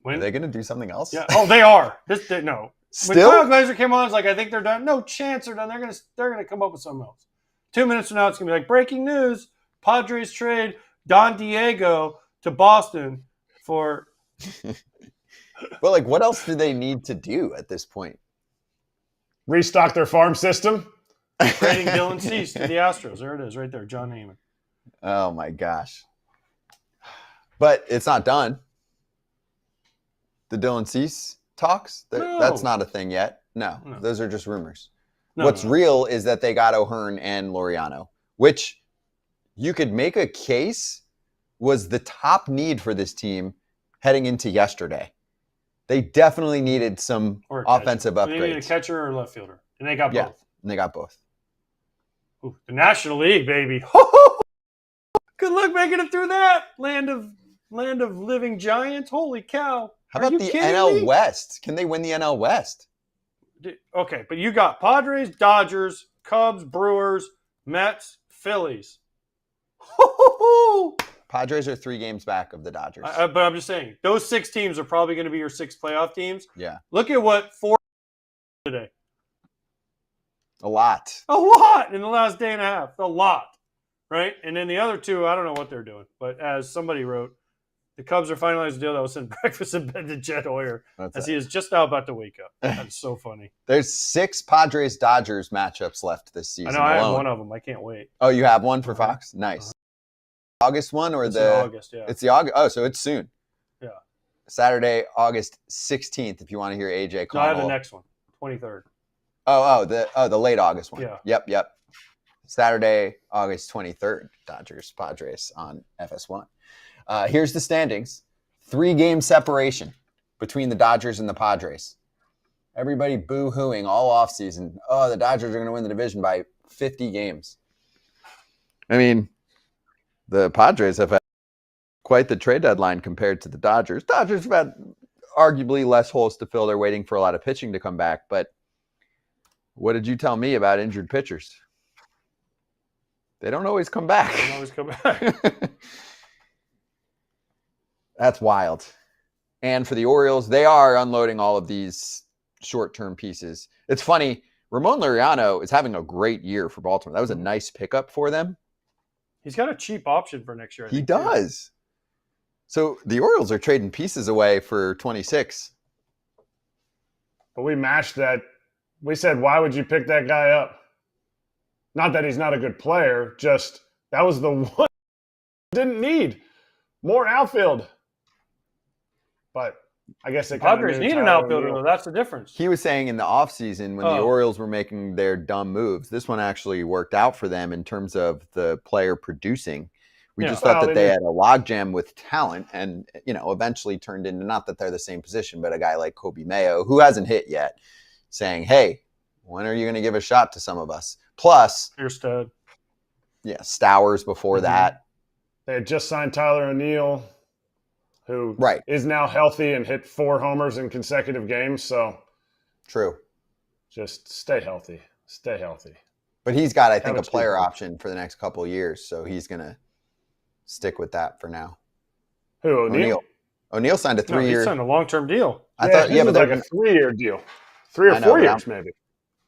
are they going to do something else? Yeah. Oh, they are. No. Still? When Kyle Glazer came on, it's like, I think they're done. No chance they're done. They're gonna come up with something else. 2 minutes from now, it's gonna be like breaking news: Padres trade Don Diego to Boston for. Well, like, what else do they need to do at this point? Restock their farm system. Trading Dylan Cease to the Astros. There it is, right there, John Heyman. Oh my gosh! But it's not done. The Dylan Cease talks? No. That's not a thing yet. No, those are just rumors. What's real is that they got O'Hearn and Laureano, which you could make a case was the top need for this team heading into yesterday. They definitely needed some offensive upgrades. They needed a catcher or a left fielder, and they got both. And they got both. Ooh, the National League, baby. Good luck making it through that land of living giants. Holy cow! How about the NL West? Can they win the NL West? Okay, but you got Padres, Dodgers, Cubs, Brewers, Mets, Phillies. Padres are 3 games back of the Dodgers. But I'm just saying, those 6 teams are probably going to be your 6 playoff teams. Yeah. Look at what 4 today. A lot in the last day and a half. A lot, right? And then the other 2, I don't know what they're doing. But as somebody wrote, the Cubs are finalizing a deal that will send breakfast in bed to Jed Hoyer as he is just now about to wake up. That's so funny. There's 6 Padres-Dodgers matchups left this season. I know I have one of them. I can't wait. Oh, you have one for Fox? Nice. August one or it's the August, yeah. It's the August. Oh, so it's soon. Yeah. Saturday, August 16th. If you want to hear AJ call. No, I have the next one, 23rd. The late August one. Yeah. Yep. Saturday, August 23rd. Dodgers Padres on FS1. Here's the standings. 3-game separation between the Dodgers and the Padres. Everybody boo-hooing all offseason. Oh, the Dodgers are going to win the division by 50 games. I mean, the Padres have had quite the trade deadline compared to the Dodgers. Dodgers have had arguably less holes to fill. They're waiting for a lot of pitching to come back. But what did you tell me about injured pitchers? They don't always come back. They don't always come back. That's wild. And for the Orioles, they are unloading all of these short-term pieces. It's funny, Ramon Laureano is having a great year for Baltimore. That was a nice pickup for them. He's got a cheap option for next year. He does. So the Orioles are trading pieces away for 26. But we matched that. We said, why would you pick that guy up? Not that he's not a good player, just that was the one didn't need. More outfield. But I guess they Padres need an outfielder, though. That's the difference. He was saying in the offseason when the Orioles were making their dumb moves, this one actually worked out for them in terms of the player producing. We just thought that they had a logjam with talent and, eventually turned into, not that they're the same position, but a guy like Kobe Mayo, who hasn't hit yet, saying, hey, when are you going to give a shot to some of us? Plus, your stud. Yeah, Stowers before that. They had just signed Tyler O'Neill, who is now healthy and hit 4 homers in consecutive games. So, true. Just stay healthy. Stay healthy. But he's got, I think, a player option for the next couple of years. So he's going to stick with that for now. Who, O'Neill? O'Neill signed a 3-year. He signed a long-term deal. I thought, but like a 3-year deal. 3 or 4 years, maybe.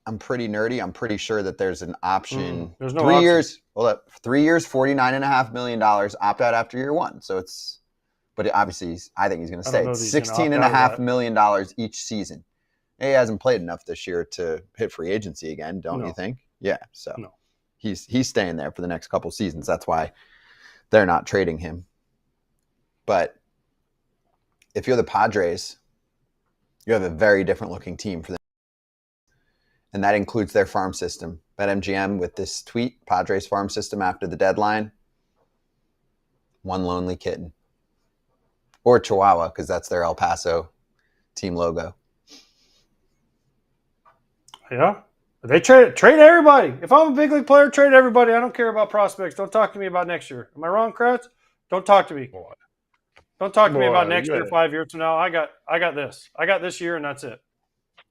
I'm pretty nerdy. I'm pretty sure that there's an option. There's no 3 option. years. Well, 3 years, $49.5 million. Opt out after year 1. So it's, but obviously, I think he's going to stay. It's $16.5 million each season. He hasn't played enough this year to hit free agency again, don't you think? Yeah. So he's staying there for the next couple seasons. That's why they're not trading him. But if you're the Padres, you have a very different looking team for them. And that includes their farm system. BetMGM with this tweet, Padres farm system after the deadline, one lonely kitten. Or Chihuahua, because that's their El Paso team logo. Yeah. They trade everybody. If I'm a big league player, trade everybody. I don't care about prospects. Don't talk to me about next year. Am I wrong, Kratz? Don't talk to me. Don't talk to me about next year, 5 years from now. I got this. I got this year, and that's it.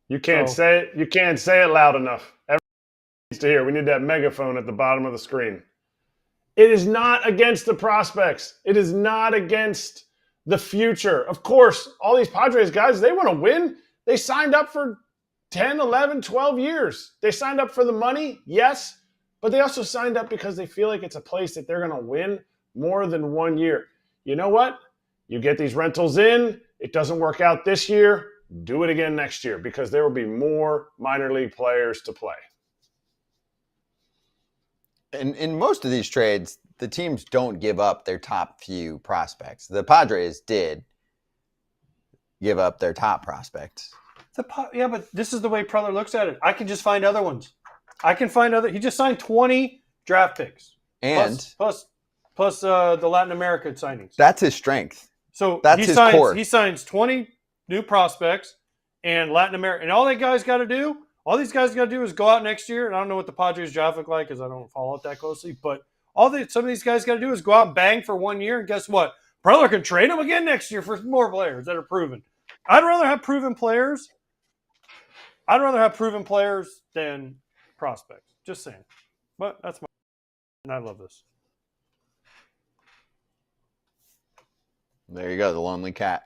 You can't say it. You can't say it loud enough. Everyone needs to hear. We need that megaphone at the bottom of the screen. It is not against the prospects. It is not against the future. Of course, all these Padres guys, they want to win. They signed up for 10, 11, 12 years. They signed up for the money, yes, but they also signed up because they feel like it's a place that they're going to win more than 1 year. You know what? You get these rentals in. It doesn't work out this year. Do it again next year because there will be more minor league players to play. In most of these trades, the teams don't give up their top few prospects. The Padres did give up their top prospects. Yeah, but this is the way Preller looks at it. I can just find other ones. I can find other. He just signed 20 draft picks. And plus the Latin America signings. That's his strength. So that's his core. He signs 20 new prospects and Latin America. And all these guys got to do is go out next year. And I don't know what the Padres draft look like because I don't follow it that closely. But some of these guys got to do is go out and bang for 1 year. And guess what? Preller can trade them again next year for more players that are proven. I'd rather have proven players than prospects. Just saying. But that's my. And I love this. There you go, the lonely cat.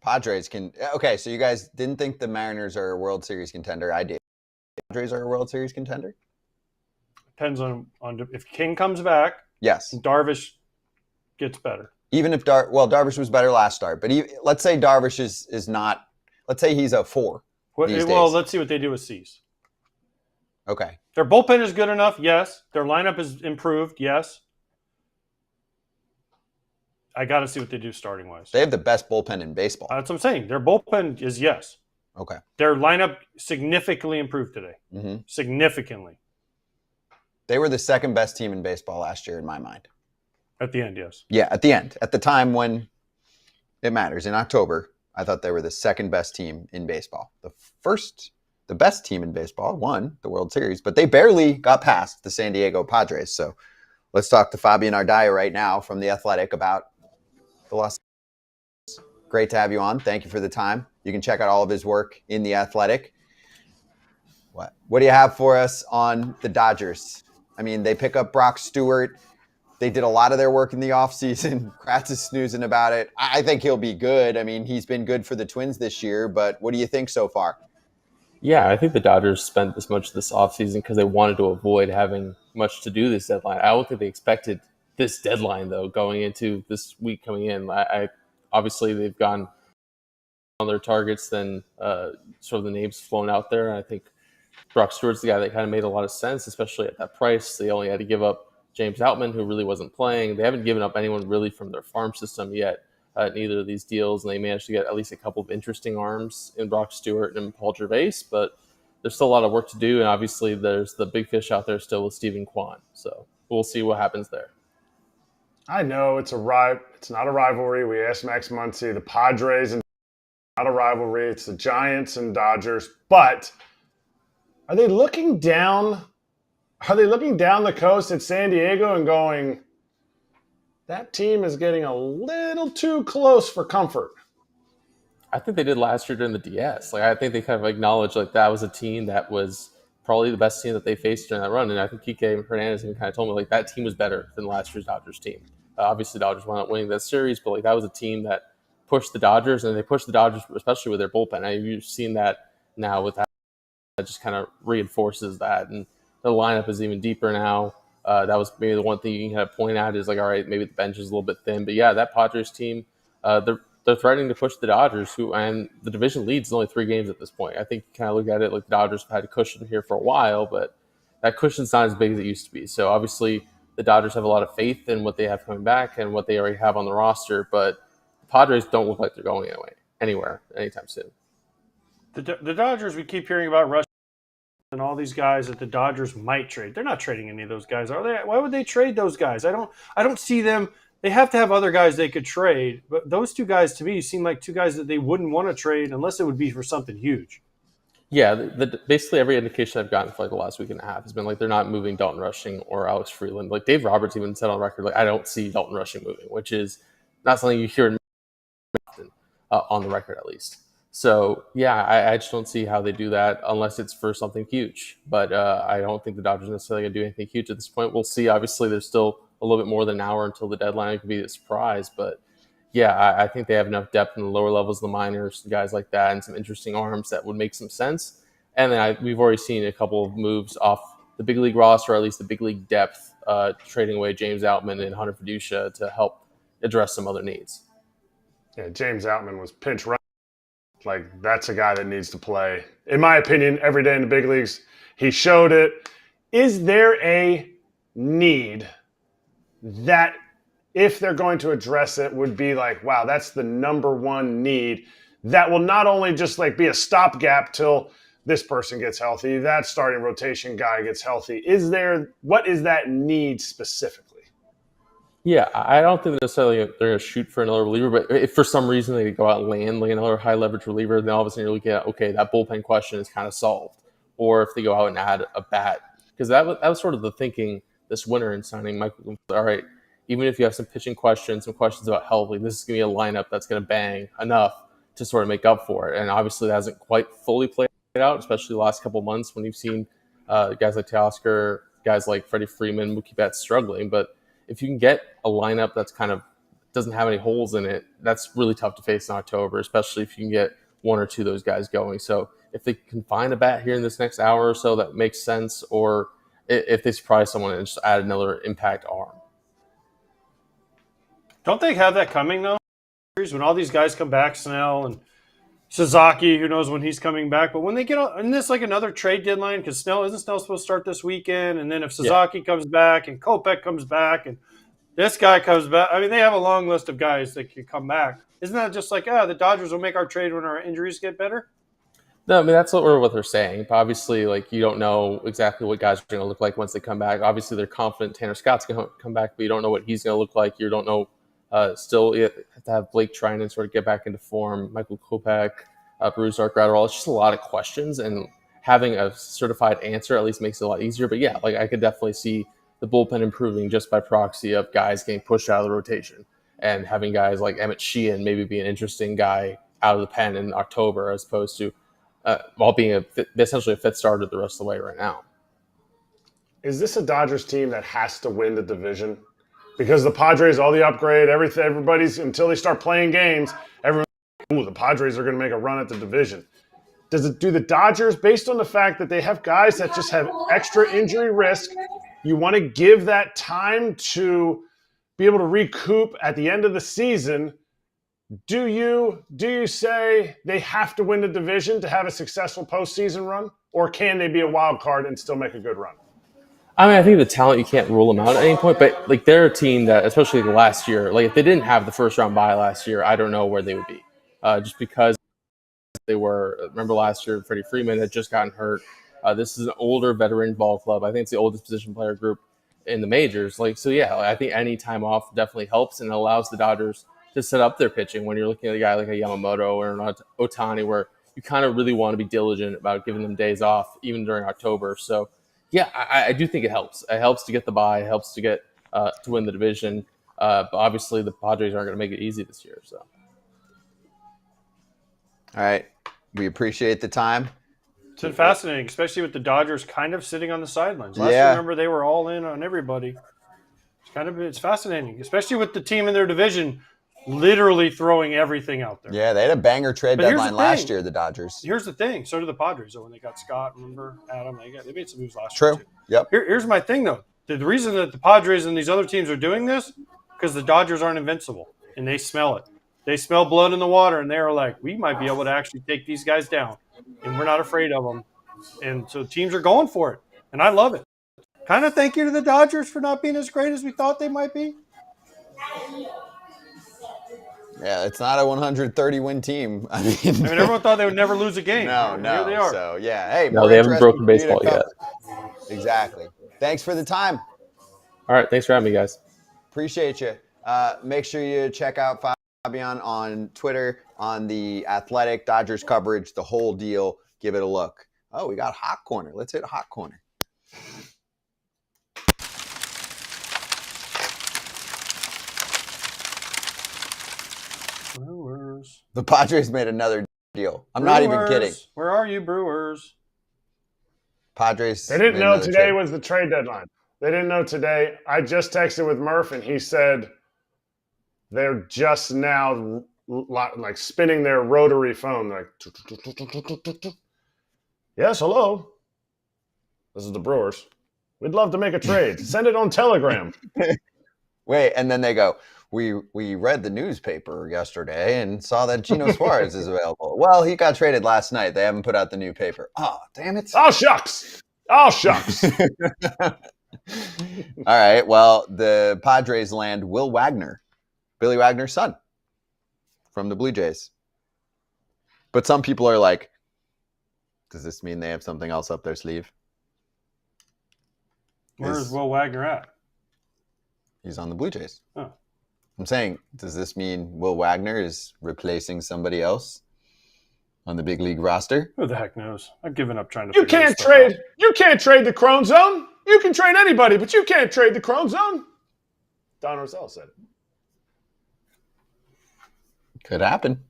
Padres can. Okay, so you guys didn't think the Mariners are a World Series contender. I did. Padres are a World Series contender? Depends on if King comes back. Yes. And Darvish gets better. Even if Darvish was better last start, but let's say Darvish is not. Let's say he's a 4. Well, let's see what they do with Cease. Okay. Their bullpen is good enough, yes. Their lineup is improved, yes. I got to see what they do starting wise. They have the best bullpen in baseball. That's what I'm saying. Their bullpen is yes. Okay. Their lineup significantly improved today. Mm-hmm. Significantly. They were the second best team in baseball last year, in my mind. At the end, yes. Yeah, at the end. At the time when it matters, in October, I thought they were the second best team in baseball. The best team in baseball won the World Series, but they barely got past the San Diego Padres. So let's talk to Fabian Ardaya right now from The Athletic about the Los Angeles. Great to have you on. Thank you for the time. You can check out all of his work in The Athletic. What do you have for us on the Dodgers? I mean, they pick up Brock Stewart. They did a lot of their work in the offseason. Kratz is snoozing about it. I think he'll be good. I mean, he's been good for the Twins this year, but what do you think so far? Yeah, I think the Dodgers spent this much this offseason because they wanted to avoid having much to do this deadline. I don't think they expected this deadline, though, going into this week coming in. Obviously, they've gone on their targets than sort of the names flown out there. And I think Brock Stewart's the guy that kind of made a lot of sense, especially at that price. They only had to give up James Outman, who really wasn't playing. They haven't given up anyone really from their farm system yet in either of these deals, and they managed to get at least a couple of interesting arms in Brock Stewart and Paul Gervais, but there's still a lot of work to do, and obviously there's the big fish out there still with Stephen Kwan, so we'll see what happens there. I know it's not a rivalry. We asked Max Muncy, the Padres, and not a rivalry. It's the Giants and Dodgers, but are they looking down the coast at San Diego and going, that team is getting a little too close for comfort? I think they did last year during the DS. I think they kind of acknowledged that was a team that was probably the best team that they faced during that run. And I think Kike Hernandez even kind of told me that team was better than last year's Dodgers team. Obviously, the Dodgers wound up winning that series, but that was a team that pushed the Dodgers, and they pushed the Dodgers especially with their bullpen. You've seen that now with that just kind of reinforces that. And the lineup is even deeper now. That was maybe the one thing you can kind of point out is all right, maybe the bench is a little bit thin. But yeah, that Padres team, they're threatening to push the Dodgers, and the division leads only 3 games at this point. I think you kind of look at it like the Dodgers have had a cushion here for a while, but that cushion's not as big as it used to be. So obviously the Dodgers have a lot of faith in what they have coming back and what they already have on the roster, but the Padres don't look like they're going anywhere anytime soon. The Dodgers, we keep hearing about Rush and all these guys that the Dodgers might trade. They're not trading any of those guys, are they? Why would they trade those guys? I don't see them. They have to have other guys they could trade, but those 2 guys to me seem like 2 guys that they wouldn't want to trade unless it would be for something huge. Yeah, basically every indication I've gotten for the last week and a half has been they're not moving Dalton Rushing or Alex Freeland. Dave Roberts even said on record, I don't see Dalton Rushing moving, which is not something you hear often, on the record at least. So, yeah, I just don't see how they do that unless it's for something huge. But I don't think the Dodgers are necessarily going to do anything huge at this point. We'll see. Obviously, there's still a little bit more than an hour until the deadline. It could be a surprise. But, yeah, I think they have enough depth in the lower levels of the minors, guys like that, and some interesting arms that would make some sense. And then we've already seen a couple of moves off the big league roster, or at least the big league depth, trading away James Outman and Hunter Fiducia to help address some other needs. Yeah, James Outman was pinch running. That's a guy that needs to play. In my opinion, every day in the big leagues, he showed it. Is there a need that, if they're going to address it, would be wow, that's the number one need that will not only just be a stopgap till this person gets healthy, that starting rotation guy gets healthy. What is that need specifically? Yeah, I don't think necessarily they're going to shoot for another reliever, but if for some reason they go out and land like another high leverage reliever, then all of a sudden you're looking at, okay, that bullpen question is kind of solved. Or if they go out and add a bat, because that was sort of the thinking this winter in signing Michael. All right, even if you have some pitching questions, some questions about health, like this is going to be a lineup that's going to bang enough to sort of make up for it. And obviously that hasn't quite fully played out, especially the last couple of months when you've seen guys like Teoscar, guys like Freddie Freeman, Mookie Betts struggling. But if you can get a lineup that's kind of doesn't have any holes in it, that's really tough to face in October, especially if you can get one or two of those guys going. So if they can find a bat here in this next hour or so that makes sense, or if they surprise someone and just add another impact arm. Don't they have that coming, though? When all these guys come back, Snell and Sasaki, who knows when he's coming back. But when they get on, and this like another trade deadline, because Snell supposed to start this weekend, and then if Sasaki comes back and Kopech comes back and this guy comes back, I mean, they have a long list of guys that can come back. Isn't that just like, the Dodgers will make our trade when our injuries get better? No, I mean, that's what they're saying. But obviously, like, you don't know exactly what guys are going to look like once they come back. Obviously, they're confident Tanner Scott's going to come back, but you don't know what he's going to look like. You don't know. Still, you have to have Blake trying to sort of get back into form. Michael Kopech, Brusdar, Gratterall. It's just a lot of questions, and having a certified answer at least makes it a lot easier. But yeah, like I could definitely see the bullpen improving just by proxy of guys getting pushed out of the rotation, and having guys like Emmett Sheehan maybe be an interesting guy out of the pen in October, as opposed to while being essentially a fifth starter the rest of the way right now. Is this a Dodgers team that has to win the division? Because the Padres, all the upgrade, everybody's, until they start playing games, everyone's, the Padres are going to make a run at the division. Do the Dodgers, based on the fact that they have guys that just have extra injury risk, you want to give that time to be able to recoup at the end of the season? Do you say they have to win the division to have a successful postseason run, or can they be a wild card and still make a good run? I mean, I think the talent, you can't rule them out at any point, but like they're a team that, especially the last year, like if they didn't have the first round bye last year, I don't know where they would be. Just because they were, remember last year, Freddie Freeman had just gotten hurt. This is an older veteran ball club. I think it's the oldest position player group in the majors. Like, so yeah, I think any time off definitely helps and allows the Dodgers to set up their pitching when you're looking at a guy like a Yamamoto or an Ohtani, where you kind of really want to be diligent about giving them days off, even during October. So yeah, I do think it helps. It helps to get the bye. It helps to get to win the division. But obviously, the Padres aren't going to make it easy this year. So, all right, we appreciate the time. It's been fascinating, especially with the Dodgers kind of sitting on the sidelines. Last year, remember, they were all in on everybody. It's fascinating, especially with the team in their division literally throwing everything out there. Yeah, they had a banger trade deadline last year, the Dodgers. Here's the thing. So did the Padres, though, when they got Scott, remember, Adam? They made some moves last year, too. Yep. Here's my thing, though. The reason that the Padres and these other teams are doing this, because the Dodgers aren't invincible, and they smell it. They smell blood in the water, and they're like, we might be able to actually take these guys down, and we're not afraid of them. And so teams are going for it, and I love it. Kind of thank you to the Dodgers for not being as great as we thought they might be. Yeah, it's not a 130-win team. I mean, everyone thought they would never lose a game. No. Here they are. So, yeah. Hey, no, they haven't broken baseball yet. Exactly. Thanks for the time. All right. Thanks for having me, guys. Appreciate you. Make sure you check out Fabian on Twitter, on the Athletic, Dodgers coverage, the whole deal. Give it a look. Oh, we got Hot Corner. Let's hit Hot Corner. Brewers. The Padres made another deal. I'm not even kidding. Where are you, Brewers? Padres. They didn't know today was the trade deadline. They didn't know today. I just texted with Murph, and he said they're just now like spinning their rotary phone. Like, yes, hello. This is the Brewers. We'd love to make a trade. Send it on Telegram. Wait, and then they go, we read the newspaper yesterday and saw that Gino Suarez is available. Well, he got traded last night. They haven't put out the new paper. Oh, damn it. Oh, shucks. Oh, shucks. All right. Well, the Padres land Will Wagner, Billy Wagner's son from the Blue Jays. But some people are like, Does this mean they have something else up their sleeve? Where's Will Wagner at? He's on the Blue Jays. Oh. I'm saying, does this mean Will Wagner is replacing somebody else on the big league roster? Who the heck knows? I've given up trying to. You can't trade. You can't trade the Crone Zone. You can trade anybody, but you can't trade the Crone Zone. Don Rosell said it. Could happen.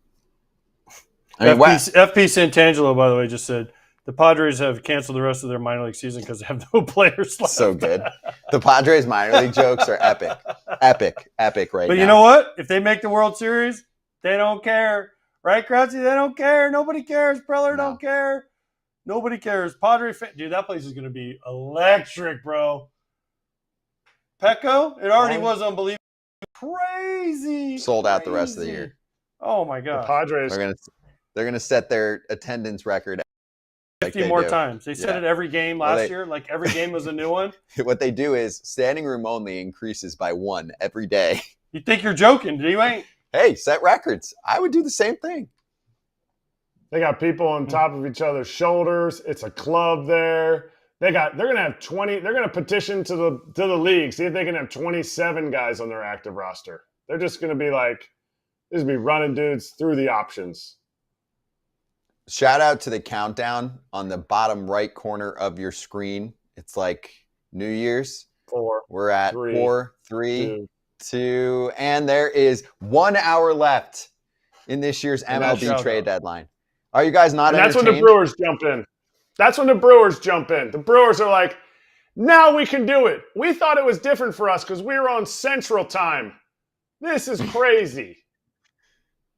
FP Santangelo, by the way, just said the Padres have canceled the rest of their minor league season because they have no players left. So good. The Padres minor league jokes are epic. Epic right now. But you know what? If they make the World Series, they don't care. Right, Kratz? They don't care. Nobody cares. Preller don't care. Nobody cares. Dude, that place is going to be electric, bro. Petco, it already was unbelievable. Crazy. Sold out the rest of the year. Oh, my God. The Padres. They're gonna set their attendance record 50 more times. They said it every game last year. Like every game was a new one. What they do is standing room only increases by 1 every day. You think you're joking? You ain't. Hey, set records. I would do the same thing. They got people on top of each other's shoulders. It's a club there. They're gonna have 20. They're gonna petition to the league, see if they can have 27 guys on their active roster. They're just gonna be like, this be running dudes through the options. Shout out to the countdown on the bottom right corner of your screen. It's like New Year's. 4. We're at 3, 4, 3, 2, and there is 1 hour left in this year's MLB trade deadline. Are you guys not entertained? That's when the Brewers jump in. The Brewers are like, now we can do it. We thought it was different for us because we were on Central Time. This is crazy.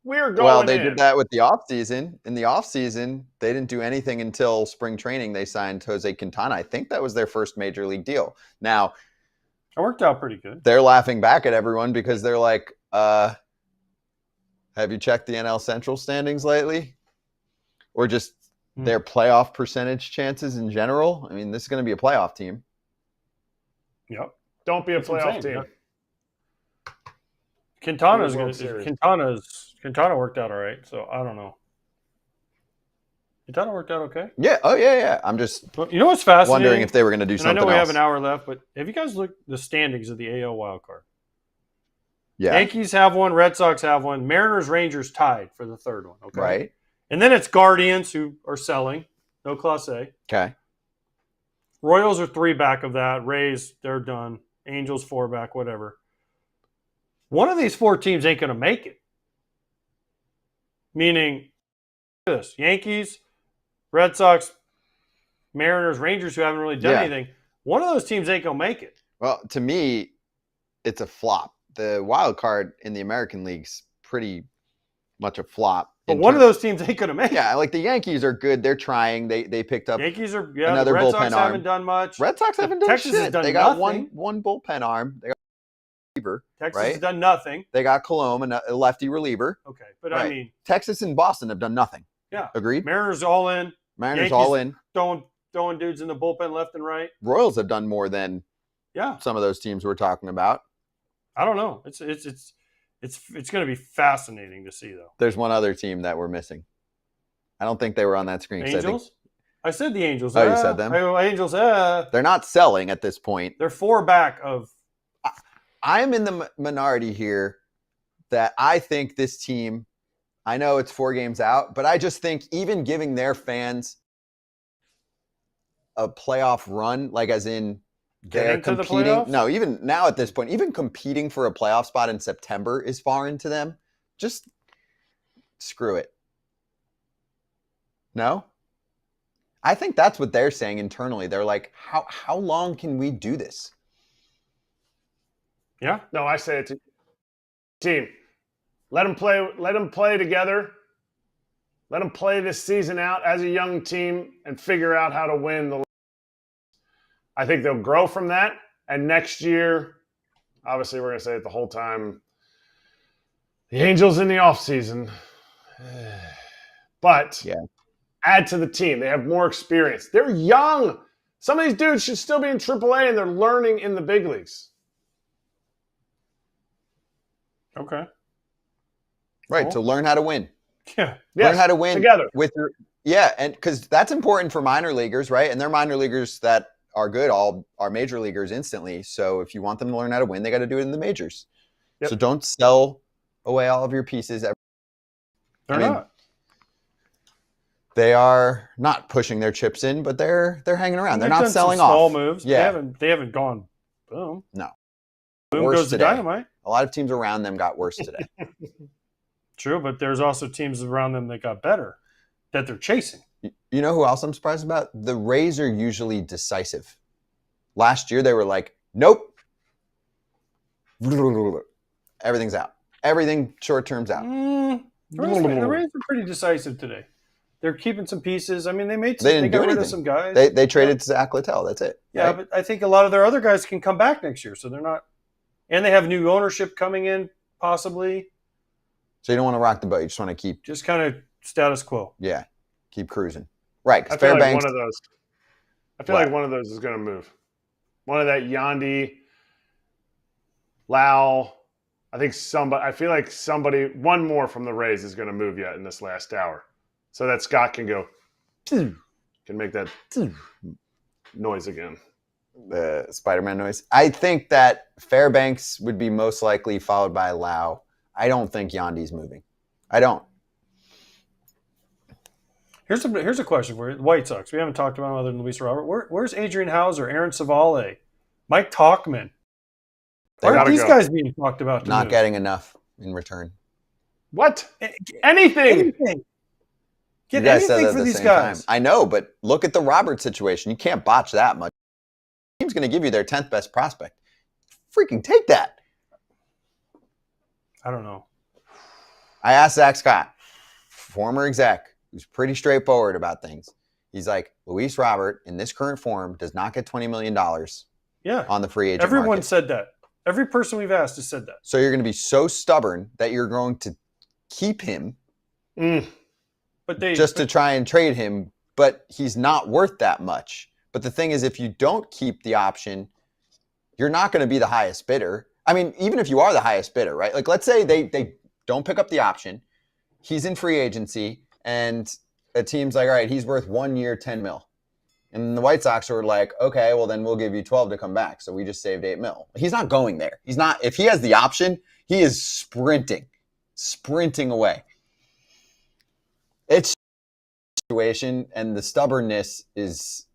We're going Well, they did that with the offseason. In the offseason, they didn't do anything until spring training. They signed Jose Quintana. I think that was their first major league deal. Now, it worked out pretty good. They're laughing back at everyone because they're like, have you checked the NL Central standings lately? Or just their playoff percentage chances in general? I mean, this is going to be a playoff team. Yep. Don't be a playoff team. Quintana worked out all right, so I don't know. Quintana worked out okay? Yeah. Oh, yeah. I'm just you know what's fascinating? Wondering if they were going to do something else. I know we have an hour left, but have you guys looked at the standings of the AL wildcard? Yeah. Yankees have one, Red Sox have one, Mariners, Rangers tied for the third one. Okay. Right. And then it's Guardians who are selling. No Class A. Okay. Royals are 3 back of that. Rays, they're done. Angels 4 back, whatever. One of these 4 teams ain't going to make it. Meaning, this Yankees, Red Sox, Mariners, Rangers, who haven't really done anything. One of those teams ain't going to make it. Well, to me, it's a flop. The wild card in the American League's pretty much a flop. But one of those teams ain't going to make it. Yeah, like the Yankees are good. They're trying. They picked up Yankees are another the Red bullpen Sox arm. haven't done much. Red Sox haven't done Texas shit. Has done they got nothing. one bullpen arm. They got a reliever, Texas right? has done nothing. They got Colomb, a lefty reliever. Okay, but right. I mean, Texas and Boston have done nothing. Yeah, agreed. Mariners all in. Mariners Yankees all in. Throwing dudes in the bullpen left and right. Royals have done more than some of those teams we're talking about. I don't know. It's going to be fascinating to see though. There's one other team that we're missing. I don't think they were on that screen. Angels? I said the Angels. Oh, you said them? Angels. They're not selling at this point. They're 4 back of. I'm in the minority here that I think this team, I know it's 4 games out, but I just think even giving their fans a playoff run, like as in they're competing. No, even now at this point, even competing for a playoff spot in September is foreign to them. Just screw it. No? I think that's what they're saying internally. They're like, how long can we do this? Yeah. No, I say it's a team. Let them play together. Let them play this season out as a young team and figure out how to win the. I think they'll grow from that. And next year, obviously we're going to say it the whole time, the Angels in the offseason. But add to the team. They have more experience. They're young. Some of these dudes should still be in AAA and they're learning in the big leagues. Okay. Right, to learn how to win. Yeah. Learn how to win together. with your Yeah, and because that's important for minor leaguers, right? And they're minor leaguers that are good, all are major leaguers instantly. So if you want them to learn how to win, they got to do it in the majors. Yep. So don't sell away all of your pieces. They're not. They are not pushing their chips in, but they're hanging around. They're They've not done some selling small off. moves. Yeah, They haven't gone boom. no. Boom Worse goes the today. dynamite. A lot of teams around them got worse today. True, but there's also teams around them that got better that they're chasing. You know who else I'm surprised about? The Rays are usually decisive. Last year, they were like, nope. Everything's out. Everything short term's out. The Rays are pretty decisive today. They're keeping some pieces. I mean, they made some, They didn't got do rid anything. of some guys. They traded Zach Littell. That's it. Yeah, right? but I think a lot of their other guys can come back next year, so they're not. And they have new ownership coming in, possibly. So you don't want to rock the boat. You just want to keep. Just kind of status quo. Yeah, keep cruising. Right. I feel like Fairbanks. one of those. I feel like one of those is going to move. One of that Yandy, Lau. I feel like one more from the Rays is going to move yet in this last hour, so that Scott can go, can make that noise again. The Spider-Man noise. I think that Fairbanks would be most likely followed by Lau. I don't think Yandy's moving. I don't. Here's a question for you. The White Sox. We haven't talked about them other than Luis Robert. Where's Adrian Hauser, Aaron Savale, Mike Talkman? Why are these guys being talked about? Not getting enough in return. What? Anything. Get You guys said anything that for at the these same guys. time. I know, but look at the Robert situation. You can't botch that much. The team's going to give you their 10th best prospect. Freaking take that. I don't know. I asked Zach Scott, former exec, who's pretty straightforward about things. He's like, Luis Robert, in this current form, does not get $20 million on the free agent Everyone market. said that. Every person we've asked has said that. So you're going to be so stubborn that you're going to keep him But to try and trade him, but he's not worth that much. But the thing is, if you don't keep the option, you're not going to be the highest bidder. I mean, even if you are the highest bidder, right? Like, let's say they don't pick up the option. He's in free agency, and a team's like, all right, he's worth 1 year, $10 million. And the White Sox are like, okay, well, then we'll give you 12 to come back. So we just saved $8 million. He's not going there. He's not. If he has the option, he is sprinting away. It's a situation, and the stubbornness is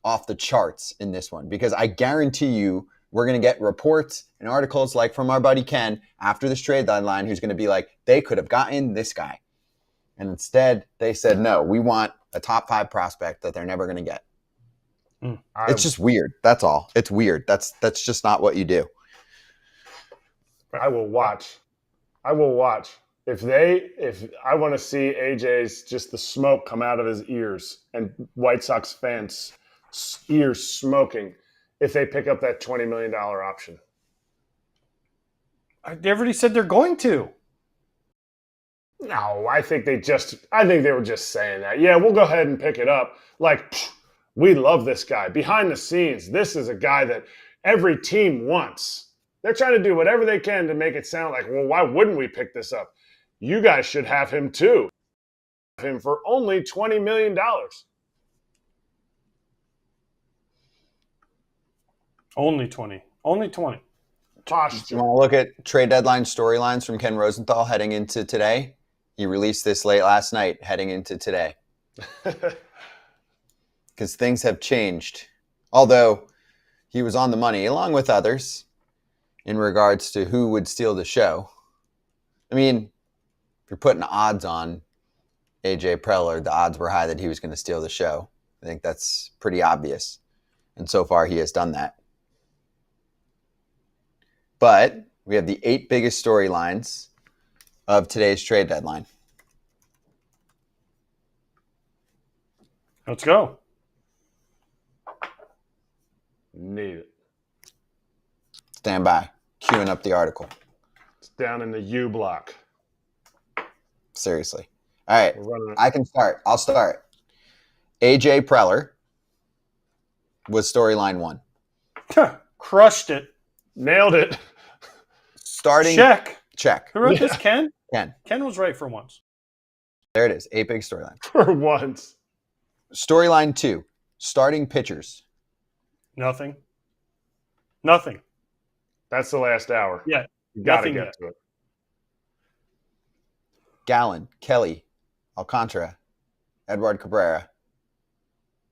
off the charts in this one, because I guarantee you we're going to get reports and articles like from our buddy Ken after this trade deadline, who's going to be like, they could have gotten this guy. And instead, they said, no, we want a top 5 prospect that they're never going to get. It's just weird. That's all. It's weird. That's just not what you do. I will watch. If I want to see AJ's just the smoke come out of his ears and White Sox fans' ears smoking if they pick up that $20 million option. They already said they're going to. No, I think they were just saying that. Yeah, we'll go ahead and pick it up. Like, we love this guy. Behind the scenes, this is a guy that every team wants. They're trying to do whatever they can to make it sound like, well, why wouldn't we pick this up? You guys should have him too. Have him for only $20 million. Only 20. Only 20. You want to look at trade deadline storylines from Ken Rosenthal heading into today? He released this late last night heading into today. Because things have changed. Although he was on the money, along with others, in regards to who would steal the show. I mean, if you're putting odds on AJ Preller, the odds were high that he was going to steal the show. I think that's pretty obvious. And so far, he has done that. But we have the 8 biggest storylines of today's trade deadline. Let's go. Need it. Stand by. Queuing up the article. It's down in the U block. Seriously. All right. I can start. I'll start. AJ Preller was storyline 1. Crushed it. Nailed it. Starting. Check. Check. Who wrote this, Ken? Ken. Ken was right for once. There it is. 8 big storyline. For once. Storyline 2. Starting pitchers. Nothing. Nothing. That's the last hour. Yeah. You got to Nothing get yet. to it. Gallen, Kelly, Alcantara, Edward Cabrera,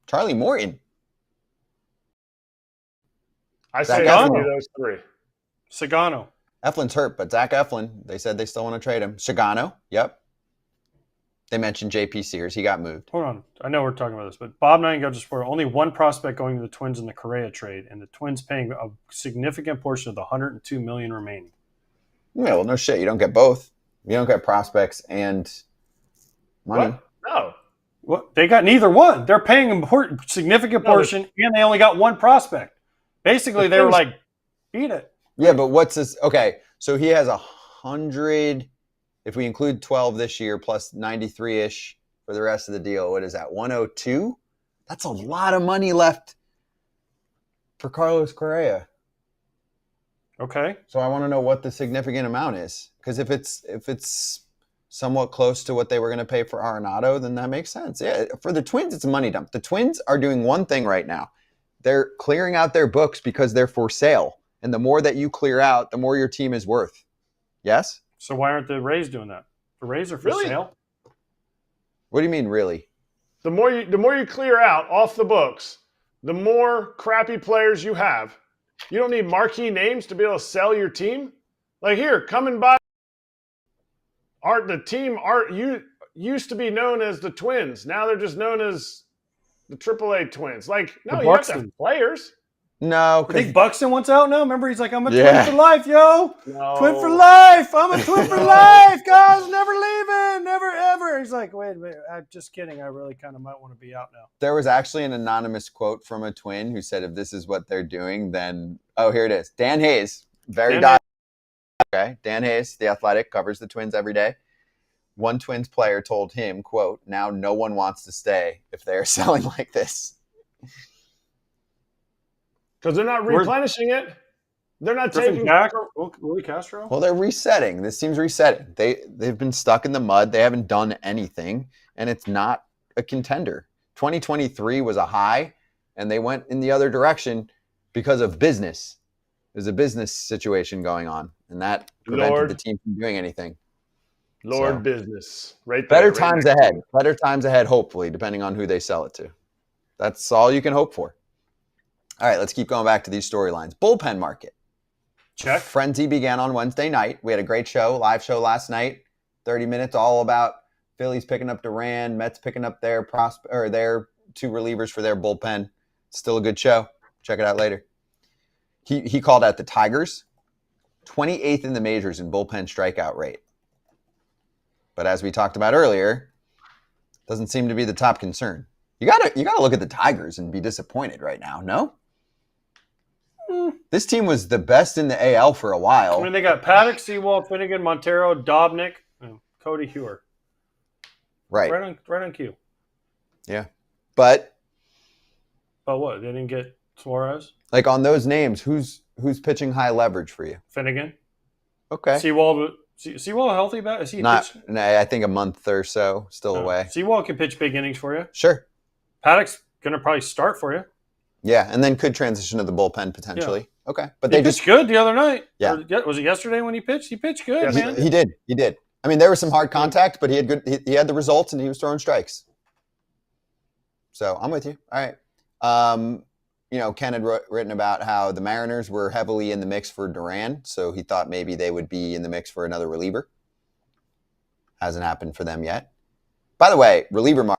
Charlie Morton. I Zach say Eflin. any of those three. Sagano. Eflin's hurt, but Zach Eflin, they said they still want to trade him. Shigano, yep. They mentioned JP Sears. He got moved. Hold on. I know we're talking about this, but Bob Nightingale just reported only one prospect going to the Twins in the Correa trade, and the Twins paying a significant portion of the $102 million remaining. Yeah, well, no shit. You don't get both. You don't get prospects and money. What? No. What? They got neither one. They're paying a significant portion, and they only got one prospect. Basically, they were like, beat it. Yeah, but what's this? Okay, so he has 100. If we include 12 this year plus 93-ish for the rest of the deal, what is that? 102? That's a lot of money left for Carlos Correa. Okay. So I want to know what the significant amount is, because if it's somewhat close to what they were going to pay for Arenado, then that makes sense. Yeah, for the Twins, it's a money dump. The Twins are doing one thing right now. They're clearing out their books because they're for sale. And the more that you clear out, the more your team is worth. Yes? So why aren't the Rays doing that? The Rays are for sale. What do you mean, really? The more you clear out off the books, the more crappy players you have. You don't need marquee names to be able to sell your team. Like, here, come and buy. The team used to be known as the Twins. Now they're just known as the AAA Twins. Like, no, you have to have players. No. I think Buxton wants out now. Remember, he's like, I'm a Yeah. twin for life, yo. No. Twin for life. I'm a twin for life, guys. Never leaving. Never, ever. He's like, wait a minute. I'm just kidding. I really kind of might want to be out now. There was actually an anonymous quote from a Twin who said, if this is what they're doing, then, oh, here it is. Dan Hayes, okay. Dan Hayes, The Athletic, covers the Twins every day. One Twins player told him, quote, now no one wants to stay if they're selling like this. Because they're not replenishing it. They're not taking back Willie Castro. Well, they're resetting. This team's resetting. They've been stuck in the mud. They haven't done anything, and it's not a contender. 2023 was a high, and they went in the other direction because of business. There's a business situation going on, and that prevented the team from doing anything. Business. Right there. Better right times next to ahead. it. Better times ahead, hopefully, depending on who they sell it to. That's all you can hope for. All right, let's keep going back to these storylines. Bullpen market. Check. Frenzy began on Wednesday night. We had a great live show last night. 30 minutes, all about Phillies picking up Duran, Mets picking up their two relievers for their bullpen. Still a good show. Check it out later. He called out the Tigers, 28th in the majors in bullpen strikeout rate. But as we talked about earlier, doesn't seem to be the top concern. You gotta look at the Tigers and be disappointed right now, no? This team was the best in the AL for a while. I mean, they got Paddock, Sewald, Finnegan, Montero, Dobnik, and Cody Hewer. Right. Right on cue. Yeah. But what? They didn't get Suarez? Like on those names, who's pitching high leverage for you? Finnegan. Okay. Sewald healthy back? Is he I think a month or so still away. Sewald can pitch big innings for you. Sure. Paddock's going to probably start for you. Yeah, and then could transition to the bullpen potentially. Yeah. Okay. But he pitched good the other night. Yeah. Was it yesterday when he pitched? He pitched good, man. He did. I mean, there was some hard contact, but he had the results and he was throwing strikes. So I'm with you. All right. Ken had written about how the Mariners were heavily in the mix for Duran, so he thought maybe they would be in the mix for another reliever. Hasn't happened for them yet. By the way, reliever market.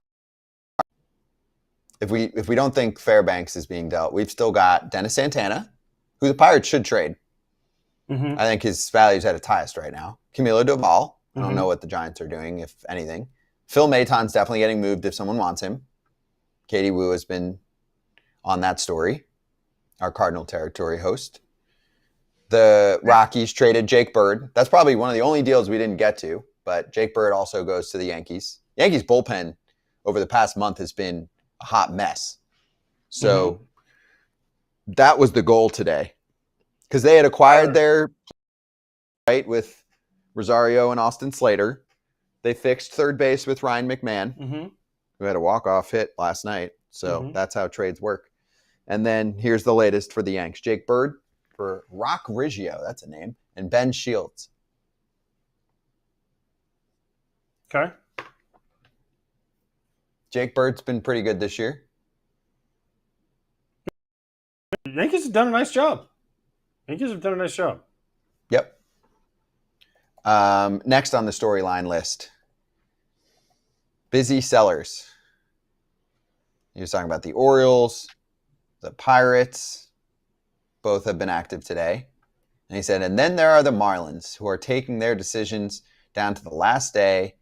If we don't think Fairbanks is being dealt, we've still got Dennis Santana, who the Pirates should trade. Mm-hmm. I think his value's at its highest right now. Camilo Doval. I don't know what the Giants are doing, if anything. Phil Maton's definitely getting moved if someone wants him. Katie Wu has been on that story, our Cardinal Territory host. The Rockies traded Jake Bird. That's probably one of the only deals we didn't get to, but Jake Bird also goes to the Yankees. Yankees bullpen over the past month has been a hot mess. So that was the goal today, because they had acquired their with Rosario and Austin Slater. They fixed third base with Ryan McMahon, who had a walk-off hit last night. So that's how trades work. And then here's the latest for the Yanks. Jake Bird for Rock Riggio, that's a name, and Ben Shields. Okay. Jake Bird's been pretty good this year. The Yankees have done a nice job. Yep. Next on the storyline list, busy sellers. He was talking about the Orioles, the Pirates. Both have been active today. And he said, and then there are the Marlins, who are taking their decisions down to the last day.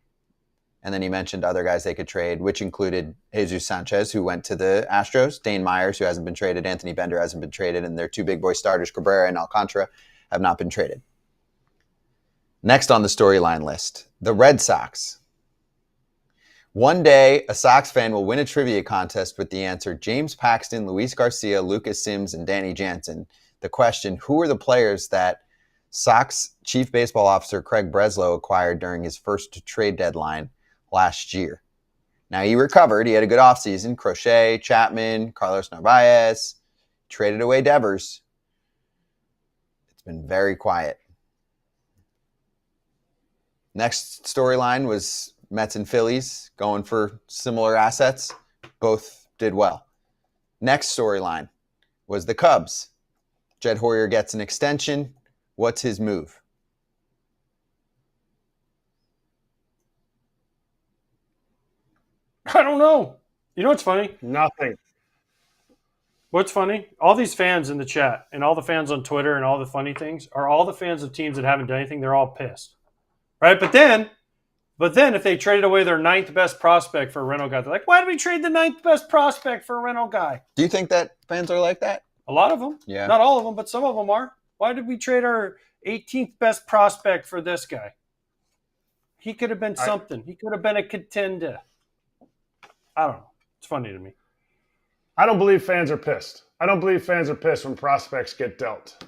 And then he mentioned other guys they could trade, which included Jesus Sanchez, who went to the Astros, Dane Myers, who hasn't been traded, Anthony Bender hasn't been traded, and their two big boy starters, Cabrera and Alcantara, have not been traded. Next on the storyline list, the Red Sox. One day, a Sox fan will win a trivia contest with the answer James Paxton, Luis Garcia, Lucas Sims, and Danny Jansen. The question, who are the players that Sox Chief Baseball Officer Craig Breslow acquired during his first trade deadline last year? Now, he recovered. He had a good offseason. Crochet, Chapman, Carlos Narvaez, traded away Devers. It's been very quiet. Next storyline was Mets and Phillies going for similar assets. Both did well. Next storyline was the Cubs. Jed Hoyer gets an extension. What's his move? I don't know. You know what's funny? Nothing. What's funny? All these fans in the chat and all the fans on Twitter and all the funny things are all the fans of teams that haven't done anything. They're all pissed. Right? But then if they traded away their ninth best prospect for a rental guy, they're like, why did we trade the ninth best prospect for a rental guy? Do you think that fans are like that? A lot of them. Yeah. Not all of them, but some of them are. Why did we trade our 18th best prospect for this guy? He could have been something. He could have been a contender. I don't know. It's funny to me. I don't believe fans are pissed. I don't believe fans are pissed when prospects get dealt.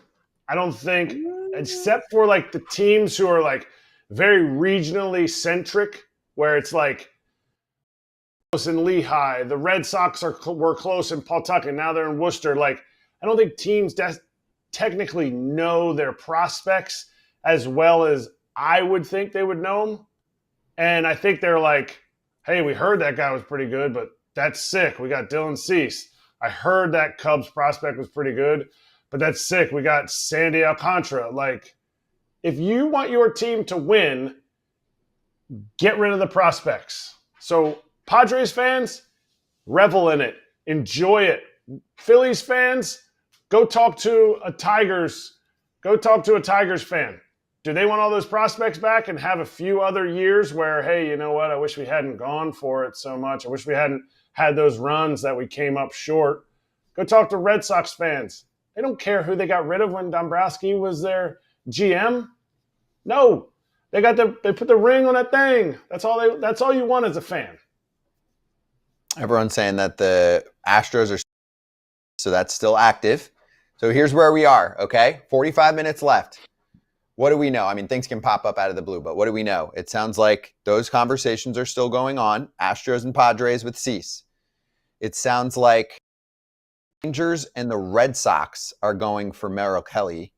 I don't think, except for like the teams who are like very regionally centric, where it's like close in Lehigh, the Red Sox were close in Pawtucket, now they're in Worcester. Like, I don't think teams technically know their prospects as well as I would think they would know them. And I think they're like, hey, we heard that guy was pretty good, but that's sick. We got Dylan Cease. I heard that Cubs prospect was pretty good, but that's sick. We got Sandy Alcantara. Like, if you want your team to win, get rid of the prospects. So Padres fans, revel in it. Enjoy it. Phillies fans, go talk to a Tigers fan. Do they want all those prospects back and have a few other years where, hey, you know what? I wish we hadn't gone for it so much. I wish we hadn't had those runs that we came up short. Go talk to Red Sox fans. They don't care who they got rid of when Dombrowski was their GM. No, they put the ring on that thing. That's all you want as a fan. Everyone's saying that the Astros are, so that's still active. So here's where we are, okay? 45 minutes left. What do we know? I mean, things can pop up out of the blue, but what do we know? It sounds like those conversations are still going on. Astros and Padres with Cease. It sounds like Rangers and the Red Sox are going for Merrill Kelly.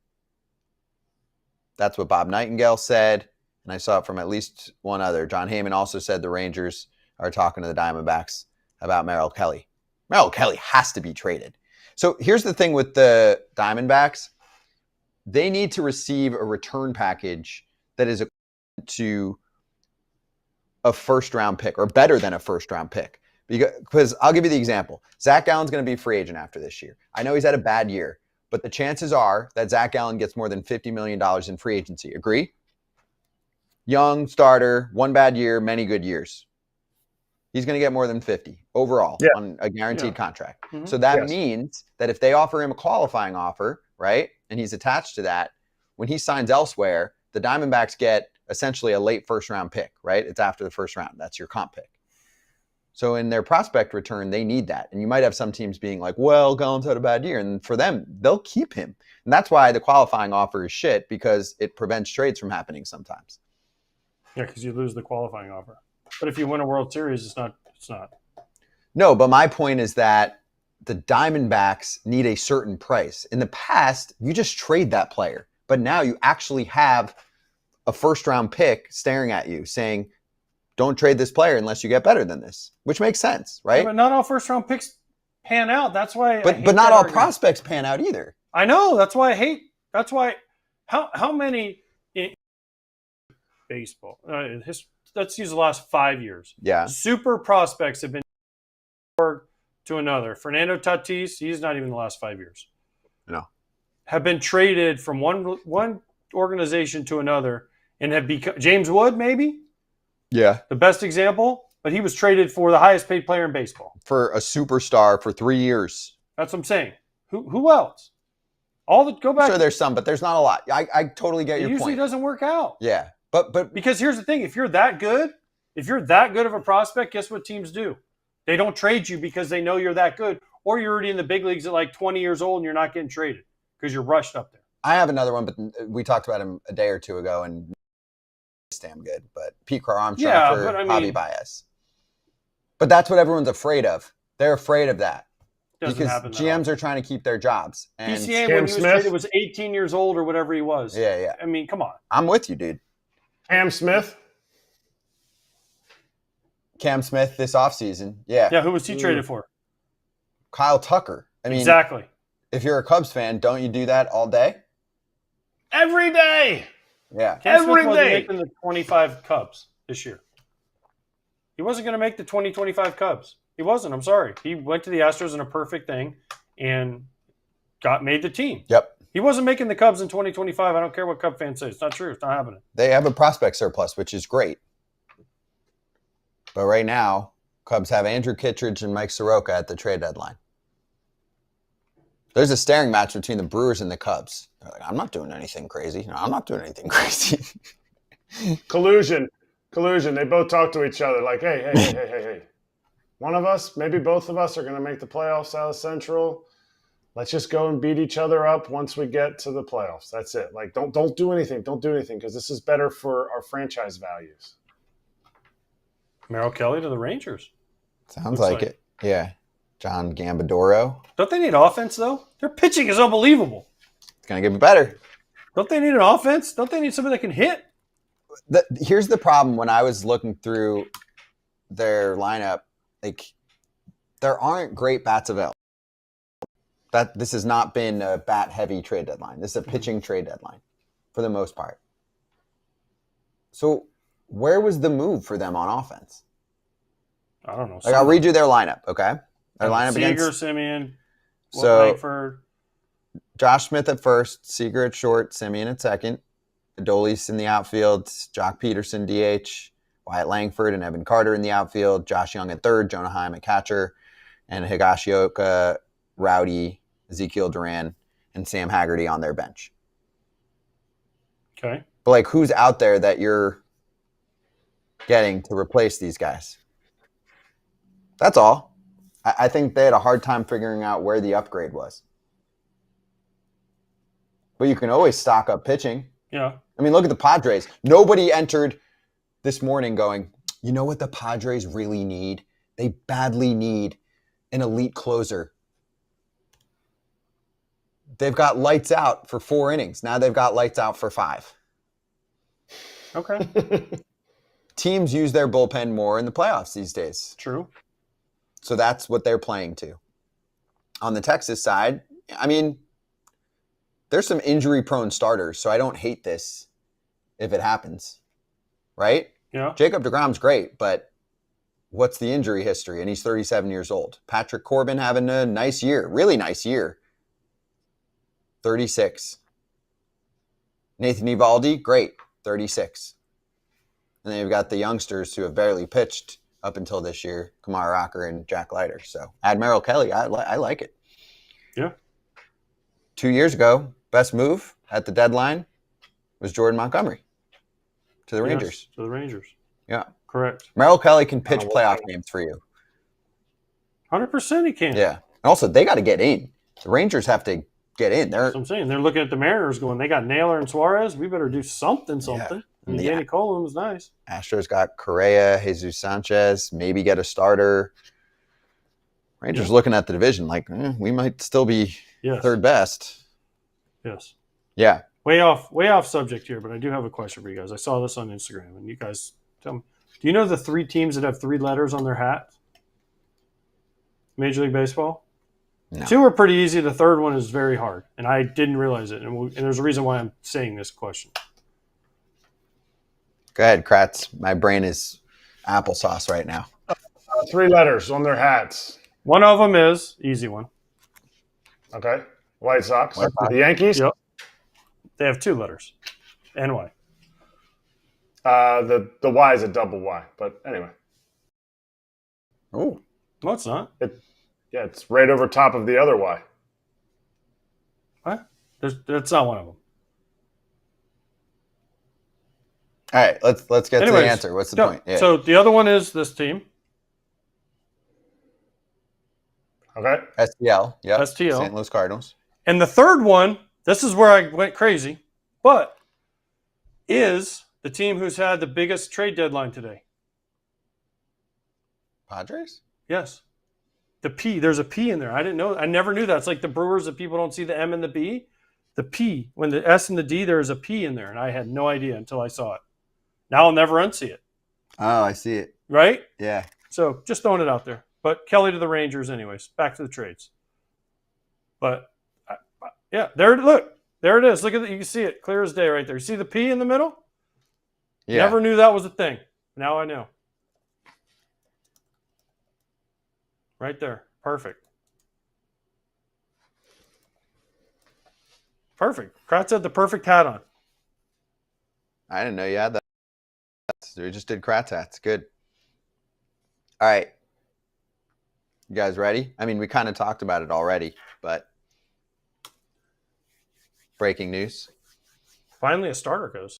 That's what Bob Nightingale said, and I saw it from at least one other. John Heyman also said the Rangers are talking to the Diamondbacks about Merrill Kelly. Merrill Kelly has to be traded. So here's the thing with the Diamondbacks. They need to receive a return package that is equivalent to a first-round pick or better than a first-round pick. Because I'll give you the example. Zach Gallen's going to be a free agent after this year. I know he's had a bad year, but the chances are that Zach Gallen gets more than $50 million in free agency. Agree? Young starter, one bad year, many good years. He's going to get more than 50 overall on a guaranteed contract. Mm-hmm. So that means that if they offer him a qualifying offer, right, and he's attached to that, when he signs elsewhere, the Diamondbacks get essentially a late first-round pick, right? It's after the first round. That's your comp pick. So in their prospect return, they need that. And you might have some teams being like, well, Gallen's had a bad year. And for them, they'll keep him. And that's why the qualifying offer is shit, because it prevents trades from happening sometimes. Yeah, because you lose the qualifying offer. But if you win a World Series, it's not. It's not. No, but my point is that the Diamondbacks need a certain price. In the past, you just trade that player. But now you actually have a first-round pick staring at you saying, don't trade this player unless you get better than this, which makes sense, right? Yeah, but not all first-round picks pan out. That's why. But not all prospects pan out either. I know. That's why I hate. That's why. How many in baseball? Let's use the last 5 years. Yeah. Super prospects have been to another. Fernando Tatis, he's not even the last 5 years. No. Have been traded from one organization to another and have become James Wood, maybe? Yeah. The best example, but he was traded for the highest paid player in baseball. For a superstar for 3 years. That's what I'm saying. Who else? Go back. Sure, there's some, but there's not a lot. I totally get your point. It usually doesn't work out. Yeah. But because here's the thing, if you're that good of a prospect, guess what teams do? They don't trade you because they know you're that good, or you're already in the big leagues at like 20 years old and you're not getting traded because you're rushed up there. I have another one, but we talked about him a day or two ago, and it's damn good. But Pete Crow Armstrong for Javi Baez. But that's what everyone's afraid of. They're afraid of that because GMs are trying to keep their jobs. And PCA when he was traded was 18 years old or whatever he was. Yeah. I mean, come on. I'm with you, dude. Cam Smith this offseason. Yeah. Yeah, who was he traded for? Kyle Tucker. I mean, exactly. If you're a Cubs fan, don't you do that all day? Every day. Yeah. Cam Smith wasn't making the 25 Cubs this year. He wasn't going to make the 2025 Cubs. He wasn't. I'm sorry. He went to the Astros in a perfect thing and made the team. Yep. He wasn't making the Cubs in 2025. I don't care what Cub fans say. It's not true. It's not happening. They have a prospect surplus, which is great. But right now, Cubs have Andrew Kittredge and Mike Soroka at the trade deadline. There's a staring match between the Brewers and the Cubs. They're like, I'm not doing anything crazy. No, I'm not doing anything crazy. Collusion. They both talk to each other like, hey. One of us, maybe both of us, are going to make the playoffs out of Central. Let's just go and beat each other up once we get to the playoffs. That's it. Like, don't do anything. Don't do anything because this is better for our franchise values. Merrill Kelly to the Rangers. Sounds like it. Yeah. John Gambadoro. Don't they need offense, though? Their pitching is unbelievable. It's going to get better. Don't they need an offense? Don't they need somebody that can hit? Here's the problem when I was looking through their lineup. Like, there aren't great bats available. This has not been a bat-heavy trade deadline. This is a pitching trade deadline for the most part. So where was the move for them on offense? I don't know. Like, I'll read you their lineup, okay? Their lineup Seager, against Simeon, Langford. Josh Smith at first, Seager at short, Simeon at second, Adolis in the outfield, Jock Peterson DH, Wyatt Langford and Evan Carter in the outfield, Josh Young at third, Jonah Heim at catcher, and Higashioka, Rowdy, Ezekiel Duran, and Sam Haggerty on their bench. Okay. But, like, who's out there that you're getting to replace these guys? That's all. I think they had a hard time figuring out where the upgrade was. But you can always stock up pitching. Yeah. I mean, look at the Padres. Nobody entered this morning going, you know what the Padres really need? They badly need an elite closer. They've got lights out for 4 innings. Now they've got lights out for 5. Okay. Teams use their bullpen more in the playoffs these days. True. So that's what they're playing to. On the Texas side, I mean, there's some injury-prone starters, so I don't hate this if it happens. Right? Yeah. Jacob deGrom's great, but what's the injury history? And he's 37 years old. Patrick Corbin having a nice year, really nice year. 36. Nathan Eovaldi, great, 36. And then you've got the youngsters who have barely pitched up until this year, Kumar Rocker and Jack Leiter. So add Merrill Kelly, I like it. Yeah. 2 years ago, best move at the deadline was Jordan Montgomery to the Rangers. Yes, to the Rangers. Yeah. Correct. Merrill Kelly can pitch playoff games for you. 100% he can. Yeah. And also, they got to get in. The Rangers have to get in. That's what I'm saying. They're looking at the Mariners going, they got Naylor and Suarez. We better do something. Yeah. And The Danny Coleman was nice. Astros got Correa, Jesus Sanchez, maybe get a starter. Rangers looking at the division like, we might still be third best. Yes. Yeah. Way off subject here, but I do have a question for you guys. I saw this on Instagram, and you guys tell me. Do you know the 3 teams that have 3 letters on their hat? Major League Baseball? No. 2 are pretty easy. The third one is very hard, and I didn't realize it. And there's a reason why I'm saying this question. Go ahead, Kratz. My brain is applesauce right now. 3 letters on their hats. One of them is easy one. Okay. White Sox. The Yankees? Yep. They have 2 letters. NY. The Y is a double Y, but anyway. Oh. No, it's not. It's right over top of the other Y. What? That's not one of them. All right, let's get to the answer. What's the point? Yeah. So the other one is this team. Okay. STL. Yep. STL. St. Louis Cardinals. And the third one, this is where I went crazy, but is the team who's had the biggest trade deadline today. Padres? Yes. The P, there's a P in there. I didn't know. I never knew that. It's like the Brewers that people don't see the M and the B. The P, when the S and the D, there is a P in there, and I had no idea until I saw it. Now I'll never unsee it. Oh, I see it. Right? Yeah. So just throwing it out there. But Kelly to the Rangers anyways. Back to the trades. But, yeah, there it is. Look at it. You can see it clear as day right there. You see the P in the middle? Yeah. Never knew that was a thing. Now I know. Right there. Perfect. Perfect. Kratz had the perfect hat on. I didn't know you had that. So we just did Kratz hats. Good. All right. You guys ready? I mean, we kind of talked about it already, but breaking news. Finally, a starter goes.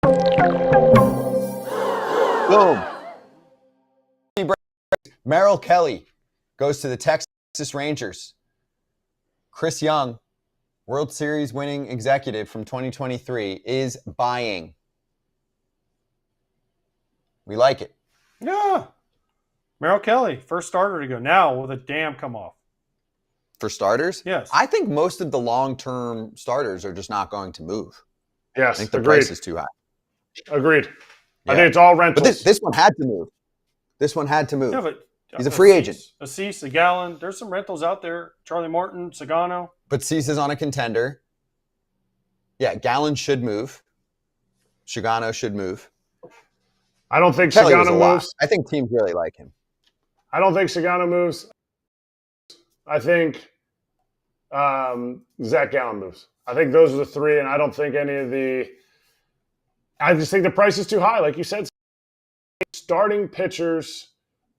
Boom. Merrill Kelly goes to the Texas Rangers. Chris Young, World Series winning executive from 2023, is buying. We like it. Yeah. Merrill Kelly, first starter to go. Now will the dam come off? For starters? Yes. I think most of the long-term starters are just not going to move. Yes, I think the agreed. price is too high. Agreed. Yeah. I think it's all rentals. But this one had to move. This one had to move. Yeah, but he's a free agent. Assis, a Gallon. There's some rentals out there. Charlie Morton, Sagano. But Cease is on a contender. Yeah, Gallon should move. Shigano should move. I don't think Kelly was Sagano a lot. moves. I think teams really like him. I don't think Sagano moves. I think Zach Gallen moves. I think those are the 3, and I don't think any of the – I just think the price is too high. Like you said, starting pitchers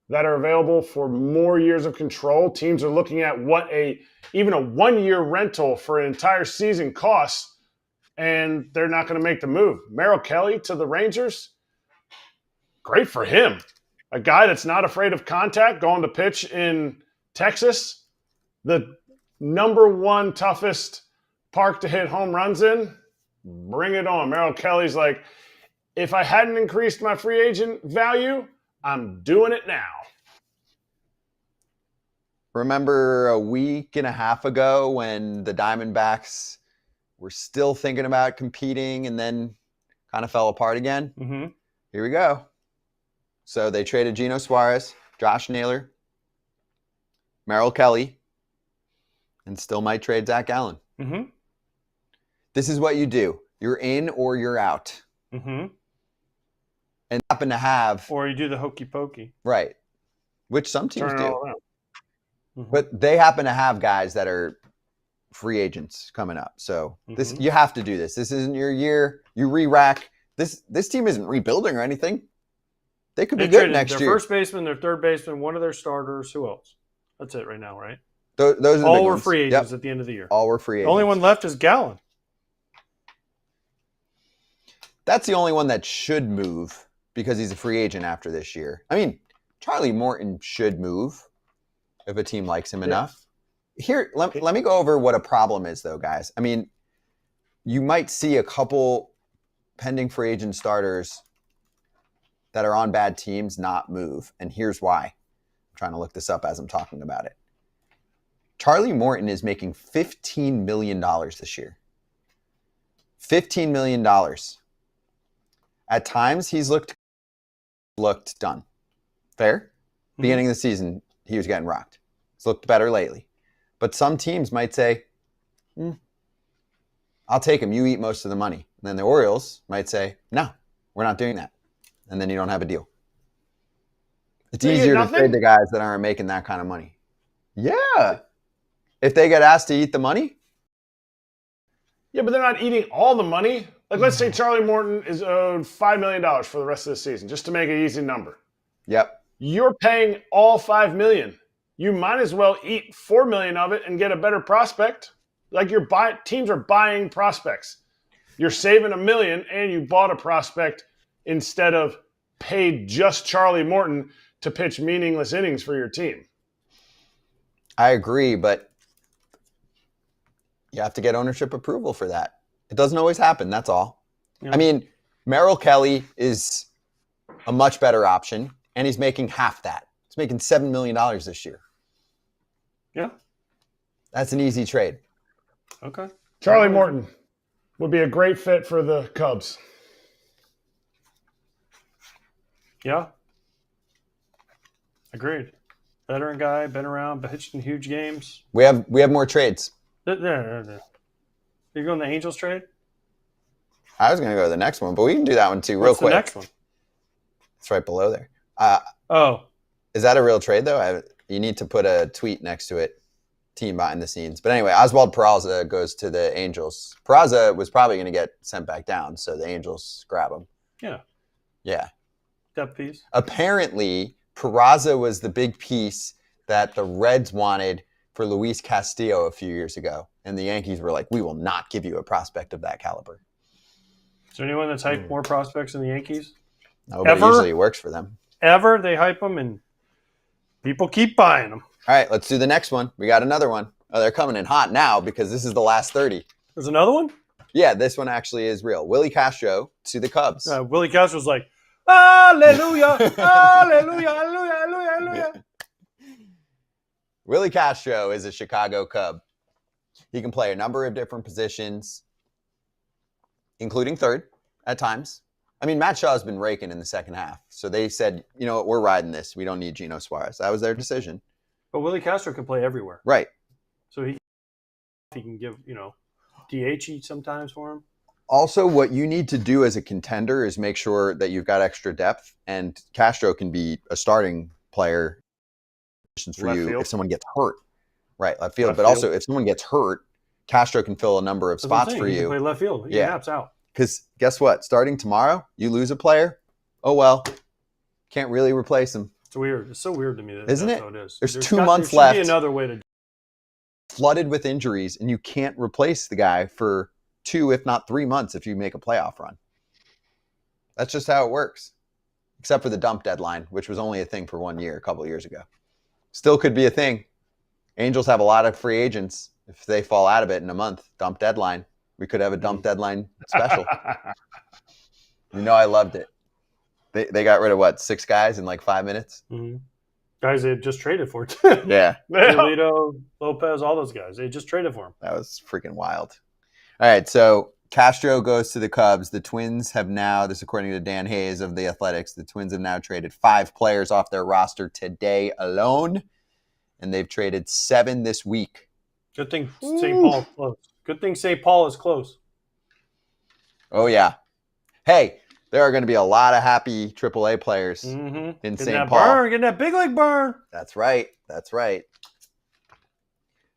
that are available for more years of control, teams are looking at what even a 1-year rental for an entire season costs, and they're not going to make the move. Merrill Kelly to the Rangers, great for him. A guy that's not afraid of contact, going to pitch in Texas, the number 1 toughest park to hit home runs in, bring it on. Merrill Kelly's like, if I hadn't increased my free agent value, I'm doing it now. Remember a week and a half ago when the Diamondbacks were still thinking about competing and then kind of fell apart again? Mm-hmm. Here we go. So they traded Geno Suarez, Josh Naylor, Merrill Kelly, and still might trade Zach Gallen. Mm-hmm. This is what you do. You're in or you're out. Mm-hmm. And happen to have... Or you do the hokey pokey. Right. Which some teams Turn it do. all around. Mm-hmm. But they happen to have guys that are free agents coming up. So this you have to do this. This isn't your year. You re-rack. This team isn't rebuilding or anything. They could be good next year. Their first baseman, their third baseman, one of their starters. Who else? That's it right now, right? Those are the all big were ones. free agents Yep. at the end of the year. All were free The agents. only one left is Gallen. That's the only one that should move because he's a free agent after this year. I mean, Charlie Morton should move if a team likes him enough. Here, let me go over what a problem is, though, guys. I mean, you might see a couple pending free agent starters that are on bad teams not move. And here's why. I'm trying to look this up as I'm talking about it. Charlie Morton is making $15 million this year. $15 million. At times, he's looked done. Fair? Beginning of the season, he was getting rocked. He's looked better lately. But some teams might say, I'll take him. You eat most of the money. And then the Orioles might say, no, we're not doing that. And then you don't have a deal. It's easier to trade the guys that aren't making that kind of money. Yeah. If they get asked to eat the money. Yeah, but they're not eating all the money. Like, let's say Charlie Morton is owed $5 million for the rest of the season, just to make an easy number. Yep. You're paying all $5 million. You might as well eat $4 million of it and get a better prospect. Like teams are buying prospects. You're saving $1 million and you bought a prospect instead of paid just Charlie Morton to pitch meaningless innings for your team. I agree, but you have to get ownership approval for that. It doesn't always happen, that's all. Yeah. I mean, Merrill Kelly is a much better option, and he's making half that. He's making $7 million this year. Yeah. That's an easy trade. Okay. Charlie Morton would be a great fit for the Cubs. Yeah. Agreed. Veteran guy, been around, pitched in huge games. We have more trades. There. You going the Angels trade? I was going to go to the next one, but we can do that one too real quick. The next one? It's right below there. Is that a real trade, though? You need to put a tweet next to it, team behind the scenes. But anyway, Oswald Peraza goes to the Angels. Peraza was probably going to get sent back down, so the Angels grab him. Yeah. Yeah. Depth piece. Apparently, Peraza was the big piece that the Reds wanted for Luis Castillo a few years ago. And the Yankees were like, we will not give you a prospect of that caliber. Is there anyone that's hyped more prospects than the Yankees? No, but usually it works for them. Ever? They hype them and people keep buying them. All right, let's do the next one. We got another one. Oh, they're coming in hot now because this is the last 30. There's another one? Yeah, this one actually is real. Willie Castro to the Cubs. Willie Castro's like, hallelujah, hallelujah, hallelujah, hallelujah, hallelujah. Willie Castro is a Chicago Cub. He can play a number of different positions, including third at times. I mean, Matt Shaw's been raking in the second half. So they said, you know what, we're riding this. We don't need Geno Suarez. That was their decision. But Willie Castro can play everywhere. Right. So he can give, DH sometimes for him. Also, what you need to do as a contender is make sure that you've got extra depth. And Castro can be a starting player for left you field. If someone gets hurt. Right, left field. But also, if someone gets hurt, Castro can fill a number of spots for He you. can play left field. He naps out. Because guess what? Starting tomorrow, you lose a player. Oh, well. Can't really replace him. It's weird. It's so weird to me. Isn't that's it? How it is. There's 2 months left. There should be another way to. Flooded with injuries, and you can't replace the guy for 2, if not 3 months if you make a playoff run. That's just how it works. Except for the dump deadline, which was only a thing for 1 year, a couple of years ago. Still could be a thing. Angels have a lot of free agents. If they fall out of it in a month, dump deadline. We could have a dump deadline special. I loved it. They got rid of 6 guys in like 5 minutes? Mm-hmm. Guys they had just traded for it. Yeah. Toledo, Lopez, all those guys. They just traded for him. That was freaking wild. All right, so Castro goes to the Cubs. The Twins have now, this according to Dan Hayes of The Athletics, the Twins have now traded 5 players off their roster today alone, and they've traded 7 this week. Good thing St. Paul's close. Good thing St. Paul is close. Oh, yeah. Hey, there are going to be a lot of happy AAA players in St. Paul. Getting that big league burn. That's right. That's right.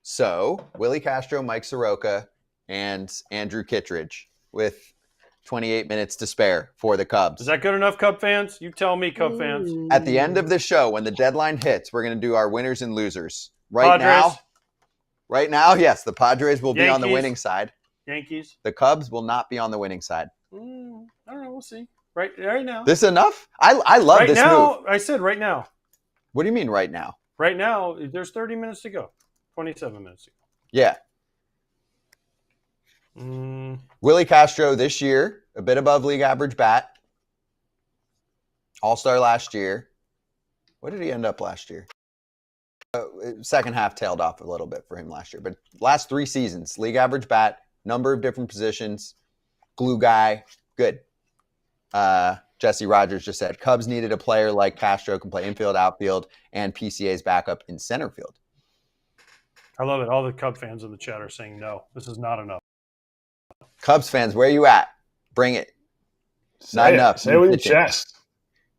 So, Willie Castro, Mike Soroka, and Andrew Kittredge with 28 minutes to spare for the Cubs. Is that good enough, Cub fans? You tell me, Cub fans. At the end of the show, when the deadline hits, we're going to do our winners and losers. Padres. Right now, yes, the Padres will be on the Yankees. winning side. Yankees. The Cubs will not be on the winning side. I don't know. We'll see. Right now. This enough? I love right this now, move. I said right now. What do you mean right now? Right now, there's 30 minutes to go. 27 minutes to go. Yeah. Willie Castro this year, a bit above league average bat. All-Star last year. What did he end up last year? Second half tailed off a little bit for him last year. But last 3 seasons, league average bat, number of different positions, glue guy, good. Jesse Rogers just said, Cubs needed a player like Castro, can play infield, outfield, and PCA's backup in center field. I love it. All the Cub fans in the chat are saying, no, this is not enough. Cubs fans, where are you at? Bring it. Not enough. Say it with your chest.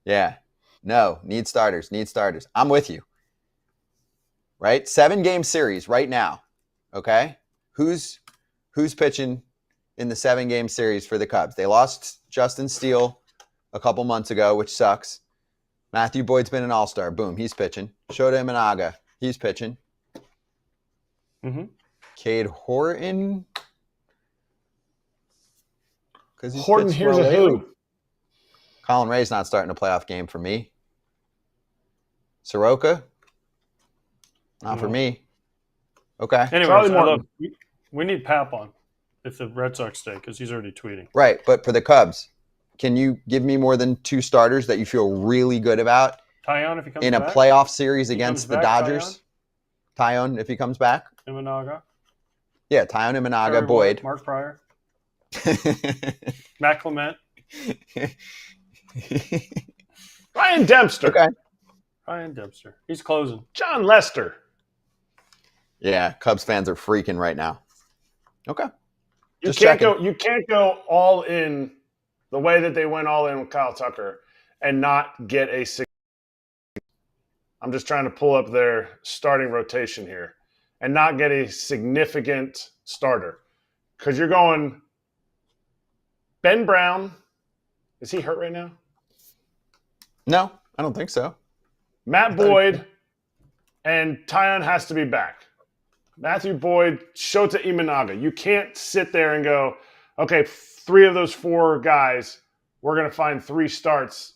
Yeah. No, need starters. I'm with you. Right? 7-game series right now. Okay? Who's pitching in the 7-game series for the Cubs? They lost Justin Steele a couple months ago, which sucks. Matthew Boyd's been an all-star. Boom, he's pitching. Shota Imanaga, he's pitching. Cade Horton. Horton, here's a who. Colin Ray's not starting a playoff game for me. Soroka? Not for me. Okay. Anyway, we need Pap on if the Red Sox stay because he's already tweeting. Right, but for the Cubs, can you give me more than 2 starters that you feel really good about Taillon, if he comes in back? A playoff series against the back, Dodgers? Taillon, if he comes back? Imanaga. Yeah, Taillon, Imanaga, Boyd. Mark Pryor. Matt Clement. Ryan Dempster. Okay. Ryan Dempster. He's closing. John Lester. Yeah, Cubs fans are freaking right now. Okay. You can't go all in the way that they went all in with Kyle Tucker and not get a six. I'm just trying to pull up their starting rotation here and not get a significant starter. Because you're going Ben Brown. Is he hurt right now? No, I don't think so. Matt Boyd and Taillon has to be back. Matthew Boyd, Shota Imanaga. You can't sit there and go, okay, 3 of those 4 guys, we're going to find 3 starts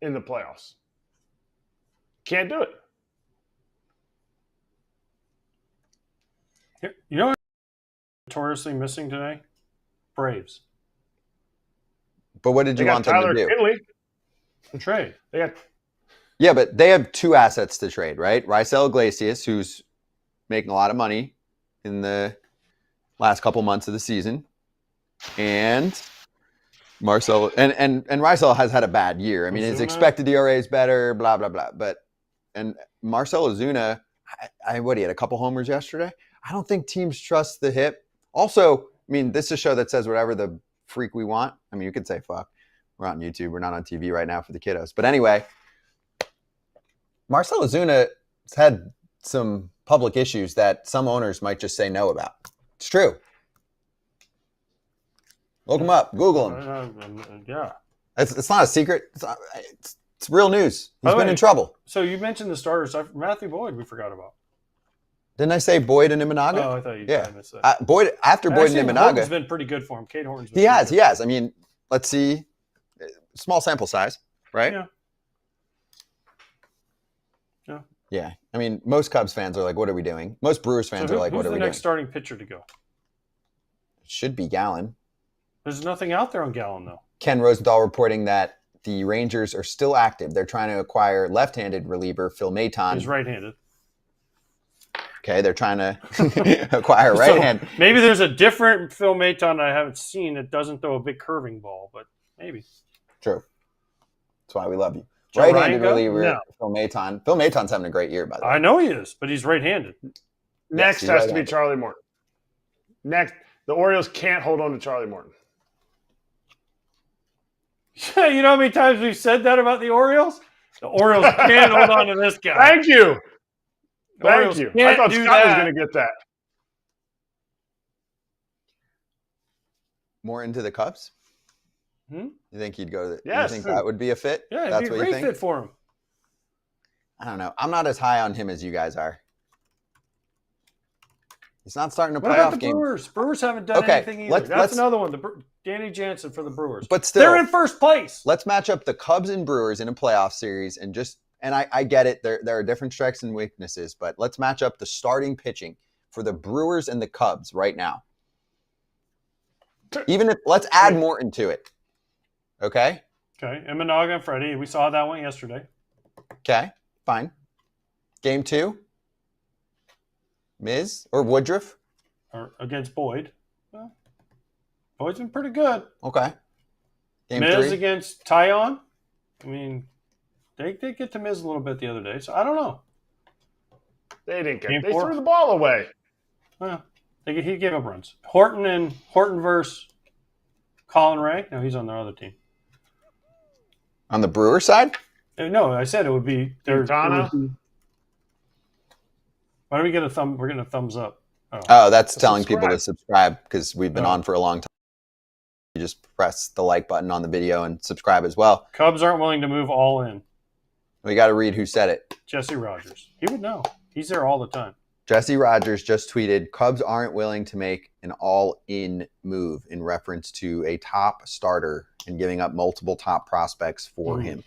in the playoffs. Can't do it. You know what notoriously missing today? Braves. But what did you want them to do? Kinley. Trade. They got. Yeah, but they have 2 assets to trade, right? Raisel Iglesias, who's making a lot of money in the last couple months of the season, and Marcel and Raisel has had a bad year. I mean, his expected ERA is better, blah blah blah. And Marcell Ozuna, what, he had a couple homers yesterday. I don't think teams trust the hip. Also, I mean, this is a show that says whatever the freak we want. I mean, you could say fuck. We're on YouTube. We're not on TV right now for the kiddos. But anyway, Marcell Ozuna has had some public issues that some owners might just say no about. It's true. Look him up. Google him. Yeah. It's not a secret. It's real news. He's been in trouble. So you mentioned the starters. Matthew Boyd, we forgot about. Didn't I say Boyd and Imanaga? Oh, I thought you missed that. Boyd and Imanaga. Horton's been pretty good for him. Cade Horton's been He has. I mean, let's see. Small sample size, right? Yeah. Yeah. I mean, most Cubs fans are like, what are we doing? Most Brewers fans are like, what are we doing? Who's the next starting pitcher to go? It should be Gallen. There's nothing out there on Gallen, though. Ken Rosenthal reporting that the Rangers are still active. They're trying to acquire left-handed reliever Phil Maton. He's right-handed. Okay, they're trying to acquire right-hand. So maybe there's a different Phil Maton I haven't seen that doesn't throw a big curving ball, but maybe. True. That's why we love you. Joe Right-handed Ryan reliever no. Phil Maton. Phil Maton's having a great year, by the way. I know he is, but he's right-handed. Next he's has to be right-handed. Charlie Morton. Next, the Orioles can't hold on to Charlie Morton. You know how many times we've said that about the Orioles? The Orioles can't hold on to this guy. Thank you. The Thank Orioles you. I can't thought do Scott was that. going to get that. More into the Cubs? Hmm? You think he'd go to the, Yes. you think that would be a fit? Yeah, That's it'd be a what you great think? fit for him. I don't know. I'm not as high on him as you guys are. He's not starting a What about playoff the game. Brewers? Brewers haven't done Okay, anything either. let's- That's another one. Danny Jansen for the Brewers. But still, they're in first place. Let's match up the Cubs and Brewers in a playoff series and I get it. There are different strengths and weaknesses, but let's match up the starting pitching for the Brewers and the Cubs right now. Even if let's add Morton to it. Okay? Okay, Imanaga and Freddie. We saw that one yesterday. Okay, fine. Game 2? Miz or Woodruff? Or against Boyd. Well, Boyd's been pretty good. Okay. Game Miz 3? against Tyon. I mean, they did get to Miz a little bit the other day, so I don't know. They didn't get. Game They 4? threw the ball away. Well, he gave up runs. Horton versus Colin Ray. No, he's on their other team. On the Brewer side? No, I said it would be their. Quintana? Why do we get a thumb? We're getting a thumbs up. Oh, that's telling people to subscribe because we've been on for a long time. You just press the like button on the video and subscribe as well. Cubs aren't willing to move all in. We got to read who said it. Jesse Rogers. He would know. He's there all the time. Jesse Rogers just tweeted, Cubs aren't willing to make an all-in move in reference to a top starter and giving up multiple top prospects for him.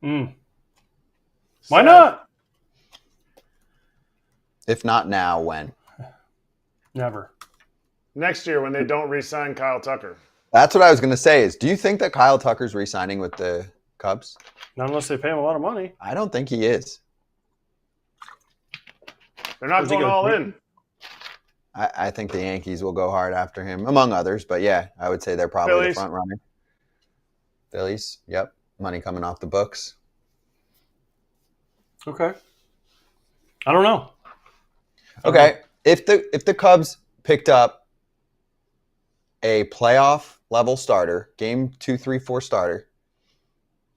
Why not? If not now, when? Never. Next year when they don't re-sign Kyle Tucker. That's what I was going to say is, do you think that Kyle Tucker's re-signing with the Cubs? Not unless they pay him a lot of money. I don't think he is. They're not going all in. I think the Yankees will go hard after him, among others. But yeah, I would say they're probably Phillies. the front runner. Phillies, yep. Money coming off the books. Okay. I don't know. Okay. If the Cubs picked up a playoff level starter, game 2, 3, 4 starter,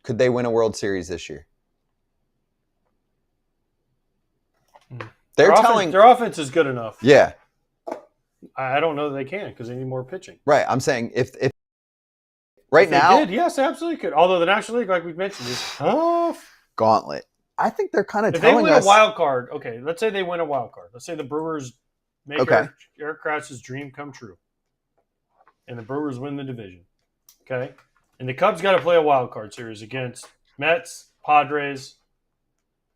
could they win a World Series this year? Their offense is good enough. Yeah. I don't know that they can because they need more pitching. Right. I'm saying if If now they did, yes, absolutely could. Although the National League, like we've mentioned, is tough. gauntlet. I think they're kind of If they telling win us a wild card, okay, let's say they win a wild card. Let's say the Brewers make Erik Kratz's dream come true. And the Brewers win the division. Okay? And the Cubs got to play a wild card series against Mets, Padres,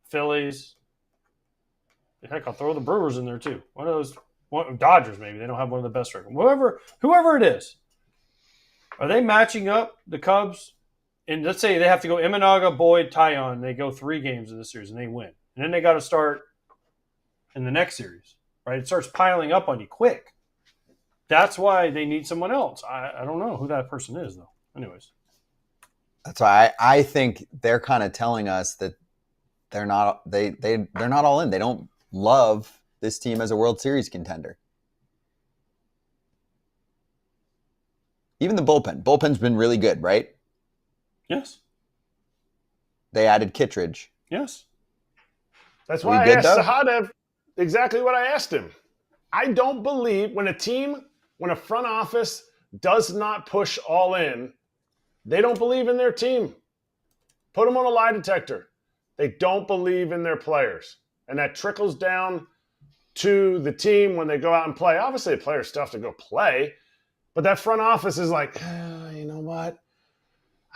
Phillies. Heck, I'll throw the Brewers in there too. One of those Dodgers, maybe. They don't have one of the best records. Whoever it is. Are they matching up the Cubs? And let's say they have to go Imanaga, Boyd, Tyon. They go 3 games in this series and they win. And then they got to start in the next series, right? It starts piling up on you quick. That's why they need someone else. I don't know who that person is, though. Anyways. That's why I think they're kind of telling us that they're not all in. They don't love this team as a World Series contender. Even the bullpen. Bullpen's been really good, right? Yes. They added Kittredge. Yes. That's why I asked Sahadev exactly what I asked him. I don't believe when a front office does not push all in, they don't believe in their team. Put them on a lie detector. They don't believe in their players. And that trickles down to the team when they go out and play. Obviously, the players still have to go play. But that front office is like, you know what?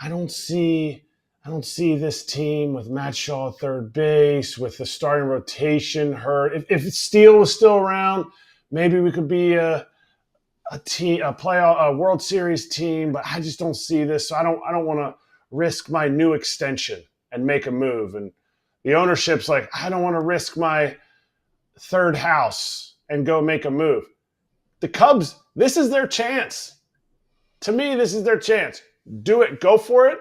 I don't see this team with Matt Shaw at third base, with the starting rotation hurt. If Steele was still around, maybe we could be a World Series team. But I just don't see this. So I don't want to risk my new extension and make a move. And the ownership's like, I don't want to risk my third house and go make a move. The Cubs, this is their chance. To me, this is their chance. Do it. Go for it.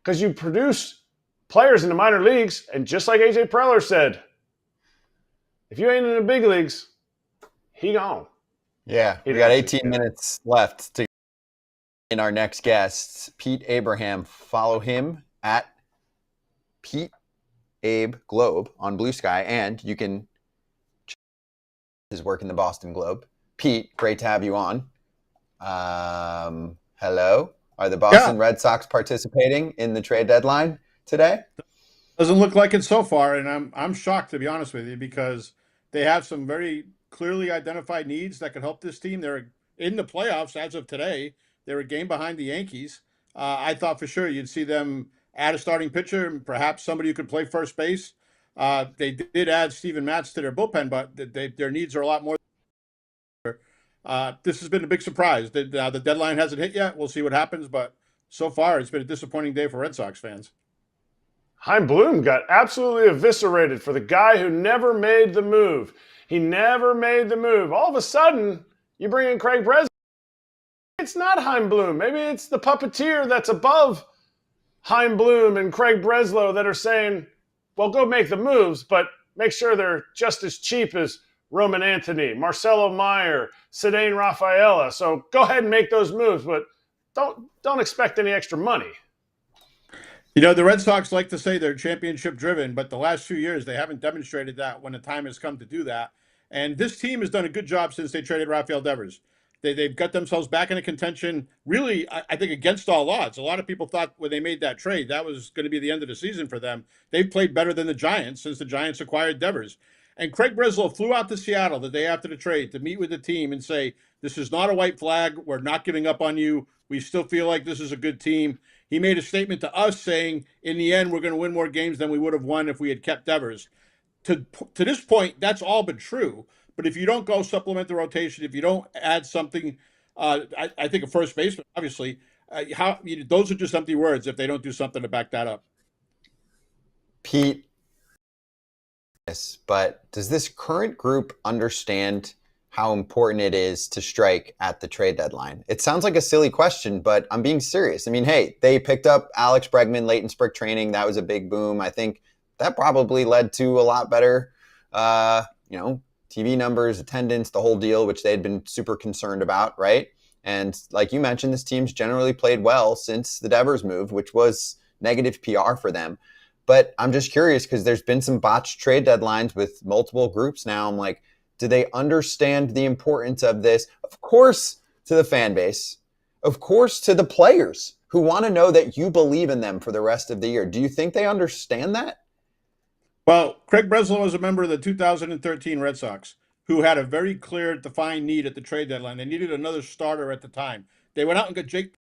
Because you produce players in the minor leagues. And just like A.J. Preller said, if you ain't in the big leagues, he gone. Yeah, we got 18 minutes left to in our next guest, Pete Abraham. Follow him at Pete Abe Globe on Blue Sky. And you can check his work in the Boston Globe. Pete, great to have you on. Hello. Are the Boston Red Sox participating in the trade deadline today? Doesn't look like it so far, and I'm shocked, to be honest with you, because they have some very clearly identified needs that could help this team. They're in the playoffs as of today. They're a game behind the Yankees. I thought for sure you'd see them add a starting pitcher and perhaps somebody who could play first base. They did add Steven Matz to their bullpen, but their needs are a lot more. This has been a big surprise. The deadline hasn't hit yet. We'll see what happens, but so far it's been a disappointing day for Red Sox fans. Chaim Bloom got absolutely eviscerated for the guy who never made the move. He never made the move. All of a sudden, you bring in Craig Breslow. It's not Chaim Bloom. Maybe it's the puppeteer that's above Chaim Bloom and Craig Breslow that are saying, well, go make the moves, but make sure they're just as cheap as Roman Anthony, Marcelo Meyer, Cedane Rafaela. So go ahead and make those moves, but don't expect any extra money. You know, the Red Sox like to say they're championship driven, but the last few years they haven't demonstrated that when the time has come to do that. And this team has done a good job since they traded Rafael Devers. They've got themselves back into contention, really, I think, against all odds. A lot of people thought when they made that trade, that was going to be the end of the season for them. They've played better than the Giants since the Giants acquired Devers. And Craig Breslow flew out to Seattle the day after the trade to meet with the team and say, this is not a white flag. We're not giving up on you. We still feel like this is a good team. He made a statement to us saying, in the end, we're going to win more games than we would have won if we had kept Devers. To this point, that's all been true. But if you don't go supplement the rotation, if you don't add something, I think a first baseman, obviously, those are just empty words if they don't do something to back that up. Pete, yes, but does this current group understand how important it is to strike at the trade deadline? It sounds like a silly question, but I'm being serious. I mean, hey, they picked up Alex Bregman late in spring training. That was a big boom. I think that probably led to a lot better, TV numbers, attendance, the whole deal, which they'd been super concerned about, right? And like you mentioned, this team's generally played well since the Devers move, which was negative PR for them. But I'm just curious because there's been some botched trade deadlines with multiple groups now. I'm like, do they understand the importance of this? Of course, to the fan base. Of course, to the players who want to know that you believe in them for the rest of the year. Do you think they understand that? Well, Craig Breslow was a member of the 2013 Red Sox who had a very clear, defined need at the trade deadline. They needed another starter at the time. They went out and got Jake.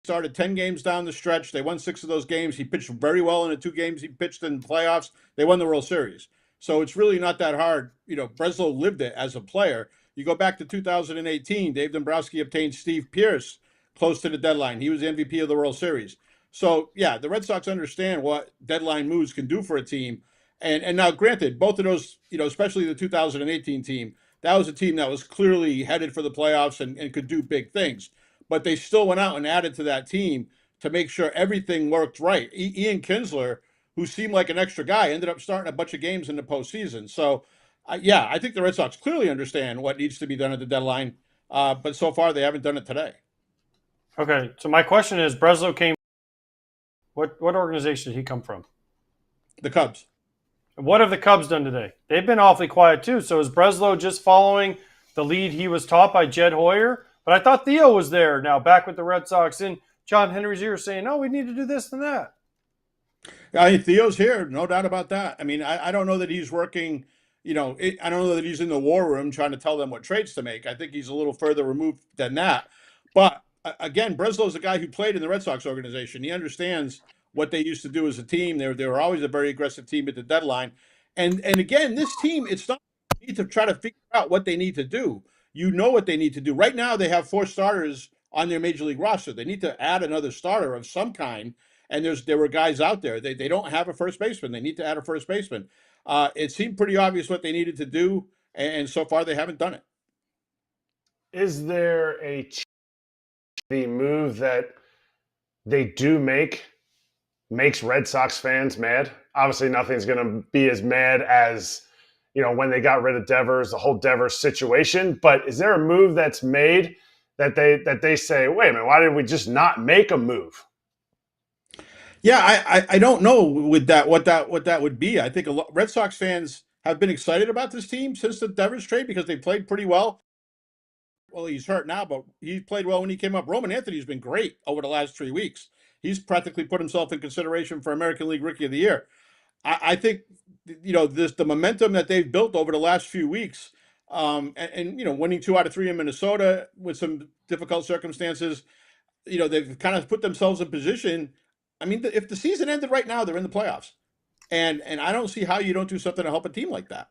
Started 10 games down the stretch. They won 6 of those games. He pitched very well in the 2 games he pitched in the playoffs. They won the World Series. So it's really not that hard. You know, Breslow lived it as a player. You go back to 2018, Dave Dombrowski obtained Steve Pearce close to the deadline. He was the MVP of the World Series. So, yeah, the Red Sox understand what deadline moves can do for a team. And now, granted, both of those, especially the 2018 team, that was a team that was clearly headed for the playoffs and could do big things. But they still went out and added to that team to make sure everything worked right. Ian Kinsler, who seemed like an extra guy, ended up starting a bunch of games in the postseason. So, I think the Red Sox clearly understand what needs to be done at the deadline. But so far, they haven't done it today. Okay, so my question is, Breslow came. What organization did he come from? The Cubs. What have the Cubs done today? They've been awfully quiet too. So is Breslow just following the lead he was taught by Jed Hoyer? But I thought Theo was there now back with the Red Sox in John Henry's ear saying, no, we need to do this and that. Theo's here, no doubt about that. I mean, I don't know that he's working, I don't know that he's in the war room trying to tell them what trades to make. I think he's a little further removed than that. But again, Breslow's a guy who played in the Red Sox organization. He understands what they used to do as a team. They were always a very aggressive team at the deadline. And again, this team, it's not need to try to figure out what they need to do. You know what they need to do. Right now, they have 4 starters on their major league roster. They need to add another starter of some kind. And there were guys out there. They don't have a first baseman. They need to add a first baseman. It seemed pretty obvious what they needed to do, and so far they haven't done it. Is there the move that they do makes Red Sox fans mad? Obviously, nothing's going to be as mad as when they got rid of Devers, the whole Devers situation. But is there a move that's made that they say, wait a minute, why did we just not make a move? Yeah, I don't know with that what that would be. I think Red Sox fans have been excited about this team since the Devers trade because they played pretty well. Well, he's hurt now, but he played well when he came up. Roman Anthony's been great over the last 3 weeks. He's practically put himself in consideration for American League Rookie of the Year. I think the momentum that they've built over the last few weeks, and winning 2 out of 3 in Minnesota with some difficult circumstances, they've kind of put themselves in position. I mean, if the season ended right now, they're in the playoffs. And I don't see how you don't do something to help a team like that.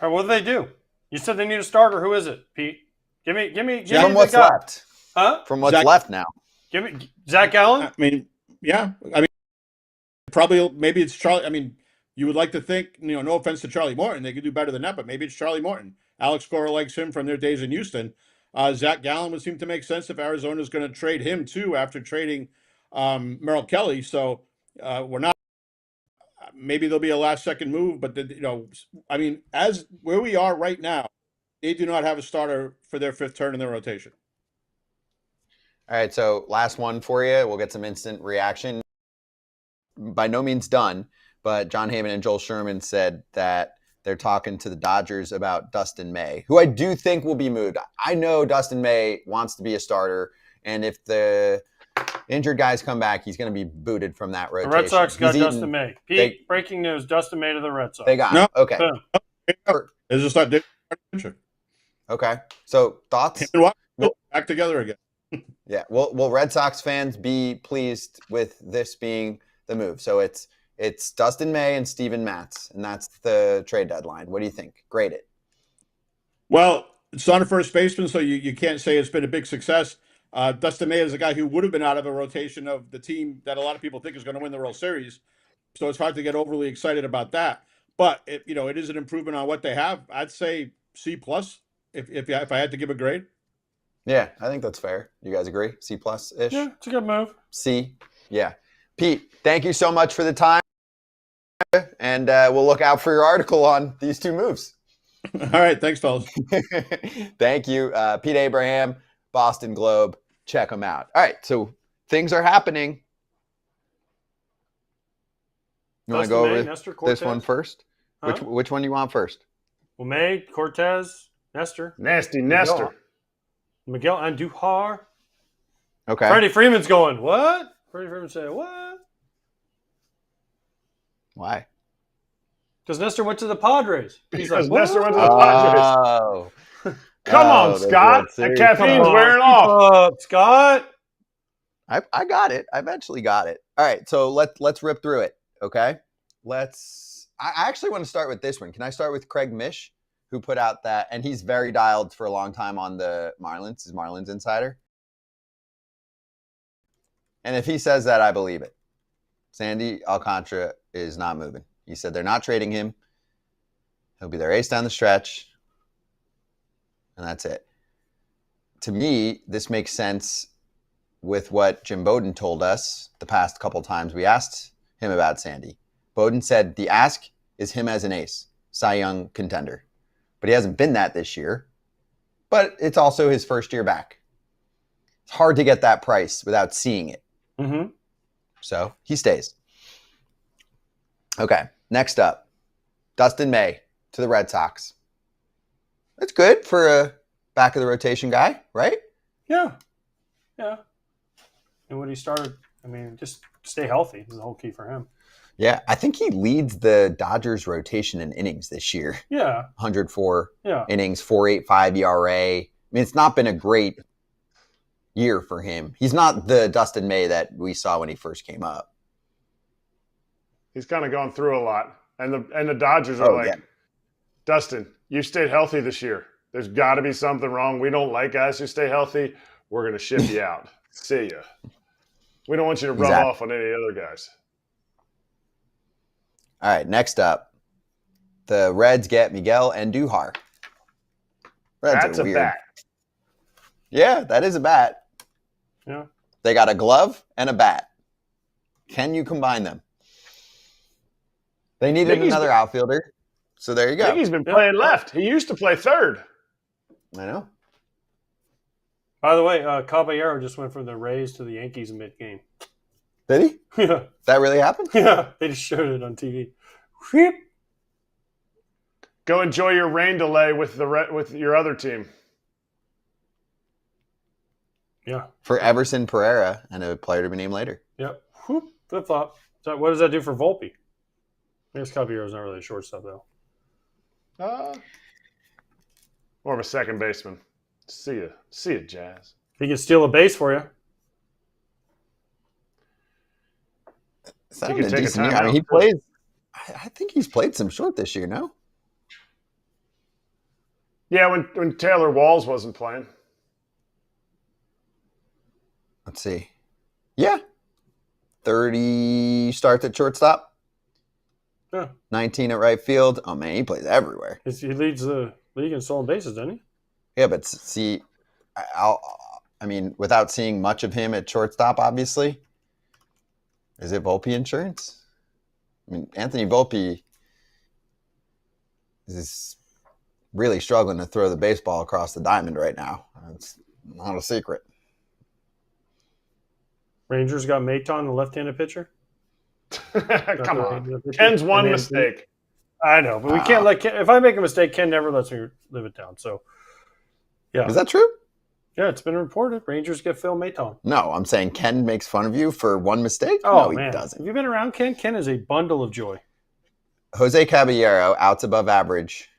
All right, what do they do? You said they need a starter. Who is it, Pete? Give me From the what's guy. left. Huh? From what's left now. Give me Zach Gallen. I mean, yeah. I mean, probably maybe it's Charlie. I mean, you would like to think, no offense to Charlie Morton, they could do better than that, but maybe it's Charlie Morton. Alex Cora likes him from their days in Houston. Zach Gallen would seem to make sense if Arizona's going to trade him too after trading Merrill Kelly. So we're not. Maybe there'll be a last-second move, but I mean, as where we are right now, they do not have a starter for their fifth turn in their rotation. All right, so last one for you. We'll get some instant reaction. By no means done, but John Heyman and Joel Sherman said that they're talking to the Dodgers about Dustin May, who I do think will be moved. I know Dustin May wants to be a starter, and if the injured guys come back, he's going to be booted from that rotation. The Red Sox got Dustin May. Pete, breaking news: Dustin May to the Red Sox. They got him. Okay. It's just not Okay. So thoughts? Back together again. Yeah. Will Red Sox fans be pleased with this being the move? So it's Dustin May and Steven Matz, and that's the trade deadline. What do you think? Grade it. Well, it's not a first baseman, so you can't say it's been a big success. Dustin May is a guy who would have been out of a rotation of the team that a lot of people think is going to win the World Series. So it's hard to get overly excited about that. But it is an improvement on what they have. I'd say C+ if I had to give a grade. Yeah, I think that's fair. You guys agree? C+ ish. Yeah, it's a good move. C. Yeah. Pete, thank you so much for the time, and we'll look out for your article on these two moves. All right, thanks, fellas. Thank you, Pete Abraham, Boston Globe. Check them out. All right, so things are happening. You want to go over this one first? Huh? Which one do you want first? Well, May, Cortez, Nestor. Nasty Nestor. Miguel Andujar. Okay. Freddie Freeman's going, what? Freddie Freeman said, what? Why? Because Nestor went to the Padres. He's like, Nestor what? went to the Padres. Oh. Come on, Scott. That caffeine's wearing off. Scott. I got it. I eventually got it. All right, so let's rip through it. Okay. I actually want to start with this one. Can I start with Craig Mish, who put out that, and he's very dialed for a long time on the Marlins. He's Marlins insider. And if he says that, I believe it. Sandy Alcantara is not moving. He said they're not trading him. He'll be their ace down the stretch. And that's it. To me, this makes sense with what Jim Bowden told us the past couple times we asked him about Sandy. Bowden said the ask is him as an ace, Cy Young contender. But he hasn't been that this year. But it's also his first year back. It's hard to get that price without seeing it. Mm-hmm. So he stays. Okay, next up, Dustin May to the Red Sox. That's good for a back of the rotation guy, right? Yeah. Yeah. And when he started, I mean, just stay healthy is the whole key for him. Yeah, I think he leads the Dodgers rotation in innings this year. Yeah. 104 Yeah. innings, 4.85 ERA. I mean, it's not been a great year for him. He's not the Dustin May that we saw when he first came up. He's kind of gone through a lot. And the Dodgers are Dustin, you stayed healthy this year. There's got to be something wrong. We don't like guys who stay healthy. We're going to ship you out. See ya. We don't want you to rub off on any other guys. All right, next up, the Reds get Miguel Andujar. That's a weird. bat. Yeah, that is a bat. Yeah. They got a glove and a bat. Can you combine them? They needed another outfielder, so there you go. He's been playing left. He used to play third. I know. By the way, Caballero just went from the Rays to the Yankees mid-game. Did he? Yeah. That really happened? Yeah, they just showed it on TV. Go enjoy your rain delay with your other team. Yeah. For Everson Pereira and a player to be named later. Yep. Flip-flop. So what does that do for Volpe? I guess Caballero's not really a shortstop, though. More of a second baseman. See ya, Jazz. He can steal a base for you. I mean, he plays. I think he's played some short this year. No. Yeah, when Taylor Walls wasn't playing. Let's see. Yeah. 30 starts at shortstop. Yeah. 19 at right field. Oh, man, he plays everywhere. He leads the league in stolen bases, doesn't he? Yeah, but see, I mean, without seeing much of him at shortstop, obviously, is it Volpe insurance? I mean, Anthony Volpe is really struggling to throw the baseball across the diamond right now. It's not a secret. Rangers got Maton, the left-handed pitcher. Come on. Ken's one mistake. I know, but we can't let Ken. If I make a mistake, Ken never lets me live it down. So, yeah. Is that true? Yeah, it's been reported. Rangers get Phil Maton. No, I'm saying Ken makes fun of you for one mistake? Oh, no, he man. doesn't. Have you been around Ken? Ken is a bundle of joy. Jose Caballero, outs above average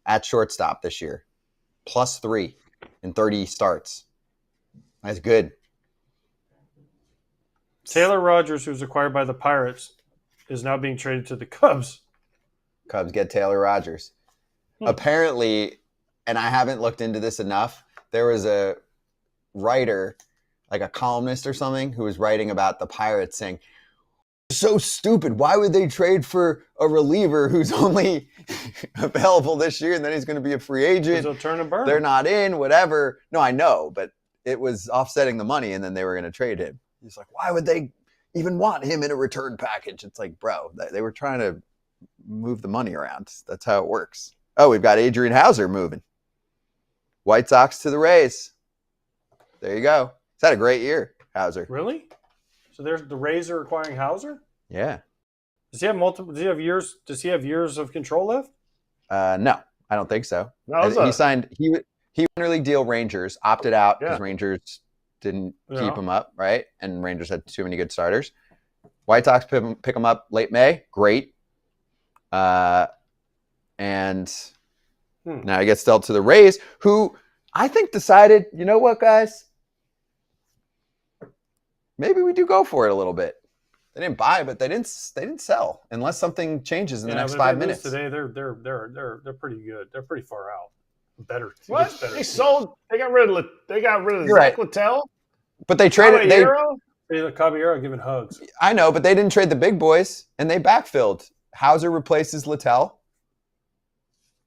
at shortstop this year. +3 in 30 starts. That's good. Taylor Rogers, who was acquired by the Pirates, is now being traded to the Cubs. Cubs get Taylor Rogers. Apparently, and I haven't looked into this enough, there was a writer, like a columnist or something, who was writing about the Pirates saying, so stupid. Why would they trade for a reliever who's only available this year and then he's going to be a free agent? He'll turn and burn. They're not in, whatever. No, I know, but it was offsetting the money and then they were going to trade him. He's like, why would they even want him in a return package? It's like, bro, they were trying to move the money around. That's how it works. Oh, we've got Adrian Hauser moving. White Sox to the Rays. There you go. He's had a great year, Hauser. Really? So there's the Rays are acquiring Hauser? Yeah. Does he have multiple? Does he have years? Does he have years of control left? No, I don't think so. No, he signed. He minor league deal Rangers, opted out because Rangers didn't keep him up, right? And Rangers had too many good starters. White Sox pick him up late May. Great. And now he gets dealt to the Rays, who I think decided, you know what, guys? Maybe we do go for it a little bit. They didn't buy, but they didn't sell unless something changes in the next 5 minutes. Today they're pretty good. They're pretty far out. Better. What? They sold. They got rid of. You're Zach right. Littell. But they traded. Caballero giving hugs. I know, but they didn't trade the big boys, and they backfilled. Hauser replaces Littell.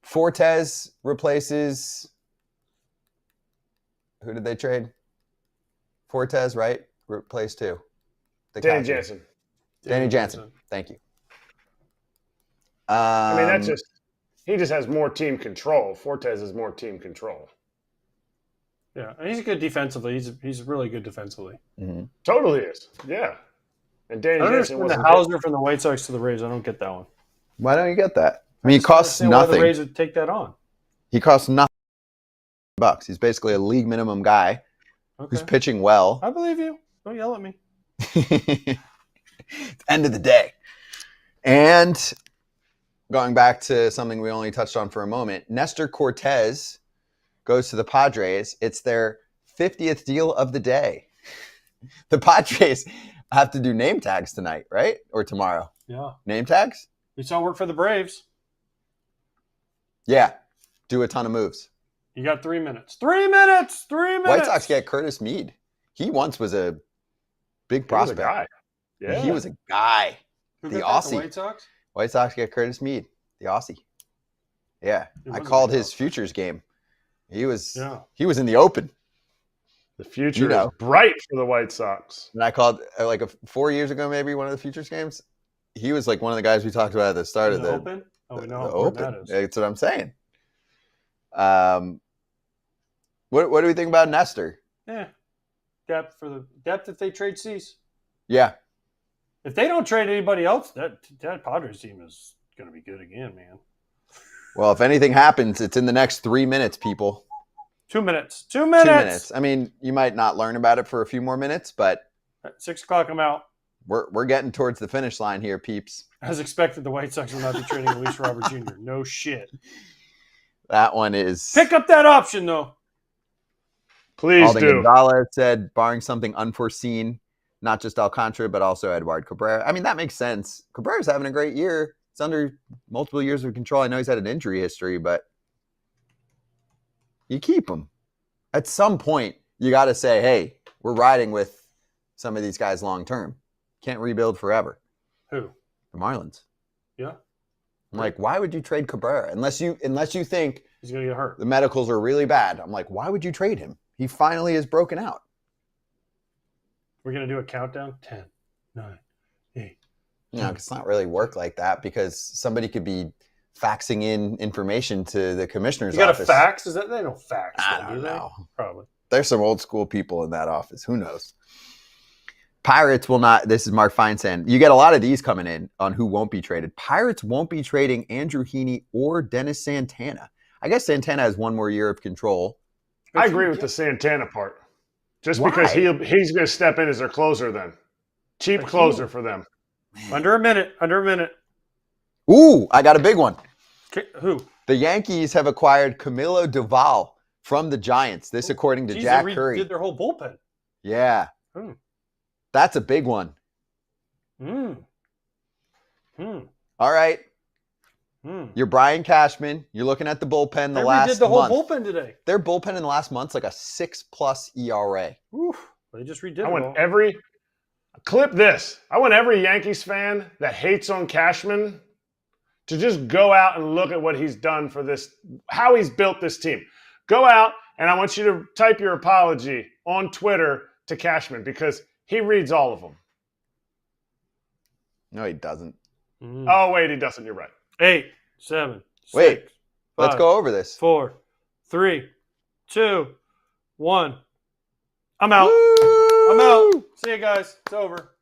Fortes replaces. Who did they trade? Fortes, right? Replaced who? Danny Jansen. Danny Jansen. Thank you. I mean, that's just he just has more team control. Fortes has more team control. Yeah, and he's good defensively. He's really good defensively. Mm-hmm. Totally is. Yeah. And Danny I don't Jansen understand was the Hauser from the White Sox to the Rays. I don't get that one. Why don't you get that? I mean, he costs Why nothing. the Rays would take that on. He costs nothing. $1. He's basically a league minimum guy who's pitching well. I believe you. Don't yell at me. End of the day. And going back to something we only touched on for a moment, Nestor Cortez goes to the Padres. It's their 50th deal of the day. The Padres have to do name tags tonight, right? Or tomorrow. Yeah. Name tags? We saw work for the Braves. Yeah. Do a ton of moves. You got 3 minutes. 3 minutes. 3 minutes. White Sox get Curtis Mead. He once was a big prospect. He was a guy. Yeah. He was a guy. Who The got that, the Aussie. White Sox? White Sox get Curtis Mead, the Aussie. Yeah. I called his futures game. He was in the open. The future is bright for the White Sox. And I called 4 years ago, maybe one of the futures games. He was like one of the guys we talked about at the start of the Open. Oh, we know the how open. that is. That's what I'm saying. What do we think about Nestor? Yeah. Depth if they trade Cease. Yeah. If they don't trade anybody else, that Padres team is going to be good again, man. Well, if anything happens, it's in the next 3 minutes, people. 2 minutes. 2 2 minutes. minutes. I mean, you might not learn about it for a few more minutes, but At 6 o'clock, I'm out. we're getting towards the finish line here, peeps. As expected, the White Sox will not be trading Luis Robert Jr. No shit. That one is. Pick up that option, though. Please Alden do. Gonzalez said, barring something unforeseen, not just Alcantara, but also Eduard Cabrera. I mean, that makes sense. Cabrera's having a great year. It's under multiple years of control. I know he's had an injury history, but you keep them. At some point, you got to say, hey, we're riding with some of these guys long term. Can't rebuild forever. Who? The Marlins. Yeah. I'm like, why would you trade Cabrera? Unless you think he's going to get hurt. The medicals are really bad. I'm like, why would you trade him? He finally is broken out. We're going to do a countdown. 10, 9, 8. No, it's not really work like that because somebody could be faxing in information to the commissioner's You got office. a fax? Is that they don't fax? I though, don't do they? know. Probably. There's some old school people in that office. Who knows? Pirates will not. This is Mark Feinsand. You get a lot of these coming in on who won't be traded. Pirates won't be trading Andrew Heaney or Dennis Santana. I guess Santana has one more year of control. I agree with the Santana part. Just Why? because he's going to step in as their closer then. Cheap closer for them. Under a minute. Ooh, I got a big one. Who? The Yankees have acquired Camilo Doval from the Giants. This according to Jack Curry. Did their whole bullpen. Yeah. That's a big one. All right. You're Brian Cashman. You're looking at the bullpen They last redid the whole month. bullpen today. Their bullpen in the last month's like a 6+ ERA. Oof. They just redid I it want all. clip this. I want every Yankees fan that hates on Cashman to just go out and look at what he's done for this, how he's built this team. Go out and I want you to type your apology on Twitter to Cashman because he reads all of them. No, he doesn't. Oh, wait, he doesn't. You're right. 8, 7. Wait, 6, let's 5, go over this. 4, 3, 2, 1. I'm out. I'm out. See you guys. It's over.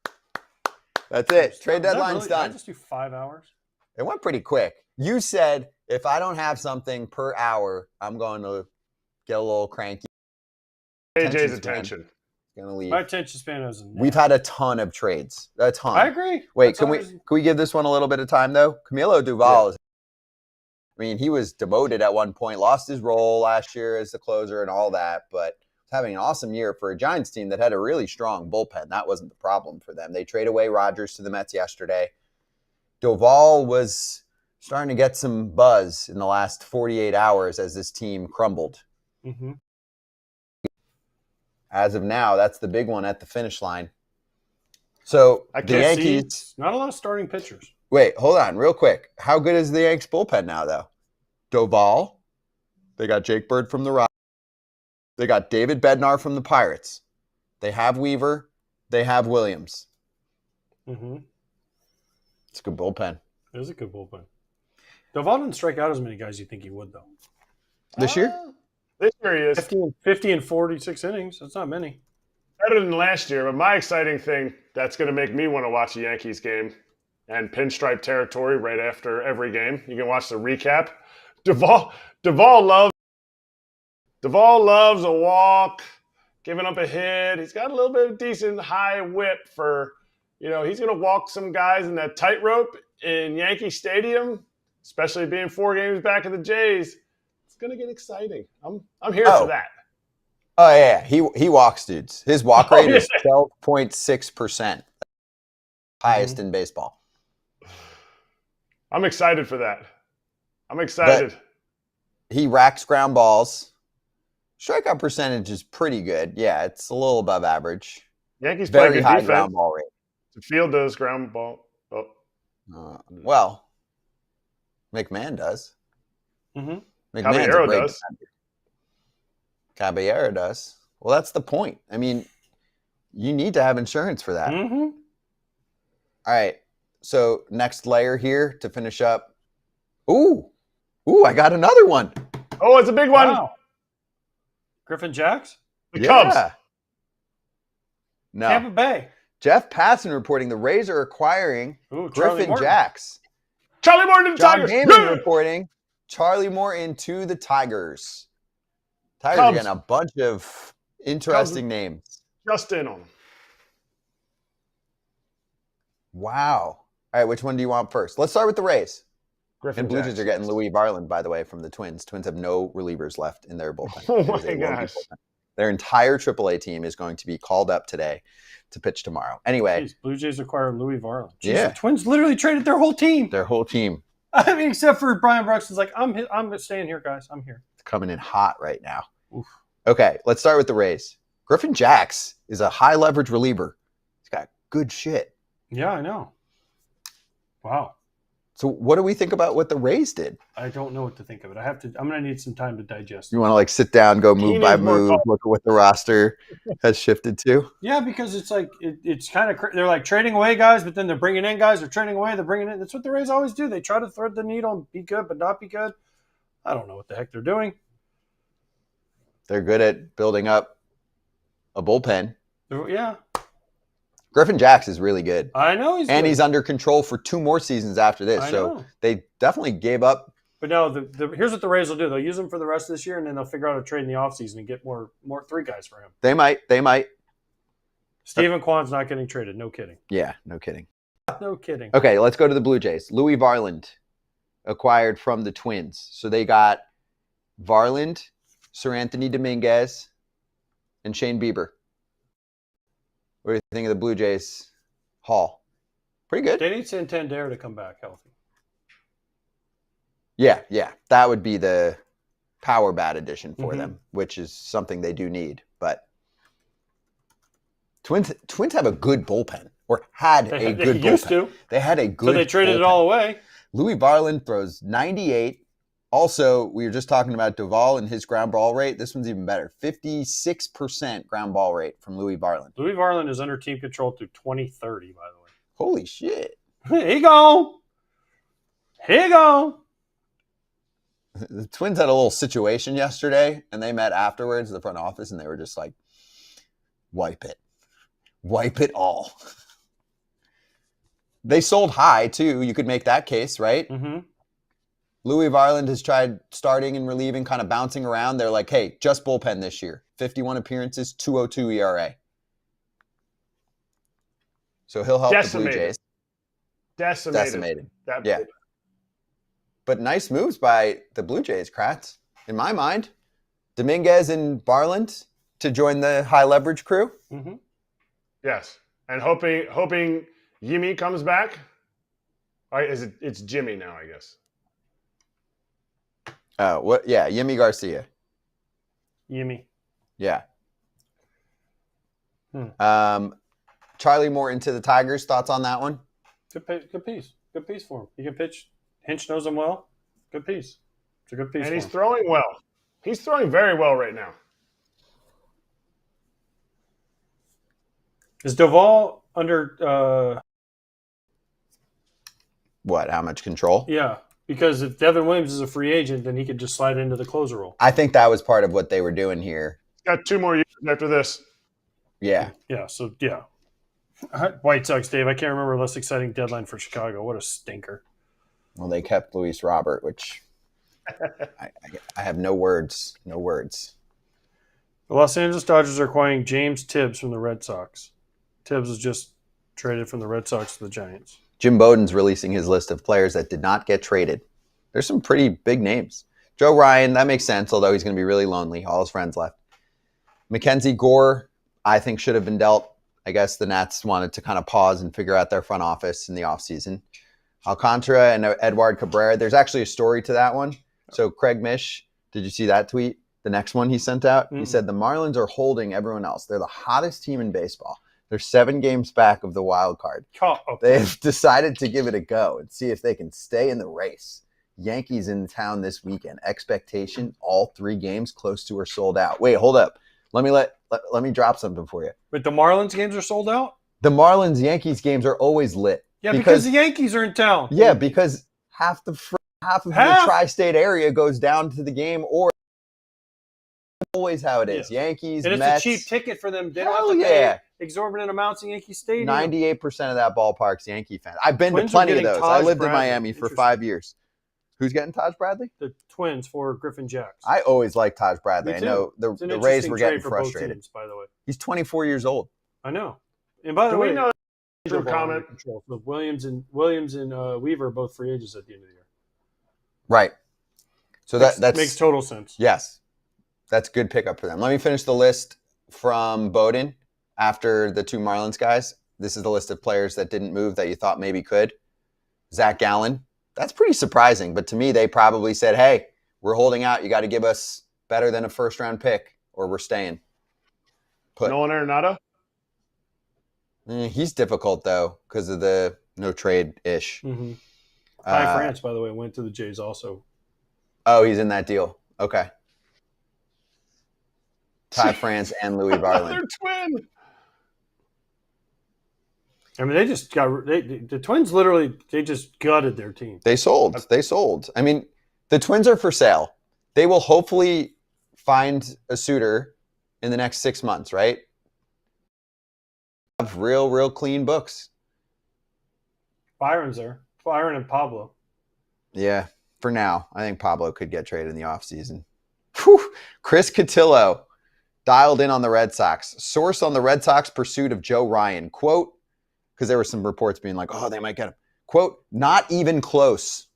That's it. Trade Is that deadline's really, did I done. just do 5 hours? It went pretty quick. You said if I don't have something per hour, I'm going to get a little cranky. AJ's attention. Gonna leave. My attention span is. We've had a ton of trades. A ton. I agree. Wait, That's can we give this one a little bit of time though? Camilo Doval is. I mean, he was demoted at one point, lost his role last year as the closer and all that, but was having an awesome year for a Giants team that had a really strong bullpen. That wasn't the problem for them. They trade away Rodgers to the Mets yesterday. Doval was starting to get some buzz in the last 48 hours as this team crumbled. Mm-hmm. As of now, that's the big one at the finish line. So the Yankees, not a lot of starting pitchers. Wait, hold on, real quick. How good is the Yanks bullpen now, though? Doval, they got Jake Bird from the Rockies. They got David Bednar from the Pirates. They have Weaver. They have Williams. Mm-hmm. It's a good bullpen. It is a good bullpen. Doval didn't strike out as many guys you think he would, though. This year? This year he is. 50 and 46 innings. That's not many. Better than last year, but my exciting thing that's going to make me want to watch a Yankees game and pinstripe territory right after every game. You can watch the recap. Doval loves a walk, giving up a hit. He's got a little bit of decent high whip for, he's going to walk some guys in that tightrope in Yankee Stadium, especially being 4 games back of the Jays. It's going to get exciting. I'm here for that. Oh, yeah. He walks dudes. His walk rate is 12.6%. Highest in baseball. I'm excited for that. I'm excited. But he racks ground balls. Strikeout percentage is pretty good. Yeah, it's a little above average. Yankees play very good high defense ground ball rate. to field those ground ball. Well, McMahon does. Mm-hmm. McMahon's Caballero a great does. defender. Caballero does. Well, that's the point. I mean, you need to have insurance for that. Mm-hmm. All right. So next layer here to finish up. Ooh, I got another one. Oh, it's a big one. Wow. Griffin Jacks? The Cubs. No. Tampa Bay. Jeff Passan reporting the Rays are acquiring Griffin Morton. Jacks. Charlie Morton to the John Tigers. Heyman reporting Charlie Morton to the Tigers. Tigers are Cubs. getting a bunch of interesting names. Just in on them. Wow. All right, which one do you want first? Let's start with the Rays. Griffin And Blue Jacks. Jays are getting Louis Varland, by the way, from the Twins. Twins have no relievers left in their bullpen. Oh It is my a one-piece gosh. bullpen. Their entire AAA team is going to be called up today to pitch tomorrow. Anyway. Jeez, Blue Jays acquired Louis Varland. Jeez, Yeah. The Twins literally traded their whole team. Their whole team. I mean, except for Brian Bruxton's like, I'm staying here, guys. I'm here. It's coming in hot right now. Oof. Okay, let's start with the Rays. Griffin Jax is a high leverage reliever. He's got good shit. Yeah, I know. Wow. So what do we think about what the Rays did? I don't know what to think of it. I'm going to need some time to digest it. You want to like sit down, go move by move, look at what the roster has shifted to? Yeah, because it's like it's kind of they're like trading away guys, but then they're bringing in guys. They're trading away, they're bringing in. That's what the Rays always do. They try to thread the needle and be good, but not be good. I don't know what the heck they're doing. They're good at building up a bullpen. Yeah. Griffin Jax is really good. I know he's under control for 2 more seasons after this. So they definitely gave up. But no, here's what the Rays will do. They'll use him for the rest of this year, and then they'll figure out a trade in the offseason and get more 3 guys for him. They might. Stephen Kwan's not getting traded. No kidding. Yeah, no kidding. No kidding. Okay, let's go to the Blue Jays. Louis Varland acquired from the Twins. So they got Varland, Sir Anthony Dominguez, and Shane Bieber. What do you think of the Blue Jays haul? Pretty good. They need Santander to come back healthy. Yeah. That would be the power bat addition for them, which is something they do need. But Twins have a good bullpen, or had a good bullpen. Used to. They had a good So they traded it all away. Louis Varland throws 98. Also, we were just talking about Duvall and his ground ball rate. This one's even better. 56% ground ball rate from Louis Varland. Louis Varland is under team control through 2030, by the way. Holy shit. Here you go. The Twins had a little situation yesterday, and they met afterwards in the front office, and they were just like, wipe it. Wipe it all. They sold high, too. You could make that case, right? Mm-hmm. Louis Varland has tried starting and relieving, kind of bouncing around. They're like, hey, just bullpen this year. 51 appearances, 2.02 ERA. So he'll help the Blue Jays. Decimated. Yeah. But nice moves by the Blue Jays, Kratz. In my mind, Dominguez and Varland to join the high leverage crew. Mm-hmm. Yes. And hoping Yimi comes back. All right, it's Jimmy now, I guess. What? Yeah, Yimi Garcia. Yimi. Yeah. Charlie Moore into the Tigers. Thoughts on that one? Good piece. Good piece for him. He can pitch. Hinch knows him well. Good piece. It's a good piece. And he's throwing well. He's throwing very well right now. Is Duvall under what? How much control? Yeah. Because if Devin Williams is a free agent, then he could just slide into the closer role. I think that was part of what they were doing here. Got 2 more years after this. Yeah. Yeah. So, yeah. White Sox, Dave. I can't remember a less exciting deadline for Chicago. What a stinker. Well, they kept Luis Robert, which I have no words. No words. The Los Angeles Dodgers are acquiring James Tibbs from the Red Sox. Tibbs was just traded from the Red Sox to the Giants. Jim Bowden's releasing his list of players that did not get traded. There's some pretty big names. Joe Ryan, that makes sense, although he's going to be really lonely. All his friends left. Mackenzie Gore, I think, should have been dealt. I guess the Nats wanted to kind of pause and figure out their front office in the offseason. Alcantara and Edward Cabrera. There's actually a story to that one. So Craig Mish, did you see that tweet? The next one he sent out? Mm-hmm. He said, the Marlins are holding everyone else. They're the hottest team in baseball. They're 7 games back of the wild card. They've decided to give it a go and see if they can stay in the race. Yankees in town this weekend. Expectation, all 3 games close to or sold out. Wait, hold up. Let me drop something for you. But the Marlins games are sold out? The Marlins-Yankees games are always lit. Yeah, because the Yankees are in town. Yeah, because half of the tri-state area goes down to the game, or always how it is. Yeah. Yankees, and it's Mets. a cheap ticket for them. They don't have to pay exorbitant amounts in Yankee Stadium. 98% of that ballpark's Yankee fans. I've been to plenty of those. I lived in Miami for 5 years. Who's getting Taj Bradley? The Twins for Griffin Jax. I always liked Taj Bradley. I know the Rays were getting frustrated. Teams, by the way. He's 24 years old. I know. And by the way, true comment. So Williams and Weaver are both free agents at the end of the year. Right. So that makes total sense. Yes. That's good pickup for them. Let me finish the list from Bowden after the 2 Marlins guys. This is the list of players that didn't move that you thought maybe could. Zach Gallen. That's pretty surprising, but to me, they probably said, hey, we're holding out. You got to give us better than a first-round pick, or we're staying put. Nolan Arenado? He's difficult, though, because of the no trade-ish. Mm-hmm. Ty France, by the way, went to the Jays also. Oh, he's in that deal. Okay. Ty France and Louis Varland. They're twin. I mean, they just got the Twins. Literally, they just gutted their team. They sold. I mean, the Twins are for sale. They will hopefully find a suitor in the next 6 months, right? Have real clean books. Byron's there. Byron and Pablo. Yeah, for now. I think Pablo could get traded in the offseason. Whew. Chris Cotillo dialed in on the Red Sox. Source on the Red Sox pursuit of Joe Ryan. Quote, because there were some reports being like, oh, they might get him. Quote, not even close.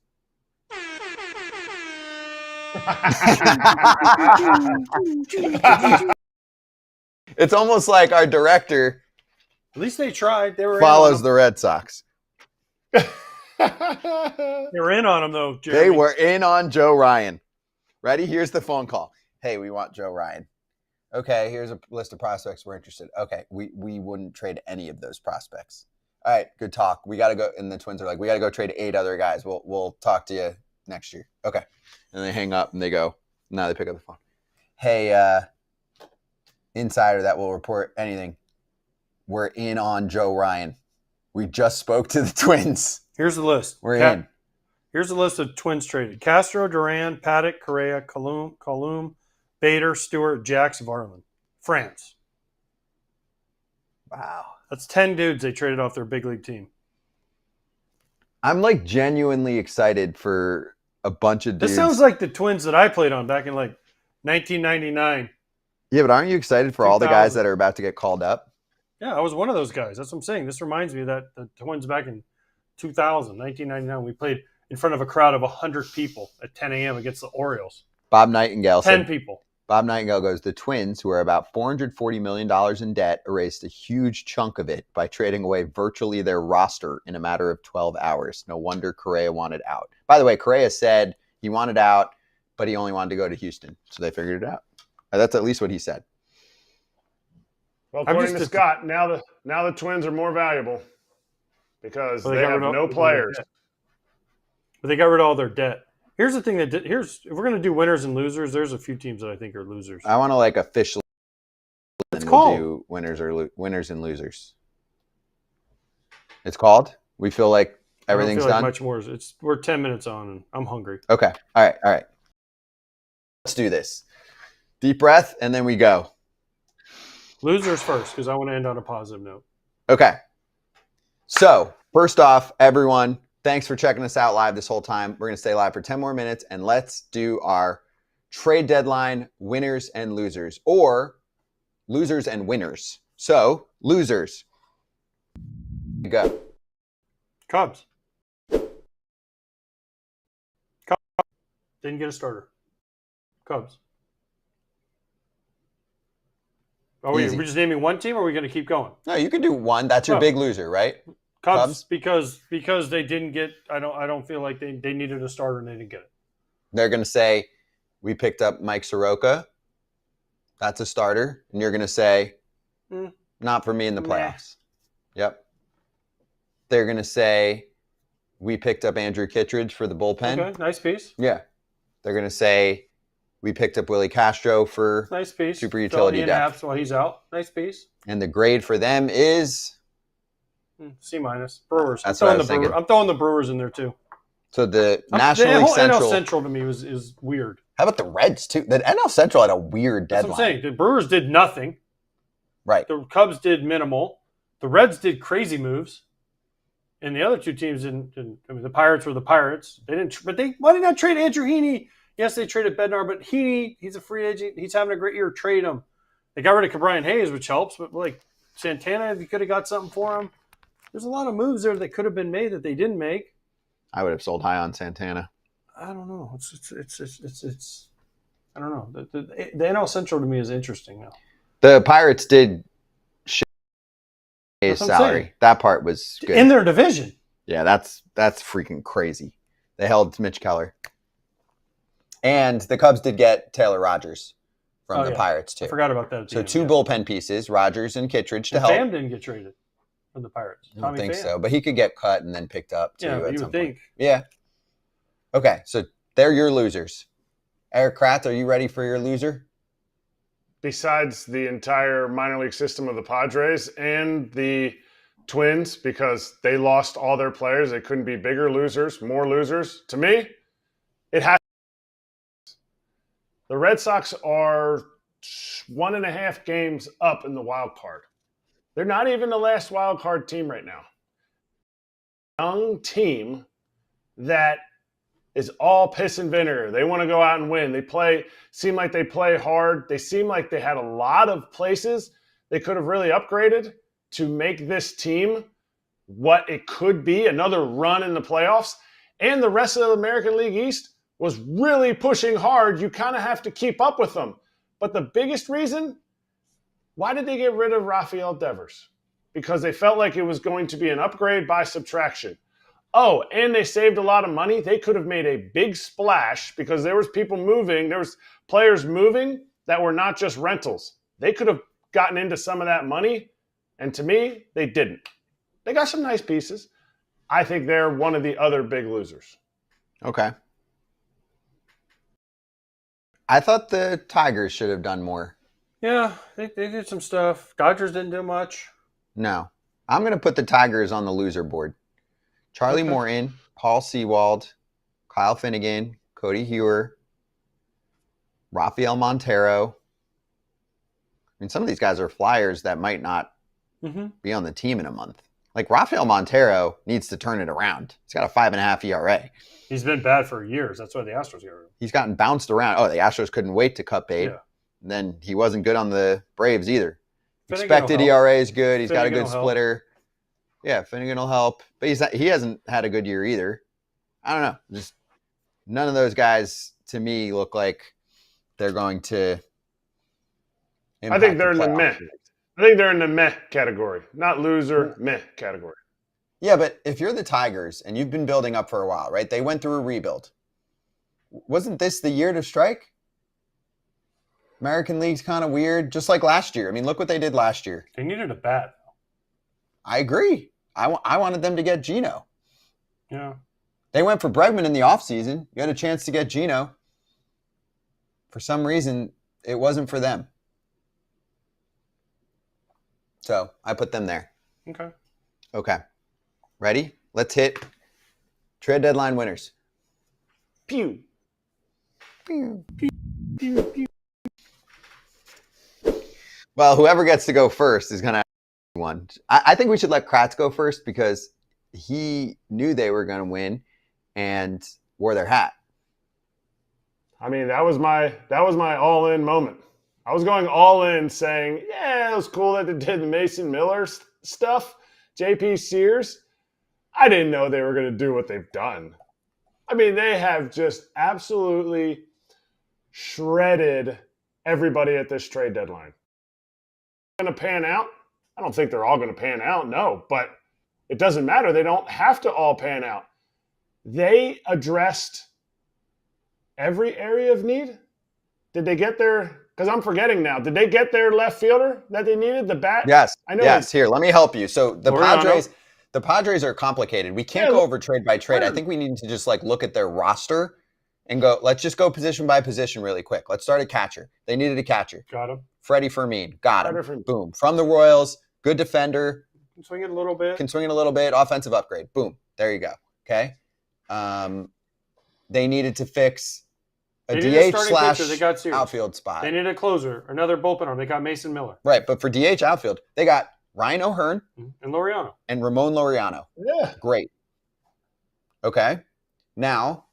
It's almost like our director At least they tried. They were follows the Red Sox. They were in on him, though, Jeremy. They were in on Joe Ryan. Ready? Here's the phone call. Hey, we want Joe Ryan. Okay, here's a list of prospects we're interested. Okay, we wouldn't trade any of those prospects. All right, good talk. We got to go. And the Twins are like, we got to go trade 8 other guys. We'll talk to you next year. Okay. And they hang up and they go. Now they pick up the phone. Hey, insider that will report anything. We're in on Joe Ryan. We just spoke to the Twins. Here's the list. We're in. Here's the list of Twins traded. Castro, Duran, Paddock, Correa, Colum, Bader, Stewart, Jax, Varland. France. Wow. That's 10 dudes they traded off their big league team. I'm like genuinely excited for a bunch of dudes. This sounds like the Twins that I played on back in like 1999. Yeah, but aren't you excited for all the guys that are about to get called up? Yeah, I was one of those guys. That's what I'm saying. This reminds me of the Twins back in 1999. We played in front of a crowd of 100 people at 10 a.m. against the Orioles. Bob Nightingale 10 said, people. Bob Nightingale goes, the Twins, who are about $440 million in debt, erased a huge chunk of it by trading away virtually their roster in a matter of 12 hours. No wonder Correa wanted out. By the way, Correa said he wanted out, but he only wanted to go to Houston. So they figured it out. That's at least what he said. Well, according to Scott, now the Twins are more valuable because they have no players. But they got rid of all their debt. Here's the thing if we're going to do winners and losers, there's a few teams that I think are losers. I want to like officially do winners and losers. It's called? We feel like everything's done? Much more. We're 10 minutes on and I'm hungry. Okay. All right. Let's do this. Deep breath and then we go. Losers first, because I want to end on a positive note. Okay. So, first off, everyone, thanks for checking us out live this whole time. We're going to stay live for 10 more minutes, and let's do our trade deadline winners and losers, or losers and winners. So, losers. Go. Cubs. Didn't get a starter. Cubs. Are we just naming one team, or are we going to keep going? No, you can do one. That's your big loser, right? Cubs. Because they didn't get. I don't feel like they needed a starter and they didn't get it. They're going to say, we picked up Mike Soroka. That's a starter, and you're going to say, not for me in the playoffs. Yep. They're going to say, we picked up Andrew Kittredge for the bullpen. Okay, nice piece. Yeah. They're going to say, we picked up Willie Castro for nice piece. Super utility depth. While he's out. Nice piece. And the grade for them is C-. Brewers. That's what I was thinking. I'm throwing the Brewers in there too. So the National League Central. NL Central to me is weird. How about the Reds too? The NL Central had a weird deadline. That's what I'm saying. The Brewers did nothing. Right. The Cubs did minimal. The Reds did crazy moves. And the other two teams didn't. I mean, the Pirates were the Pirates. They didn't. But why did not trade Andrew Heaney? Yes, they traded Bednar, but he's a free agent. He's having a great year. Trade him. They got rid of Brian Hayes, which helps. But like Santana, if you could have got something for him, there's a lot of moves there that could have been made that they didn't make. I would have sold high on Santana. I don't know. It's I don't know. The NL Central to me is interesting now. The Pirates did his salary. That part was good. In their division. Yeah, that's freaking crazy. They held Mitch Keller. And the Cubs did get Taylor Rogers from Oh, the yeah. Pirates, too. I forgot about that. So 2 bullpen pieces, Rogers and Kittredge to help. Pham didn't get traded from the Pirates. I don't think Pham. so, but he could get cut and then picked up, too, Yeah, at you some would think. point. Yeah. Okay, so they're your losers. Erik Kratz, are you ready for your loser? Besides the entire minor league system of the Padres and the Twins, because they lost all their players, they couldn't be bigger losers, more losers. To me, it has. The Red Sox are 1.5 games up in the wild card. They're not even the last wild card team right now. Young team that is all piss and vinegar. They want to go out and win. Seem like they play hard. They seem like they had a lot of places they could have really upgraded to make this team what it could be, another run in the playoffs. And the rest of the American League East was really pushing hard. You kind of have to keep up with them. But the biggest reason, why did they get rid of Rafael Devers? Because they felt like it was going to be an upgrade by subtraction. Oh, and they saved a lot of money. They could have made a big splash because there was people moving. There was players moving that were not just rentals. They could have gotten into some of that money, and to me, they didn't. They got some nice pieces. I think they're one of the other big losers. Okay. I thought the Tigers should have done more. Yeah, they did some stuff. Dodgers didn't do much. No. I'm going to put the Tigers on the loser board. Charlie Morton, Paul Sewald, Kyle Finnegan, Cody Hewer, Rafael Montero. I mean, some of these guys are flyers that might not be on the team in a month. Like, Rafael Montero needs to turn it around. He's got a 5.5 ERA. He's been bad for years. That's why the Astros got rid of him. He's gotten bounced around. Oh, the Astros couldn't wait to cut bait. Yeah. And then he wasn't good on the Braves either. Finnegan Expected will help. ERA is good. He's got a Finnegan good will help. splitter. Yeah, Finnegan will help. But he hasn't had a good year either. I don't know. Just none of those guys, to me, look like they're going to I think they're in the meh. I think they're in the meh category, not loser, meh category. Yeah, but if you're the Tigers and you've been building up for a while, right? They went through a rebuild. Wasn't this the year to strike? American League's kind of weird, just like last year. I mean, look what they did last year. They needed a bat. I agree. I wanted them to get Gino. Yeah. They went for Bregman in the offseason. You had a chance to get Gino. For some reason, it wasn't for them. So I put them there. Okay. Okay. Ready? Let's hit trade deadline winners. Pew. Pew. Pew. Pew. Well, whoever gets to go first is going to have one. I think we should let Kratz go first because he knew they were going to win and wore their hat. I mean, that was my all-in moment. I was going all in saying, yeah, it was cool that they did the Mason Miller stuff, JP Sears. I didn't know they were going to do what they've done. I mean, they have just absolutely shredded everybody at this trade deadline. Going to pan out? I don't think they're all going to pan out, no, but it doesn't matter. They don't have to all pan out. They addressed every area of need. Did they get their, because I'm forgetting now, did they get their left fielder that they needed, the bat? Yes. I know. Yes, here, let me help you. So the Loriano. Padres are complicated. We can't go over trade by trade. I think we need to just look at their roster and go, let's just go position by position really quick. Let's start at catcher. They needed a catcher. Got him. Freddie Fermin. Got him. Freddie Fermin. Boom. From the Royals. Good defender. Can swing it a little bit. Can swing it a little bit. Offensive upgrade. Boom. There you go. Okay. They needed to fix a They needed a DH starting pitcher. They got slash Sears. outfield spot. They needed a closer, another bullpen arm. They got Mason Miller. Right. But for DH outfield, they got Ryan O'Hearn and Loriano. And Ramon Loriano. Yeah. Great. Okay. Now,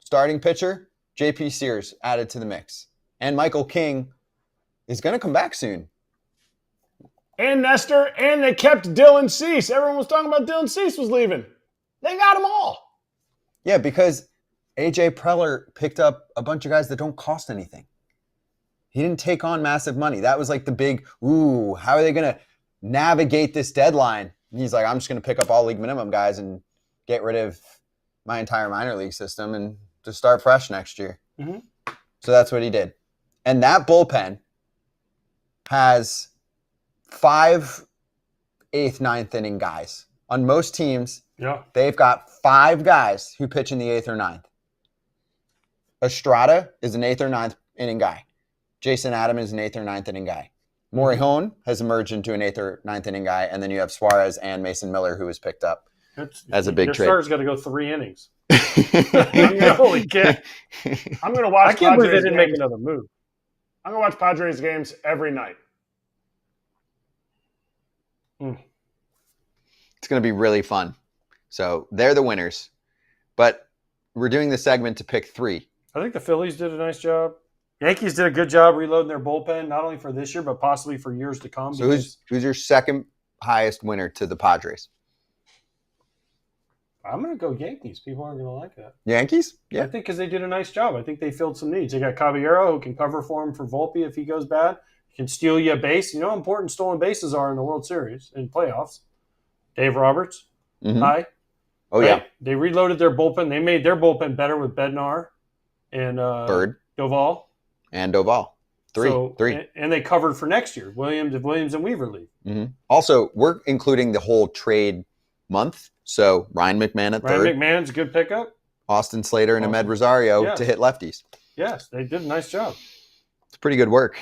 starting pitcher, JP Sears added to the mix. And Michael King is going to come back soon. And Nestor, and they kept Dylan Cease. Everyone was talking about Dylan Cease was leaving. They got them all. Yeah, because AJ Preller picked up a bunch of guys that don't cost anything. He didn't take on massive money. That was like the big, how are they going to navigate this deadline? And he's like, I'm just going to pick up all league minimum guys and get rid of my entire minor league system and just start fresh next year. Mhm. So that's what he did. And that bullpen has 5 8th, 9th inning guys. On most teams, Yeah. they've got 5 guys who pitch in the 8th or 9th. Estrada is an 8th or 9th inning guy. Jason Adam is an 8th or 9th inning guy. Morihone has emerged into an 8th or 9th inning guy. And then you have Suarez and Mason Miller, who was picked up as a big Your trade. starter's got to go 3 innings. Holy shit. I'm going to watch I can't believe they Padres didn't make games. another move. I'm going to watch Padres games every night. It's going to be really fun. So they're the winners. But we're doing this segment to pick 3. I think the Phillies did a nice job. Yankees did a good job reloading their bullpen, not only for this year, but possibly for years to come. So who's your second highest winner to the Padres? I'm going to go Yankees. People aren't going to like that. Yankees? Yeah. I think because they did a nice job. I think they filled some needs. They got Caballero, who can cover for him for Volpe if he goes bad. He can steal you a base. You know how important stolen bases are in the World Series and playoffs. Dave Roberts. Hi. Oh, yeah. They reloaded their bullpen. They made their bullpen better with Bednar and Bird. Doval. And Doval. Three. And they covered for next year. Williams and Weaver leave. Also, we're including the whole trade month. So Ryan McMahon at third. Ryan McMahon's a good pickup. Austin Slater and Ahmed Rosario to hit lefties. Yes, they did a nice job. It's pretty good work.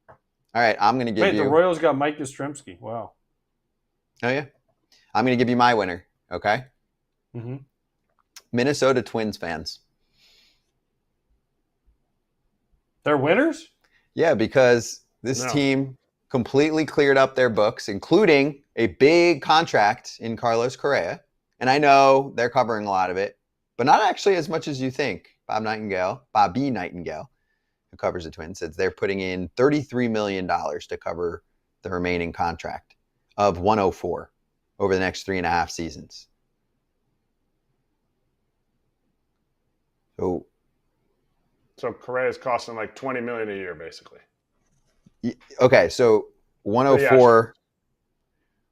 All right, I'm going to give you... the Royals got Mike Yastrzemski. Wow. Oh, yeah? I'm going to give you my winner, okay? Minnesota Twins fans. They're winners? Yeah, because this team completely cleared up their books, including a big contract in Carlos Correa. And I know they're covering a lot of it, but not actually as much as you think. Bobby Nightingale, who covers the Twins, says they're putting in $33 million to cover the remaining contract of 104 over the next 3.5 seasons. So Correa's costing like $20 million a year, basically. Okay, so 104.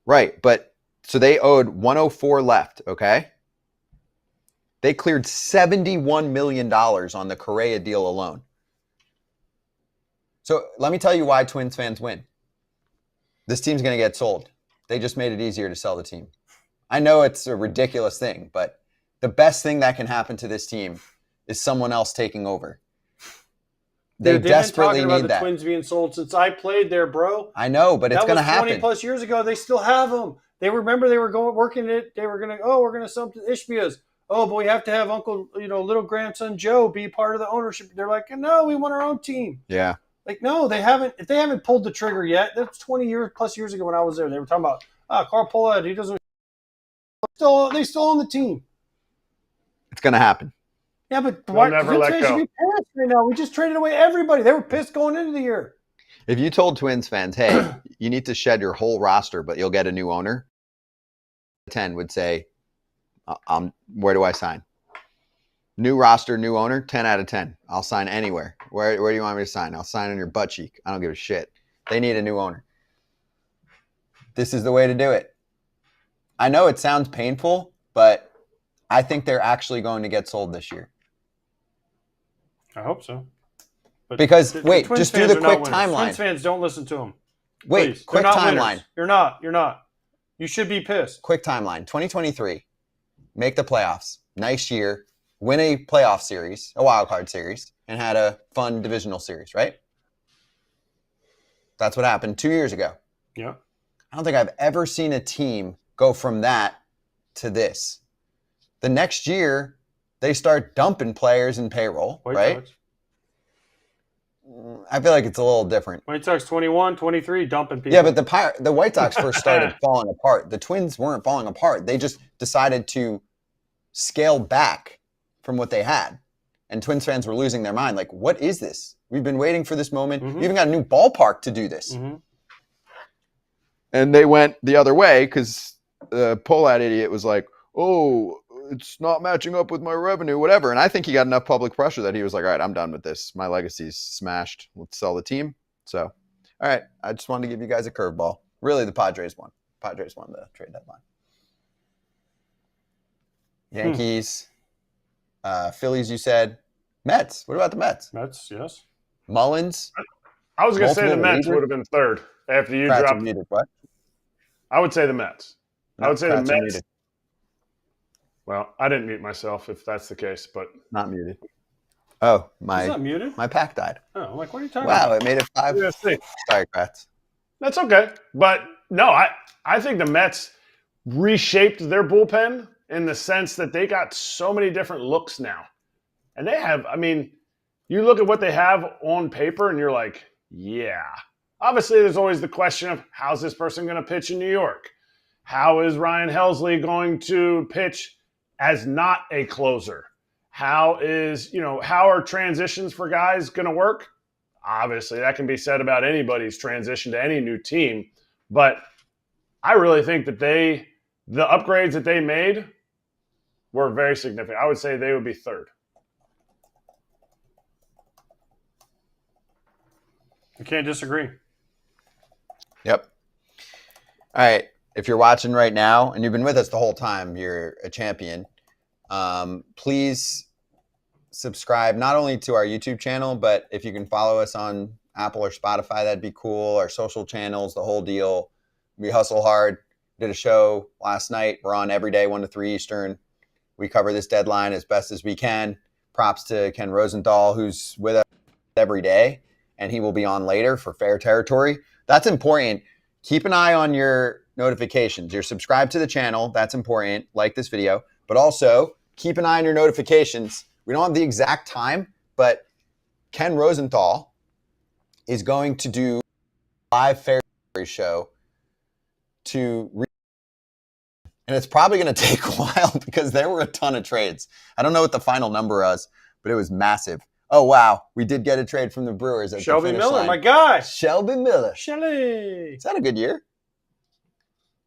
Right, but so they owed 104 left, okay? They cleared $71 million on the Correa deal alone. So let me tell you why Twins fans win. This team's going to get sold. They just made it easier to sell the team. I know it's a ridiculous thing, but the best thing that can happen to this team is someone else taking over. They desperately been talking about need that. the Twins being sold since I played there, bro. I know, but it's going to happen. 20 plus years ago. They still have them. They remember they were working it. They were going to, we're going to sell them to Ishbias. Oh, but we have to have Uncle, little grandson Joe be part of the ownership. They're like, no, we want our own team. Yeah. Like, no, they haven't. If they haven't pulled the trigger yet, that's 20 plus years ago when I was there. They were talking about, Carl Pollard, he doesn't. They still own the team. It's going to happen. Yeah, but They'll never let Twins go. should be pissed right now. We just traded away everybody. They were pissed going into the year. If you told Twins fans, hey, you need to shed your whole roster, but you'll get a new owner, 10 would say, where do I sign? New roster, new owner, 10 out of 10. I'll sign anywhere. Where do you want me to sign? I'll sign on your butt cheek. I don't give a shit. They need a new owner. This is the way to do it. I know it sounds painful, but I think they're actually going to get sold this year. I hope so. But Because, the wait, Twins just do fans the are not quick winners. timeline. Twins fans, don't listen to them. Wait, Please. quick They're not timeline. winners. You're not. You should be pissed. Quick timeline. 2023, make the playoffs. Nice year. Win a playoff series, a wild card series, and had a fun divisional series, right? That's what happened 2 years ago. Yeah. I don't think I've ever seen a team go from that to this. The next year, they start dumping players in payroll, right? Sox. I feel like it's a little different. White Sox 21, 23, dumping people. Yeah, but the White Sox first started falling apart. The Twins weren't falling apart. They just decided to scale back from what they had. And Twins fans were losing their mind. Like, what is this? We've been waiting for this moment. We even got a new ballpark to do this. And they went the other way because the Pollad idiot was like, oh, it's not matching up with my revenue, whatever. And I think he got enough public pressure that he was like, all right, I'm done with this. My legacy's smashed. Let's sell the team. So, all right, I just wanted to give you guys a curveball. Really, the Padres won. Padres won the trade deadline. Yankees, Phillies, you said. Mets. What about the Mets? Mets, yes. Mullins. I was going to say the Baltimore Mets leader? would have been third after you Kratz are dropped. muted. What? I would say the Mets. I would say the Kratz are Mets. muted. Well, I didn't mute myself if that's the case, but Not muted. Oh, He's not muted? my pack died. Oh, I'm like, what are you talking Wow, about? it made it 5. Yeah, see. Sorry, Kratz. That's okay. But no, I think the Mets reshaped their bullpen in the sense that they got so many different looks now. And they have, I mean, you look at what they have on paper and you're like, yeah. Obviously, there's always the question of how's this person going to pitch in New York? How is Ryan Helsley going to pitch as not a closer? How are transitions for guys going to work? Obviously, that can be said about anybody's transition to any new team. But I really think that the upgrades that they made were very significant. I would say they would be third. I can't disagree. Yep. All right. If you're watching right now and you've been with us the whole time, you're a champion. Please subscribe not only to our YouTube channel, but if you can follow us on Apple or Spotify, that'd be cool. Our social channels, the whole deal. We hustle hard. Did a show last night. We're on every day, 1 to 3 Eastern. We cover this deadline as best as we can. Props to Ken Rosenthal, who's with us every day, and he will be on later for Fair Territory. That's important. Keep an eye on your notifications. You're subscribed to the channel. That's important. Like this video. But also, keep an eye on your notifications. We don't have the exact time, but Ken Rosenthal is going to do a live Fair Territory show and it's probably going to take a while because there were a ton of trades. I don't know what the final number was, but it was massive. Oh, wow. We did get a trade from the Brewers. At Shelby the finish Miller, line. my guy. Shelby Miller. Shelly. Is that a good year?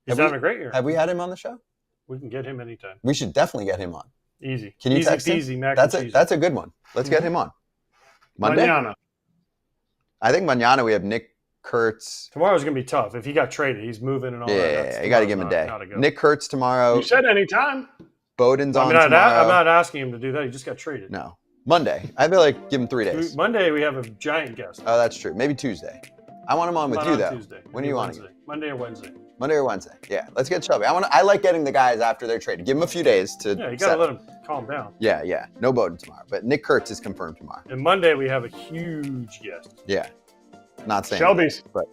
He's having a great year. Have we had him on the show? We can get him anytime. We should definitely get him on. Easy. Can you Easy text him? peasy, mac That's and a cheese. that's a good one. Let's get him on. Monday? Mañana. I think mañana we have Nick Kurtz. Tomorrow's going to be tough. If he got traded, he's moving and all that. Yeah, you got to give him a day. Not a go. Nick Kurtz tomorrow. You said anytime. Bowden's on I'm tomorrow. not asking him to do that. He just got traded. No. Monday. I feel like give him 3 days. Monday, we have a giant guest. Oh, that's true. Maybe Tuesday. I want him on with Not you, on though. Tuesday. When do you want him? Monday or Wednesday. Monday or Wednesday. Yeah, let's get Shelby. I like getting the guys after they're traded. Give them a few days to. Yeah, you got to let him calm down. Yeah. No Bowden tomorrow, but Nick Kurtz is confirmed tomorrow. And Monday, we have a huge guest. Yeah. Not saying Shelby's, but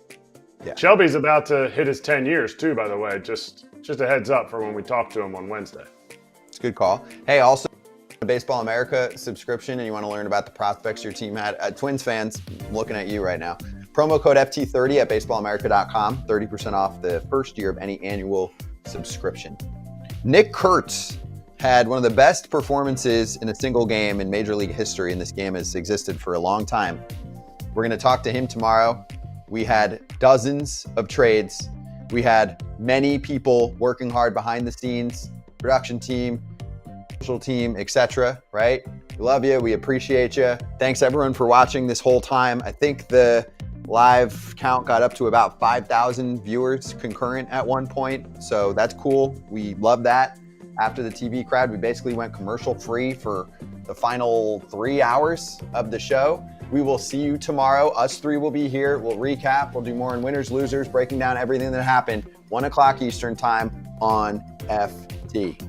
yeah. Shelby's about to hit his 10 years too, by the way. Just a heads up for when we talk to him on Wednesday. It's a good call. Hey, also, a Baseball America subscription, and you want to learn about the prospects your team had. Twins fans, I'm looking at you right now. Promo code FT30 at baseballamerica.com. 30% off the first year of any annual subscription. Nick Kurtz had one of the best performances in a single game in Major League history, and this game has existed for a long time. We're going to talk to him tomorrow. We had dozens of trades. We had many people working hard behind the scenes, production team, social team, etc. Right? We love you. We appreciate you. Thanks everyone for watching this whole time. I think the live count got up to about 5,000 viewers concurrent at one point. So that's cool. We love that. After the TV crowd, we basically went commercial free for the final 3 hours of the show. We will see you tomorrow. Us three will be here. We'll recap. We'll do more on winners, losers, breaking down everything that happened. 1 o'clock Eastern time on FT.